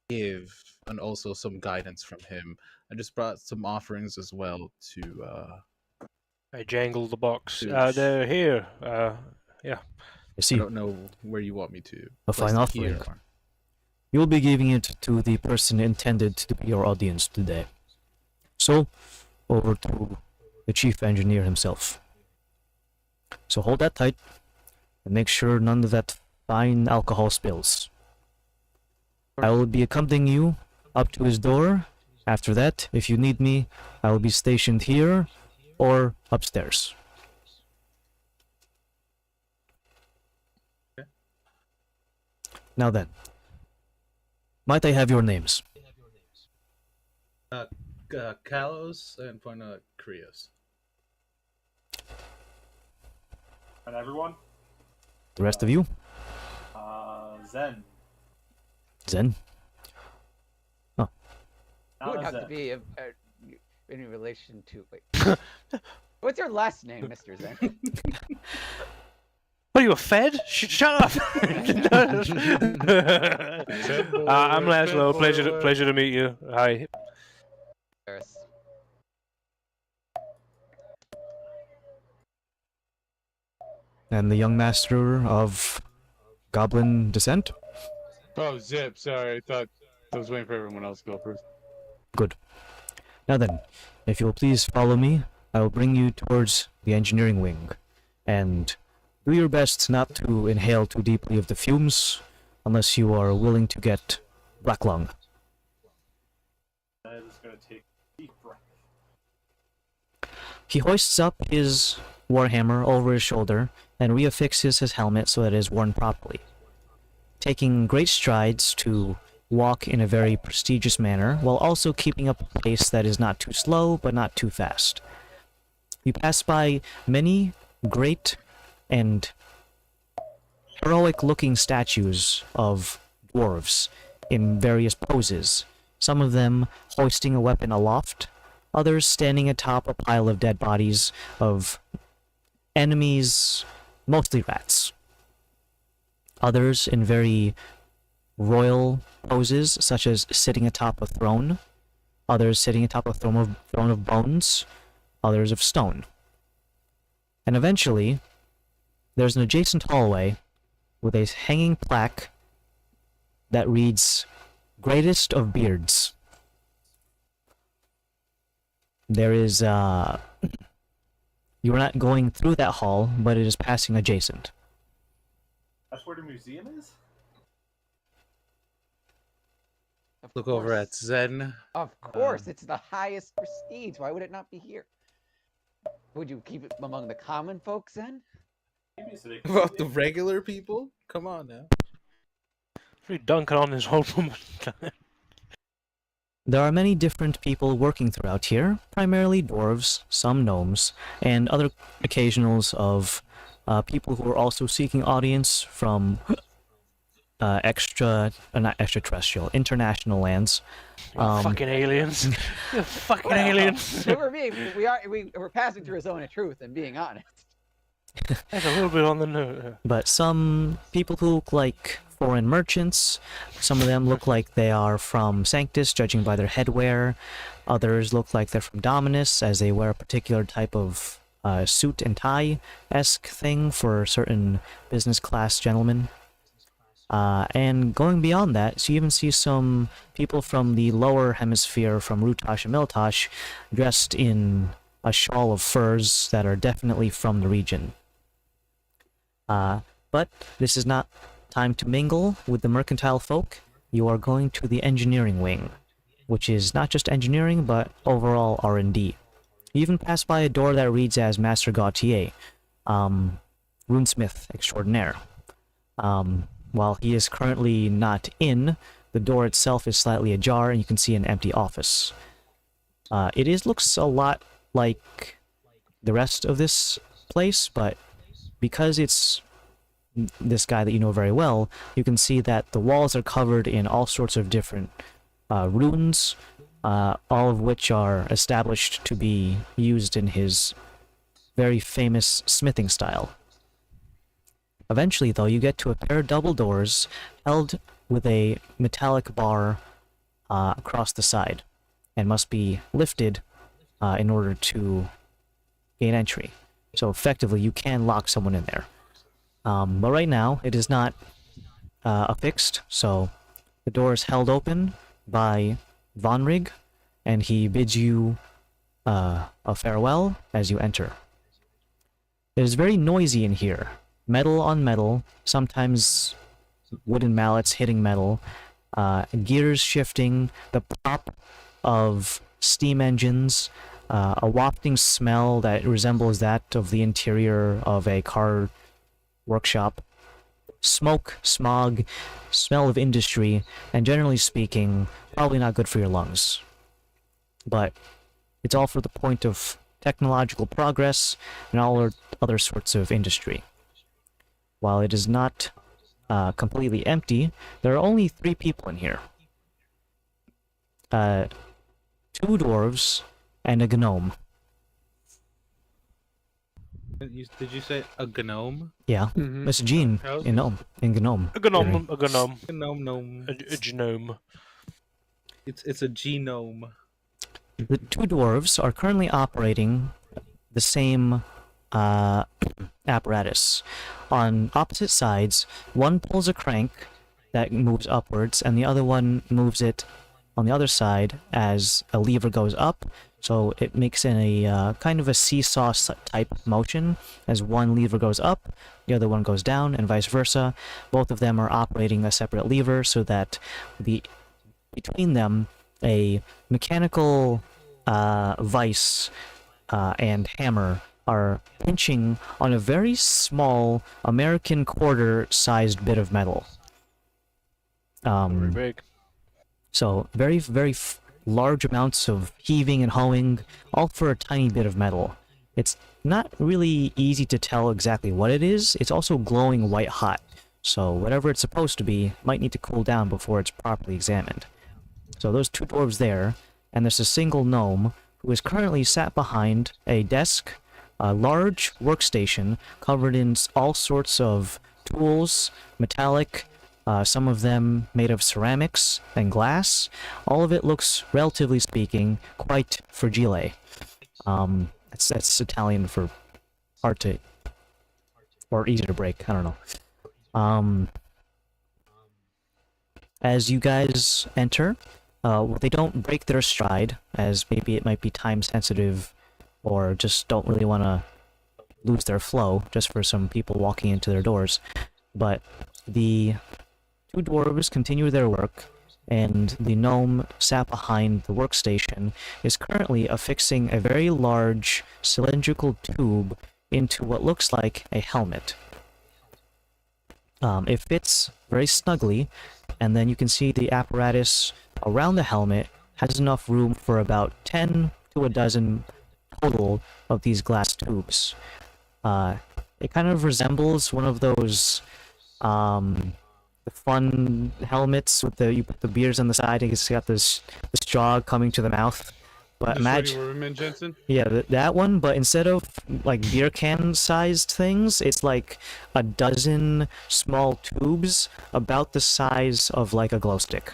give, and also some guidance from him. I just brought some offerings as well to. I jangle the box. Douche. They're here. Yeah. I I see. don't know where you want me to. A place fine it offering. here, or- You'll be giving it to the person intended to be your audience today. So, over to the chief engineer himself. So hold that tight, and make sure none of that fine alcohol spills. I will be accompanying you up to his door. After that, if you need me, I will be stationed here or upstairs. Okay. Now then, might I have your names? Kalos and Krios. And everyone? The rest of you? Zen. Zen? Who would have to be in relation to? Wait. What's your last name, Mr. Zen? What are you, a Fed? Shut up! I'm Laszlo. Pleasure to meet you. Hi. Paris. And the young master of Goblin Descent? Oh, Zip. Sorry, I thought I was waiting for everyone else to go first. Good. Now then, if you'll please follow me, I will bring you towards the engineering wing. And do your best not to inhale too deeply of the fumes, unless you are willing to get black lung. I'm just gonna take a deep breath. He hoists up his warhammer over his shoulder and reaffixes his helmet so that it is worn properly, taking great strides to walk in a very prestigious manner, while also keeping up a pace that is not too slow, but not too fast. You pass by many great and heroic-looking statues of dwarves in various poses, some of them hoisting a weapon aloft, others standing atop a pile of dead bodies of enemies, mostly rats. Others in very royal poses, such as sitting atop a throne. Others sitting atop a throne of bones. others of stone. And eventually, there's an adjacent hallway with a hanging plaque that reads, "Greatest of Beards." There is, you are not going through that hall, but it is passing adjacent. That's where the museum is? Of Look over at course. Zen. Of course, it's the highest prestige. Why would it not be here? Would you keep it among the common folks then? Maybe so they can About see the it. regular people? Come on now. Really dunking on this whole woman. There are many different people working throughout here, primarily dwarves, some gnomes, and other occasionals of people who are also seeking audience from not extraterrestrial, international lands. Fucking aliens. You fucking aliens. We're passing through a zone of truth and being honest. That's a little bit on the nose. But some people who look like foreign merchants, some of them look like they are from Sanctus, judging by their headwear. Others look like they're from Dominus, as they wear a particular type of suit and tie-esque thing for certain business class gentlemen. And going beyond that, so you even see some people from the lower hemisphere, from Rutash and Miltosh, dressed in a shawl of furs that are definitely from the region. But this is not time to mingle with the mercantile folk. You are going to the engineering wing, which is not just engineering, but overall R&D. You even pass by a door that reads as Master Gautier, runesmith extraordinaire. While he is currently not in, the door itself is slightly ajar, and you can see an empty office. It looks a lot like the rest of this place, but because it's this guy that you know very well, you can see that the walls are covered in all sorts of different runes, all of which are established to be used in his very famous smithing style. Eventually, though, you get to a pair of double doors held with a metallic bar across the side, and must be lifted in order to gain entry. So effectively, you can lock someone in there. But right now, it is not affixed, so the door is held open by Vonrig, and he bids you a farewell as you enter. It is very noisy in here. Metal on metal, sometimes wooden mallets hitting metal, gears shifting, the pop of steam engines, a wafting smell that resembles that of the interior of a car workshop, smoke, smog, smell of industry, and generally speaking, probably not good for your lungs. But it's all for the point of technological progress and all other sorts of industry. While it is not completely empty, there are only 3 people in here. 2 dwarves and a gnome. Did you say a gnome? Yeah, Miss Jean in gnome. A gnome. A gnome. Gnome. A genome. It's a genome. The 2 dwarves are currently operating the same apparatus. On opposite sides, one pulls a crank that moves upwards, and the other one moves it on the other side as a lever goes up, so it makes in a kind of a seesaw type motion. As one lever goes up, the other one goes down, and vice versa. Both of them are operating a separate lever, so that between them, a mechanical vice and hammer are pinching on a very small American quarter-sized bit of metal. Very big. So very, very large amounts of heaving and hoeing, all for a tiny bit of metal. It's not really easy to tell exactly what it is. It's also glowing white hot, so whatever it's supposed to be might need to cool down before it's properly examined. So those 2 dwarves there, and there's a single gnome who is currently sat behind a desk, a large workstation covered in all sorts of tools, metallic, some of them made of ceramics and glass. All of it looks, relatively speaking, quite fragile. That's Italian for hard to or easy to break. I don't know. As you guys enter, they don't break their stride, as maybe it might be time sensitive, or just don't really want to lose their flow, just for some people walking into their doors. But the two dwarves continue their work, and the gnome sat behind the workstation is currently affixing a very large cylindrical tube into what looks like a helmet. It fits very snugly, and then you can see the apparatus around the helmet has enough room for about 10 to a dozen total of these glass tubes. It kind of resembles one of those the fun helmets with you put the beers on the side and it's got this straw coming to the mouth. But Just imagine, ready for women, Jensen? yeah, that one. But instead of like beer can sized things, it's like a dozen small tubes about the size of like a glow stick.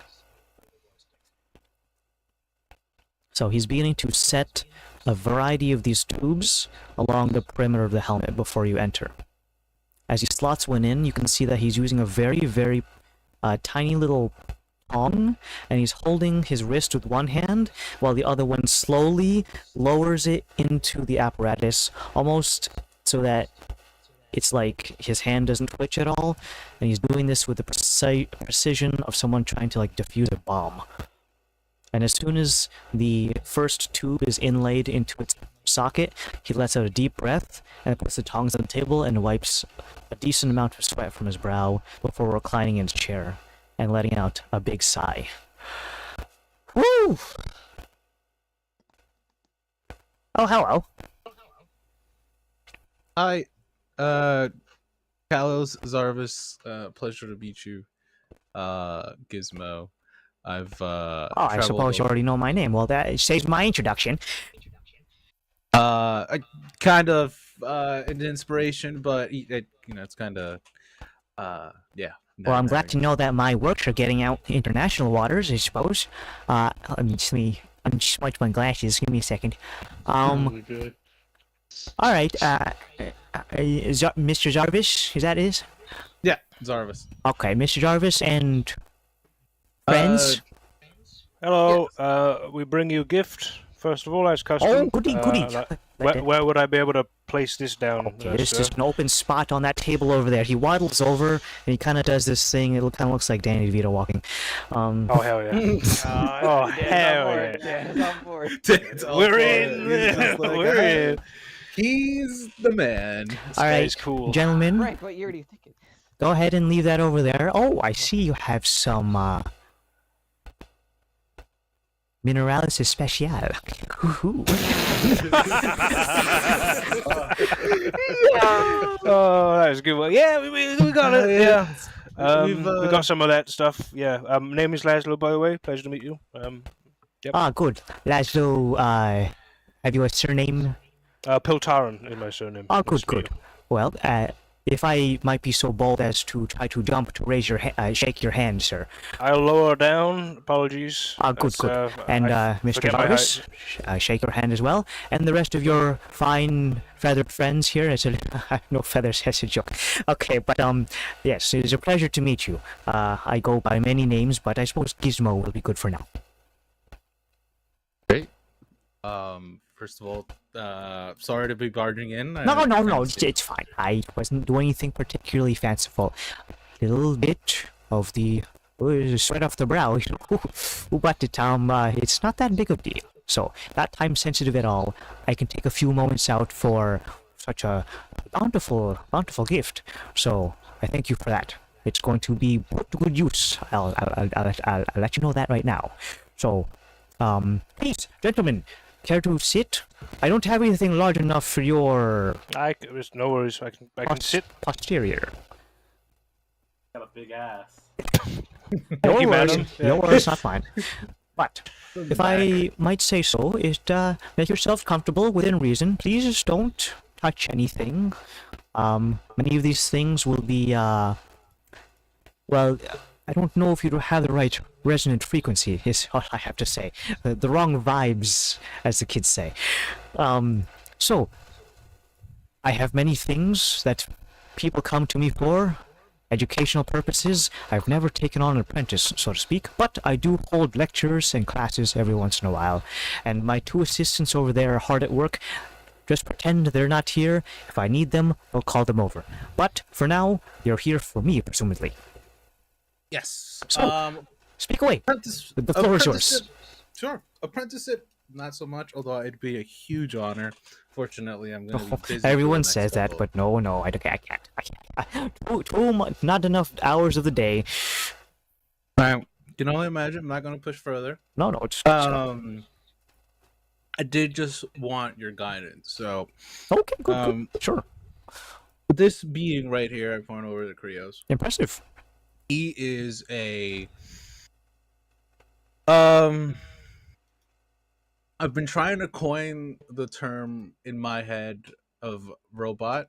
So he's beginning to set a variety of these tubes along the perimeter of the helmet before you enter. As he slots one in, you can see that he's using a very, very tiny little tong, and he's holding his wrist with one hand, while the other one slowly lowers it into the apparatus, almost so that it's like his hand doesn't twitch at all, and he's doing this with the precision of someone trying to like defuse a bomb. And as soon as the first tube is inlaid into its socket, he lets out a deep breath and puts the tongs on the table and wipes a decent amount of sweat from his brow before reclining in his chair and letting out a big sigh. Woo! Oh, hello. Hi, Kalos Zarvis. Pleasure to meet you. Gizmo. I've I suppose you already know my name. Well, that saves my introduction. Kind of an inspiration, but it's kind of yeah. Well, I'm glad to know that my works are getting out international waters, I suppose. Let me smudge my glasses. Give me a second. Really good. All right. Mr. Jarvis, is that it? Yeah, Zarvis. Okay, Mr. Jarvis and friends. Hello, we bring you a gift, first of all, as custom. Oh, goody, goody. Where would I be able to place this down? There's just an open spot on that table over there. He waddles over and he kind of does this thing. It kind of looks like Danny DeVito walking. Oh hell yeah! Oh hell yeah! We're in. We're in. He's the man. All right, cool. gentlemen. Right, but you already think it. Go ahead and leave that over there. Oh, I see you have some Mineralis Especial. Oh, that was a good one. Yeah, we got it. Yeah. We got some of that stuff. Yeah. Name is Laszlo, by the way. Pleasure to meet you. Yep. Ah, good. Laszlo, have you a surname? Piltaran is my surname. Oh, Nice good, to meet good. Well, if I might be so bold as to try to jump to raise your shake your hand, sir. I'll lower down. Apologies. Ah, good, That's, good. And Mr. forget my Jarvis, shake your hand as well. And the rest of your fine feathered friends here. No feathers, that's a joke. Okay, but yes, it is a pleasure to meet you. I go by many names, but I suppose Gizmo will be good for now. Great. First of all, sorry to be barging in. No, it's fine. I wasn't doing anything particularly fanciful. A little bit of the sweat off the brow, but it's not that big of a deal. So, not time sensitive at all. I can take a few moments out for such a bountiful gift. So, I thank you for that. It's going to be put to good use. I'll let you know that right now. So, please, gentlemen, care to sit? I don't have anything large enough for your There's no worries. I can sit. posterior. Got a big ass. No you, worries, madam. no worries, not fine. But if I might say so, is make yourselves comfortable within reason. Please just don't touch anything. Many of these things will be well, I don't know if you have the right resonant frequency, is all I have to say. The wrong vibes, as the kids say. So, I have many things that people come to me for, educational purposes. I've never taken on an apprentice, so to speak, but I do hold lectures and classes every once in a while. And my 2 assistants over there are hard at work. Just pretend they're not here. If I need them, I'll call them over. But for now, you're here for me, presumably. Yes. So, speak away. Apprentice, The floor is yours. apprenticeship- Sure. Apprenticeship, not so much, although it'd be a huge honor. Fortunately, I'm going to be busy. for Everyone the next says that, couple- but no, I can't. Too much, not enough hours of the day. I can only imagine. I'm not going to push further. No, it's I did just want your guidance. So, okay, good. Sure. this being right here, I point over to Krios. Impressive. He is a I've been trying to coin the term in my head of robot.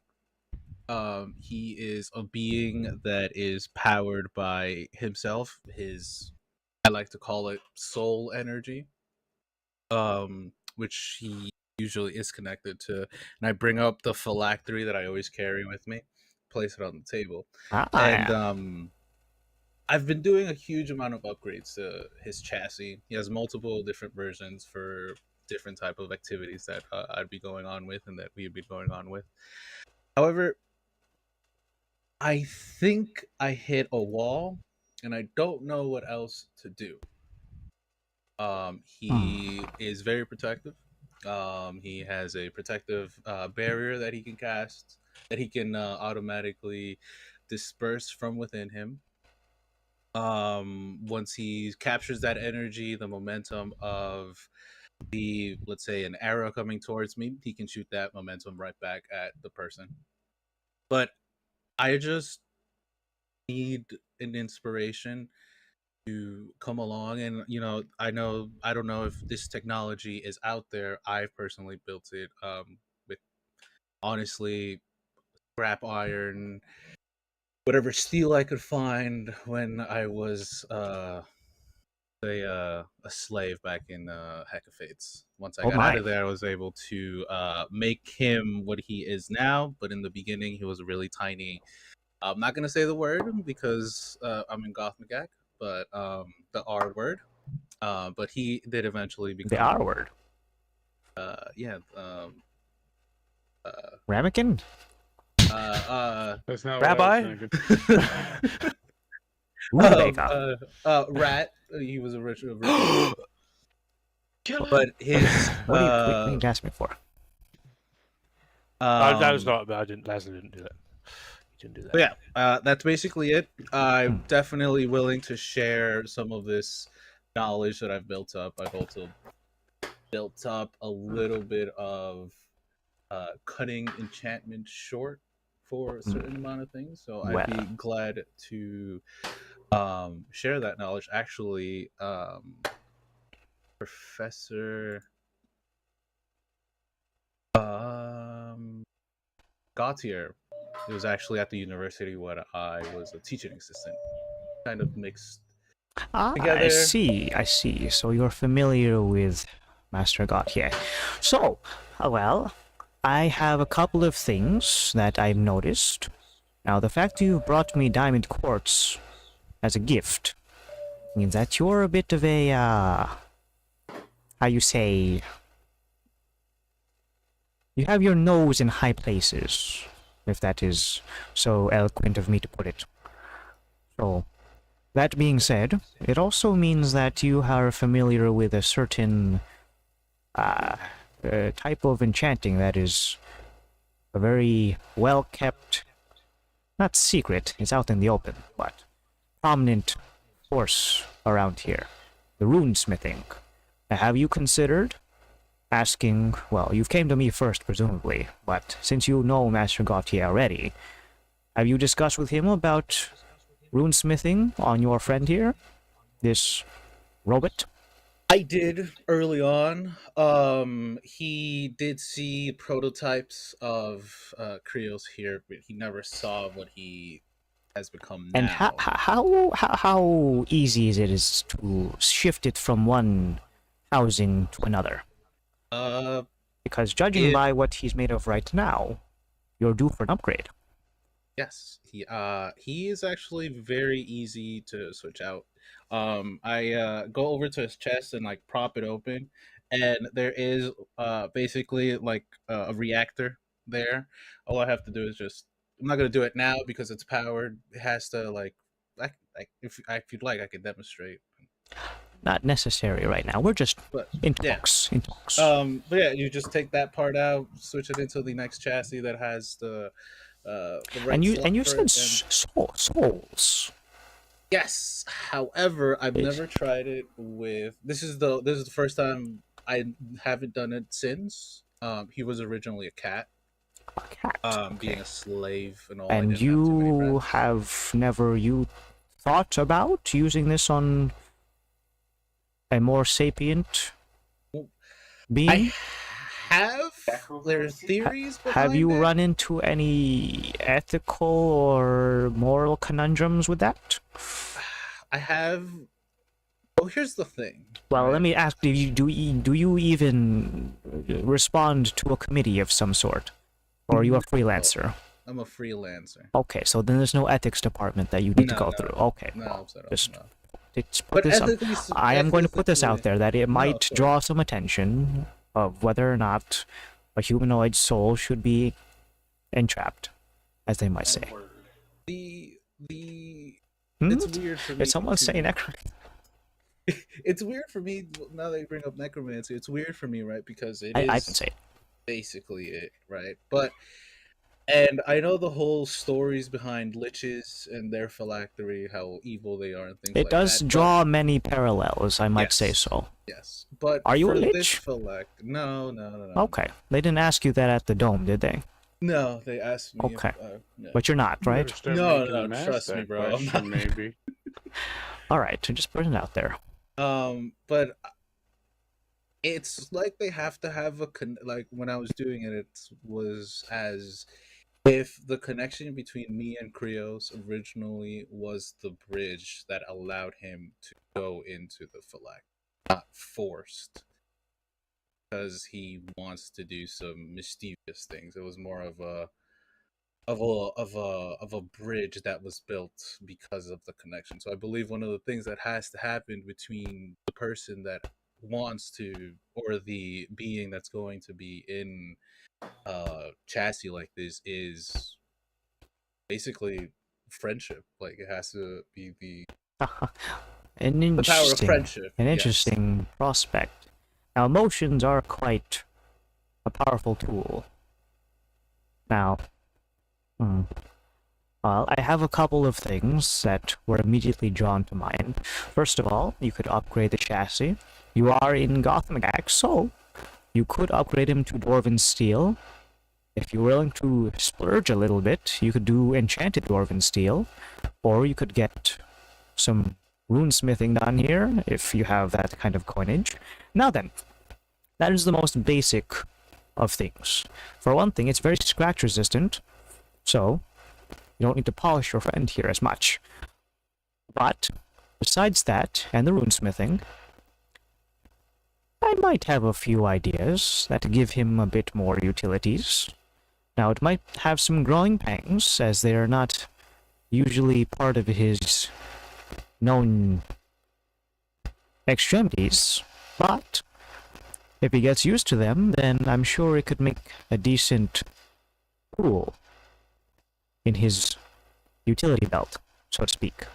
He is a being that is powered by himself, his, I like to call it soul energy, which he usually is connected to. And I bring up the phylactery that I always carry with me, place it on the table. And I've been doing a huge amount of upgrades to his chassis. He has multiple different versions for different type of activities that I'd be going on with and that we'd be going on with. However, I think I hit a wall and I don't know what else to do. He is very protective. He has a protective barrier that he can cast, that he can automatically disperse from within him. Once he captures that energy, the momentum of the, let's say, an arrow coming towards me, he can shoot that momentum right back at the person. But I just need an inspiration to come along, and I don't know if this technology is out there. I've personally built it with, honestly, scrap iron, whatever steel I could find when I was a slave back in Hecafates. Once I got out of there, I was able to make him what he is now. But in the beginning, he was really tiny. I'm not gonna say the word because I'm in Gothmagak, but the R word. But he did eventually become the R word. Yeah. Ramekin? That's not Rabbi? What I was thinking. Rat. He was a rich. But his. What are you asking me for? that was not. I didn't. Leslie didn't do that. He didn't do that. But yeah, that's basically it. I'm definitely willing to share some of this knowledge that I've built up. I've also built up a little bit of cutting enchantment short for a certain amount of things. So I'd be glad to share that knowledge. Actually, Professor Gautier, it was actually at the university when I was a teaching assistant. Kind of mixed together. I see. So you're familiar with Master Gautier. So, well, I have a couple of things that I've noticed. Now, the fact you brought me diamond quartz as a gift means that you're a bit of a, how you say, you have your nose in high places, if that is so eloquent of me to put it. So, that being said, it also means that you are familiar with a certain type of enchanting that is a very well-kept, not secret, it's out in the open, but prominent force around here, the runesmithing. Now, have you considered asking, well, you've came to me first, presumably, but since you know Master Gautier already, have you discussed with him about runesmithing on your friend here, this robot? I did early on. He did see prototypes of Krios here, but he never saw what he has become now. And how easy is to shift it from one housing to another? Because judging If- by what he's made of right now, you're due for an upgrade. Yes, he is actually very easy to switch out. I go over to his chest and like prop it open, and there is basically like a reactor there. All I have to do is just I'm not gonna do it now because it's powered. It has to if you'd like I could demonstrate. Not necessary right now. We're just But in yeah. talks. In talks. But yeah, you just take that part out, switch it into the next chassis that has the right and you slot and you for said it, and souls. yes. However, I've It's- never tried it with. This is the first time I haven't done it since. He was originally a cat. A cat. Being Okay. a slave and all. I And didn't have too many you friends. have never thought about using this on a more sapient being? I have. There's theories behind Have you it. run into any ethical or moral conundrums with that? I have. Oh, here's the thing. Well, right? let me ask: do you even respond to a committee of some sort, or are you a freelancer? I'm a freelancer. Okay, so then there's no ethics department that you need to No, go no, through. no. Okay, No, well, so just no. let's put But this up. ethically, I am going to put this out there that it might of course. draw some attention of whether or not a humanoid soul should be entrapped, as they might say. The Hmm? it's weird for me. Did someone say to- necromancy? It's weird for me now that you bring up necromancy. It's weird for me, right? Because it I is can say it. basically it, right? And I know the whole stories behind liches and their phylactery, how evil they are, and things It like does that. but- draw many parallels, I might say Yes. so. Yes, but Are you a for this lich? no. Okay, they didn't ask you that at the dome, did they? No, they asked me. Okay. No. But you're not, You right? better start No, making no, them ask trust me, that bro, I'm question, not- maybe. All right, so just put it out there. But it's like they have to have like when I was doing it, it was as if the connection between me and Krios originally was the bridge that allowed him to go into the phylactery, not forced, because he wants to do some mischievous things. It was more of a bridge that was built because of the connection. So I believe one of the things that has to happen between the person that wants to or the being that's going to be in chassis like this is basically friendship. Like it has to be the power of Interesting. friendship. An yes. interesting prospect. Now, emotions are quite a powerful tool. Now, well, I have a couple of things that were immediately drawn to mind. First of all, you could upgrade the chassis. You are in Gothmagak, so you could upgrade him to Dwarven Steel. If you're willing to splurge a little bit, you could do Enchanted Dwarven Steel, or you could get some runesmithing done here, if you have that kind of coinage. Now then, that is the most basic of things. For one thing, it's very scratch resistant, so you don't need to polish your friend here as much. But, besides that, and the runesmithing, I might have a few ideas that give him a bit more utilities. Now, it might have some growing pangs, as they are not usually part of his known extremities, but if he gets used to them, then I'm sure it could make a decent tool in his utility belt, so to speak.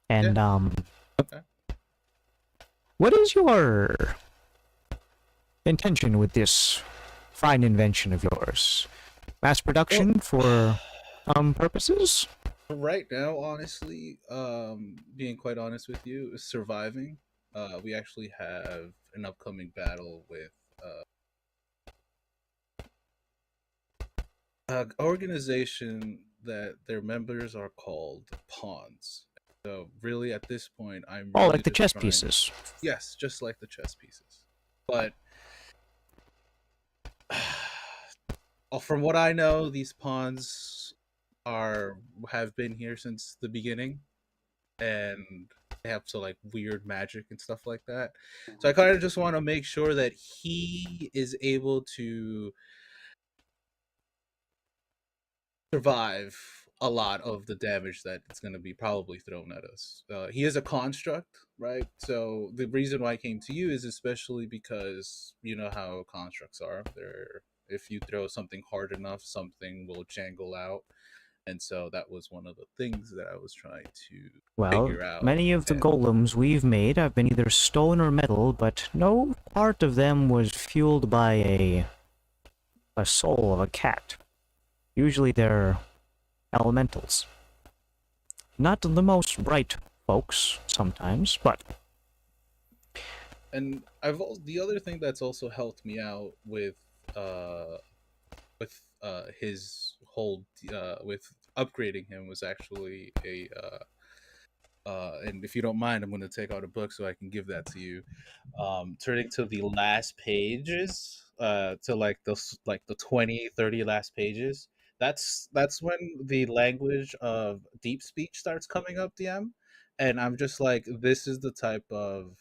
And, Okay. what is your intention with this fine invention of yours? Mass production for purposes? Right now, honestly, being quite honest with you, is surviving. We actually have an upcoming battle with an organization that their members are called pawns. So really, at this point, I'm Oh, really like the just chess trying- pieces. Yes, just like the chess pieces. But from what I know, these pawns have been here since the beginning, and they have so like weird magic and stuff like that. So I kind of just want to make sure that he is able to survive a lot of the damage that it's going to be probably thrown at us. He is a construct, right? So the reason why I came to you is especially because you know how constructs are. They're if you throw something hard enough, something will jangle out. And so that was one of the things that I was trying to Well, figure out. many of the And golems we've made have been either stone or metal, but no part of them was fueled by a soul of a cat. Usually they're elementals. Not the most bright folks sometimes, but and the other thing that's also helped me out with his whole with upgrading him was actually a and if you don't mind, I'm going to take out a book so I can give that to you. Turning to the last pages, to like the 20, 30 last pages. That's when the language of deep speech starts coming up, DM, and I'm just like, this is the type of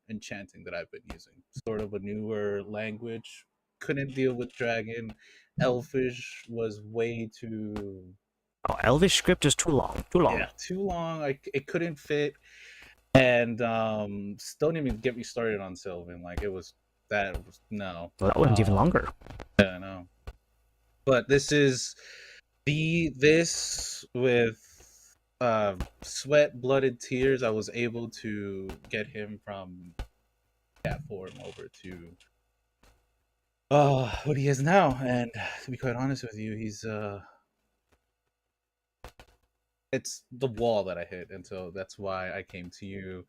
enchanting that I've been using. Sort of a newer language. Couldn't deal with dragon. Elfish was way too oh, Elvish script is too long. Too long. yeah, too long. It couldn't fit. And don't even get me started on Sylvan. Like no. Well, that one's even longer. Yeah, no. But this with sweat, blood, and tears. I was able to get him from that form over to what he is now. And to be quite honest with you, he's it's the wall that I hit, and so that's why I came to you.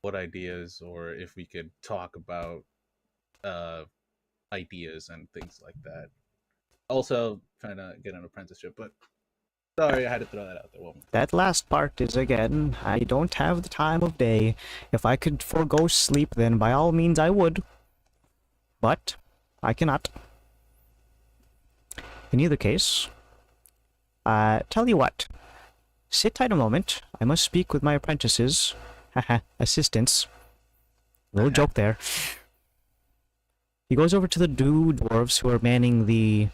What ideas, or if we could talk about ideas and things like that. Also, trying to get an apprenticeship, but sorry, I had to throw that out there. Woman. That last part is, again, I don't have the time of day. If I could forego sleep, then by all means I would. But I cannot. In either case, tell you what. Sit tight a moment. I must speak with my apprentices. Haha, assistants. Little joke there. He goes over to the two dwarves who are manning the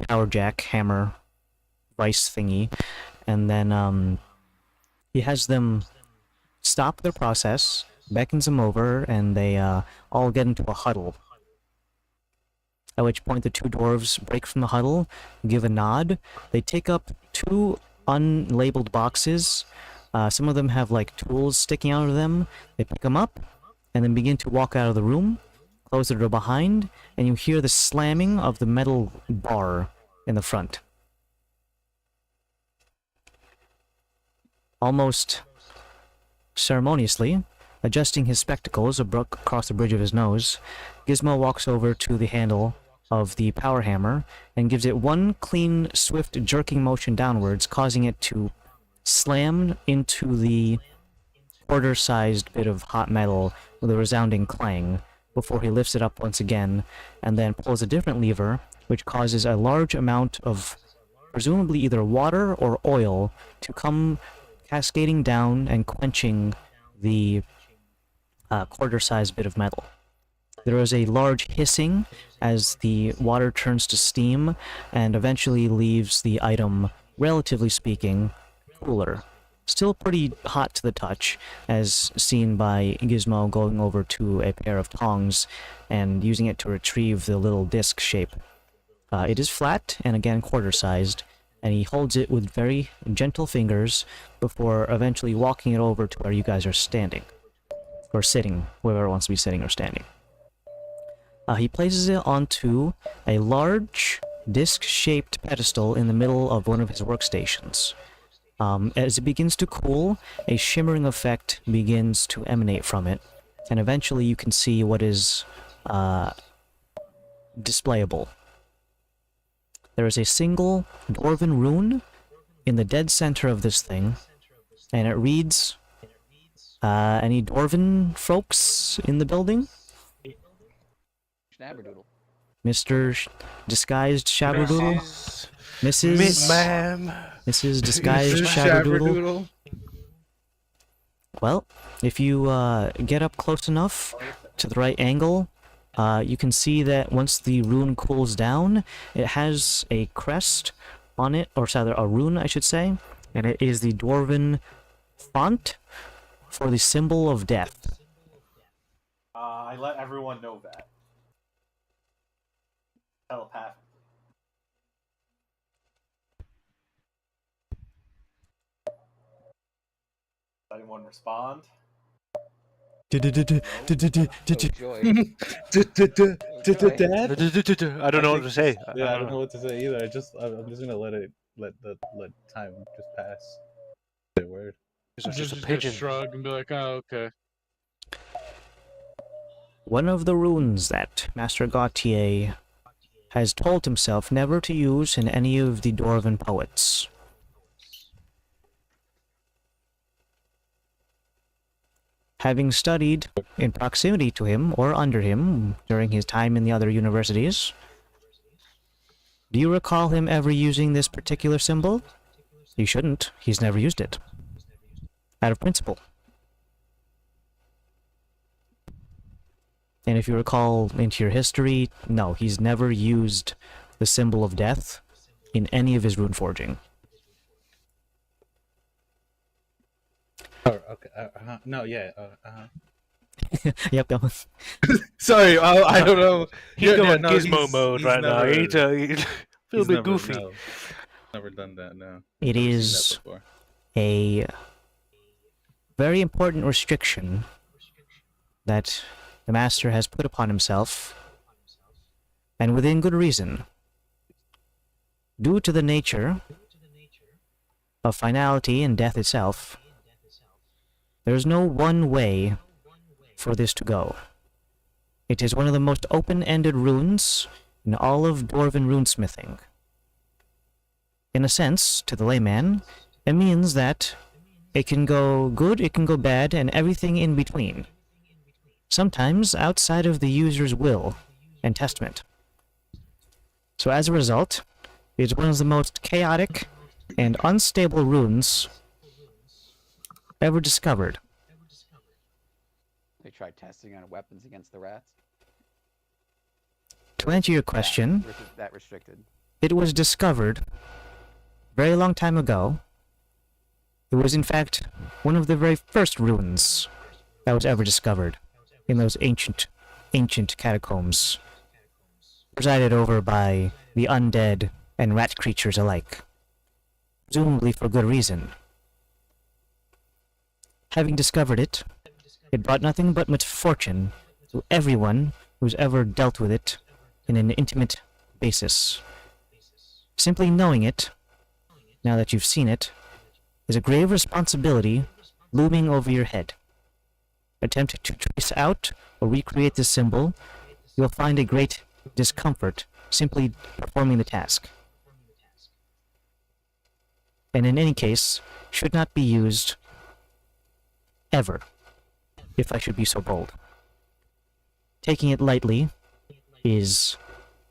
power jack hammer vice thingy, and then he has them stop their process, beckons them over, and they all get into a huddle. At which point the two dwarves break from the huddle, give a nod. They take up two unlabeled boxes. Some of them have like tools sticking out of them. They pick them up and then begin to walk out of the room, close the door behind, and you hear the slamming of the metal bar in the front. Almost ceremoniously, adjusting his spectacles across the bridge of his nose, Gizmo walks over to the handle of the power hammer and gives it one clean, swift jerking motion downwards, causing it to slam into the quarter-sized bit of hot metal with a resounding clang, before he lifts it up once again, and then pulls a different lever, which causes a large amount of presumably either water or oil to come cascading down and quenching the quarter-sized bit of metal. There is a large hissing as the water turns to steam and eventually leaves the item, relatively speaking, cooler. Still pretty hot to the touch, as seen by Gizmo going over to a pair of tongs and using it to retrieve the little disc shape. It is flat and again quarter-sized, and he holds it with very gentle fingers before eventually walking it over to where you guys are standing. Or sitting, whoever wants to be sitting or standing. He places it onto a large, disc-shaped pedestal in the middle of one of his workstations. As it begins to cool, a shimmering effect begins to emanate from it, and eventually you can see what is displayable. There is a single dwarven rune in the dead center of this thing, and it reads, any dwarven folks in the building? Schnabberdoodle. Mr. Disguised Shabberdoodle? Mrs. Ma'am. Mrs. Disguised Mrs. Shabberdoodle. Shabberdoodle. Well, if you get up close enough to the right angle, you can see that once the rune cools down, it has a crest on it, or rather a rune, I should say, and it is the Dwarven font for the symbol of death. I let everyone know that. Telepathically. Does anyone respond? Oh, joy. Dad? I don't know what to say. Yeah, I don't know what to say either. I'm just gonna let time just pass. Say a word. It's just a gonna pigeon. shrug and be like, oh, okay. One of the runes that Master Gautier has told himself never to use in any of the Dwarven poets. Having studied in proximity to him or under him during his time in the other universities, do you recall him ever using this particular symbol? You shouldn't. He's never used it. Out of principle. And if you recall into your history, no, he's never used the symbol of death in any of his rune forging. Oh, okay. No, yeah. Yep, that was... Sorry, I don't know. He's Yeah, going no, gizmo mode right now. He's a little bit goofy. No, never done that. No. It Never seen is that before. a very important restriction that the Master has put upon himself, and within good reason. Due to the nature of finality and death itself, there is no one way for this to go. It is one of the most open-ended runes in all of Dwarven runesmithing. In a sense, to the layman, it means that it can go good, it can go bad, and everything in between. Sometimes outside of the user's will and testament. So as a result, it's one of the most chaotic and unstable runes ever discovered. They tried testing on weapons against the rats. To answer your question, That restricted. it was discovered a very long time ago. It was in fact one of the very first runes that was ever discovered in those ancient catacombs, presided over by the undead and rat creatures alike, presumably for good reason. Having discovered it, it brought nothing but misfortune to everyone who's ever dealt with it in an intimate basis. Simply knowing it, now that you've seen it, is a grave responsibility looming over your head. Attempt to trace out or recreate this symbol, you'll find a great discomfort simply performing the task. And in any case, should not be used ever, if I should be so bold. Taking it lightly is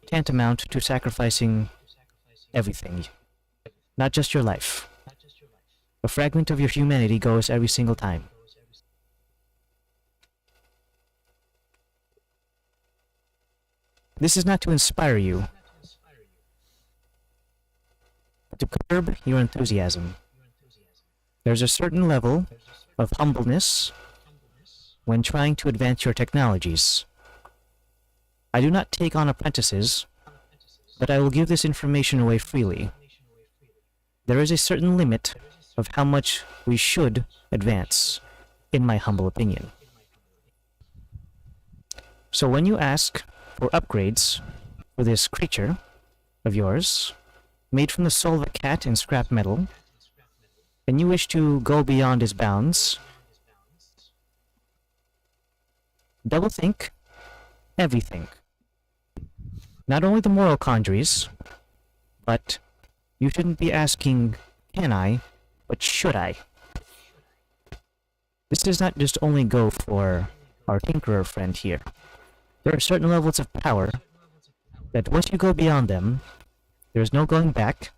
tantamount to sacrificing everything, not just your life. A fragment of your humanity goes every single time. This is not to inspire you, but to curb your enthusiasm. There's a certain level of humbleness when trying to advance your technologies. I do not take on apprentices, but I will give this information away freely. There is a certain limit of how much we should advance, in my humble opinion. So when you ask for upgrades for this creature of yours, made from the soul of a cat in scrap metal, and you wish to go beyond his bounds, double think everything. Not only the moral quandaries, but you shouldn't be asking, can I, but should I? This does not just only go for our tinkerer friend here. There are certain levels of power that once you go beyond them, There is no going back,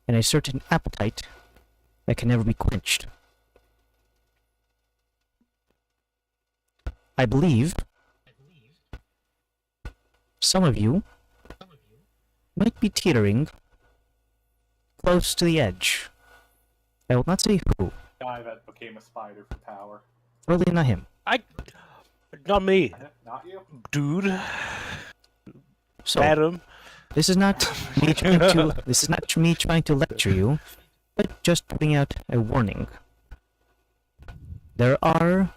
and a certain appetite that can never be quenched. I believe some of you might be teetering close to the edge. I will not say who. Guy that became a spider for power. Probably not him. Not me, Not you. dude. So, Adam. this is not me trying to. This is not me trying to lecture you, but just putting out a warning. There are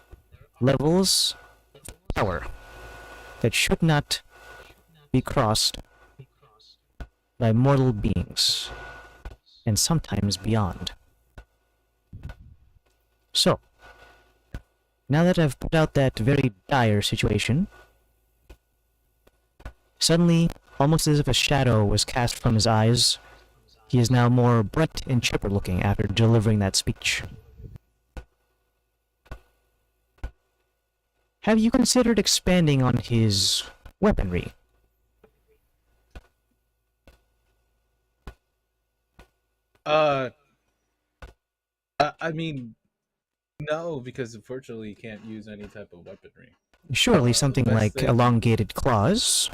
levels of power that should not be crossed by mortal beings, and sometimes beyond. So, now that I've put out that very dire situation, suddenly, almost as if a shadow was cast from his eyes, he is now more bright and chipper looking after delivering that speech. Have you considered expanding on his weaponry? I mean, no, because unfortunately you can't use any type of weaponry. Surely something best like thing- elongated claws,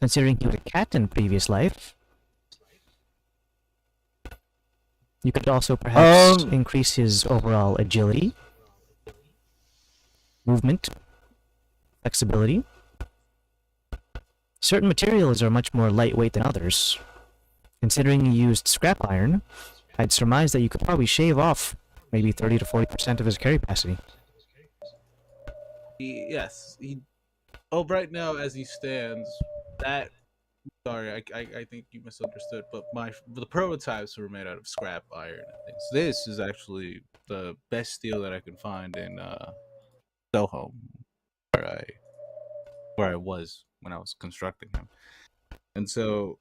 considering he was a cat in previous life. You could also perhaps increase his overall agility, movement, flexibility. Certain materials are much more lightweight than others. Considering you used scrap iron, I'd surmise that you could probably shave off maybe 30 to 40% of his carry capacity. Yes, he. Oh, right now as he stands, that. Sorry, I think you misunderstood. But the prototypes were made out of scrap iron and things. This is actually the best steel that I can find in Soho, where I was when I was constructing him. And so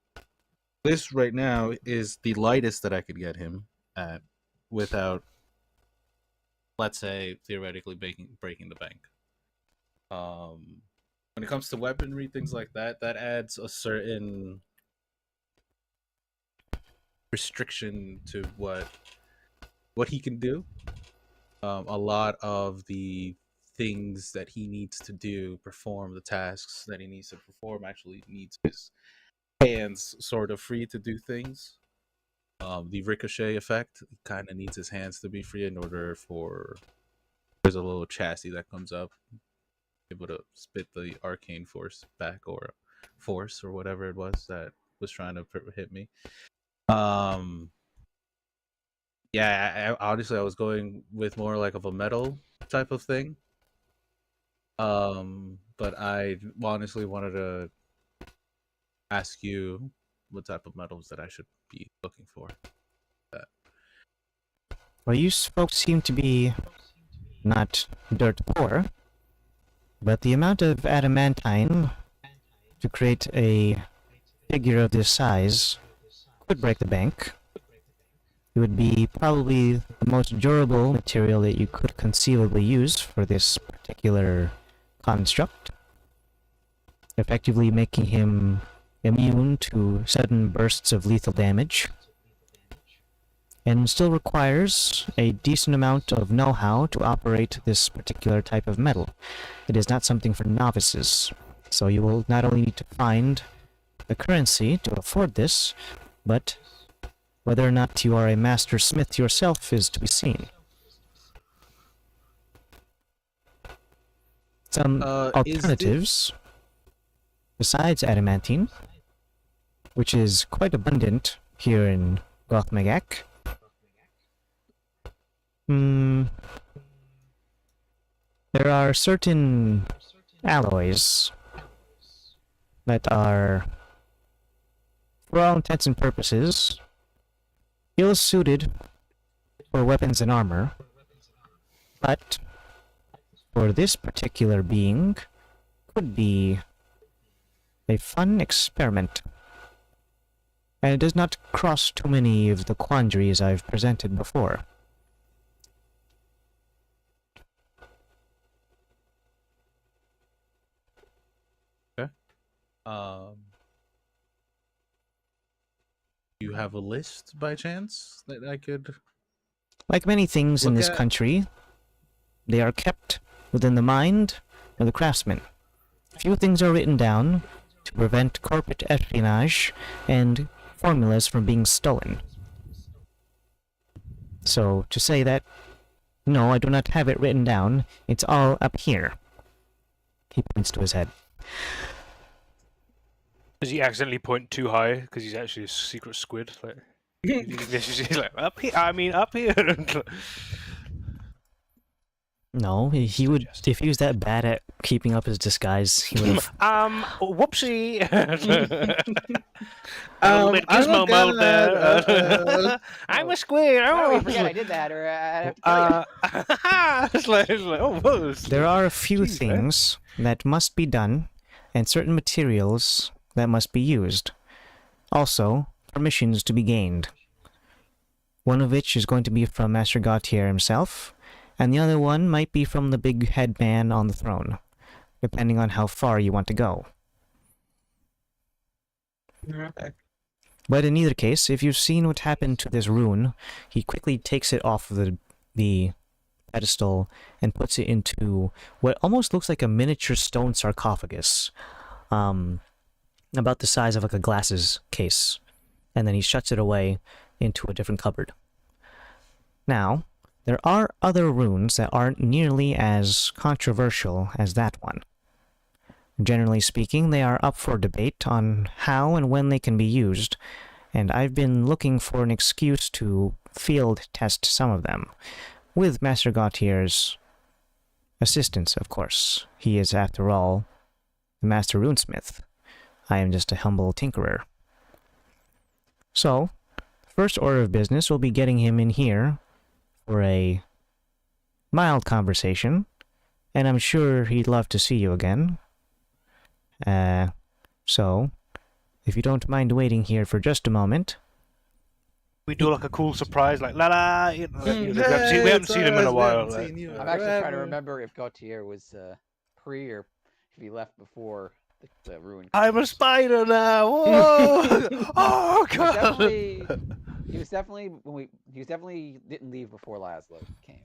this right now is the lightest that I could get him at without, let's say, theoretically breaking the bank. When it comes to weaponry, things like that, that adds a certain restriction to what he can do. A lot of the things that he needs to do, perform the tasks that he needs to perform, actually needs his hands sort of free to do things. The ricochet effect kind of needs his hands to be free in order for there's a little chassis that comes up, able to spit the arcane force back or force or whatever it was that was trying to hit me. Yeah, honestly, I was going with more like of a metal type of thing. But I honestly wanted to ask you what type of metals that I should be looking for. Well, you folks seem to be not dirt poor, but the amount of adamantine to create a figure of this size could break the bank. It would be probably the most durable material that you could conceivably use for this particular construct, effectively making him immune to sudden bursts of lethal damage, and still requires a decent amount of know-how to operate this particular type of metal. It is not something for novices, so you will not only need to find the currency to afford this, but whether or not you are a master smith yourself is to be seen. Some alternatives, besides adamantine, which is quite abundant here in Gothmagak. There are certain alloys that are, for all intents and purposes, ill-suited for weapons and armor, but for this particular being, could be a fun experiment. And it does not cross too many of the quandaries I've presented before. Okay. You have a list by chance that I could? Like many things in Look this at- country, they are kept within the mind of the craftsman. Few things are written down to prevent corporate espionage and formulas from being stolen. So, to say that, no, I do not have it written down, it's all up here. He points to his head. Does he accidentally point too high because he's actually a secret squid? Like, he's like up here. I mean, up here. No, he would, if he was that bad at keeping up his disguise, he would have. Whoopsie. I'm a little bit gizmo a mode guy, there. I'm a squid. Oh, Oh, I forget I did that, or I have to kill you. it's like, oh, whoa. There are a few Jeez, man. things that must be done, and certain materials that must be used. Also, permissions to be gained. One of which is going to be from Master Gautier himself, and the other one might be from the big head man on the throne, depending on how far you want to go. But in either case, if you've seen what happened to this rune, he quickly takes it off of the pedestal and puts it into what almost looks like a miniature stone sarcophagus, about the size of like a glasses case, and then he shuts it away into a different cupboard. Now, there are other runes that aren't nearly as controversial as that one. Generally speaking, they are up for debate on how and when they can be used, and I've been looking for an excuse to field test some of them, with Master Gautier's assistance, of course. He is, after all, the Master Runesmith. I am just a humble tinkerer. So, first order of business will be getting him in here for a mild conversation, and I'm sure he'd love to see you again. So, if you don't mind waiting here for just a moment. We do like a cool surprise, like la la. We haven't seen him in a while. Like, I'm actually trying to remember if Gautier was pre or if he left before the ruin. I'm a spider now. Whoa! Oh god! He was definitely didn't leave before Laszlo came.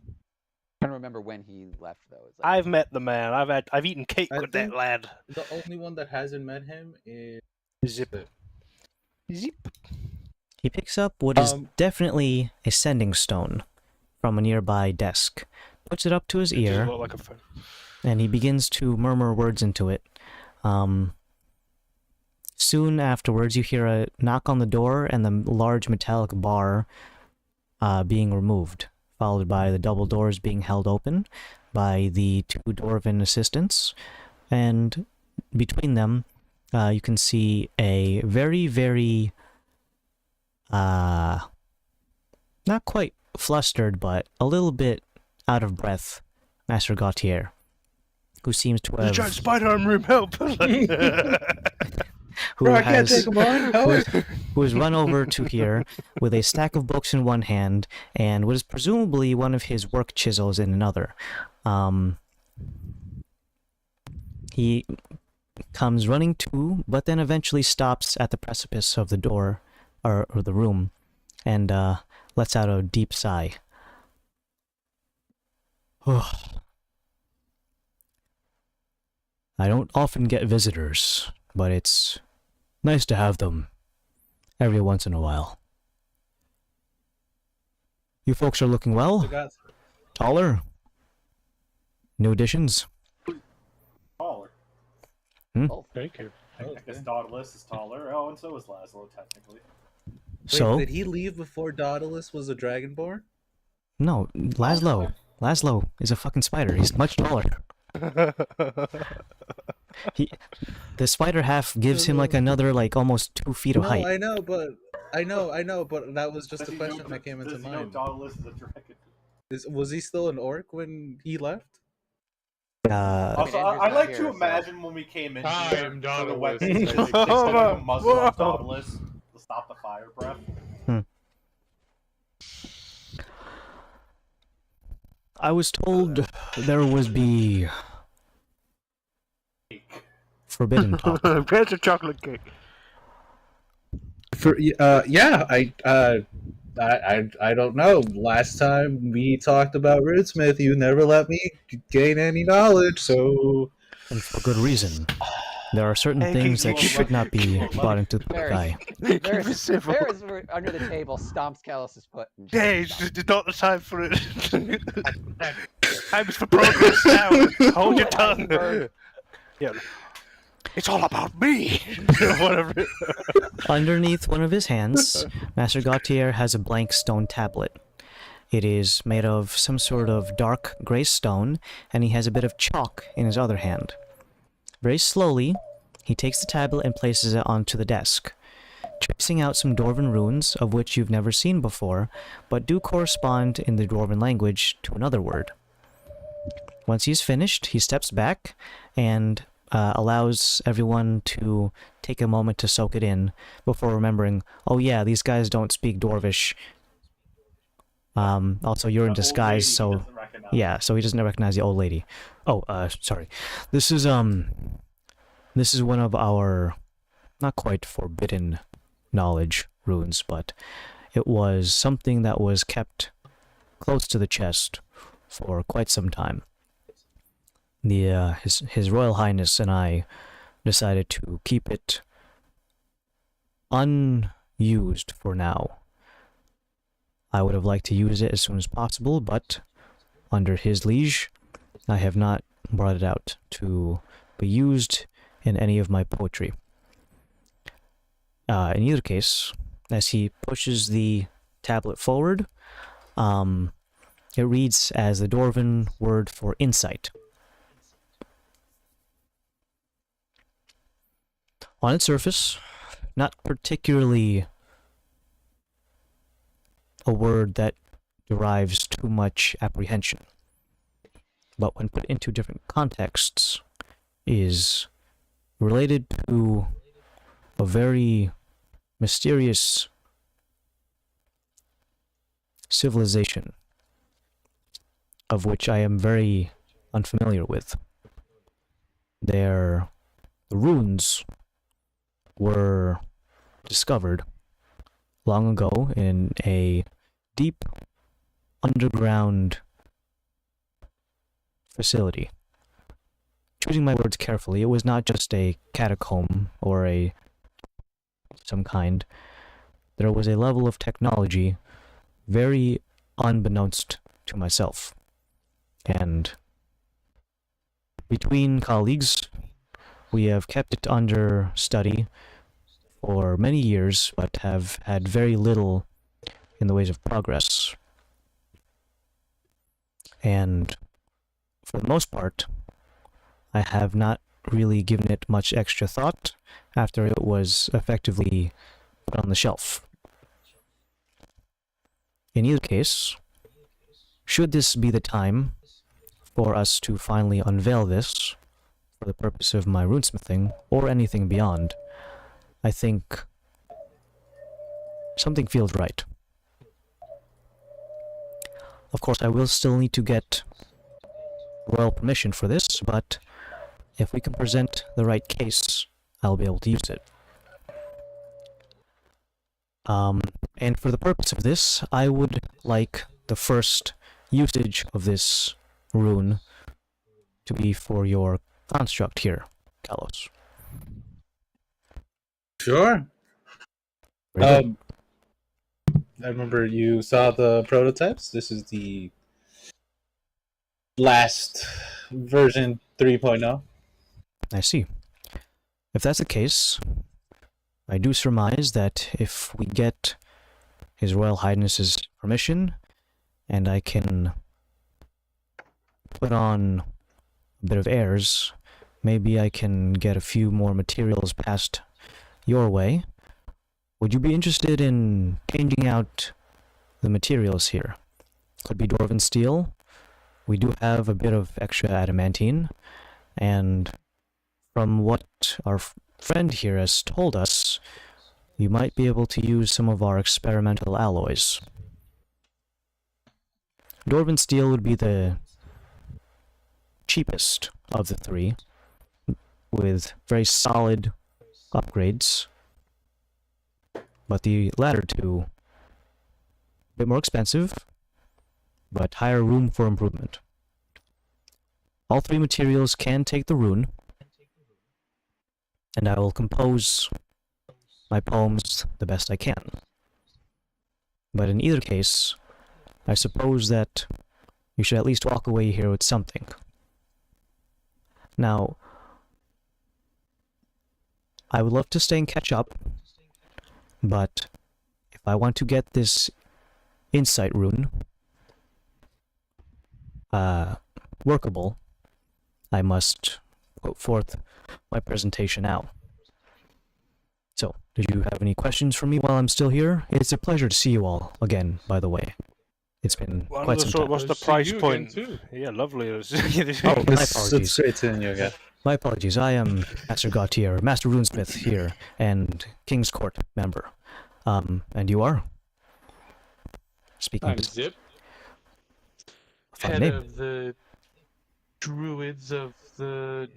I don't remember when he left though. It's like, I've met the man. I've eaten cake I with that think lad. The only one that hasn't met him is Zip. Zip. He picks up what is definitely a sending stone from a nearby desk, puts it up to his It does ear, look like a phone. and he begins to murmur words into it. Soon afterwards, you hear a knock on the door and the large metallic bar being removed, followed by the double doors being held open by the two dwarven assistants, and between them, you can see a very, very, not quite flustered, but a little bit out of breath, Master Gautier, who seems to There's a have... giant spider in room, help! who Bro, I can't has take him on. who has run over to here with a stack of books in one hand and what is presumably one of his work chisels in another. He comes running to, but then eventually stops at the precipice of the door, or the room, and lets out a deep sigh. I don't often get visitors, but it's nice to have them every once in a while. You folks are looking well. Taller. New additions. Taller. Thank you. I guess Dauntless is taller. Oh, and so is Laszlo, technically. So, did he leave before Daedalus was a dragonborn? no, Laszlo. Laszlo is a fucking spider. He's much taller. The spider half gives him like another almost 2 feet of No, height. I know, but that was just a question that came into Does he know mind. Dauntless is a dragon? Was he still an orc when he left? Also, Andrew's I not like here, to so- imagine when we came in I here am for the Dauntless. weapons, they just like a muzzle of Dauntless to stop the fire breath. I was told there was be forbidden talk. Where's the chocolate cake? Yeah, I don't know. Last time we talked about Rootsmith, you never let me gain any knowledge, so And for good reason. There are certain Hey, things keep- that keep- should not be brought into the public eye. Keep Varys, it civil. Varys under the table stomps Callus's foot. And Yeah, just it's not the time for it. Time is for progress now. Hold your tongue. Iceberg. Yeah. It's all about me. Whatever. Underneath one of his hands, Master Gautier has a blank stone tablet. It is made of some sort of dark gray stone, and he has a bit of chalk in his other hand. Very slowly, he takes the tablet and places it onto the desk, tracing out some Dwarven runes, of which you've never seen before, but do correspond in the Dwarven language to another word. Once he's finished, he steps back and allows everyone to take a moment to soak it in before remembering, oh yeah, these guys don't speak Dwarvish. Also, you're in The old disguise, lady he so doesn't recognize. yeah, so he doesn't recognize the old lady. Oh, sorry. This is one of our not quite forbidden knowledge runes, but it was something that was kept close to the chest for quite some time. His Royal Highness and I decided to keep it unused for now. I would have liked to use it as soon as possible, but under his liege, I have not brought it out to be used in any of my poetry. In either case, as he pushes the tablet forward, it reads as the Dwarven word for insight. On its surface, not particularly a word that derives too much apprehension, but when put into different contexts, is related to a very mysterious civilization of which I am very unfamiliar with. The runes were discovered long ago in a deep underground facility. Choosing my words carefully, it was not just a catacomb or some kind. There was a level of technology very unbeknownst to myself. And between colleagues, we have kept it under study for many years, but have had very little in the ways of progress. And for the most part, I have not really given it much extra thought after it was effectively put on the shelf. In either case, should this be the time for us to finally unveil this for the purpose of my runesmithing or anything beyond, I think something feels right. Of course, I will still need to get royal permission for this, but if we can present the right case, I'll be able to use it. And for the purpose of this, I would like the first usage of this rune to be for your construct here, Kalos. sure. Very good. I remember you saw the prototypes. This is the last version 3.0. I see. If that's the case, I do surmise that if we get His Royal Highness's permission, and I can put on a bit of airs, maybe I can get a few more materials passed your way. Would you be interested in changing out the materials here? Could be Dwarven steel. We do have a bit of extra adamantine, and from what our friend here has told us, you might be able to use some of our experimental alloys. Dwarven steel would be the cheapest of the three, with very solid upgrades. but the latter two, a bit more expensive, but higher room for improvement. All three materials can take the rune, and I will compose my poems the best I can. But in either case, I suppose that you should at least walk away here with something. Now, I would love to stay and catch up, but if I want to get this insight rune workable, I must put forth my presentation now. So, did you have any questions for me while I'm still here? It's a pleasure to see you all again, by the way. It's been quite some time. What's the See price you point? again, too. Yeah, lovely. Oh, Oh, my apologies. It's great seeing you again. My apologies. I am Master Gautier, Master Runesmith here, and King's Court member. And you are? Speaking I'm of Zip, fun head name. of the druids of the.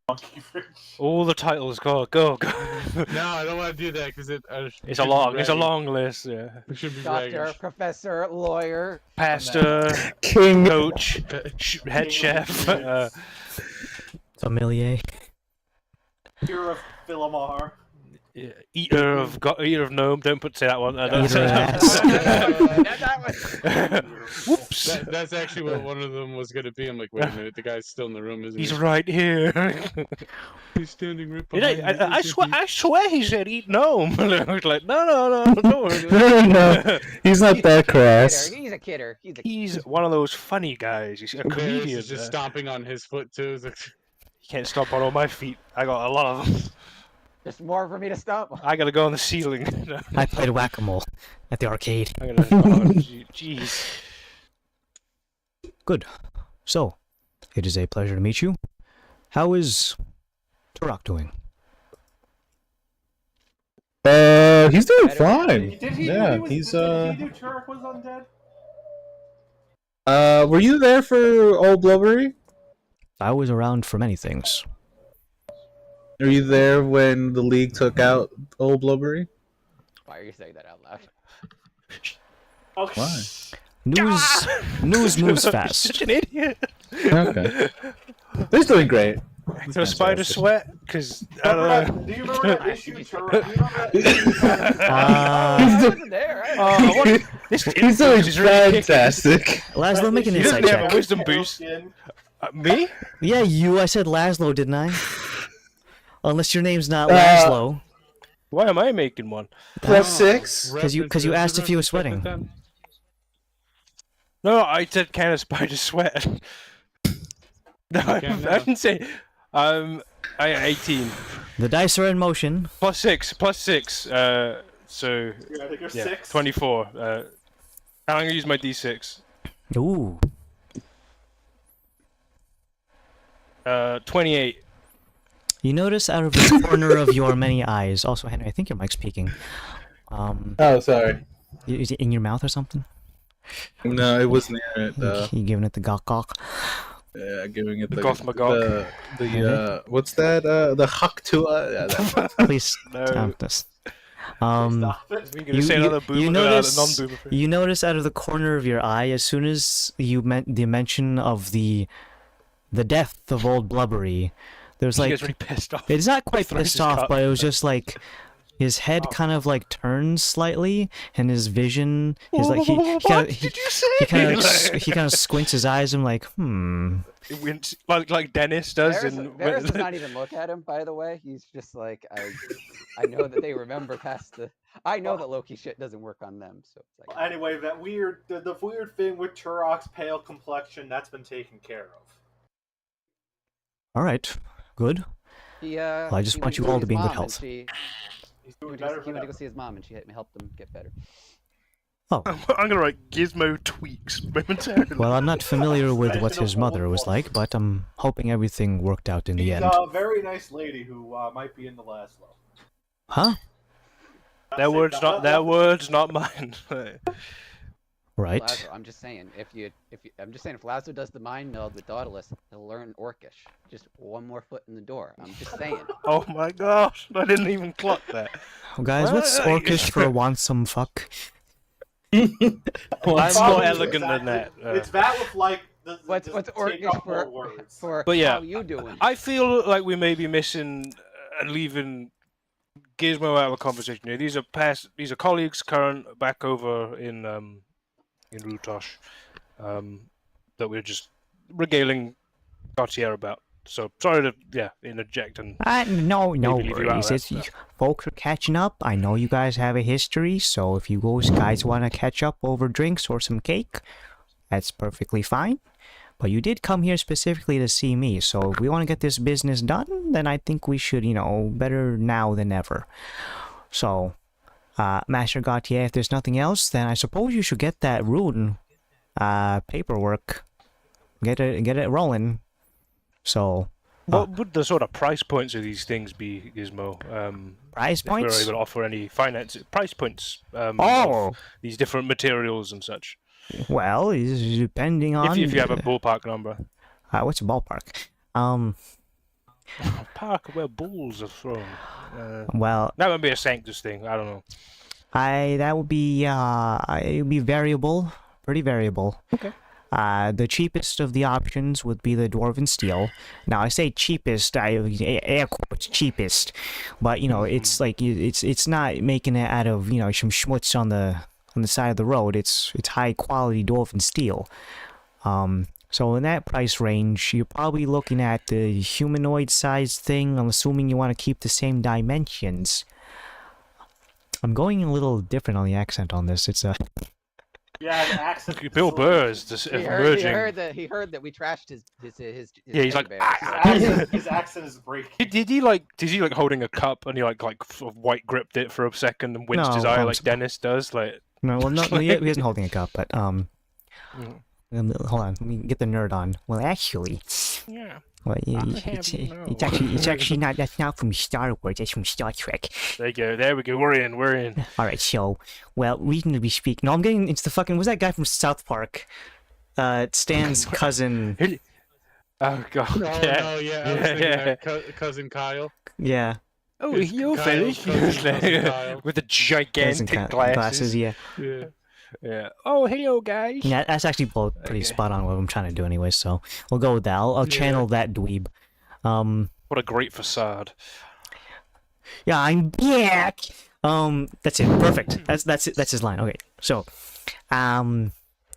Monkey Fridge. all the titles. Go. No, I don't want to do that because It's a long list. Yeah. It should be Doctor, bragging. professor, lawyer. Pastor, King. coach, head chef. Sommelier. Hero of Philomar. Eater of gnome. Don't say that one. Eater of ass. Whoops. That's actually what one of them was going to be. I'm like, wait a minute, the guy's still in the room, isn't He's he? right here. He's standing right You know, behind me. I swear he said eat gnome. I was like, no, don't worry. No, he's not that crass. He's a kidder. He's one of those funny guys. He's a Bears comedian. is just stomping on his foot too. It's like, He can't stomp on all my feet. I got a lot of them. Just more for me to stomp. I gotta go on the ceiling. I played whack-a-mole at the arcade. I gotta, oh, jeez. Good. So, it is a pleasure to meet you. How is Turok doing? He's doing Better. fine. Did he? Yeah, when he was, he's Did he do Turok was undead? Were you there for Old Blubbery? I was around for many things. Were you there when the league took out Old Blubbery? Why are you saying that out loud? Oh, Why? News moves fast. Such an idiot. Okay. He's doing great. No spider sweat, because I don't know. Do you remember that issue Turok? Do you remember that issue? I wasn't there. This He's doing is really kicking. fantastic. Laszlo, make an He doesn't insight have a check. wisdom boost. Me? Yeah, you. I said Laszlo, didn't I? Unless your name's not Laszlo. Why am I making one? +6. Because you asked if he was sweating. No, I said can a spider sweat. No, I didn't say. I 18. The dice are in motion. +6. So I think you're yeah, 6. 24. I'm gonna use my d6. Ooh. 28. You notice out of the corner of your many eyes. Also, Henry, I think your mic's peaking. Oh, sorry. Is it in your mouth or something? No, it was near it. You giving it the gawk gawk? Yeah, giving it the Goth-magog. what's that? The Haktua. Yeah, that. Please No. stop this. Stop it. We're gonna say another boomer, non-boomer. You notice out of the corner of your eye, as soon as you meant the mention of the death of Old Blubbery, there's He like gets really pissed off. it's not quite Throws pissed his off, cup. but it was just like his head kind of like turns slightly, and his vision is like he What kind of did you say? he kind of squints his eyes and like It went like Dennis does. Varys does not even look at him, by the way. He's just like, I know that they remember past the. I know that Loki shit doesn't work on them, so it's like. Anyway, that weird, the weird thing with Turok's pale complexion, that's been taken care of. all right, good. Well, I just want you all to be in good health. He He's doing went better to than go ever. see his mom, and she helped him get better. Oh, I'm gonna write Gizmo tweaks momentarily. well, I'm not familiar with what his mother was like, but I'm hoping everything worked out in the She's end. a very nice lady who might be in the last level. Huh? Their words, not mine. Right. Lazo, I'm just saying, if Lazo does the mind meld with Daedalus, he'll learn Orcish. Just one more foot in the door. I'm just saying. Oh my gosh, I didn't even clock that. Well, guys, what's Well, Orcish for want some fuck? I'm Problem more is elegant than that. It's that with like the What's take Orcish up more words. for But yeah, how you doing? I feel like we may be missing and leaving Gizmo out of the conversation here. These are colleagues current back over in Rutosh, that we're just regaling Gautier about. So sorry to interject and No maybe leave you out of worries. that It's, stuff. folks are catching up. I know you guys have a history, so if you guys want to catch up over drinks or some cake, that's perfectly fine. But you did come here specifically to see me, so if we want to get this business done, then I think we should, better now than ever. So, Master Gautier, if there's nothing else, then I suppose you should get that rune paperwork. Get it rolling. So, What would the sort of price points of these things be, Gizmo? price If we're points? able to offer any finance price points Oh, of these different materials and such. well, it's depending on... If you have a ballpark number. what's a ballpark? Park where balls are thrown. Well, That would be a Sanctus thing. I don't know. that would be it would be variable, pretty variable. Okay. The cheapest of the options would be the dwarven steel. Now I say cheapest, air quotes cheapest, but it's like it's not making it out of some schmutz on the side of the road. It's high quality dwarven steel. So in that price range, you're probably looking at the humanoid sized thing. I'm assuming you want to keep the same dimensions. I'm going a little different on the accent on this. It's a Yeah, the accent. Bill Burr is just He emerging. heard that we trashed his Yeah, he's like, teddy bear, so- His accent is breaking. Did he like holding a cup and he like sort of white gripped it for a second and winced No, his eye like Dennis does? Like no, well, no, he isn't holding a cup, but Mm. hold on, let me get the nerd on. Well, actually, yeah. well, it's actually not. That's not from Star Wars. That's from Star Trek. There you go. There we go. We're in. All right, so, well, reasonably speaking, no, I'm getting into the fucking. Was that guy from South Park? Stan's cousin. Oh god. Oh, no, yeah. I was thinking that cousin Kyle. Yeah, Oh, It's you Kyle's finished cousin Kyle. with the cousin gigantic glasses. Yeah. Yeah. Yeah. Oh, hello, guys. Yeah, that's actually both pretty Okay. spot on what I'm trying to do anyway. So we'll go with that. I'll channel that dweeb. What a great facade. Yeah, I'm back. That's it. Perfect. That's it. That's his line. Okay. So,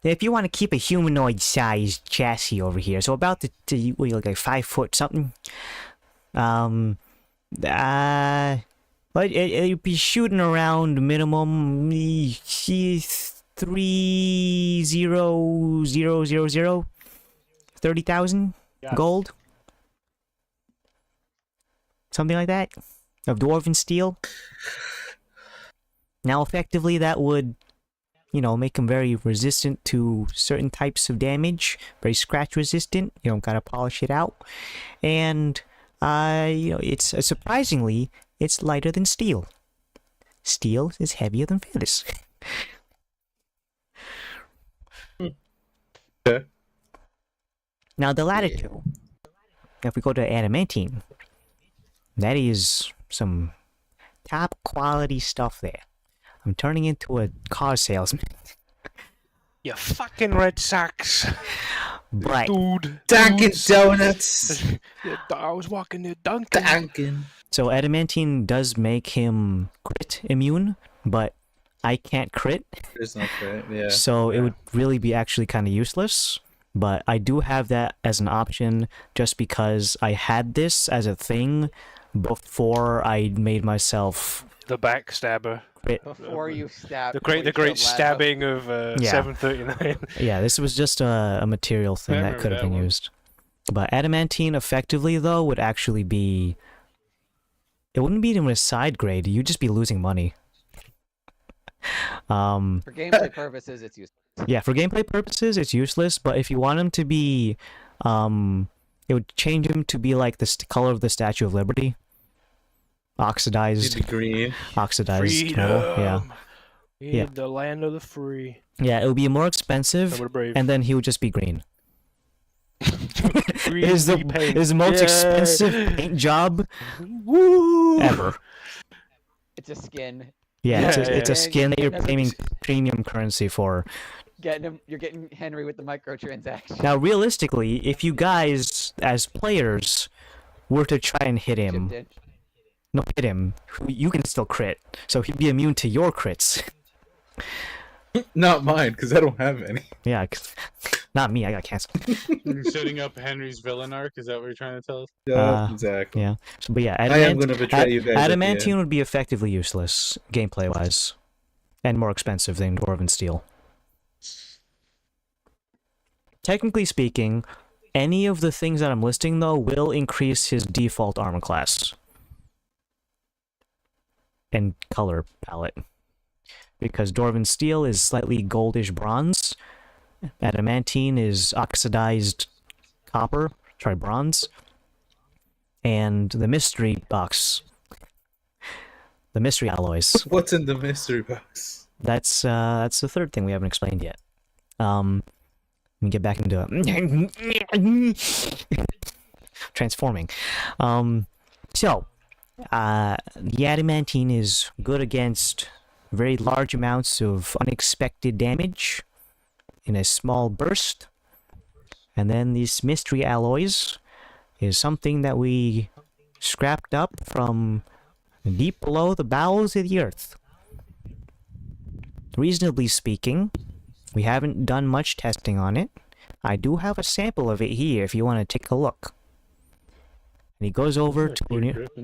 if you want to keep a humanoid-sized chassis over here, so about the what are you like 5 foot something, but it'd be shooting around minimum 30,000 30,000 gold, something like that, of dwarven steel. Now, effectively, that would, make him very resistant to certain types of damage, very scratch resistant. You don't gotta polish it out, and it's surprisingly, it's lighter than steel. Steel is heavier than feathers. Okay. Now, the latter two, if we go to adamantine, that is some top quality stuff there. I'm turning into a car salesman. You fucking Red Sox. But Dude. Dunkin' dudes. Donuts. Yeah, I was walking near Dunkin'. Dunkin'. so adamantine does make him crit immune, but I can't crit, There's no credit. Yeah. so it would really be actually kind of useless. But I do have that as an option just because I had this as a thing before I made myself The backstabber. crit. Before you stab. The before you great killed Lazo. stabbing of Yeah. 739. Yeah, this was just a material thing I that remember could have that been one. used. But adamantine effectively, though, would actually be... It wouldn't be even a side grade, you'd just be losing money. For gameplay purposes, it's useful. Yeah, for gameplay purposes, it's useless, but if you want him to be... it would change him to be like the color of the Statue of Liberty. Oxidized You'd be green. metal. Yeah. Yeah. In the land of the free. Yeah, it would be more expensive, Some of the brave. and then he would just be green. Green It is the repaint. it is the most Yay. expensive paint job Woo! ever. It's a skin. Yeah, it's Yeah, a yeah. skin that you're That's a- paying premium currency for. You're getting Henry with the microtransaction. Now, realistically, if you guys, as players, were to try and hit him, Chipped in. no, hit him, you can still crit, so he'd be immune to your crits. Not mine, because I don't have any. Yeah, not me, I got cancer. Setting up Henry's villain arc, is that what you're trying to tell us? Yeah, exactly. Yeah, so, but yeah, I am going to betray you guys. at the end. Adamantine would be effectively useless, gameplay-wise, and more expensive than Dwarven Steel. Technically speaking, any of the things that I'm listing, though, will increase his default armor class and color palette. Because Dwarven Steel is slightly goldish bronze, Adamantine is oxidized copper, bronze, and the mystery box, the mystery alloys. What's in the mystery box? That's the third thing we haven't explained yet. Let me get back into it. Transforming. So, the adamantine is good against very large amounts of unexpected damage in a small burst. And then these mystery alloys is something that we scrapped up from deep below the bowels of the earth. Reasonably speaking, we haven't done much testing on it. I do have a sample of it here if you want to take a look. And he goes over to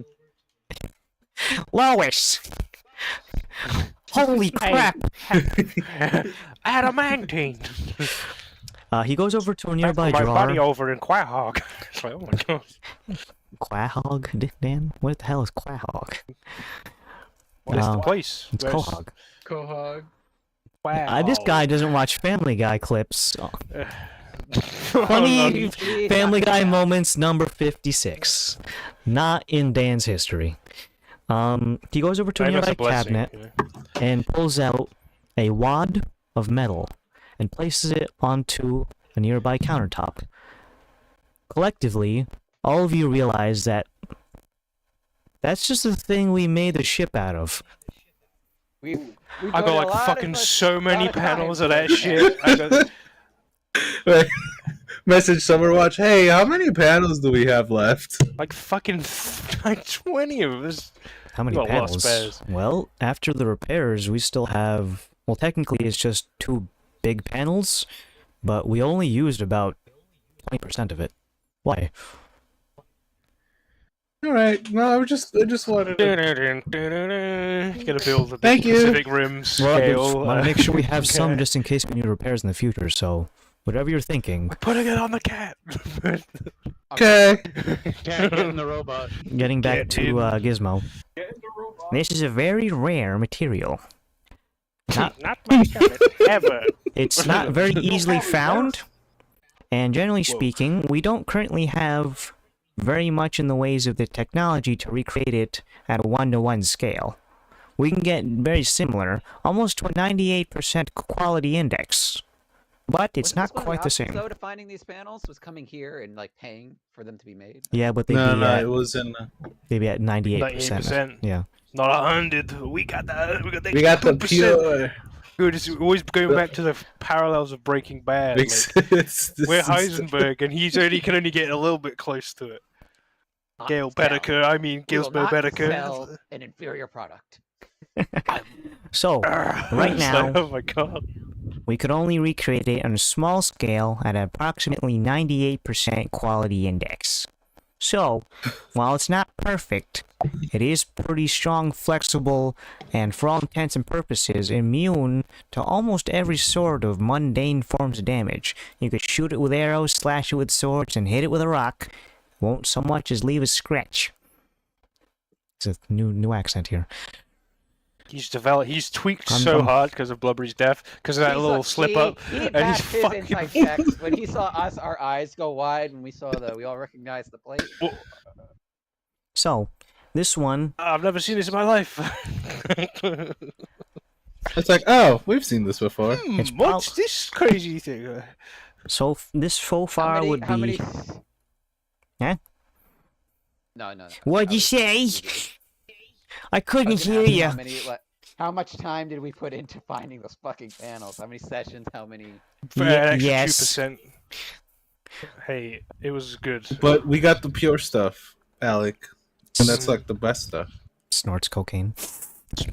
Lois! Holy crap! Adamantine. He goes over to a Back nearby my drawer. buddy over in Quahog. It's like, oh my god. Quahog, Dan? What the hell is Quahog? What is the place? It's Where's- Quahog. Quahog. This guy doesn't watch Family Guy clips. Oh, Funny Please, Family Dr. Guy Cat. moments number 56. Not in Dan's history. He goes over to a Maybe that's nearby a blessing, cabinet you know? and pulls out a wad of metal and places it onto a nearby countertop. Collectively, all of you realize that that's just the thing we made the ship out of. We've I done got a like lot fucking of- so many lot of time panels of for that it. shit. I got, Message Summerwatch, hey, how many panels do we have left? like fucking like 20 of us. How many Got a lot of panels? spares. Well, after the repairs, we still have... Well, technically, it's just 2 big panels, but we only used about 20% of it. Why? All right, no, I just wanted to. Gotta build the Thank you. Pacific Rim scale. Want to make sure we have some okay. just in case we need repairs in the future, so... Whatever you're thinking, Putting it on the cat. Okay. Can't get in the robot. getting back Get to in. Gizmo. This is a very rare material. Not, Not my cat, ever. it's not very easily found, and generally speaking, we don't currently have very much in the ways of the technology to recreate it at a 1-to-1 scale. We can get very similar, almost to a 98% quality index, but it's Wasn't not this one of quite the Ralph's, same. though, to finding these panels was coming here and like paying for them to be made. Yeah, but No, it was in. they'd be at 98%. 98%. Yeah. Not 100. We got the. We got the 2%. pure. We're just always going back to the parallels of Breaking Bad. Like, we're Heisenberg, and can only get a little bit close to it. Not Gail sell. Bedecker, I mean We will Gizmo not Bedecker. sell an inferior product. So, right It's now, like, oh my god. we could only recreate it on a small scale at approximately 98% quality index. So, while it's not perfect, it is pretty strong, flexible, and for all intents and purposes, immune to almost every sort of mundane forms of damage. You could shoot it with arrows, slash it with swords, and hit it with a rock. Won't so much as leave a scratch. It's a new accent here. He's tweaked I'm- so I'm- hard because of Blubbery's death, because of that little slip up, He and he's passed his fucking. insight checks when he saw us. Our eyes go wide when we all recognized the plate. So, this one, I've never seen this in my life. It's like, oh, we've seen this before. It's What's this crazy thing? So this so far How would many? be. Huh? No. What'd I you was- say? I I couldn't was gonna hear ask you. how much time did we put into finding those fucking panels? How many sessions? How many? For an extra Yes. 2%. Hey, it was good. But we got the pure stuff, Alec, and that's like the best stuff. Snorts cocaine.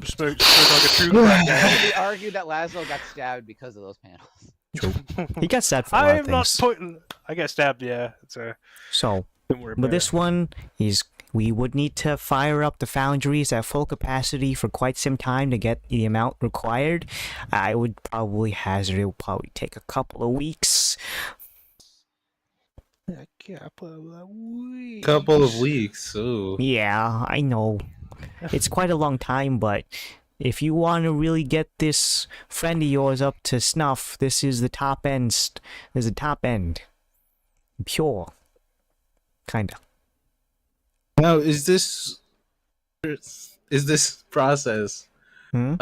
Spoke like a true crack Can guy. we argue that Laszlo got stabbed because of those panels? He got stabbed for a lot of I'm not things. pointing. I get stabbed, yeah. So, Don't worry about but this it. one is we would need to fire up the foundries at full capacity for quite some time to get the amount required. I would probably hazard it will probably take a couple of weeks. Couple of weeks. Ooh. Yeah, I know. It's quite a long time, but if you want to really get this friend of yours up to snuff, this is the top end. There's a top end. Pure. Kinda. Now, is this process? Hmm?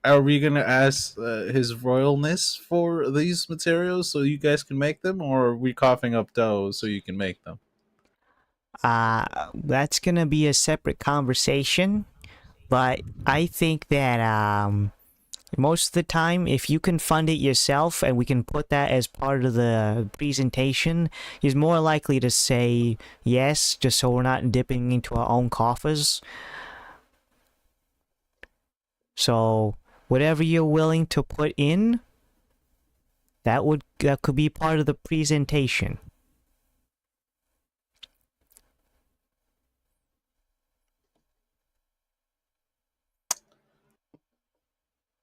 Are we gonna ask his royalness for these materials so you guys can make them, or are we coughing up dough so you can make them? That's gonna be a separate conversation, but I think that most of the time, if you can fund it yourself and we can put that as part of the presentation, he's more likely to say yes, just so we're not dipping into our own coffers. So whatever you're willing to put in, that could be part of the presentation.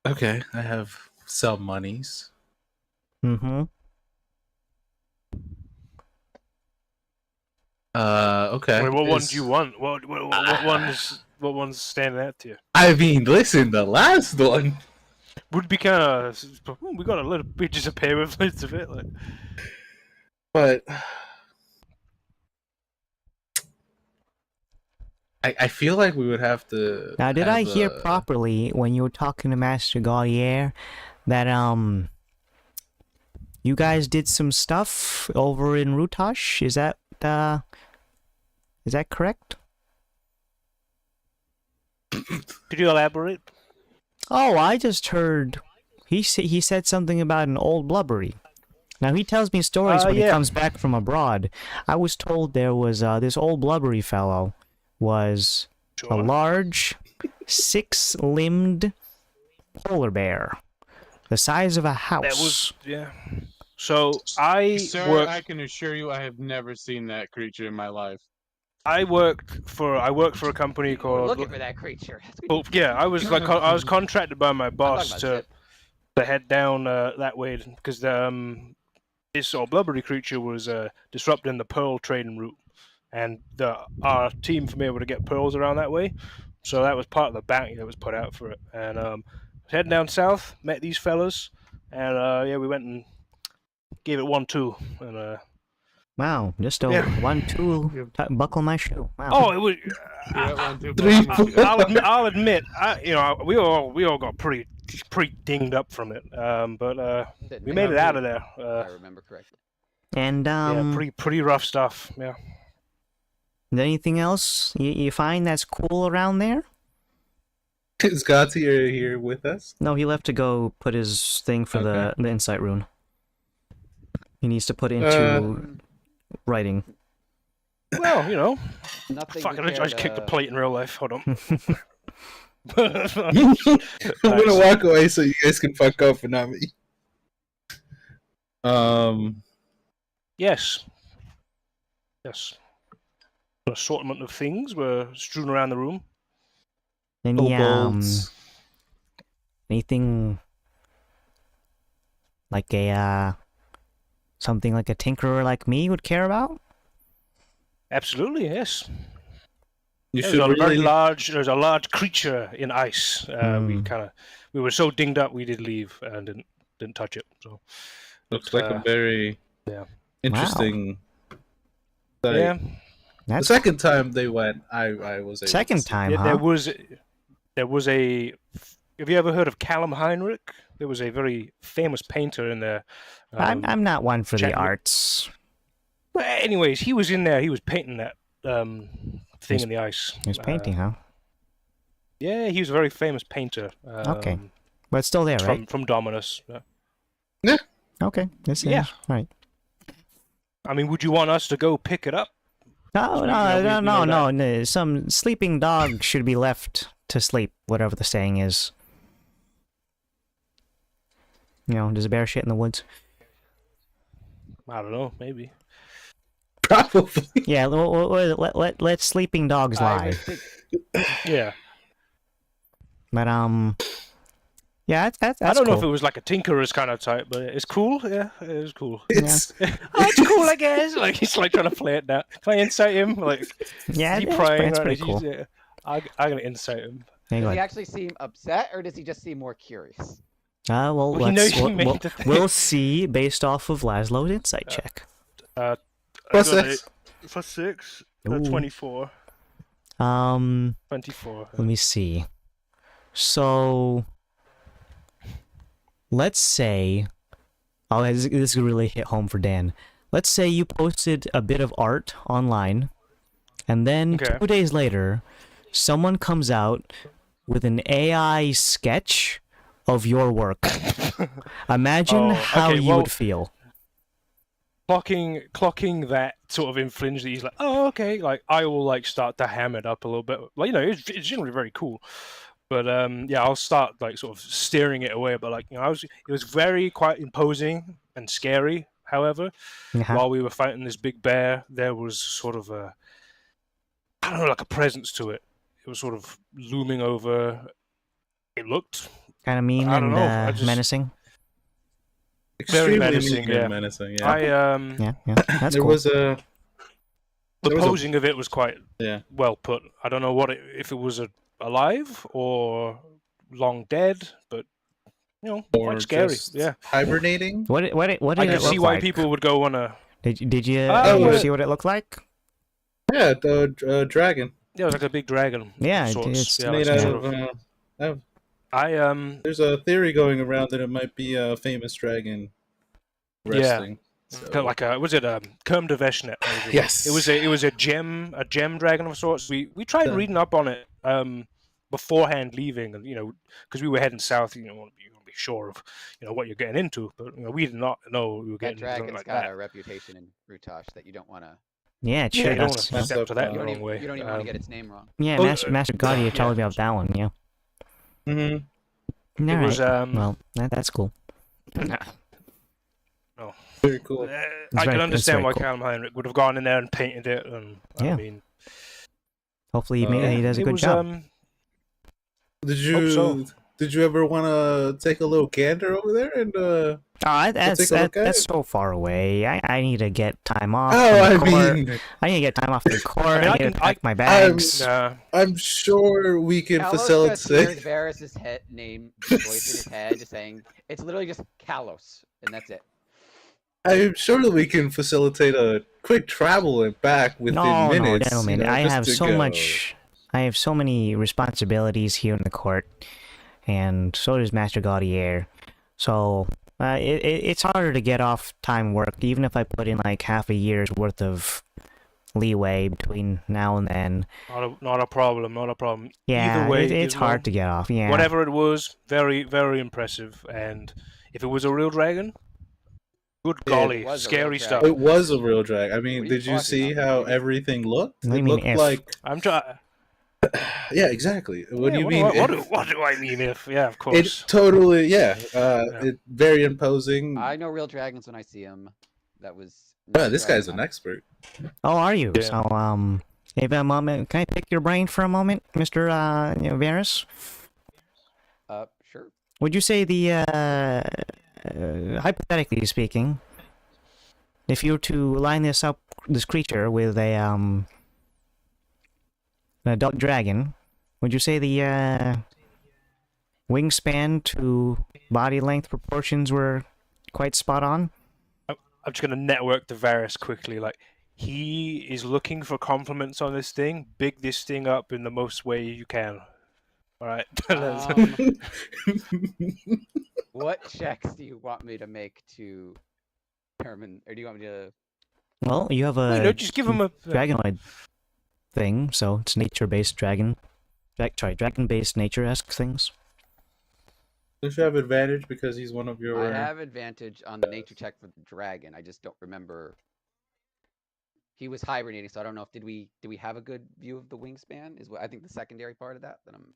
Okay, I have some monies. Mm-hmm. Okay. Wait, what one do you want? What one's standing out to you? I mean, listen, the last one. Would be kind of. We got a little bit just a pair of loads of it. Like. But I feel like we would have to. Now, did I hear the- properly when you were talking to Master Gaudier that you guys did some stuff over in Rutash? Is that correct? Could you elaborate? Oh, I just heard he said something about an old blubbery. Now he tells me stories when he yeah. comes back from abroad. I was told there was this old blubbery fellow was a Sure. large, six-limbed polar bear, the size of a house. That was yeah. So I Sir, worked. I can assure you I have never seen that creature in my life. I worked for a company We're called. looking for that creature. Oh, yeah, I was contracted by my boss about to ship. head down that way because this sort of blubbery creature was disrupting the pearl trading route, and our team from able to get pearls around that way, so that was part of the bounty that was put out for it. And heading down south, met these fellas, and yeah, we went and gave it 1-2, and Wow, just a Yeah. 1-2 buckle my shoe. Wow. oh, it was. Yeah, 1, 2, Three, buttons. four. I'll admit, we all got pretty dinged up from it, but Didn't we make made it out of if there. I remember correctly. And Yeah, pretty rough stuff. Yeah. is anything else you find that's cool around there? Is Gautier here with us? No, he left to go put his thing for the insight rune. He needs to put it into writing. Well, you know, Nothing. fuck it, I just kicked the plate in real life. Hold on. I'm gonna walk away so you guys can fuck up and not me. Yes. Yes. An assortment of things were strewn around the room. Any Kobolds. anything like a something like a tinkerer like me would care about? Absolutely, yes. You There's should a very really. there's a large creature in ice. We were so dinged up we did leave and didn't touch it. So Looks like a very yeah. interesting. Site. yeah. The That's second time they went, I was able second to see. time, Yeah, huh? there was a Have you ever heard of Callum Heinrich? There was a very famous painter in there. I'm not one for the chatting with- arts. But anyways, he was in there. He was painting that thing He's- in the ice. He was painting, huh? Yeah, he was a very famous painter. Okay. But it's still there, from right? from Dominus. Okay. This Yeah. is right. I mean, would you want us to go pick it up? No, So, no, you know, we no, know no, that. no. Some sleeping dog should be left to sleep, whatever the saying is. You know, does a bear shit in the woods? I don't know, maybe. Probably. Yeah, let sleeping dogs I lie. would think Yeah. But yeah, that's I don't know if it cool. was like a tinkerer's kind of type, but it's cool. Yeah, it is cool. It's Oh, it's cool, I guess. Like he's like trying to play it down. Can I insight him? Like, Yeah, is he it's prying? Right? pretty cool. Yeah. I'm gonna insight him. Hang does on. he actually seem upset or does he just seem more curious? Well, Well, he knows he we'll, made we'll, the thing. we'll see based off of Laszlo's insight check. Plus six. For 6, Ooh. 24. 24. Let me see. So, let's say, this really hit home for Dan. Let's say you posted a bit of art online, and then Okay. 2 days later, someone comes out with an AI sketch of your work. Imagine Oh, how okay, you well- would feel. Clocking that sort of infringed, he's like, oh, okay, like I will like start to ham it up a little bit. Like, you know, it's generally very cool. But yeah, I'll start like sort of steering it away. But like, you know, it was very quite imposing and scary. However, Uh-huh. while we were fighting this big bear, there was sort of a, I don't know, like a presence to it. It was sort of looming over. It looked Kind of mean I don't and know, I just- menacing. extremely menacing, mean and yeah. menacing. Yeah. I Yeah, yeah, that's there cool. was a the there was a- posing of it was quite yeah. well put. I don't know if it was alive or long dead, but you know, Or quite scary. just Yeah, hibernating. What did I it can look see why like? people would go on a. Did you Oh, see what it looked like? Yeah, the dragon Yeah, it was like a big dragon. Yeah, of sorts. it's yeah, made like out sort of. I There's a theory going around that it might be a famous dragon resting. kind of like a was it Kerm de Veshnet? Yes. It was a gem dragon of sorts. We tried Yeah. reading up on it beforehand leaving, and you know, because we were heading south, you want to be sure of what you're getting into, but you know, we did not know we were That getting into something dragon's like got that. a reputation in Rutosh that you don't want to. Yeah, it Yeah, sure you don't want does. to Yeah, step to that You the You wrong way. don't even want to get its name wrong. yeah Oh, Master Gaudier told yeah. me about that one. Yeah. Mm-hmm. It All was right. Well, that's cool. Very cool. I very- can it's understand very why cool. Callum Heinrich would have gone in there and painted it, and Yeah. I mean, Hopefully Yeah, he does a it good was job. Did Hope you so. did you ever want to take a little gander over there and That's take a look at that's it? so far away. I need to get time off. Oh, from I the court. mean, I need to get time off the court. I mean, I I need to can- pack my bags. I'm sure we can Kalos just hears facilitate. Varys' head name voice in his head, just saying it's literally just Kalos, and that's it. I'm sure that we can facilitate a quick travel and back within No, minutes. gentlemen. you know, I just have to so go. much. I have so many responsibilities here in the court, and so does Master Gaudier. So it's harder to get off time work, even if I put in like half a year's worth of leeway between now and then. not a problem, not a problem. Yeah, Either way, it's you hard know, to get off. Yeah. Whatever it was, very, very impressive. And if it was a real dragon, good Yeah, golly, it was a real scary dragon. stuff. It was a real drag. I mean, What are you did you talking see about? how Maybe. everything looked? What do you It mean looked if? like I'm trying. yeah, exactly. What do you mean? What do I mean if? Yeah, of It course. totally, yeah. Yeah. It very imposing. I know real dragons when I see them. That was. Oh, this guy's an expert. Oh, are you? Yeah. So if a moment, can I pick your brain for a moment, Mister Varys? Sure. Would you say hypothetically speaking, if you were to line this creature with an adult dragon, would you say the wingspan to body length proportions were quite spot on? I'm just gonna network the Varys quickly. Like he is looking for compliments on this thing. Big this thing up in the most way you can. All right. What checks do you want me to make to determine, or do you want me to? Well, you have Well, a just give him a dragonoid thing, so it's nature-based dragon-based nature-esque things. Don't you have advantage because he's one of your? I have advantage on the nature check for the dragon. I just don't remember. He was hibernating, so I don't know if did we have a good view of the wingspan? Is what I think the secondary part of that. That I'm.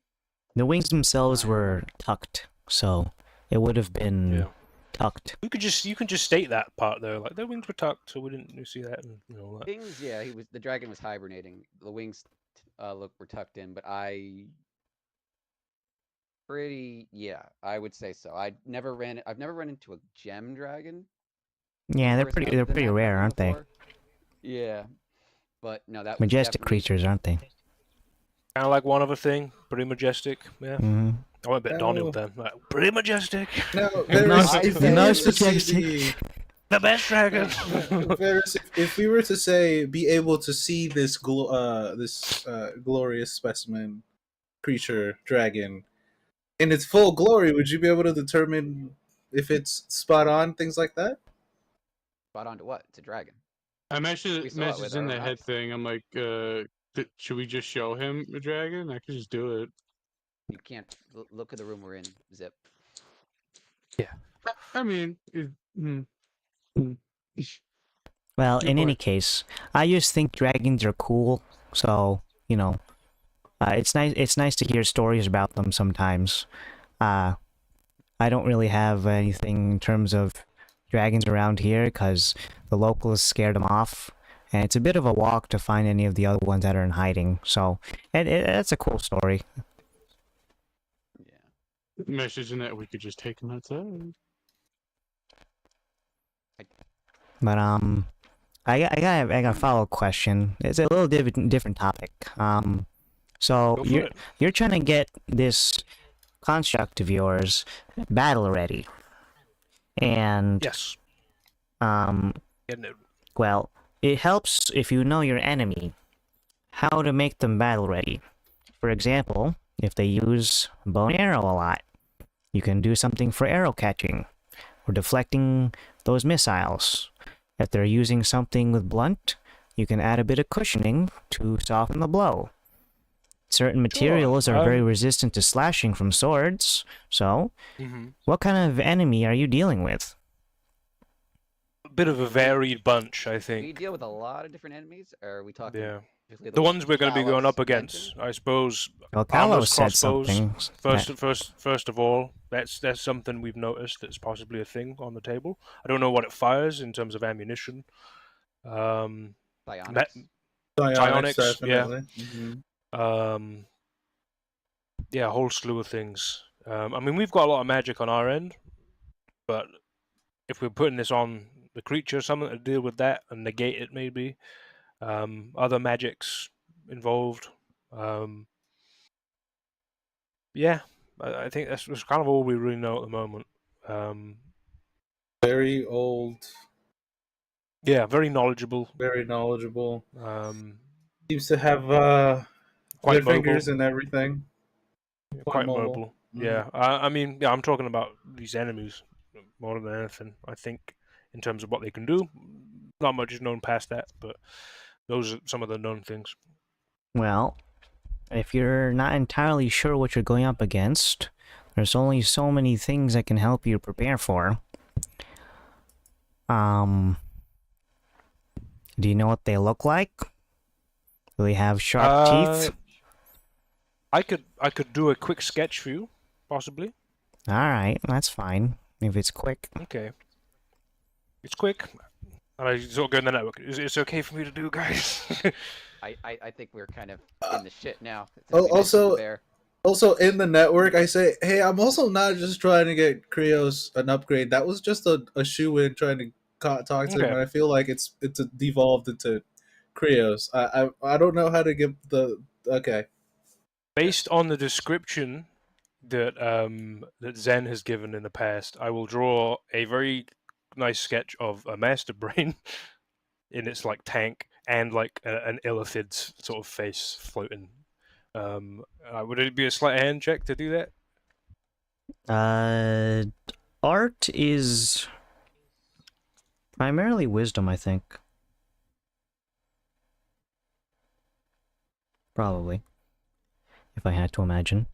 The wings themselves I were remember. tucked, so it would have been Yeah. tucked. You can just state that part there, like their wings were tucked, so we didn't see that, and you know that. Wings, yeah, the dragon was hibernating. The wings, were tucked in, but I I would say so. I've never run into a gem dragon. Yeah, they're versed other than pretty that rare, dragon aren't they? before. Yeah, but no, that was Majestic definitely creatures, aren't they? Kind of like one other thing, pretty majestic. Yeah, Mm-hmm. I went a bit Donald then. Like, pretty majestic. No, Nice- Varys, if we were nice to see majestic. The best dragon. Varys, if we were to say be able to see this glorious specimen creature dragon in its full glory, would you be able to determine if it's spot on, things like that? spot on to what? It's a dragon. I'm actually We saw it with messaging our the own head eyes. thing. I'm like, should we just show him a dragon? I could just do it. You can't look at the room we're in. Zip. I mean, Well, Good in any point. case, I just think dragons are cool. So you know, it's nice. It's nice to hear stories about them sometimes. I don't really have anything in terms of dragons around here because the locals scared them off, and it's a bit of a walk to find any of the other ones that are in hiding. So, that's a cool story. Yeah. Messaging that we could just take him outside. But I got a follow-up question. It's a little different topic. So Go for it. you're trying to get this construct of yours battle ready, and Yes. Getting it. Well, it helps if you know your enemy, how to make them battle ready. For example, if they use bow and arrow a lot, you can do something for arrow catching or deflecting those missiles. If they're using something with blunt, you can add a bit of cushioning to soften the blow. Certain materials are very resistant to slashing from swords, so what kind of enemy are you dealing with? A bit of a varied bunch, I We think. deal with a lot of different enemies. Or are we talking? Yeah. specifically The ones we're going to be going Kalos up against, mentioned? I suppose. Well, Armors, Kalos said crossbows. something. First of all, that's something we've noticed that's possibly a thing on the table. I don't know what it fires in terms of ammunition. Bionics. Psionics, definitely. Yeah, a whole slew of things. I mean, we've got a lot of magic on our end, but if we're putting this on the creature, something to deal with that and negate it, maybe. Other magics involved. Yeah, I think that's kind of all we really know at the moment. Very old, Yeah, very knowledgeable. very knowledgeable. Um, Seems to have Quite their fingers mobile. and everything. quite mobile. Yeah, I mean, yeah, I'm talking about these enemies more than anything. I think in terms of what they can do, not much is known past that, but those are some of the known things. Well, if you're not entirely sure what you're going up against, there's only so many things that can help you prepare for. Do you know what they look like? Do they have sharp teeth? I could do a quick sketch for you, possibly. Alright, that's fine. If it's quick. Okay. It's quick. And I sort of go in the network. It's okay for me to do, guys? I think we're kind of in the shit now. since Oh, we mentioned also- the bear. Also, in the network, I say, hey, I'm also not just trying to get Krios an upgrade. That was just a shoe-in trying to talk to him, Okay. and I feel like it's devolved into Krios. I don't know how to give the... Okay. Based on the description that that Zen has given in the past, I will draw a very nice sketch of a master brain in its like tank and like an illithid's sort of face floating Would it be a sleight of hand check to do that? Art is primarily wisdom, I think. Probably. If I had to imagine.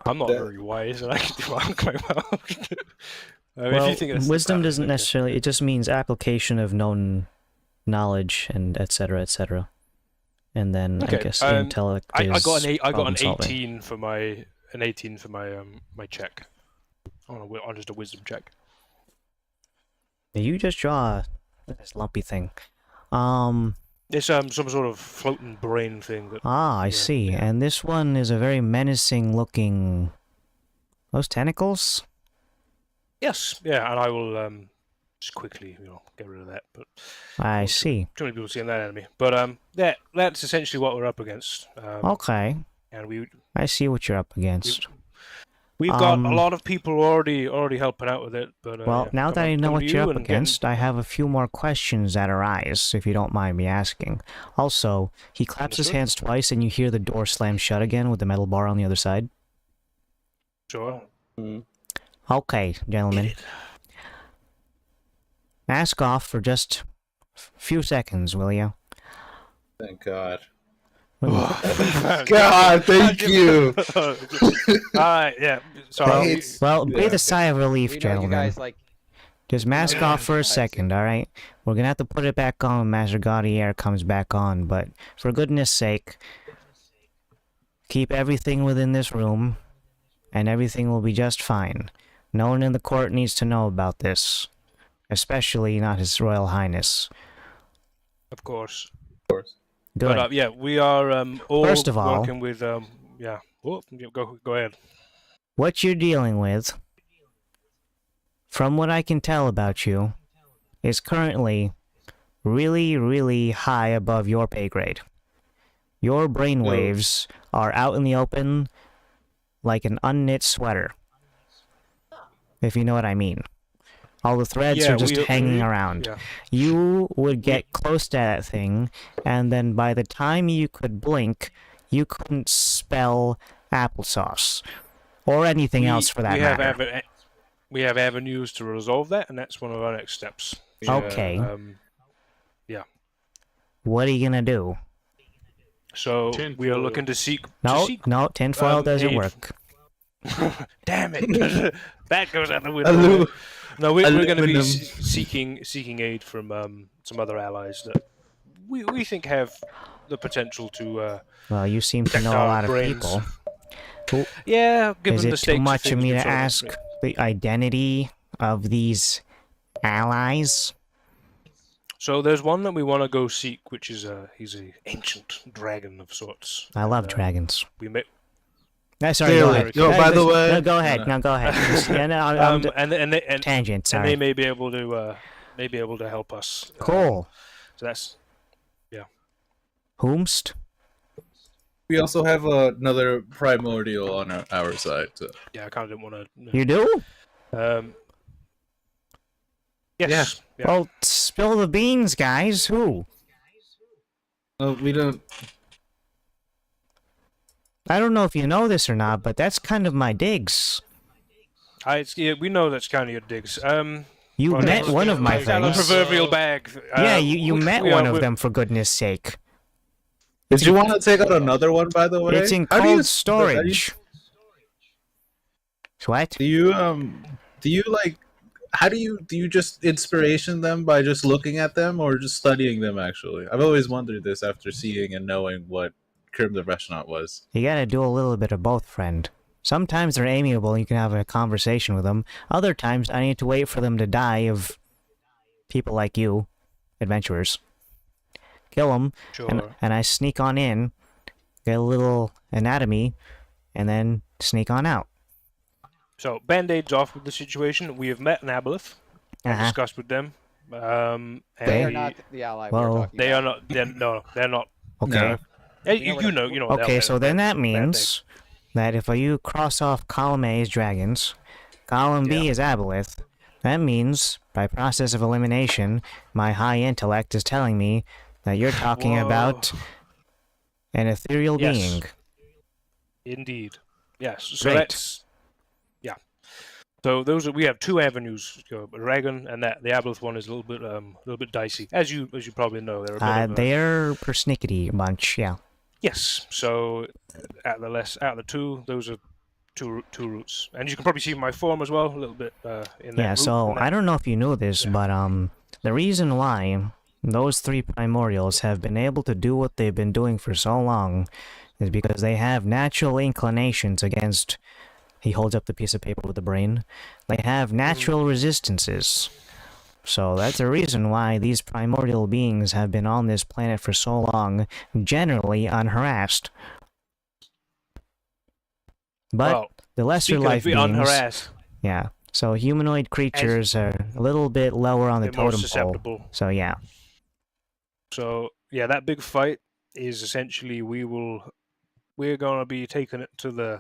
I'm not very wise, and I can do art quite well. If Well, you think that's the wisdom pattern, doesn't okay. necessarily, it just means application of known knowledge and etc. etc. And then I Okay, guess intellect I is got an problem 18 for my my check on just a wisdom check. You just draw this lumpy thing. It's some sort of floating brain thing that. I see. yeah. And this one is a very menacing looking. Those tentacles? Yes, yeah, and I will just quickly get rid of that. But I not see. too many people seeing that enemy. But that's essentially what we're up against. Okay. And I see what you're up against. we've got a lot of people already helping out with it. But Well, yeah, now that I know what you're up and getting- against, I have a few more questions that arise, if you don't mind me asking. Also, he claps his Understood. hands twice and you hear the door slam shut again with the metal bar on the other side. Sure. Okay, gentlemen. Mask off for just a few seconds, will you? Thank God. God, God, thank you. Alright, yeah. Sorry. Well, breathe a sigh of relief, We know you gentlemen. guys like. Just mask off for a second, alright? We're gonna have to put it back on when Master Gaudier comes back on, but for goodness sake, keep everything within this room, and everything will be just fine. No one in the court needs to know about this. Especially not His Royal Highness. Of course. Good. But yeah, we are all First of all- working with yeah. Oh, go ahead. What you're dealing with, from what I can tell about you, is currently really, really high above your pay grade. Your brainwaves are out in the open like an unknit sweater. If you know what I mean. All the threads Yeah, are just hanging around. Yeah. You would get close to that thing, and then by the time you could blink, you couldn't spell applesauce. Or anything else for that matter. We have avenues to resolve that, and that's one of our next steps. Okay. Yeah. What are you gonna do? So we are Tinfoil. looking to seek. No, tinfoil doesn't aid. work. Damn it! That goes out the window. No, we're going to be Aluminum. seeking aid from some other allies that we think have the potential to. Well, you seem to protect know a our lot of brains. people. Yeah, given Is the it stakes too much of things me we've to sort of- ask the identity of these allies? So there's one that we want to go seek, which is he's a ancient dragon of sorts. I love And, dragons. We may, Sorry, Clearly. go ahead. No, by the way- No, go ahead. No, go ahead. Yeah, no, I'm and tangent, and sorry. they may be able to help us. Cool. So that's Whomst? We also have another primordial on our side. So. yeah. I kind of didn't want to. You do? Yes. Yeah. Well, spill the beans, guys. Who? We don't. I don't know if you know this or not, but that's kind of my digs. We know that's kind of your digs. You Well, met let's one get of my like Got a things. proverbial bag. Yeah, you met we one are- of we- them, for goodness sake. Did you want to take out another one, by the way? It's in How do cold you- storage. What? Do you like? How do you just inspiration them by just looking at them or just studying them? Actually, I've always wondered this after seeing and knowing what Crib the Restaurant was. You gotta do a little bit of both, friend. Sometimes they're amiable and you can have a conversation with them. Other times I need to wait for them to die of people like you, adventurers. Kill them, Sure. and I sneak on in, get a little anatomy, and then sneak on out. So band-aids off with the situation. We have met in Aboleth. Uh-huh. Discussed with them. And They are we- not the ally Well, we're talking They about. are not. They're not. Okay. You know. Okay, so then that bad means that if you cross off column A as dragons, column B is aboleth, that means, by process of elimination, my high intellect is telling me that you're talking Whoa. about An ethereal Yes. being. Indeed. Yes. So Great. that's So we have two avenues, Dragon and that the Aboleth one is a little bit dicey, as you probably know. They're a bit of a, They're persnickety bunch, yeah. yes. So out of the two, those are two routes, and you can probably see my form as well a little bit in that. Yeah, so I don't know if you knew this, but the reason why those three primordials have been able to do what they've been doing for so long is because they have natural inclinations against. He holds up the piece of paper with the brain. They have natural resistances. So that's the reason why these primordial beings have been on this planet for so long, generally unharassed. But Well, the lesser speaking life of beings, unharassed, yeah. So humanoid creatures are a little bit lower on the they're more totem pole. susceptible. So yeah. So yeah, that big fight is essentially we're gonna be taking it to the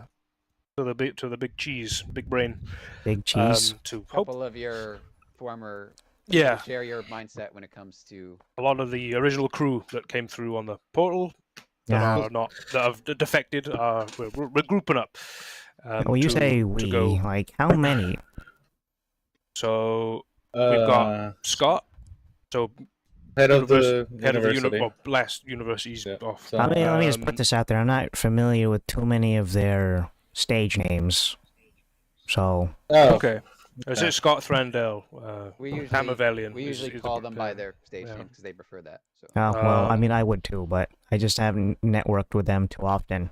big cheese, big brain. Big cheese. To A couple of your former Yeah, share your mindset when it comes to a lot of the original crew that came through on the portal that have defected we're grouping up. When you say to we, go. like how many? So we've got Scott. So head of the head of the university. last university's Yeah. off. So, Let me just put this out there. I'm not familiar with too many of their stage names. So Okay. Is it Scott Thrandell? we usually Hamavellian we is usually the call big, them by their stage name because they prefer that. So well, I mean, I would too, but I just haven't networked with them too often.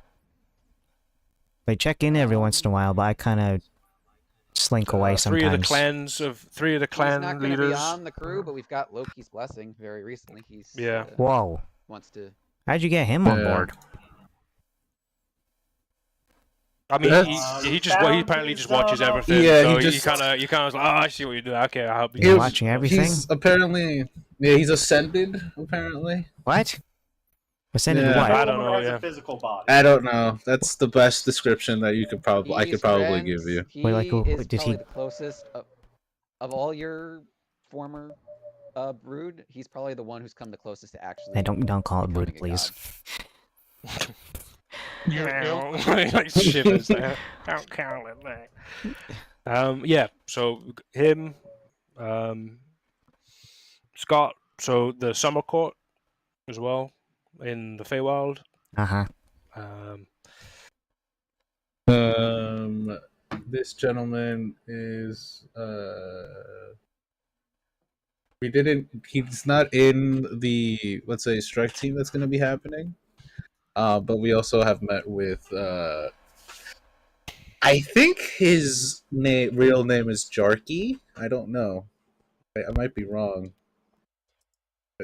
They check in every once in a while, but I kind of slink away sometimes. Three of the clan he's not going to be leaders. on the crew, but we've got Loki's blessing very recently. He's Whoa. wants to. How'd you get him on board? I mean, he apparently just watches everything. Yeah, so he kind of was like, oh, I see what you're doing. Okay, I'll help you. You're watching everything? He's apparently, he's ascended. Apparently. What? Ascended Yeah. what? I don't know. Has Yeah. a physical body. I don't know. That's the best description that you could I could probably give you. He Wait, like, is did probably he- the closest of all your former brood. He's probably the one who's come the closest to actually. Hey, don't call it becoming brood, a please. Like shivers there. Don't call it that. Yeah. So him, Scott. So the summer court as well in the Feywild. Uh-huh. This gentleman is he's not in the, let's say, strike team that's going to be happening. But we also have met with I think his real name is Jarky. I don't know. I might be wrong.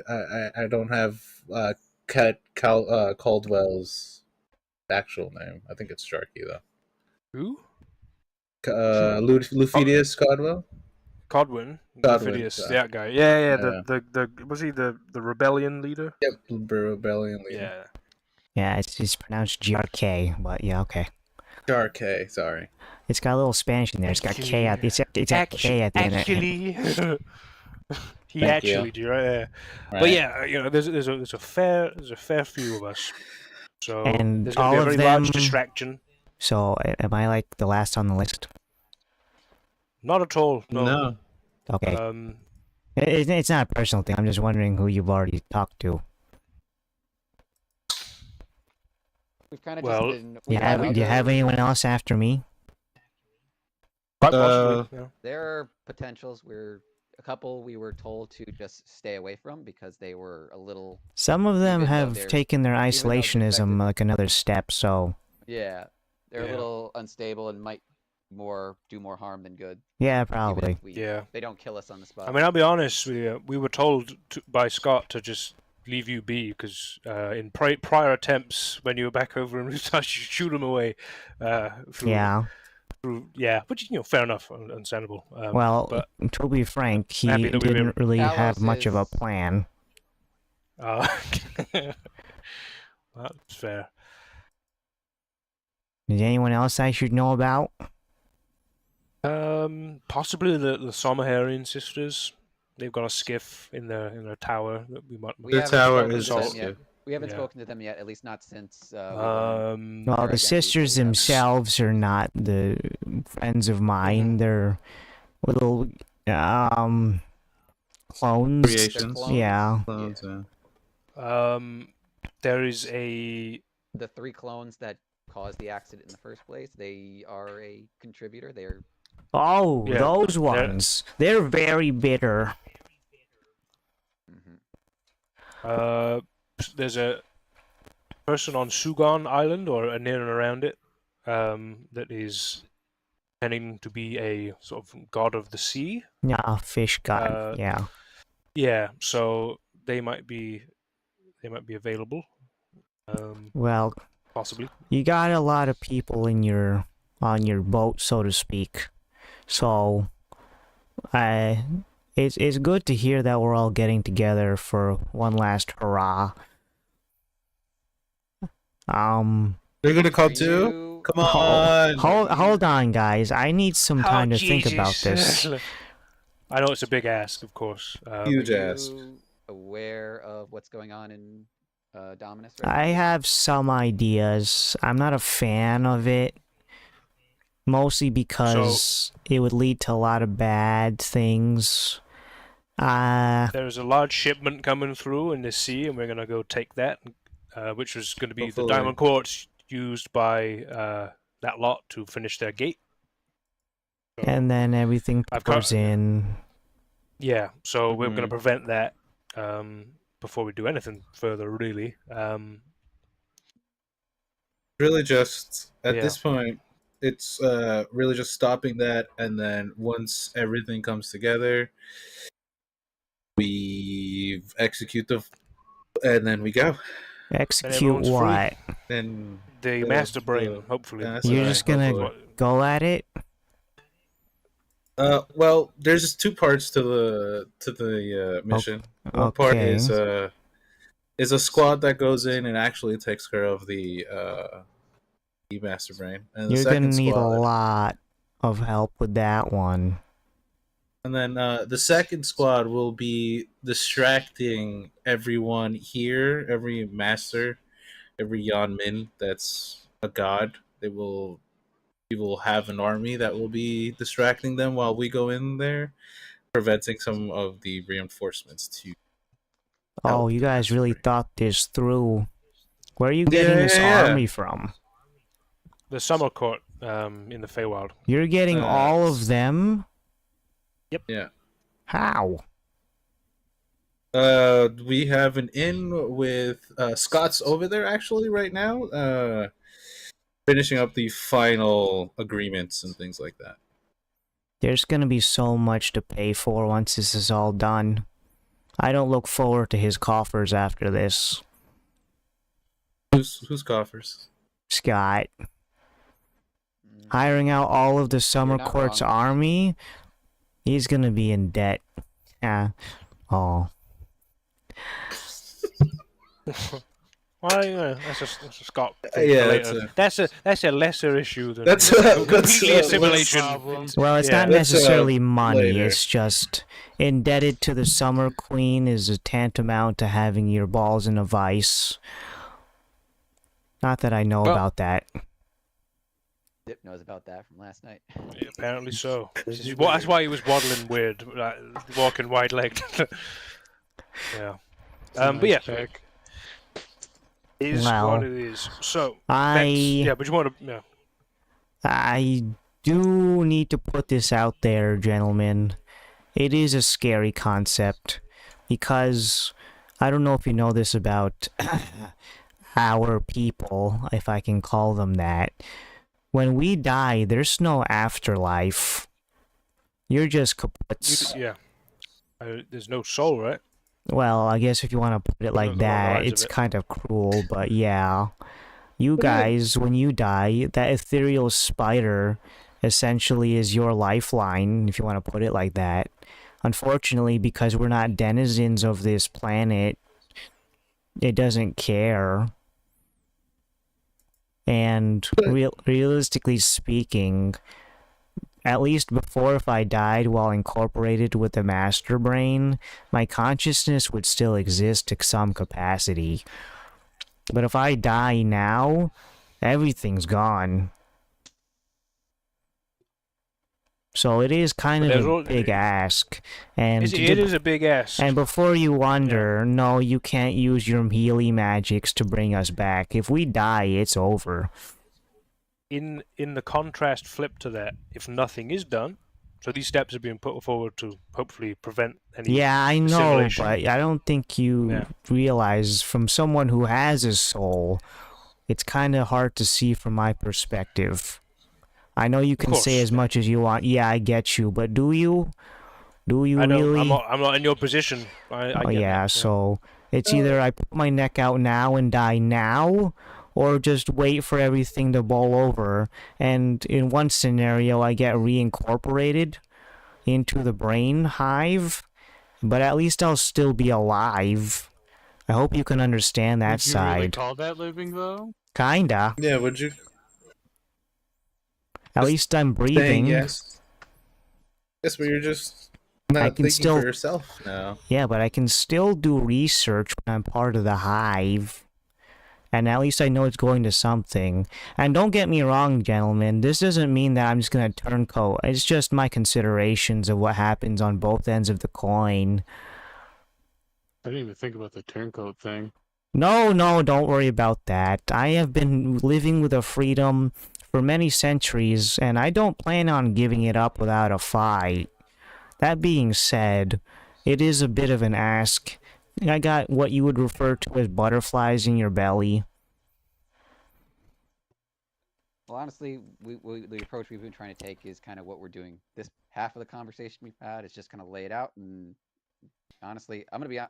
I don't have Caldwell's actual name. I think it's Jarky though. Who? Lufidius Caldwell. Codwin. Godwin, Lufidius, yeah. that guy. Yeah. The was he the rebellion leader? Yep, rebellion leader. Yeah. Yeah, it's pronounced GRK, but yeah, okay. Jark, sorry. It's got a little Spanish in there. It's got K at it's got K at the end. Actually, he Thank actually you. did right there. Right. But yeah, there's a fair few of us. So And there's going to be all a of very large them- distraction. So, am I like the last on the list? Not at all. No. Okay. It's not a personal thing. I'm just wondering who you've already talked to. We've kind of Well, just been. Do you have anyone else after me? Quite possibly. Yeah. There are potentials where a couple we were told to just stay away from because they were a little. Some of them Even though have they're- taken their though they're isolationism infected. like another step, so Yeah, they're Yeah. a little unstable and might do more harm than good. yeah, even probably. if Yeah. they don't kill us on the spot. I mean, I'll be honest. We were told by Scott to just leave you be because in prior attempts when you were back over in Roost, you shoot him away. Yeah. Which fair enough, understandable. Well, but to be frank, he happy that we were- didn't really have Talos much of a is- plan. That's fair. Is anyone else I should know about? Possibly the Somaharian sisters. They've got a skiff in their tower that we might. We The haven't tower spoken is to them also- yet. We haven't Yeah. spoken to them yet, at least not since. Well, Their the identities, sisters so we haven't. themselves are not the friends of mine. They're little clones. Creations. clones? Yeah. Clones, yeah. There is a The 3 clones that caused the accident in the first place, they are a contributor. They're Oh, Yeah, those they're- ones. They're very bitter. there's a person on Sugon Island or near and around it that is tending to be a sort of god of the sea. Yeah, fish god. Yeah. Yeah, so they might be available. Well, Possibly. you got a lot of people in on your boat, so to speak. So, it's good to hear that we're all getting together for one last hurrah. They're gonna come Are too. you- Come on. Hold on, guys. I need some time to think about this. I know it's a big ask, of course. Huge Are ass. you aware of what's going on in Dominus right I now? have some ideas. I'm not a fan of it. Mostly because it would lead to a lot of bad things. There's a large shipment coming through in the sea, and we're gonna go take that, which was going to be Hopefully. the diamond quartz used by that lot to finish their gate. So, and then everything I've got- pours in. yeah, so we're going to Mhm. prevent that before we do anything further, really. Really, just at Yeah. this point, it's really just stopping that, and then once everything comes together, we execute and then we go. Execute everyone's free. what? And The The- master brain, the- hopefully. Master You're brain, just gonna hopefully. go at it? Well, there's just 2 parts to the mission. One part okay. is a squad that goes in and actually takes care of the master brain, and the You're gonna second need a squad, lot of help with that one. and then the second squad will be distracting everyone here, every master, every Yanmin that's a god. We will have an army that will be distracting them while we go in there, preventing some of the reinforcements to. Oh, help you the guys master really brain. thought this through. Where are you getting this Yeah. army from? The summer court in the Feywild. You're getting all of them? Yeah. How? We have an inn with Scott's over there actually right now, finishing up the final agreements and things like that. There's gonna be so much to pay for once this is all done. I don't look forward to his coffers after this. Who's coffers? Scott. Mm. Hiring out all of the Summer not Court's wrong. army? He's gonna be in debt. Yeah. Oh. Well, yeah, that's a Scott thing for Yeah, later. That's a lesser issue than That's completely a assimilation. Well, it's Yeah. not That's, necessarily money. later. It's just indebted to the Summer Queen is a tantamount to having your balls in a vice. Not that I know Well- about that. Dip knows about that from last night. Yeah, apparently so. That's why he was waddling weird, walking wide-legged. Yeah. But yeah, is Well, what it is. So I- yeah, but you want to yeah. I do need to put this out there, gentlemen. It is a scary concept because I don't know if you know this about our people, if I can call them that. When we die, there's no afterlife. You're just kaputs. Yeah. There's no soul, right? Well, I guess if you want to put it like Along the that, lines of it's it. kind of cruel, but yeah. You guys, when you die, that ethereal spider essentially is your lifeline, if you want to put it like that. Unfortunately, because we're not denizens of this planet, it doesn't care. And realistically speaking, at least before, if I died while incorporated with the master brain, my consciousness would still exist to some capacity. But if I die now, everything's gone. So it is kind But of there's a all- big ask. And It is a big ask. And before you wonder, no, you can't use your melee magics to bring us back. If we die, it's over. In the contrast flip to that, if nothing is done, so these steps are being put forward to hopefully prevent any Yeah, I know, assimilation. but I don't think you Yeah. realize from someone who has a soul, it's kind of hard to see from my perspective. I know you can say course. as much as you want. Yeah, I get you, but do you? Do you I don't. really? I'm not in your position. I Oh get yeah, that, so it's either I put my neck out now and die now, or just wait for everything to bowl over. And in one scenario, I get reincorporated into the brain hive, but at least I'll still be alive. I hope you can understand that Would you really side. call that living though? Kinda. Yeah, would you? At Just least I'm Saying breathing. yes. Yes, but you're just not I can thinking still- for yourself now. Yeah, but I can still do research when I'm part of the hive. And at least I know it's going to something. And don't get me wrong, gentlemen, this doesn't mean that I'm just going to turncoat. It's just my considerations of what happens on both ends of the coin. I didn't even think about the turncoat thing. No, don't worry about that. I have been living with a freedom for many centuries, and I don't plan on giving it up without a fight. That being said, it is a bit of an ask. I got what you would refer to as butterflies in your belly. Well, honestly, the approach we've been trying to take is kind of what we're doing. This half of the conversation we've had is just kind of lay it out. And honestly, I'm gonna be. I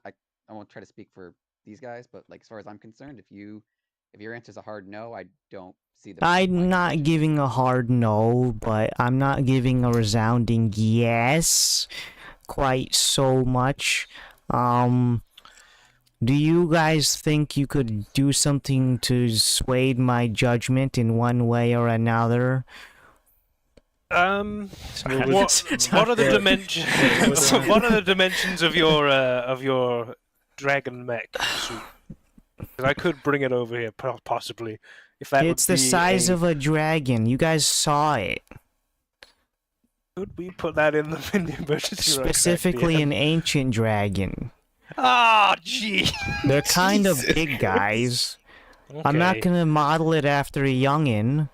won't try to speak for these guys, but like as far as I'm concerned, if your answer is a hard no, I don't see the. I'm not giving a hard no, but I'm not giving a resounding yes quite so much. Do you guys think you could do something to sway my judgment in one way or another? What are the dimensions? What are the dimensions of your dragon mech suit? 'Cause I could bring it over here, possibly. If that It's would the be size a- of a dragon. You guys saw it. Could we put that in the emergency room? Specifically an ancient dragon. Ah, gee. They're kind of big guys. I'm not Okay. gonna model it after a youngin.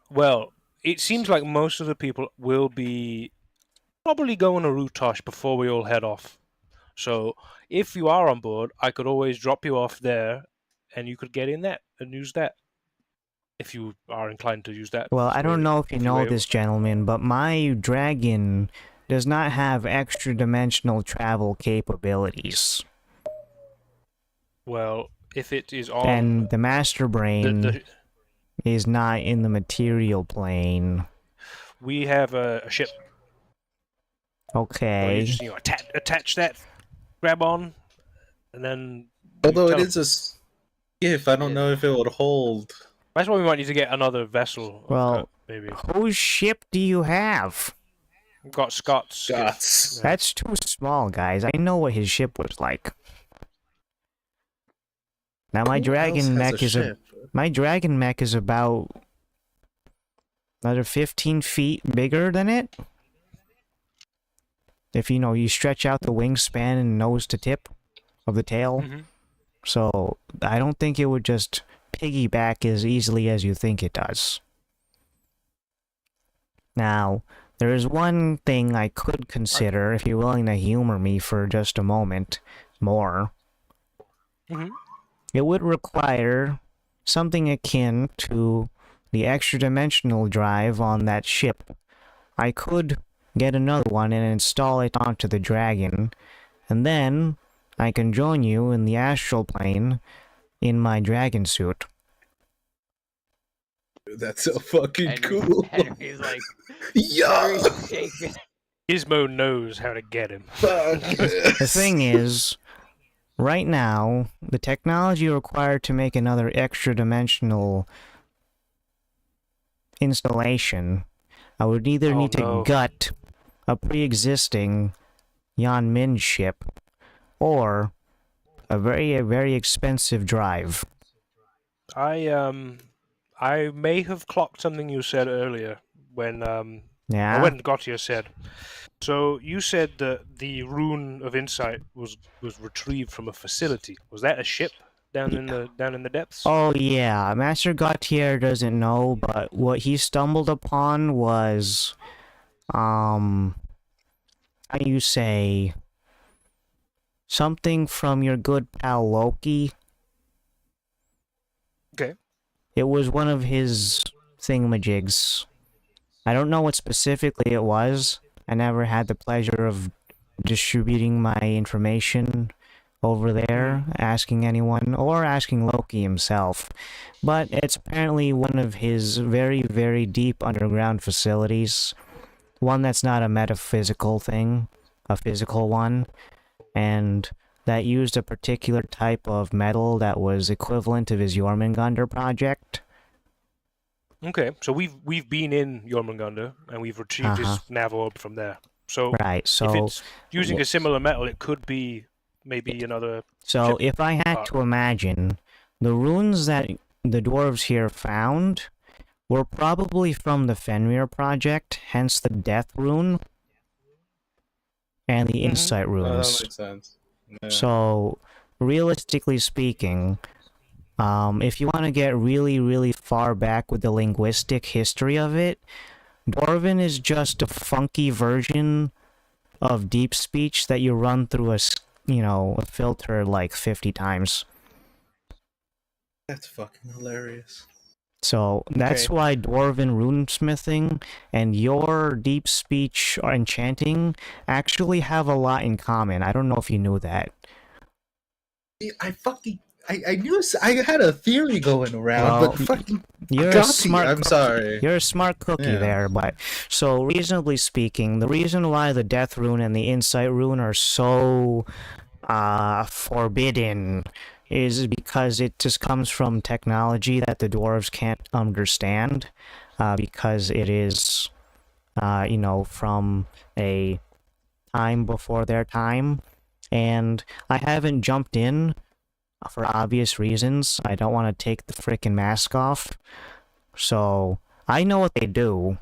Well, it seems like most of the people will be probably going to Rutosh before we all head off. So if you are on board, I could always drop you off there, and you could get in that and use that. If you are inclined to use that. Well, I don't know if you know were- this, gentlemen, but my dragon does not have extra-dimensional travel capabilities. Well, if it is on And the Master Brain the is not in the material plane. we have a ship. Where Okay. you just attach that, grab on, and then. Although it tele- is a skiff, I don't know if it would hold. That's why we might need to get another vessel. Well, maybe. whose ship do you have? We've got Scott's. Scott's. That's too small, guys. I know what his ship was like. Now my Who else dragon has mech is ship? my dragon mech is about another 15 feet bigger than it. If you stretch out the wingspan and nose to tip of the tail. Mhm. So I don't think it would just piggyback as easily as you think it does. Now, there is one thing I could consider if you're willing to humor me for just a moment more. Mhm. It would require something akin to the extra-dimensional drive on that ship. I could get another one and install it onto the dragon, and then I can join you in the astral plane in my dragon suit. That's so fucking Henry's, cool. Henry's like, Yeah. Henry's shaking. Gizmo knows how to get him. Fuck The this. thing is, right now, the technology required to make another extra-dimensional installation, I would either Oh, need to no. gut a pre-existing Yan Min ship, or a very expensive drive. I may have clocked something you said earlier when Yeah. when Gautier said. So you said that the rune of insight was retrieved from a facility. Was that a ship down in the depths? Oh yeah, Master Gautier doesn't know, but what he stumbled upon was, how do you say, something from your good pal Loki. Okay. It was one of his thingamajigs. I don't know what specifically it was. I never had the pleasure of distributing my information over there, asking anyone, or asking Loki himself. But it's apparently one of his very, very deep underground facilities. One that's not a metaphysical thing, a physical one, and that used a particular type of metal that was equivalent of his Jormungandr project. Okay, so we've been in Jormungandr and we've retrieved his nav orb from there. So Right, so if it's using a similar metal, it could be maybe another. So ship if I had part. to imagine, the runes that the dwarves here found were probably from the Fenrir project, hence the death rune and the insight That runes. makes sense. Yeah. So, realistically speaking, if you want to get really, really far back with the linguistic history of it, Dwarven is just a funky version of deep speech that you run through a filter like 50 times. That's fucking hilarious. So that's Okay. why Dwarven runesmithing and your deep speech or enchanting actually have a lot in common. I don't know if you knew that. I knew I had a theory going around, Well, but fucking You're a Gautier, smart I'm cookie. sorry. You're a smart cookie Yeah. there, but so reasonably speaking, the reason why the death rune and the insight rune are so forbidden is because it just comes from technology that the dwarves can't understand, because it is from a time before their time, and I haven't jumped in for obvious reasons. I don't want to take the frickin' mask off, so I know what they do.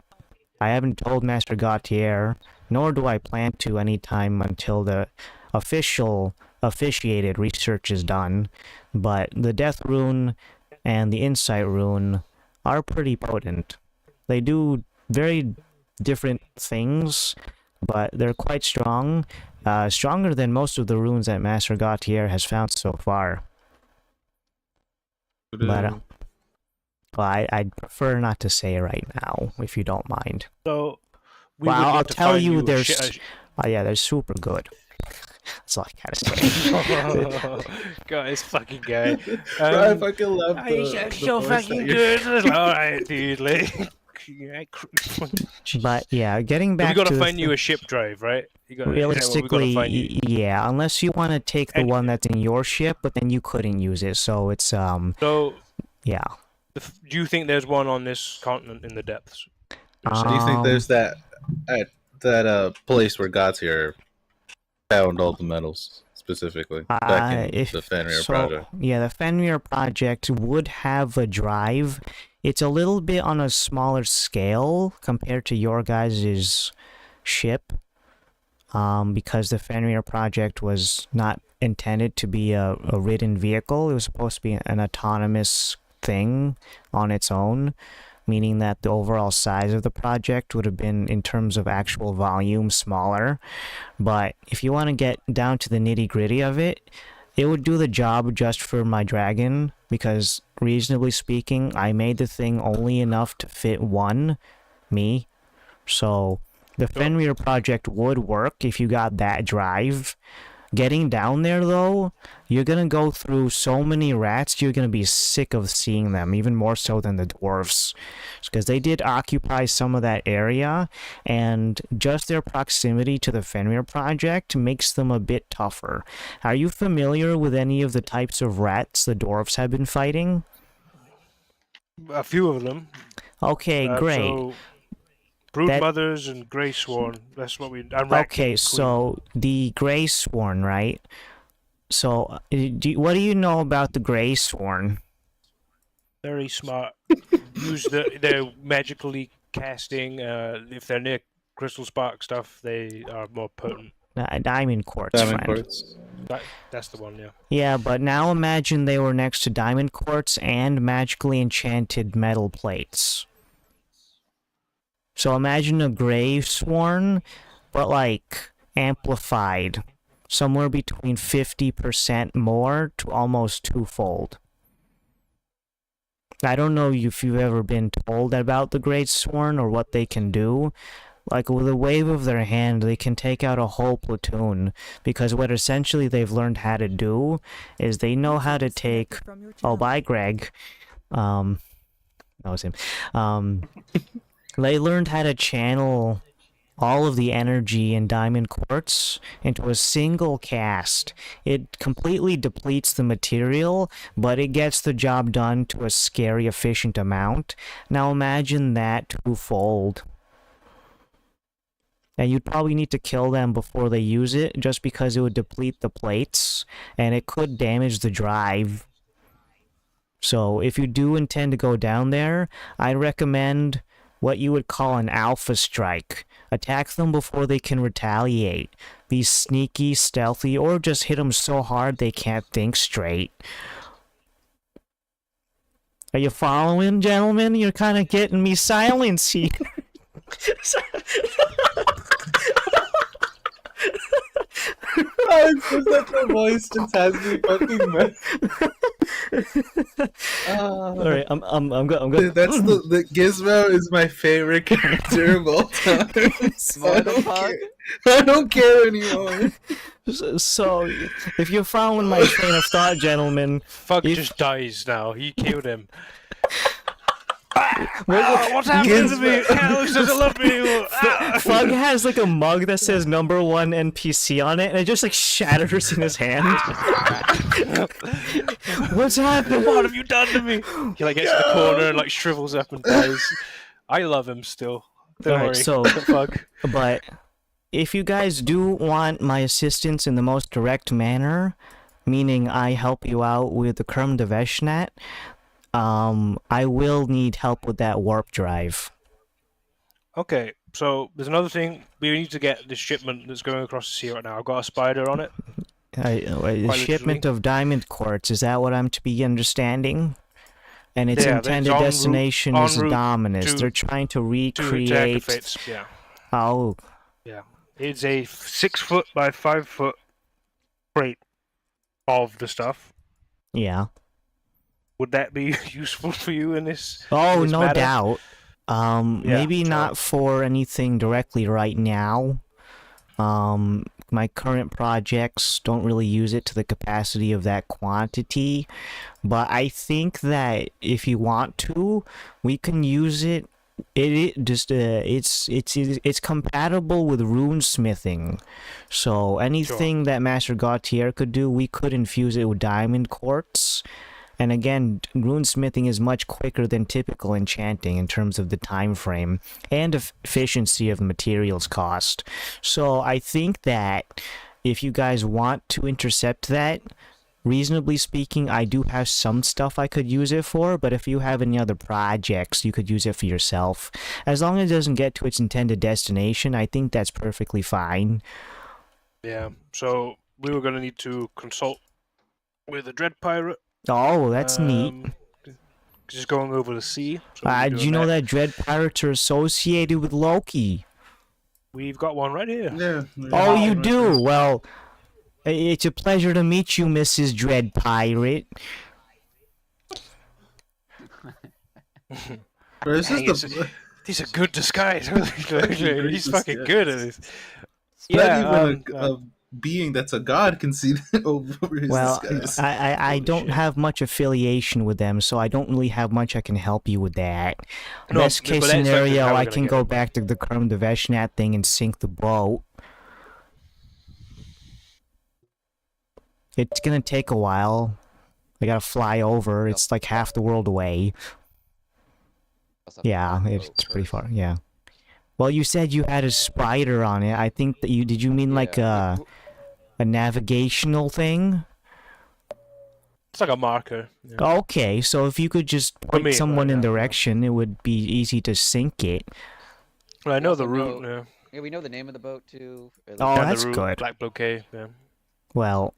I haven't told Master Gautier, nor do I plan to anytime until the officiated research is done, but the Death Rune and the Insight Rune are pretty potent. They do very different things, but they're quite strong. Stronger than most of the runes that Master Gautier has found so far. But I'd prefer not to say right now, if you don't mind. So we Well, would need I'll to tell find you a there's... shi- Oh yeah, they're super good. That's all I gotta say. God, this fucking guy. I fucking love the He's so voice that fucking you're- good. It's like, all right, dude. Like, But yeah, getting we back got to to find you a ship drive, right? You got, realistically, find you. yeah, unless you want to take the And- one that's in your ship, but then you couldn't use it, so it's So, yeah. do you think there's one on this continent in the depths? Do you think there's that place where Gautier found all the metals specifically back in the Fenrir project? Yeah, the Fenrir project would have a drive. It's a little bit on a smaller scale compared to your guys' ship, because the Fenrir project was not intended to be a ridden vehicle. It was supposed to be an autonomous thing on its own, meaning that the overall size of the project would have been, in terms of actual volume, smaller. But if you want to get down to the nitty-gritty of it, it would do the job just for my dragon, because reasonably speaking, I made the thing only enough to fit me. So the Fenrir project would work if you got that drive. Getting down there, though, you're gonna go through so many rats, you're gonna be sick of seeing them, even more so than the dwarves. Because they did occupy some of that area, and just their proximity to the Fenrir project makes them a bit tougher. Are you familiar with any of the types of rats the dwarves have been fighting? A few of them. Okay, great. So, brood mothers and grey sworn. That's what we. And Okay, so the Grey Sworn, right? So, what do you know about the Grey Sworn? Very smart. Use their magically casting. If they're near crystal spark stuff, they are more potent. Diamond quartz, Diamond friend. quartz. That's the one, yeah. Yeah, but now imagine they were next to diamond quartz and magically enchanted metal plates. So imagine a grave sworn, but like amplified. Somewhere between 50% more to almost twofold. I don't know if you've ever been told about the Great Sworn or what they can do. Like, with a wave of their hand, they can take out a whole platoon. Because what essentially they've learned how to do is they know how to take... Oh, bye, Greg. That was him. They learned how to channel all of the energy in diamond quartz into a single cast. It completely depletes the material, but it gets the job done to a scary efficient amount. Now imagine that twofold. And you'd probably need to kill them before they use it, just because it would deplete the plates, and it could damage the drive. So if you do intend to go down there, I'd recommend what you would call an alpha strike. Attack them before they can retaliate. Be sneaky, stealthy, or just hit them so hard they can't think straight. Are you following, gentlemen? You're kind of getting me silence here. Such a voice just has me fucking mad. Alright, I'm good. That's the Gizmo is my favorite character of all time. So I don't care anymore. So, if you're following my train of thought, gentlemen... Fug just dies now. He killed him. What's happening to me? Alex doesn't love me anymore. Fug has like a mug that says #1 NPC on it, and it just like shatters in his hand. What's happening? What have you done to me? He like gets to the corner and like shrivels up and dies. I love him still. Don't worry. So, Fug. But if you guys do want my assistance in the most direct manner, meaning I help you out with the creme de Veshnet, I will need help with that warp drive. Okay, so there's another thing. We need to get this shipment that's going across the sea right now. I've got a spider on it. A shipment of diamond quartz, is that what I'm to be understanding? And its intended destination is Dominus. They're trying to recreate... Yeah. Oh. Yeah. It's a 6 foot by 5 foot crate of the stuff. Yeah. Would that be useful for you in this? Oh, in this no matter? doubt. Maybe not for anything directly right now. My current projects don't really use it to the capacity of that quantity, but I think that if you want to, we can use it. It's compatible with runesmithing, so anything that Master Gautier could do, we could infuse it with diamond quartz. And again, runesmithing is much quicker than typical enchanting in terms of the time frame and efficiency of materials cost. So I think that if you guys want to intercept that, reasonably speaking, I do have some stuff I could use it for, but if you have any other projects, you could use it for yourself. As long as it doesn't get to its intended destination, I think that's perfectly fine. Yeah, so we were going to need to consult with a dread pirate. Oh, that's neat. Just going over the sea. So do you know that dread pirates are associated with Loki? We've got one right here. Yeah. Oh, you do? Well, it's a pleasure to meet you, Mrs. Dread Pirate. He's a good disguise. He's fucking good at this. Not even a being that's a god can see over his disguise. I don't have much affiliation with them, so I don't really have much I can help you with that. No, Best case but that's scenario, how we're I gonna can get go it. back to the Creme de Veshnat thing and sink the boat. It's gonna take a while. I gotta fly over. It's like half the world away. Yeah, it's pretty far. Yeah. Well, you said you had a spider on it. I think that did you mean like a navigational thing? It's like a marker. Yeah. Okay, so if you could just point me, someone right, in yeah. direction, it would be easy to sink it. Well, I We know also the route. Yeah. Yeah, we know the name of the boat too. At Oh, least. And the that's route, good. Black Bouquet. Yeah. Well,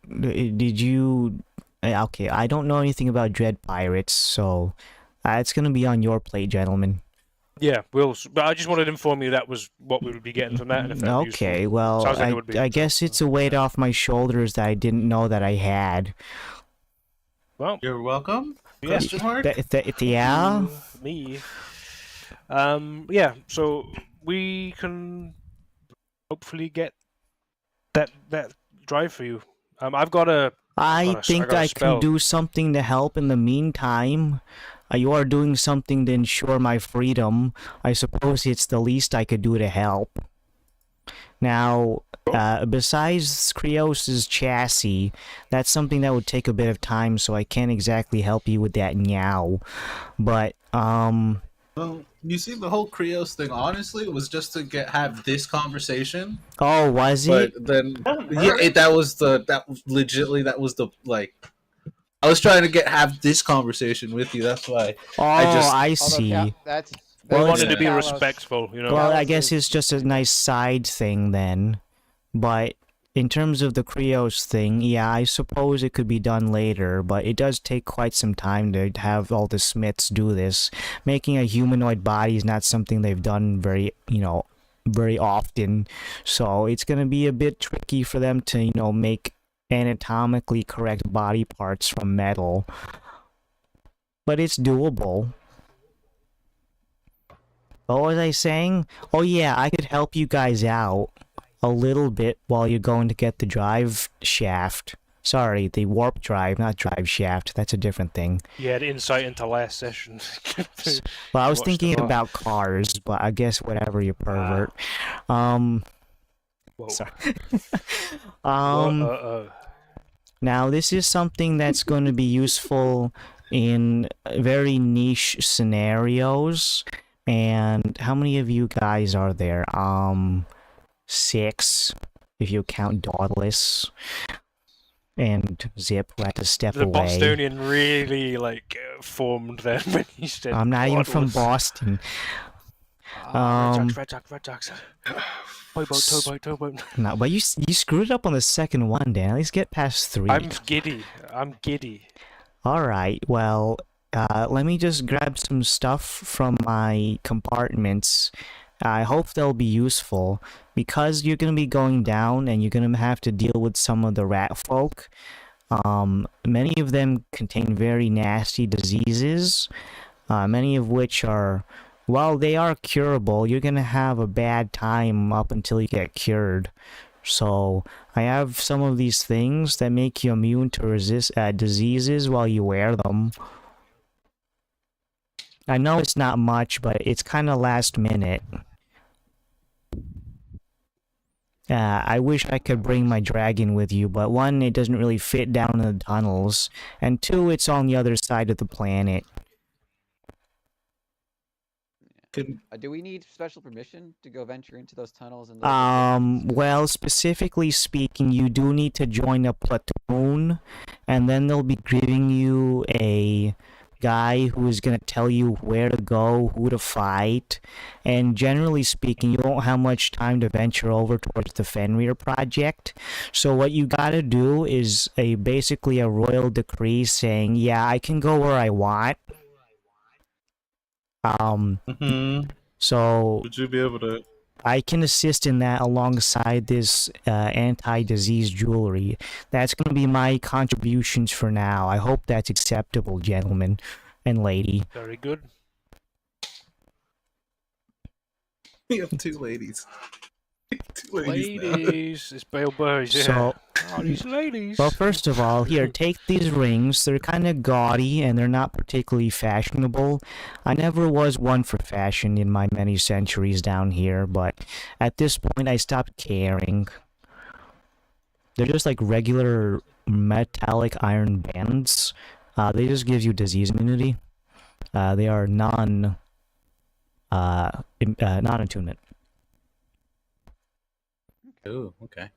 did you? Okay, I don't know anything about Dread Pirates, so it's gonna be on your plate, gentlemen. Yeah, but I just wanted to inform you that was what we would be getting from that, and if that was Okay, useful. well, Sounds like it would be. I guess it's a weight off my shoulders that I didn't know that I had. Well, You're welcome. yeah. Question mark. Yeah. Me. Yeah. So we can hopefully get that drive for you. I've got a. I think got a I spell. can do something to help in the meantime. You are doing something to ensure my freedom. I suppose it's the least I could do to help. Now, besides Krios's chassis, that's something that would take a bit of time, so I can't exactly help you with that now. But, Well, you see, the whole Krios thing, honestly, was just to have this conversation. Oh, was it? But then, that was the like. I was trying to have this conversation with you. That's why. Oh, I see. Although that's We Well, wanted it's- to be Kalos- respectful, you know. Well, I Kalos guess is- it's just a nice side thing then. But in terms of the Krios thing, yeah, I suppose it could be done later, but it does take quite some time to have all the Smiths do this. Making a humanoid body is not something they've done very often, so it's going to be a bit tricky for them to, make anatomically correct body parts from metal. But it's doable. What was I saying? Oh yeah, I could help you guys out a little bit while you're going to get the drive shaft. Sorry, the warp drive, not drive shaft. That's a different thing. You had insight into last session. Well, I was Watched thinking them all. about cars, but I guess whatever, you pervert. Whoa. Sorry. What? Now this is something that's going to be useful in very niche scenarios. And how many of you guys are there? 6, if you count Dauntless and Zip, who had to step The away. Bostonian really formed there when he said. I'm not even from Dauntless. Boston. Red Jacks. Towboat. No, but you screwed it up on the second one, Dan. At least get past 3. I'm giddy. All right. Well, let me just grab some stuff from my compartments. I hope they'll be useful because you're going to be going down and you're going to have to deal with some of the rat folk. Many of them contain very nasty diseases, many of which are, while they are curable, you're going to have a bad time up until you get cured. So I have some of these things that make you immune to resist diseases while you wear them. I know it's not much, but it's kind of last minute. I wish I could bring my dragon with you, but 1, it doesn't really fit down in the tunnels, and 2, it's on the other side of the planet. Do we need special permission to go venture into those tunnels? And those Well, specifically speaking, you do need to join a platoon, and then they'll be giving you a guy who is going to tell you where to go, who to fight, and generally speaking, you won't have much time to venture over towards the Fenrir project. So what you gotta do is basically a royal decree saying, yeah, I can go where I want. So Would you be able to? I can assist in that alongside this anti-disease jewelry. That's going to be my contributions for now. I hope that's acceptable, gentlemen and lady. Very good. We have 2 ladies. 2 ladies. now. Ladies, it's Bale Burrs, yeah. So, Oh, these ladies. well, first of all, here, take these rings. They're kind of gaudy, and they're not particularly fashionable. I never was one for fashion in my many centuries down here, but at this point, I stopped caring. They're just like regular metallic iron bands. They just give you disease immunity. They are non-attunement. Oh, okay.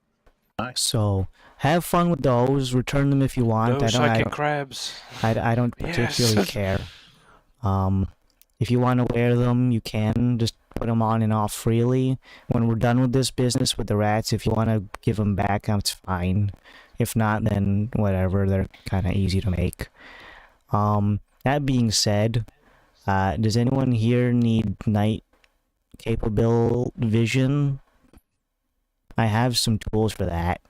Nice. So have fun with those. Return them if you want. Those I psychic don't, crabs. I don't particularly Yes. care. If you want to wear them, you can. Just put them on and off freely. When we're done with this business with the rats, if you want to give them back, it's fine. If not, then whatever. They're kind of easy to make. That being said, does anyone here need night capable vision? I have some tools for that.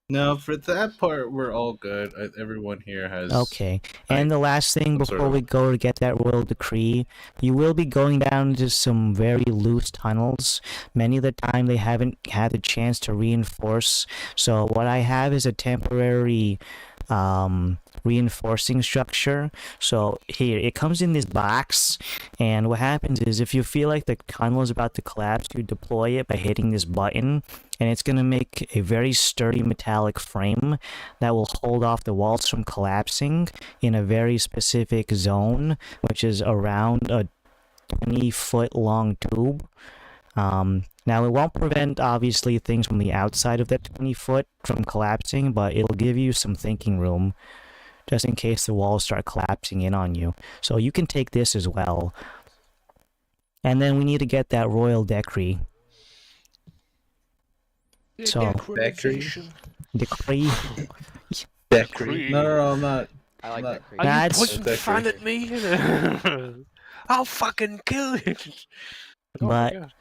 No, for that part, we're all good. Everyone here has. Okay. And the last thing some before sort of- we go to get that royal decree, you will be going down into some very loose tunnels. Many of the time they haven't had the chance to reinforce. So what I have is a temporary reinforcing structure. So here, it comes in this box, and what happens is if you feel like the tunnel is about to collapse, you deploy it by hitting this button, and it's going to make a very sturdy metallic frame that will hold off the walls from collapsing in a very specific zone, which is around a 20-foot long tube. Now, it won't prevent, obviously, things from the outside of that 20-foot from collapsing, but it'll give you some thinking room, just in case the walls start collapsing in on you. So you can take this as well. And then we need to get that royal decree. So, decree? Decree. No, I'm not. I like Not- that creep. Are you That's- pointing the fan at me? I'll fucking kill you. Oh my But God.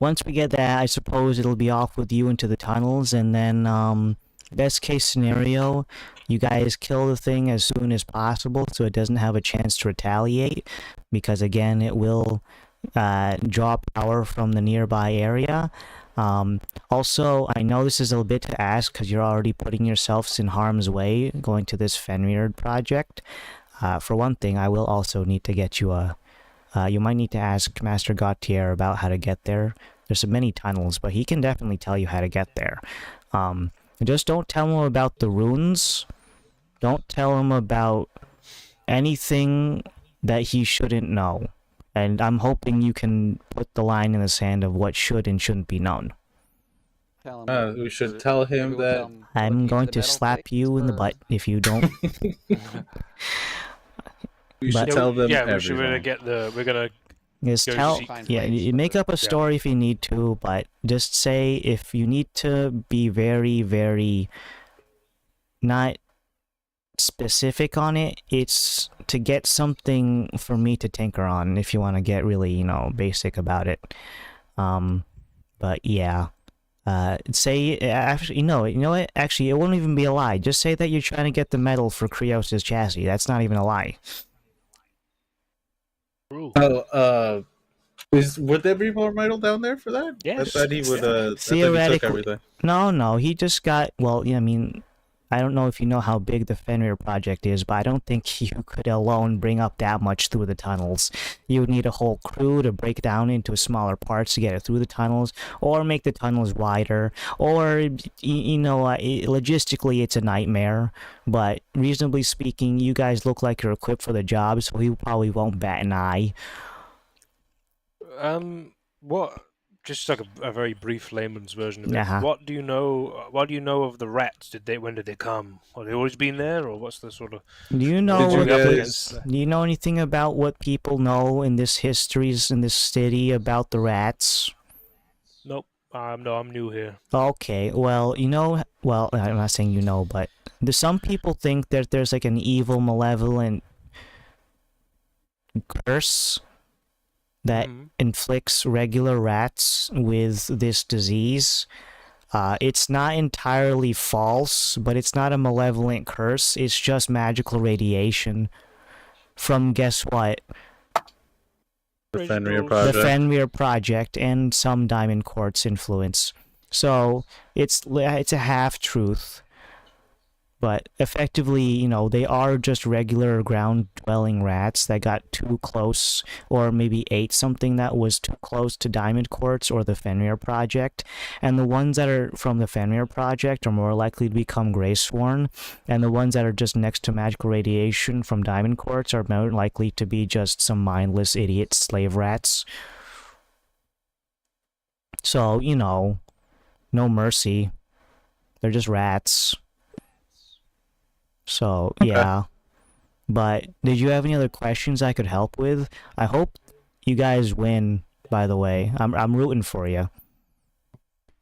once we get that, I suppose it'll be off with you into the tunnels, and then, best case scenario, you guys kill the thing as soon as possible so it doesn't have a chance to retaliate, because again, it will draw power from the nearby area. Also, I know this is a bit to ask because you're already putting yourselves in harm's way going to this Fenrir project. For one thing, I will also need to get you a you might need to ask Master Gautier about how to get there. There's so many tunnels, but he can definitely tell you how to get there. Just don't tell him about the runes. Don't tell him about anything that he shouldn't know. And I'm hoping you can put the line in the sand of what should and shouldn't be known. Tell him We should tell him maybe we'll tell that. him I'm look going into to the metal slap plates you in the for- butt if you don't. We But- should tell them Yeah, we should really everything. get the. We're gonna. Just Go tell, see- Find yeah, plates you for make it. up a Yeah. story if you need to, but just say if you need to be very, very not specific on it, it's to get something for me to tinker on if you want to get really, basic about it. But yeah. Say, actually, you know what? Actually, it won't even be a lie. Just say that you're trying to get the metal for Krios' chassis. That's not even a lie. Oh, would there be more metal down there for that? I Yes. thought he would. I thought he took Theoretically- everything. No, he just got, well, yeah, I mean, I don't know if you know how big the Fenrir project is, but I don't think you could alone bring up that much through the tunnels. You would need a whole crew to break down into smaller parts to get it through the tunnels, or make the tunnels wider, or, logistically it's a nightmare, but reasonably speaking, you guys look like you're equipped for the job, so he probably won't bat an eye. What? Just like a very brief layman's version of it. Uh-huh. What do you know? What do you know of the rats? When did they come? Have they always been there, or what's the sort of? Do you know Did you what guys- do you know anything about what people know in this histories in this city about the rats? Nope. No, I'm new here. Okay, well, I'm not saying but some people think that there's like an evil, malevolent curse that Mhm. inflicts regular rats with this disease. It's not entirely false, but it's not a malevolent curse. It's just magical radiation from, guess what? The Fenrir Originals. project. The Fenrir project and some Diamond Quartz influence. So it's a half truth, but effectively, they are just regular ground dwelling rats that got too close, or maybe ate something that was too close to Diamond Quartz or the Fenrir project. And the ones that are from the Fenrir project are more likely to become Graysworn, and the ones that are just next to magical radiation from Diamond Quartz are more likely to be just some mindless idiot slave rats. So, no mercy. They're just rats. So, Okay. yeah. But did you have any other questions I could help with? I hope you guys win, by the way. I'm rooting for you.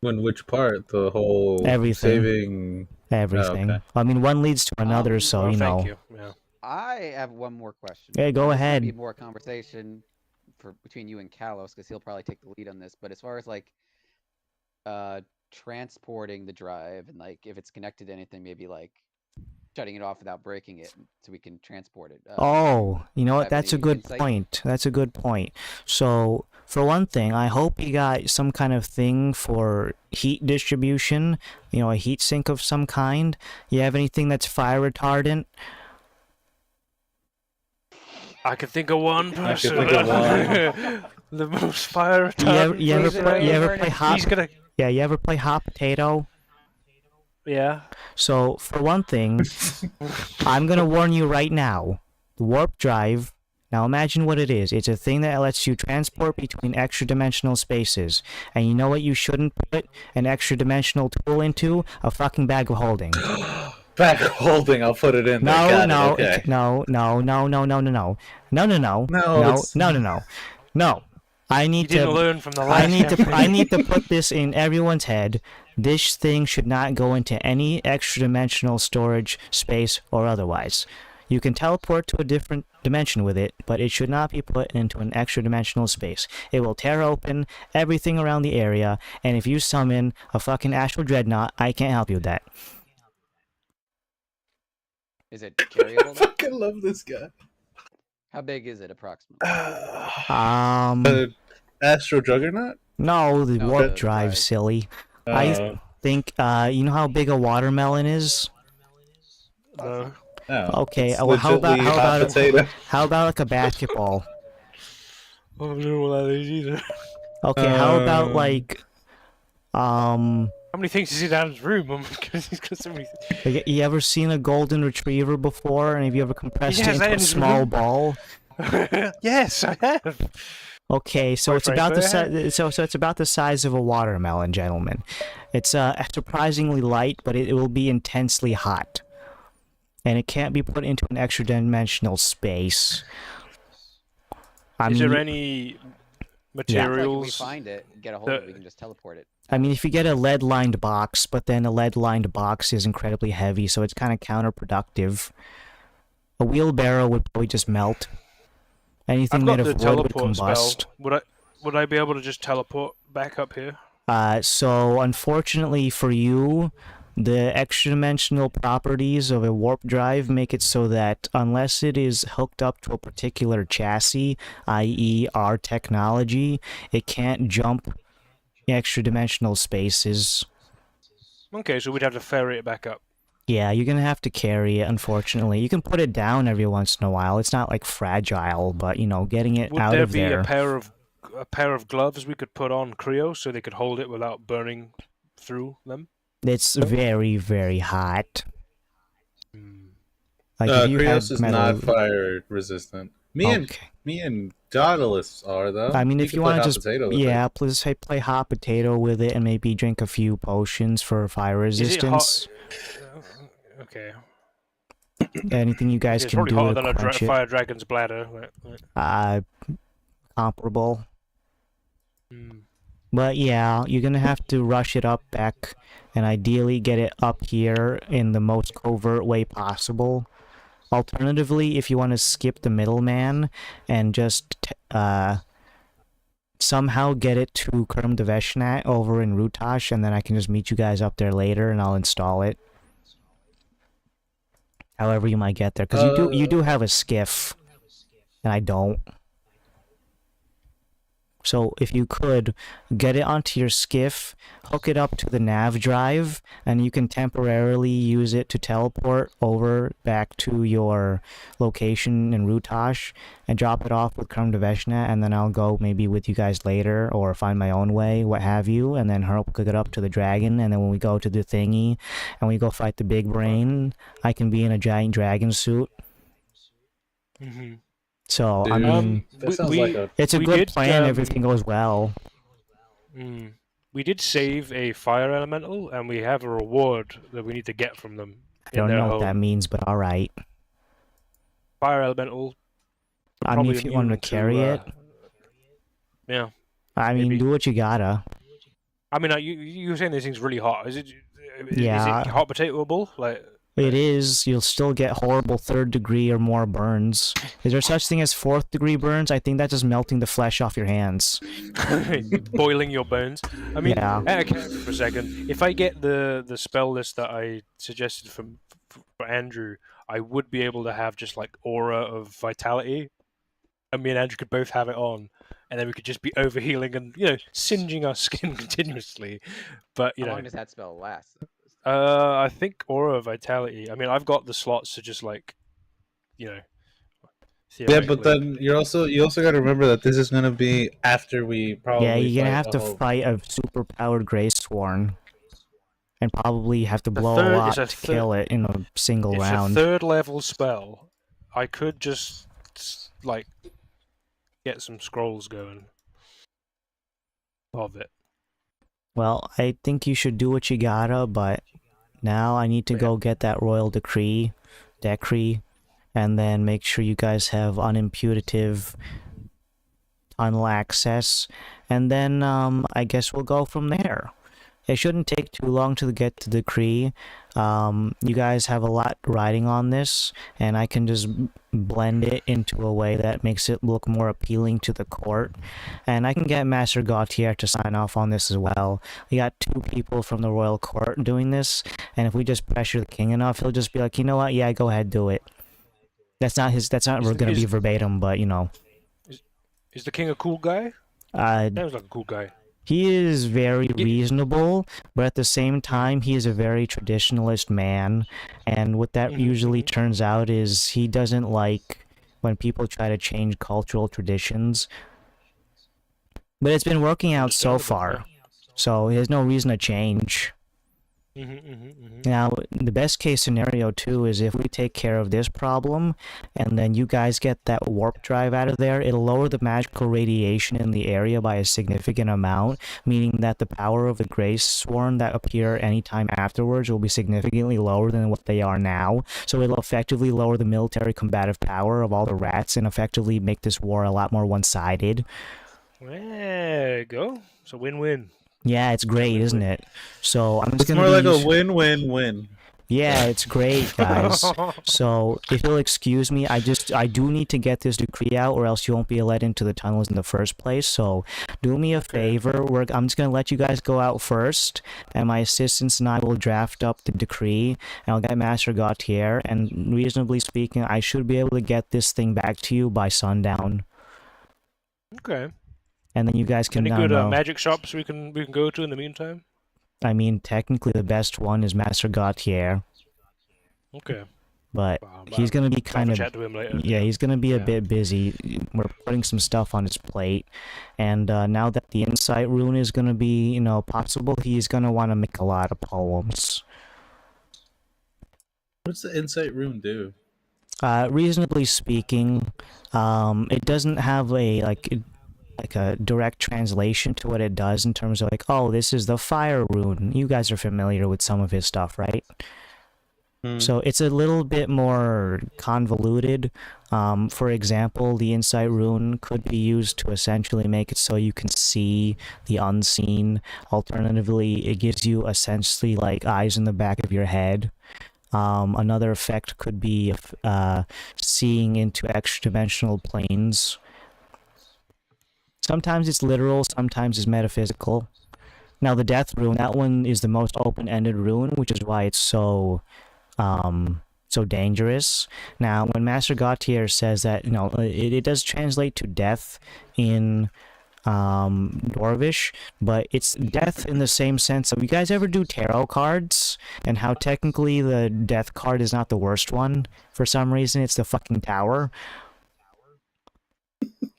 When which part? The whole Everything. saving. Everything. okay. I mean, one leads to another, so Well, you know. thank you. Yeah. I have one more question. Yeah, go And this might ahead. be more a conversation between you and Kalos, because he'll probably take the lead on this. But as far as like transporting the drive, and like if it's connected to anything, maybe like shutting it off without breaking it, so we can transport it. Oh, you know what? have That's a any good insight? point. That's a good point. So, for one thing, I hope you got some kind of thing for heat distribution, you know, a heat sink of some kind. You have anything that's fire retardant? I can think of one I can person. think of one. The most fire You ever, retardant you ever, person play, I you ever know. play hot? He's gonna. Yeah, you ever play hot potato? Yeah. So, for one thing, I'm gonna warn you right now. The warp drive. Now imagine what it is. It's a thing that lets you transport between extra-dimensional spaces. And you know what you shouldn't put an extra-dimensional tool into? A fucking bag of holding. Back holding. I'll put it in there. No, Got no, it. Okay. no, no, no, no, no, no, no, no, no, no, No, no, it's- no, no, no, no. I You need didn't to. learn from the last. I need to put this in everyone's head. This thing should not go into any extra-dimensional storage space or otherwise. You can teleport to a different dimension with it, but it should not be put into an extra-dimensional space. It will tear open everything around the area, and if you summon a fucking astral dreadnought, I can't help you with that. Is it carryable? I then? fucking love this guy. How big is it approximately? Astro Juggernaut? No, the No, warp the drive, drive. silly. I think, you know how big a watermelon is? No. No. Okay, it's well, how about legitly hot potato. how about like a basketball? I don't know what that is either. Okay, how about like, How many things is in Adam's room? Oh my goodness, he's got so many. you ever seen a golden retriever before? And have you ever compressed Yes, it into I a have. small ball? Yes, I have. Okay, so Quite it's about the frankly, so it's about the size of a watermelon, gentlemen. It's surprisingly light, but it will be intensely hot, and it can't be put into an extra-dimensional space. Is there any Sounds like if we materials? find it, get a hold of it, we can just teleport it. I mean, if you get a lead-lined box, but then a lead-lined box is incredibly heavy, so it's kind of counterproductive. A wheelbarrow would probably just melt. Anything I've made got of the wood would teleport combust. spell. Would I be able to just teleport back up here? So unfortunately for you, the extra-dimensional properties of a warp drive make it so that unless it is hooked up to a particular chassis, i.e. our technology, it can't jump extra-dimensional spaces. Okay, so we'd have to ferry it back up. Yeah, you're gonna have to carry it, unfortunately. You can put it down every once in a while. It's not like fragile, but you know, getting it Would out there of be there. a pair of gloves we could put on Creo so they could hold it without burning through them? It's very, very hot. Hmm. Like if you have Krios is metal. not fire resistant. Me and Daedalus are though. I mean, You if can you play want to hot just, potato with yeah, it. please play hot potato with it and maybe drink a few potions for fire Is it hot? resistance. Okay. Anything you guys It's can probably do hotter to than a quench it. fire dragon's bladder. Comparable. Hmm. But yeah, you're gonna have to rush it up back and ideally get it up here in the most covert way possible. Alternatively, if you want to skip the middleman and just somehow get it to Kerm Deveshnat over in Rutash, and then I can just meet you guys up there later and I'll install it. However you might get there, because you do have a skiff, and I don't. So if you could get it onto your skiff, hook it up to the nav drive, and you can temporarily use it to teleport over back to your location in Rutash and drop it off with Kerm Deveshna, and then I'll go maybe with you guys later or find my own way, what have you, and then hook it up to the dragon, and then when we go to the thingy and we go fight the big brain, I can be in a giant dragon suit. Mm-hmm. So, Dude, I mean, that sounds like a it's a we good did, plan, everything goes well. we did save a fire elemental, and we have a reward that we need to get from them I in don't their know home. what that means, but all right. Fire elemental. I mean, probably if you want to immune carry it, yeah. I mean, maybe. do what you gotta. I mean, you were saying this thing's really hot. Is it Yeah. hot potatoable? Like It is. You'll still get horrible 3rd degree or more burns. Is there such thing as 4th degree burns? I think that's just melting the flesh off your hands. boiling your bones. I mean, Yeah. out of character for a second, if I get the spell list that I suggested for Andrew, I would be able to have just like aura of vitality, and me and Andrew could both have it on, and then we could just be overhealing and singeing our skin continuously. But How long does that spell last? I think aura of vitality. I mean, I've got the slots to just like, Yeah, theoretically. but then you also got to remember that this is gonna be after we probably. Yeah, you're gonna have to whole... fight a super-powered Grace Sworn. And probably have to blow third- a lot it's a to kill it in a single It's round. a 3rd level spell. I could just like get some scrolls going of it. Well, I think you should do what you gotta, but now I need to go get that royal decree, and then make sure you guys have unimputative tunnel access, and then I guess we'll go from there. It shouldn't take too long to get to the decree. You guys have a lot riding on this, and I can just blend it into a way that makes it look more appealing to the court. And I can get Master Gautier to sign off on this as well. We got 2 people from the royal court doing this, and if we just pressure the king enough, he'll just be like, you know what, yeah, go ahead, do it. That's not gonna be verbatim, but Is the king a cool guy? Sounds like a cool guy. He is very reasonable, but at the same time, he is a very traditionalist man. And what that usually turns out is he doesn't like when people try to change cultural traditions. But it's been working out so far, so he has no reason to change. Now, the best case scenario, too, is if we take care of this problem, and then you guys get that warp drive out of there, it'll lower the magical radiation in the area by a significant amount, meaning that the power of the Grace Sworn that appear anytime afterwards will be significantly lower than what they are now, so it'll effectively lower the military combative power of all the rats and effectively make this war a lot more one-sided. There you go. It's a win-win. Yeah, it's great, isn't it? So I'm just It's more like a win-win-win. Yeah, it's great, guys. So if you'll excuse me, I do need to get this decree out, or else you won't be let into the tunnels in the first place. So do me a favor. I'm just gonna let you guys go out first, and my assistants and I will draft up the decree, and I'll get Master Gautier. And reasonably speaking, I should be able to get this thing back to you by sundown. Okay. And then you guys can Any good know. magic shops we can go to in the meantime? I mean, technically the best one is Master Gautier. Okay. But he's going to be kind of... chat to him later. Yeah, he's going to be a bit busy. We're putting some stuff on his plate. And now that the Insight Rune is going to be, possible, he's going to want to make a lot of poems. What's the Insight Rune do? Reasonably speaking, it doesn't have a direct translation to what it does in terms of oh, this is the fire rune. You guys are familiar with some of his stuff, right? So it's a little bit more convoluted. For example, the Insight Rune could be used to essentially make it so you can see the unseen. Alternatively, it gives you essentially eyes in the back of your head. Another effect could be seeing into extra-dimensional planes. Sometimes it's literal, sometimes it's metaphysical. Now the Death Rune, that one is the most open-ended rune, which is why it's so dangerous. Now, when Master Gautier says that, it does translate to death in Dwarvish, but it's death in the same sense of, you guys ever do tarot cards? And how technically the death card is not the worst one? For some reason, it's the fucking tower.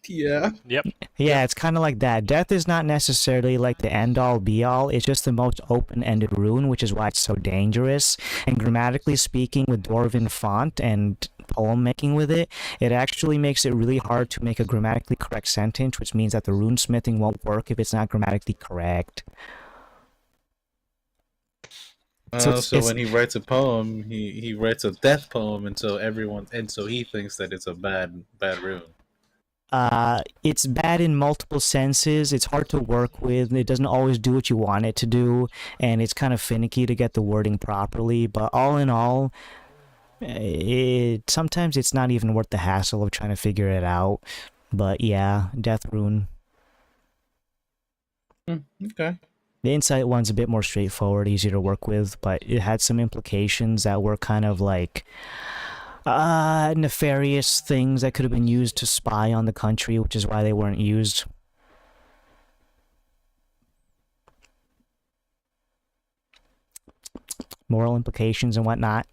Yeah. Yep. Yeah, it's kind of like that. Death is not necessarily the end-all, be-all. It's just the most open-ended rune, which is why it's so dangerous. And grammatically speaking, with Dwarven font and poem making with it, it actually makes it really hard to make a grammatically correct sentence, which means that the rune smithing won't work if it's not grammatically correct. So when he writes a poem, he writes a death poem, and so he thinks that it's a bad rune. It's bad in multiple senses. It's hard to work with. It doesn't always do what you want it to do, and it's kind of finicky to get the wording properly. But all in all, sometimes it's not even worth the hassle of trying to figure it out. But yeah, death rune. Okay. The insight one's a bit more straightforward, easier to work with, but it had some implications that were kind of like nefarious things that could have been used to spy on the country, which is why they weren't used. Moral implications and whatnot.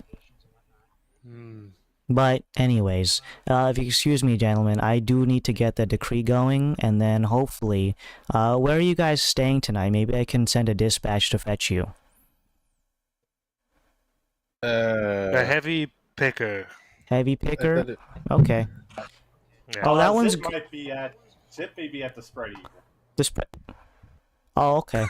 But anyways, if you excuse me, gentlemen, I do need to get the decree going, and then hopefully, where are you guys staying tonight? Maybe I can send a dispatch to fetch you. A heavy picker. Heavy picker? Okay. Yeah. Oh, that one's... Zip may be at the spread eagle. Oh, okay.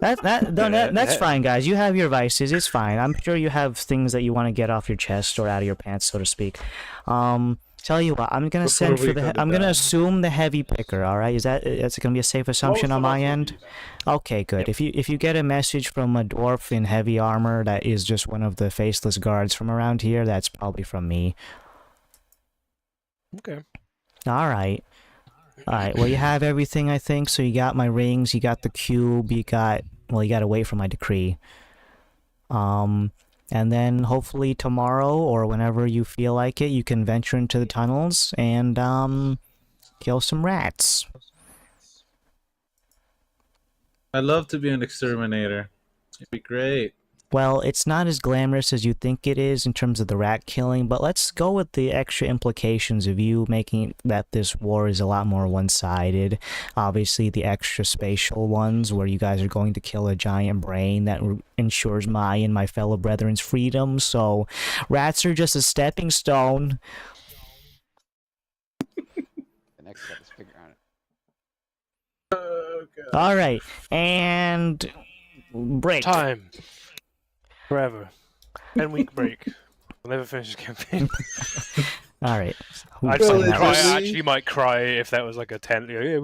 That's fine, guys. You have your vices. It's fine. I'm sure you have things that you want to get off your chest or out of your pants, so to speak. Tell you what, I'm gonna send for the. I'm gonna assume the heavy picker. All right, that's gonna be a safe assumption on my end? Okay, good. If you get a message from a dwarf in heavy armor that is just one of the faceless guards from around here, that's probably from me. Okay. All right. Alright, well you have everything, I think. So you got my rings, you got the cube, you gotta wait for my decree. And then hopefully tomorrow, or whenever you feel like it, you can venture into the tunnels and, kill some rats. I'd love to be an exterminator. It'd be great. Well, it's not as glamorous as you think it is in terms of the rat killing, but let's go with the extra implications of you making that this war is a lot more one-sided. Obviously, the extra spatial ones where you guys are going to kill a giant brain that ensures my and my fellow brethren's freedom, so rats are just a stepping stone. The next step is figure out it. Oh, God. Alright, and... break. Time. Forever. 10-week break. We'll never finish this campaign. Alright. I actually might cry if that was like a 10. Yeah,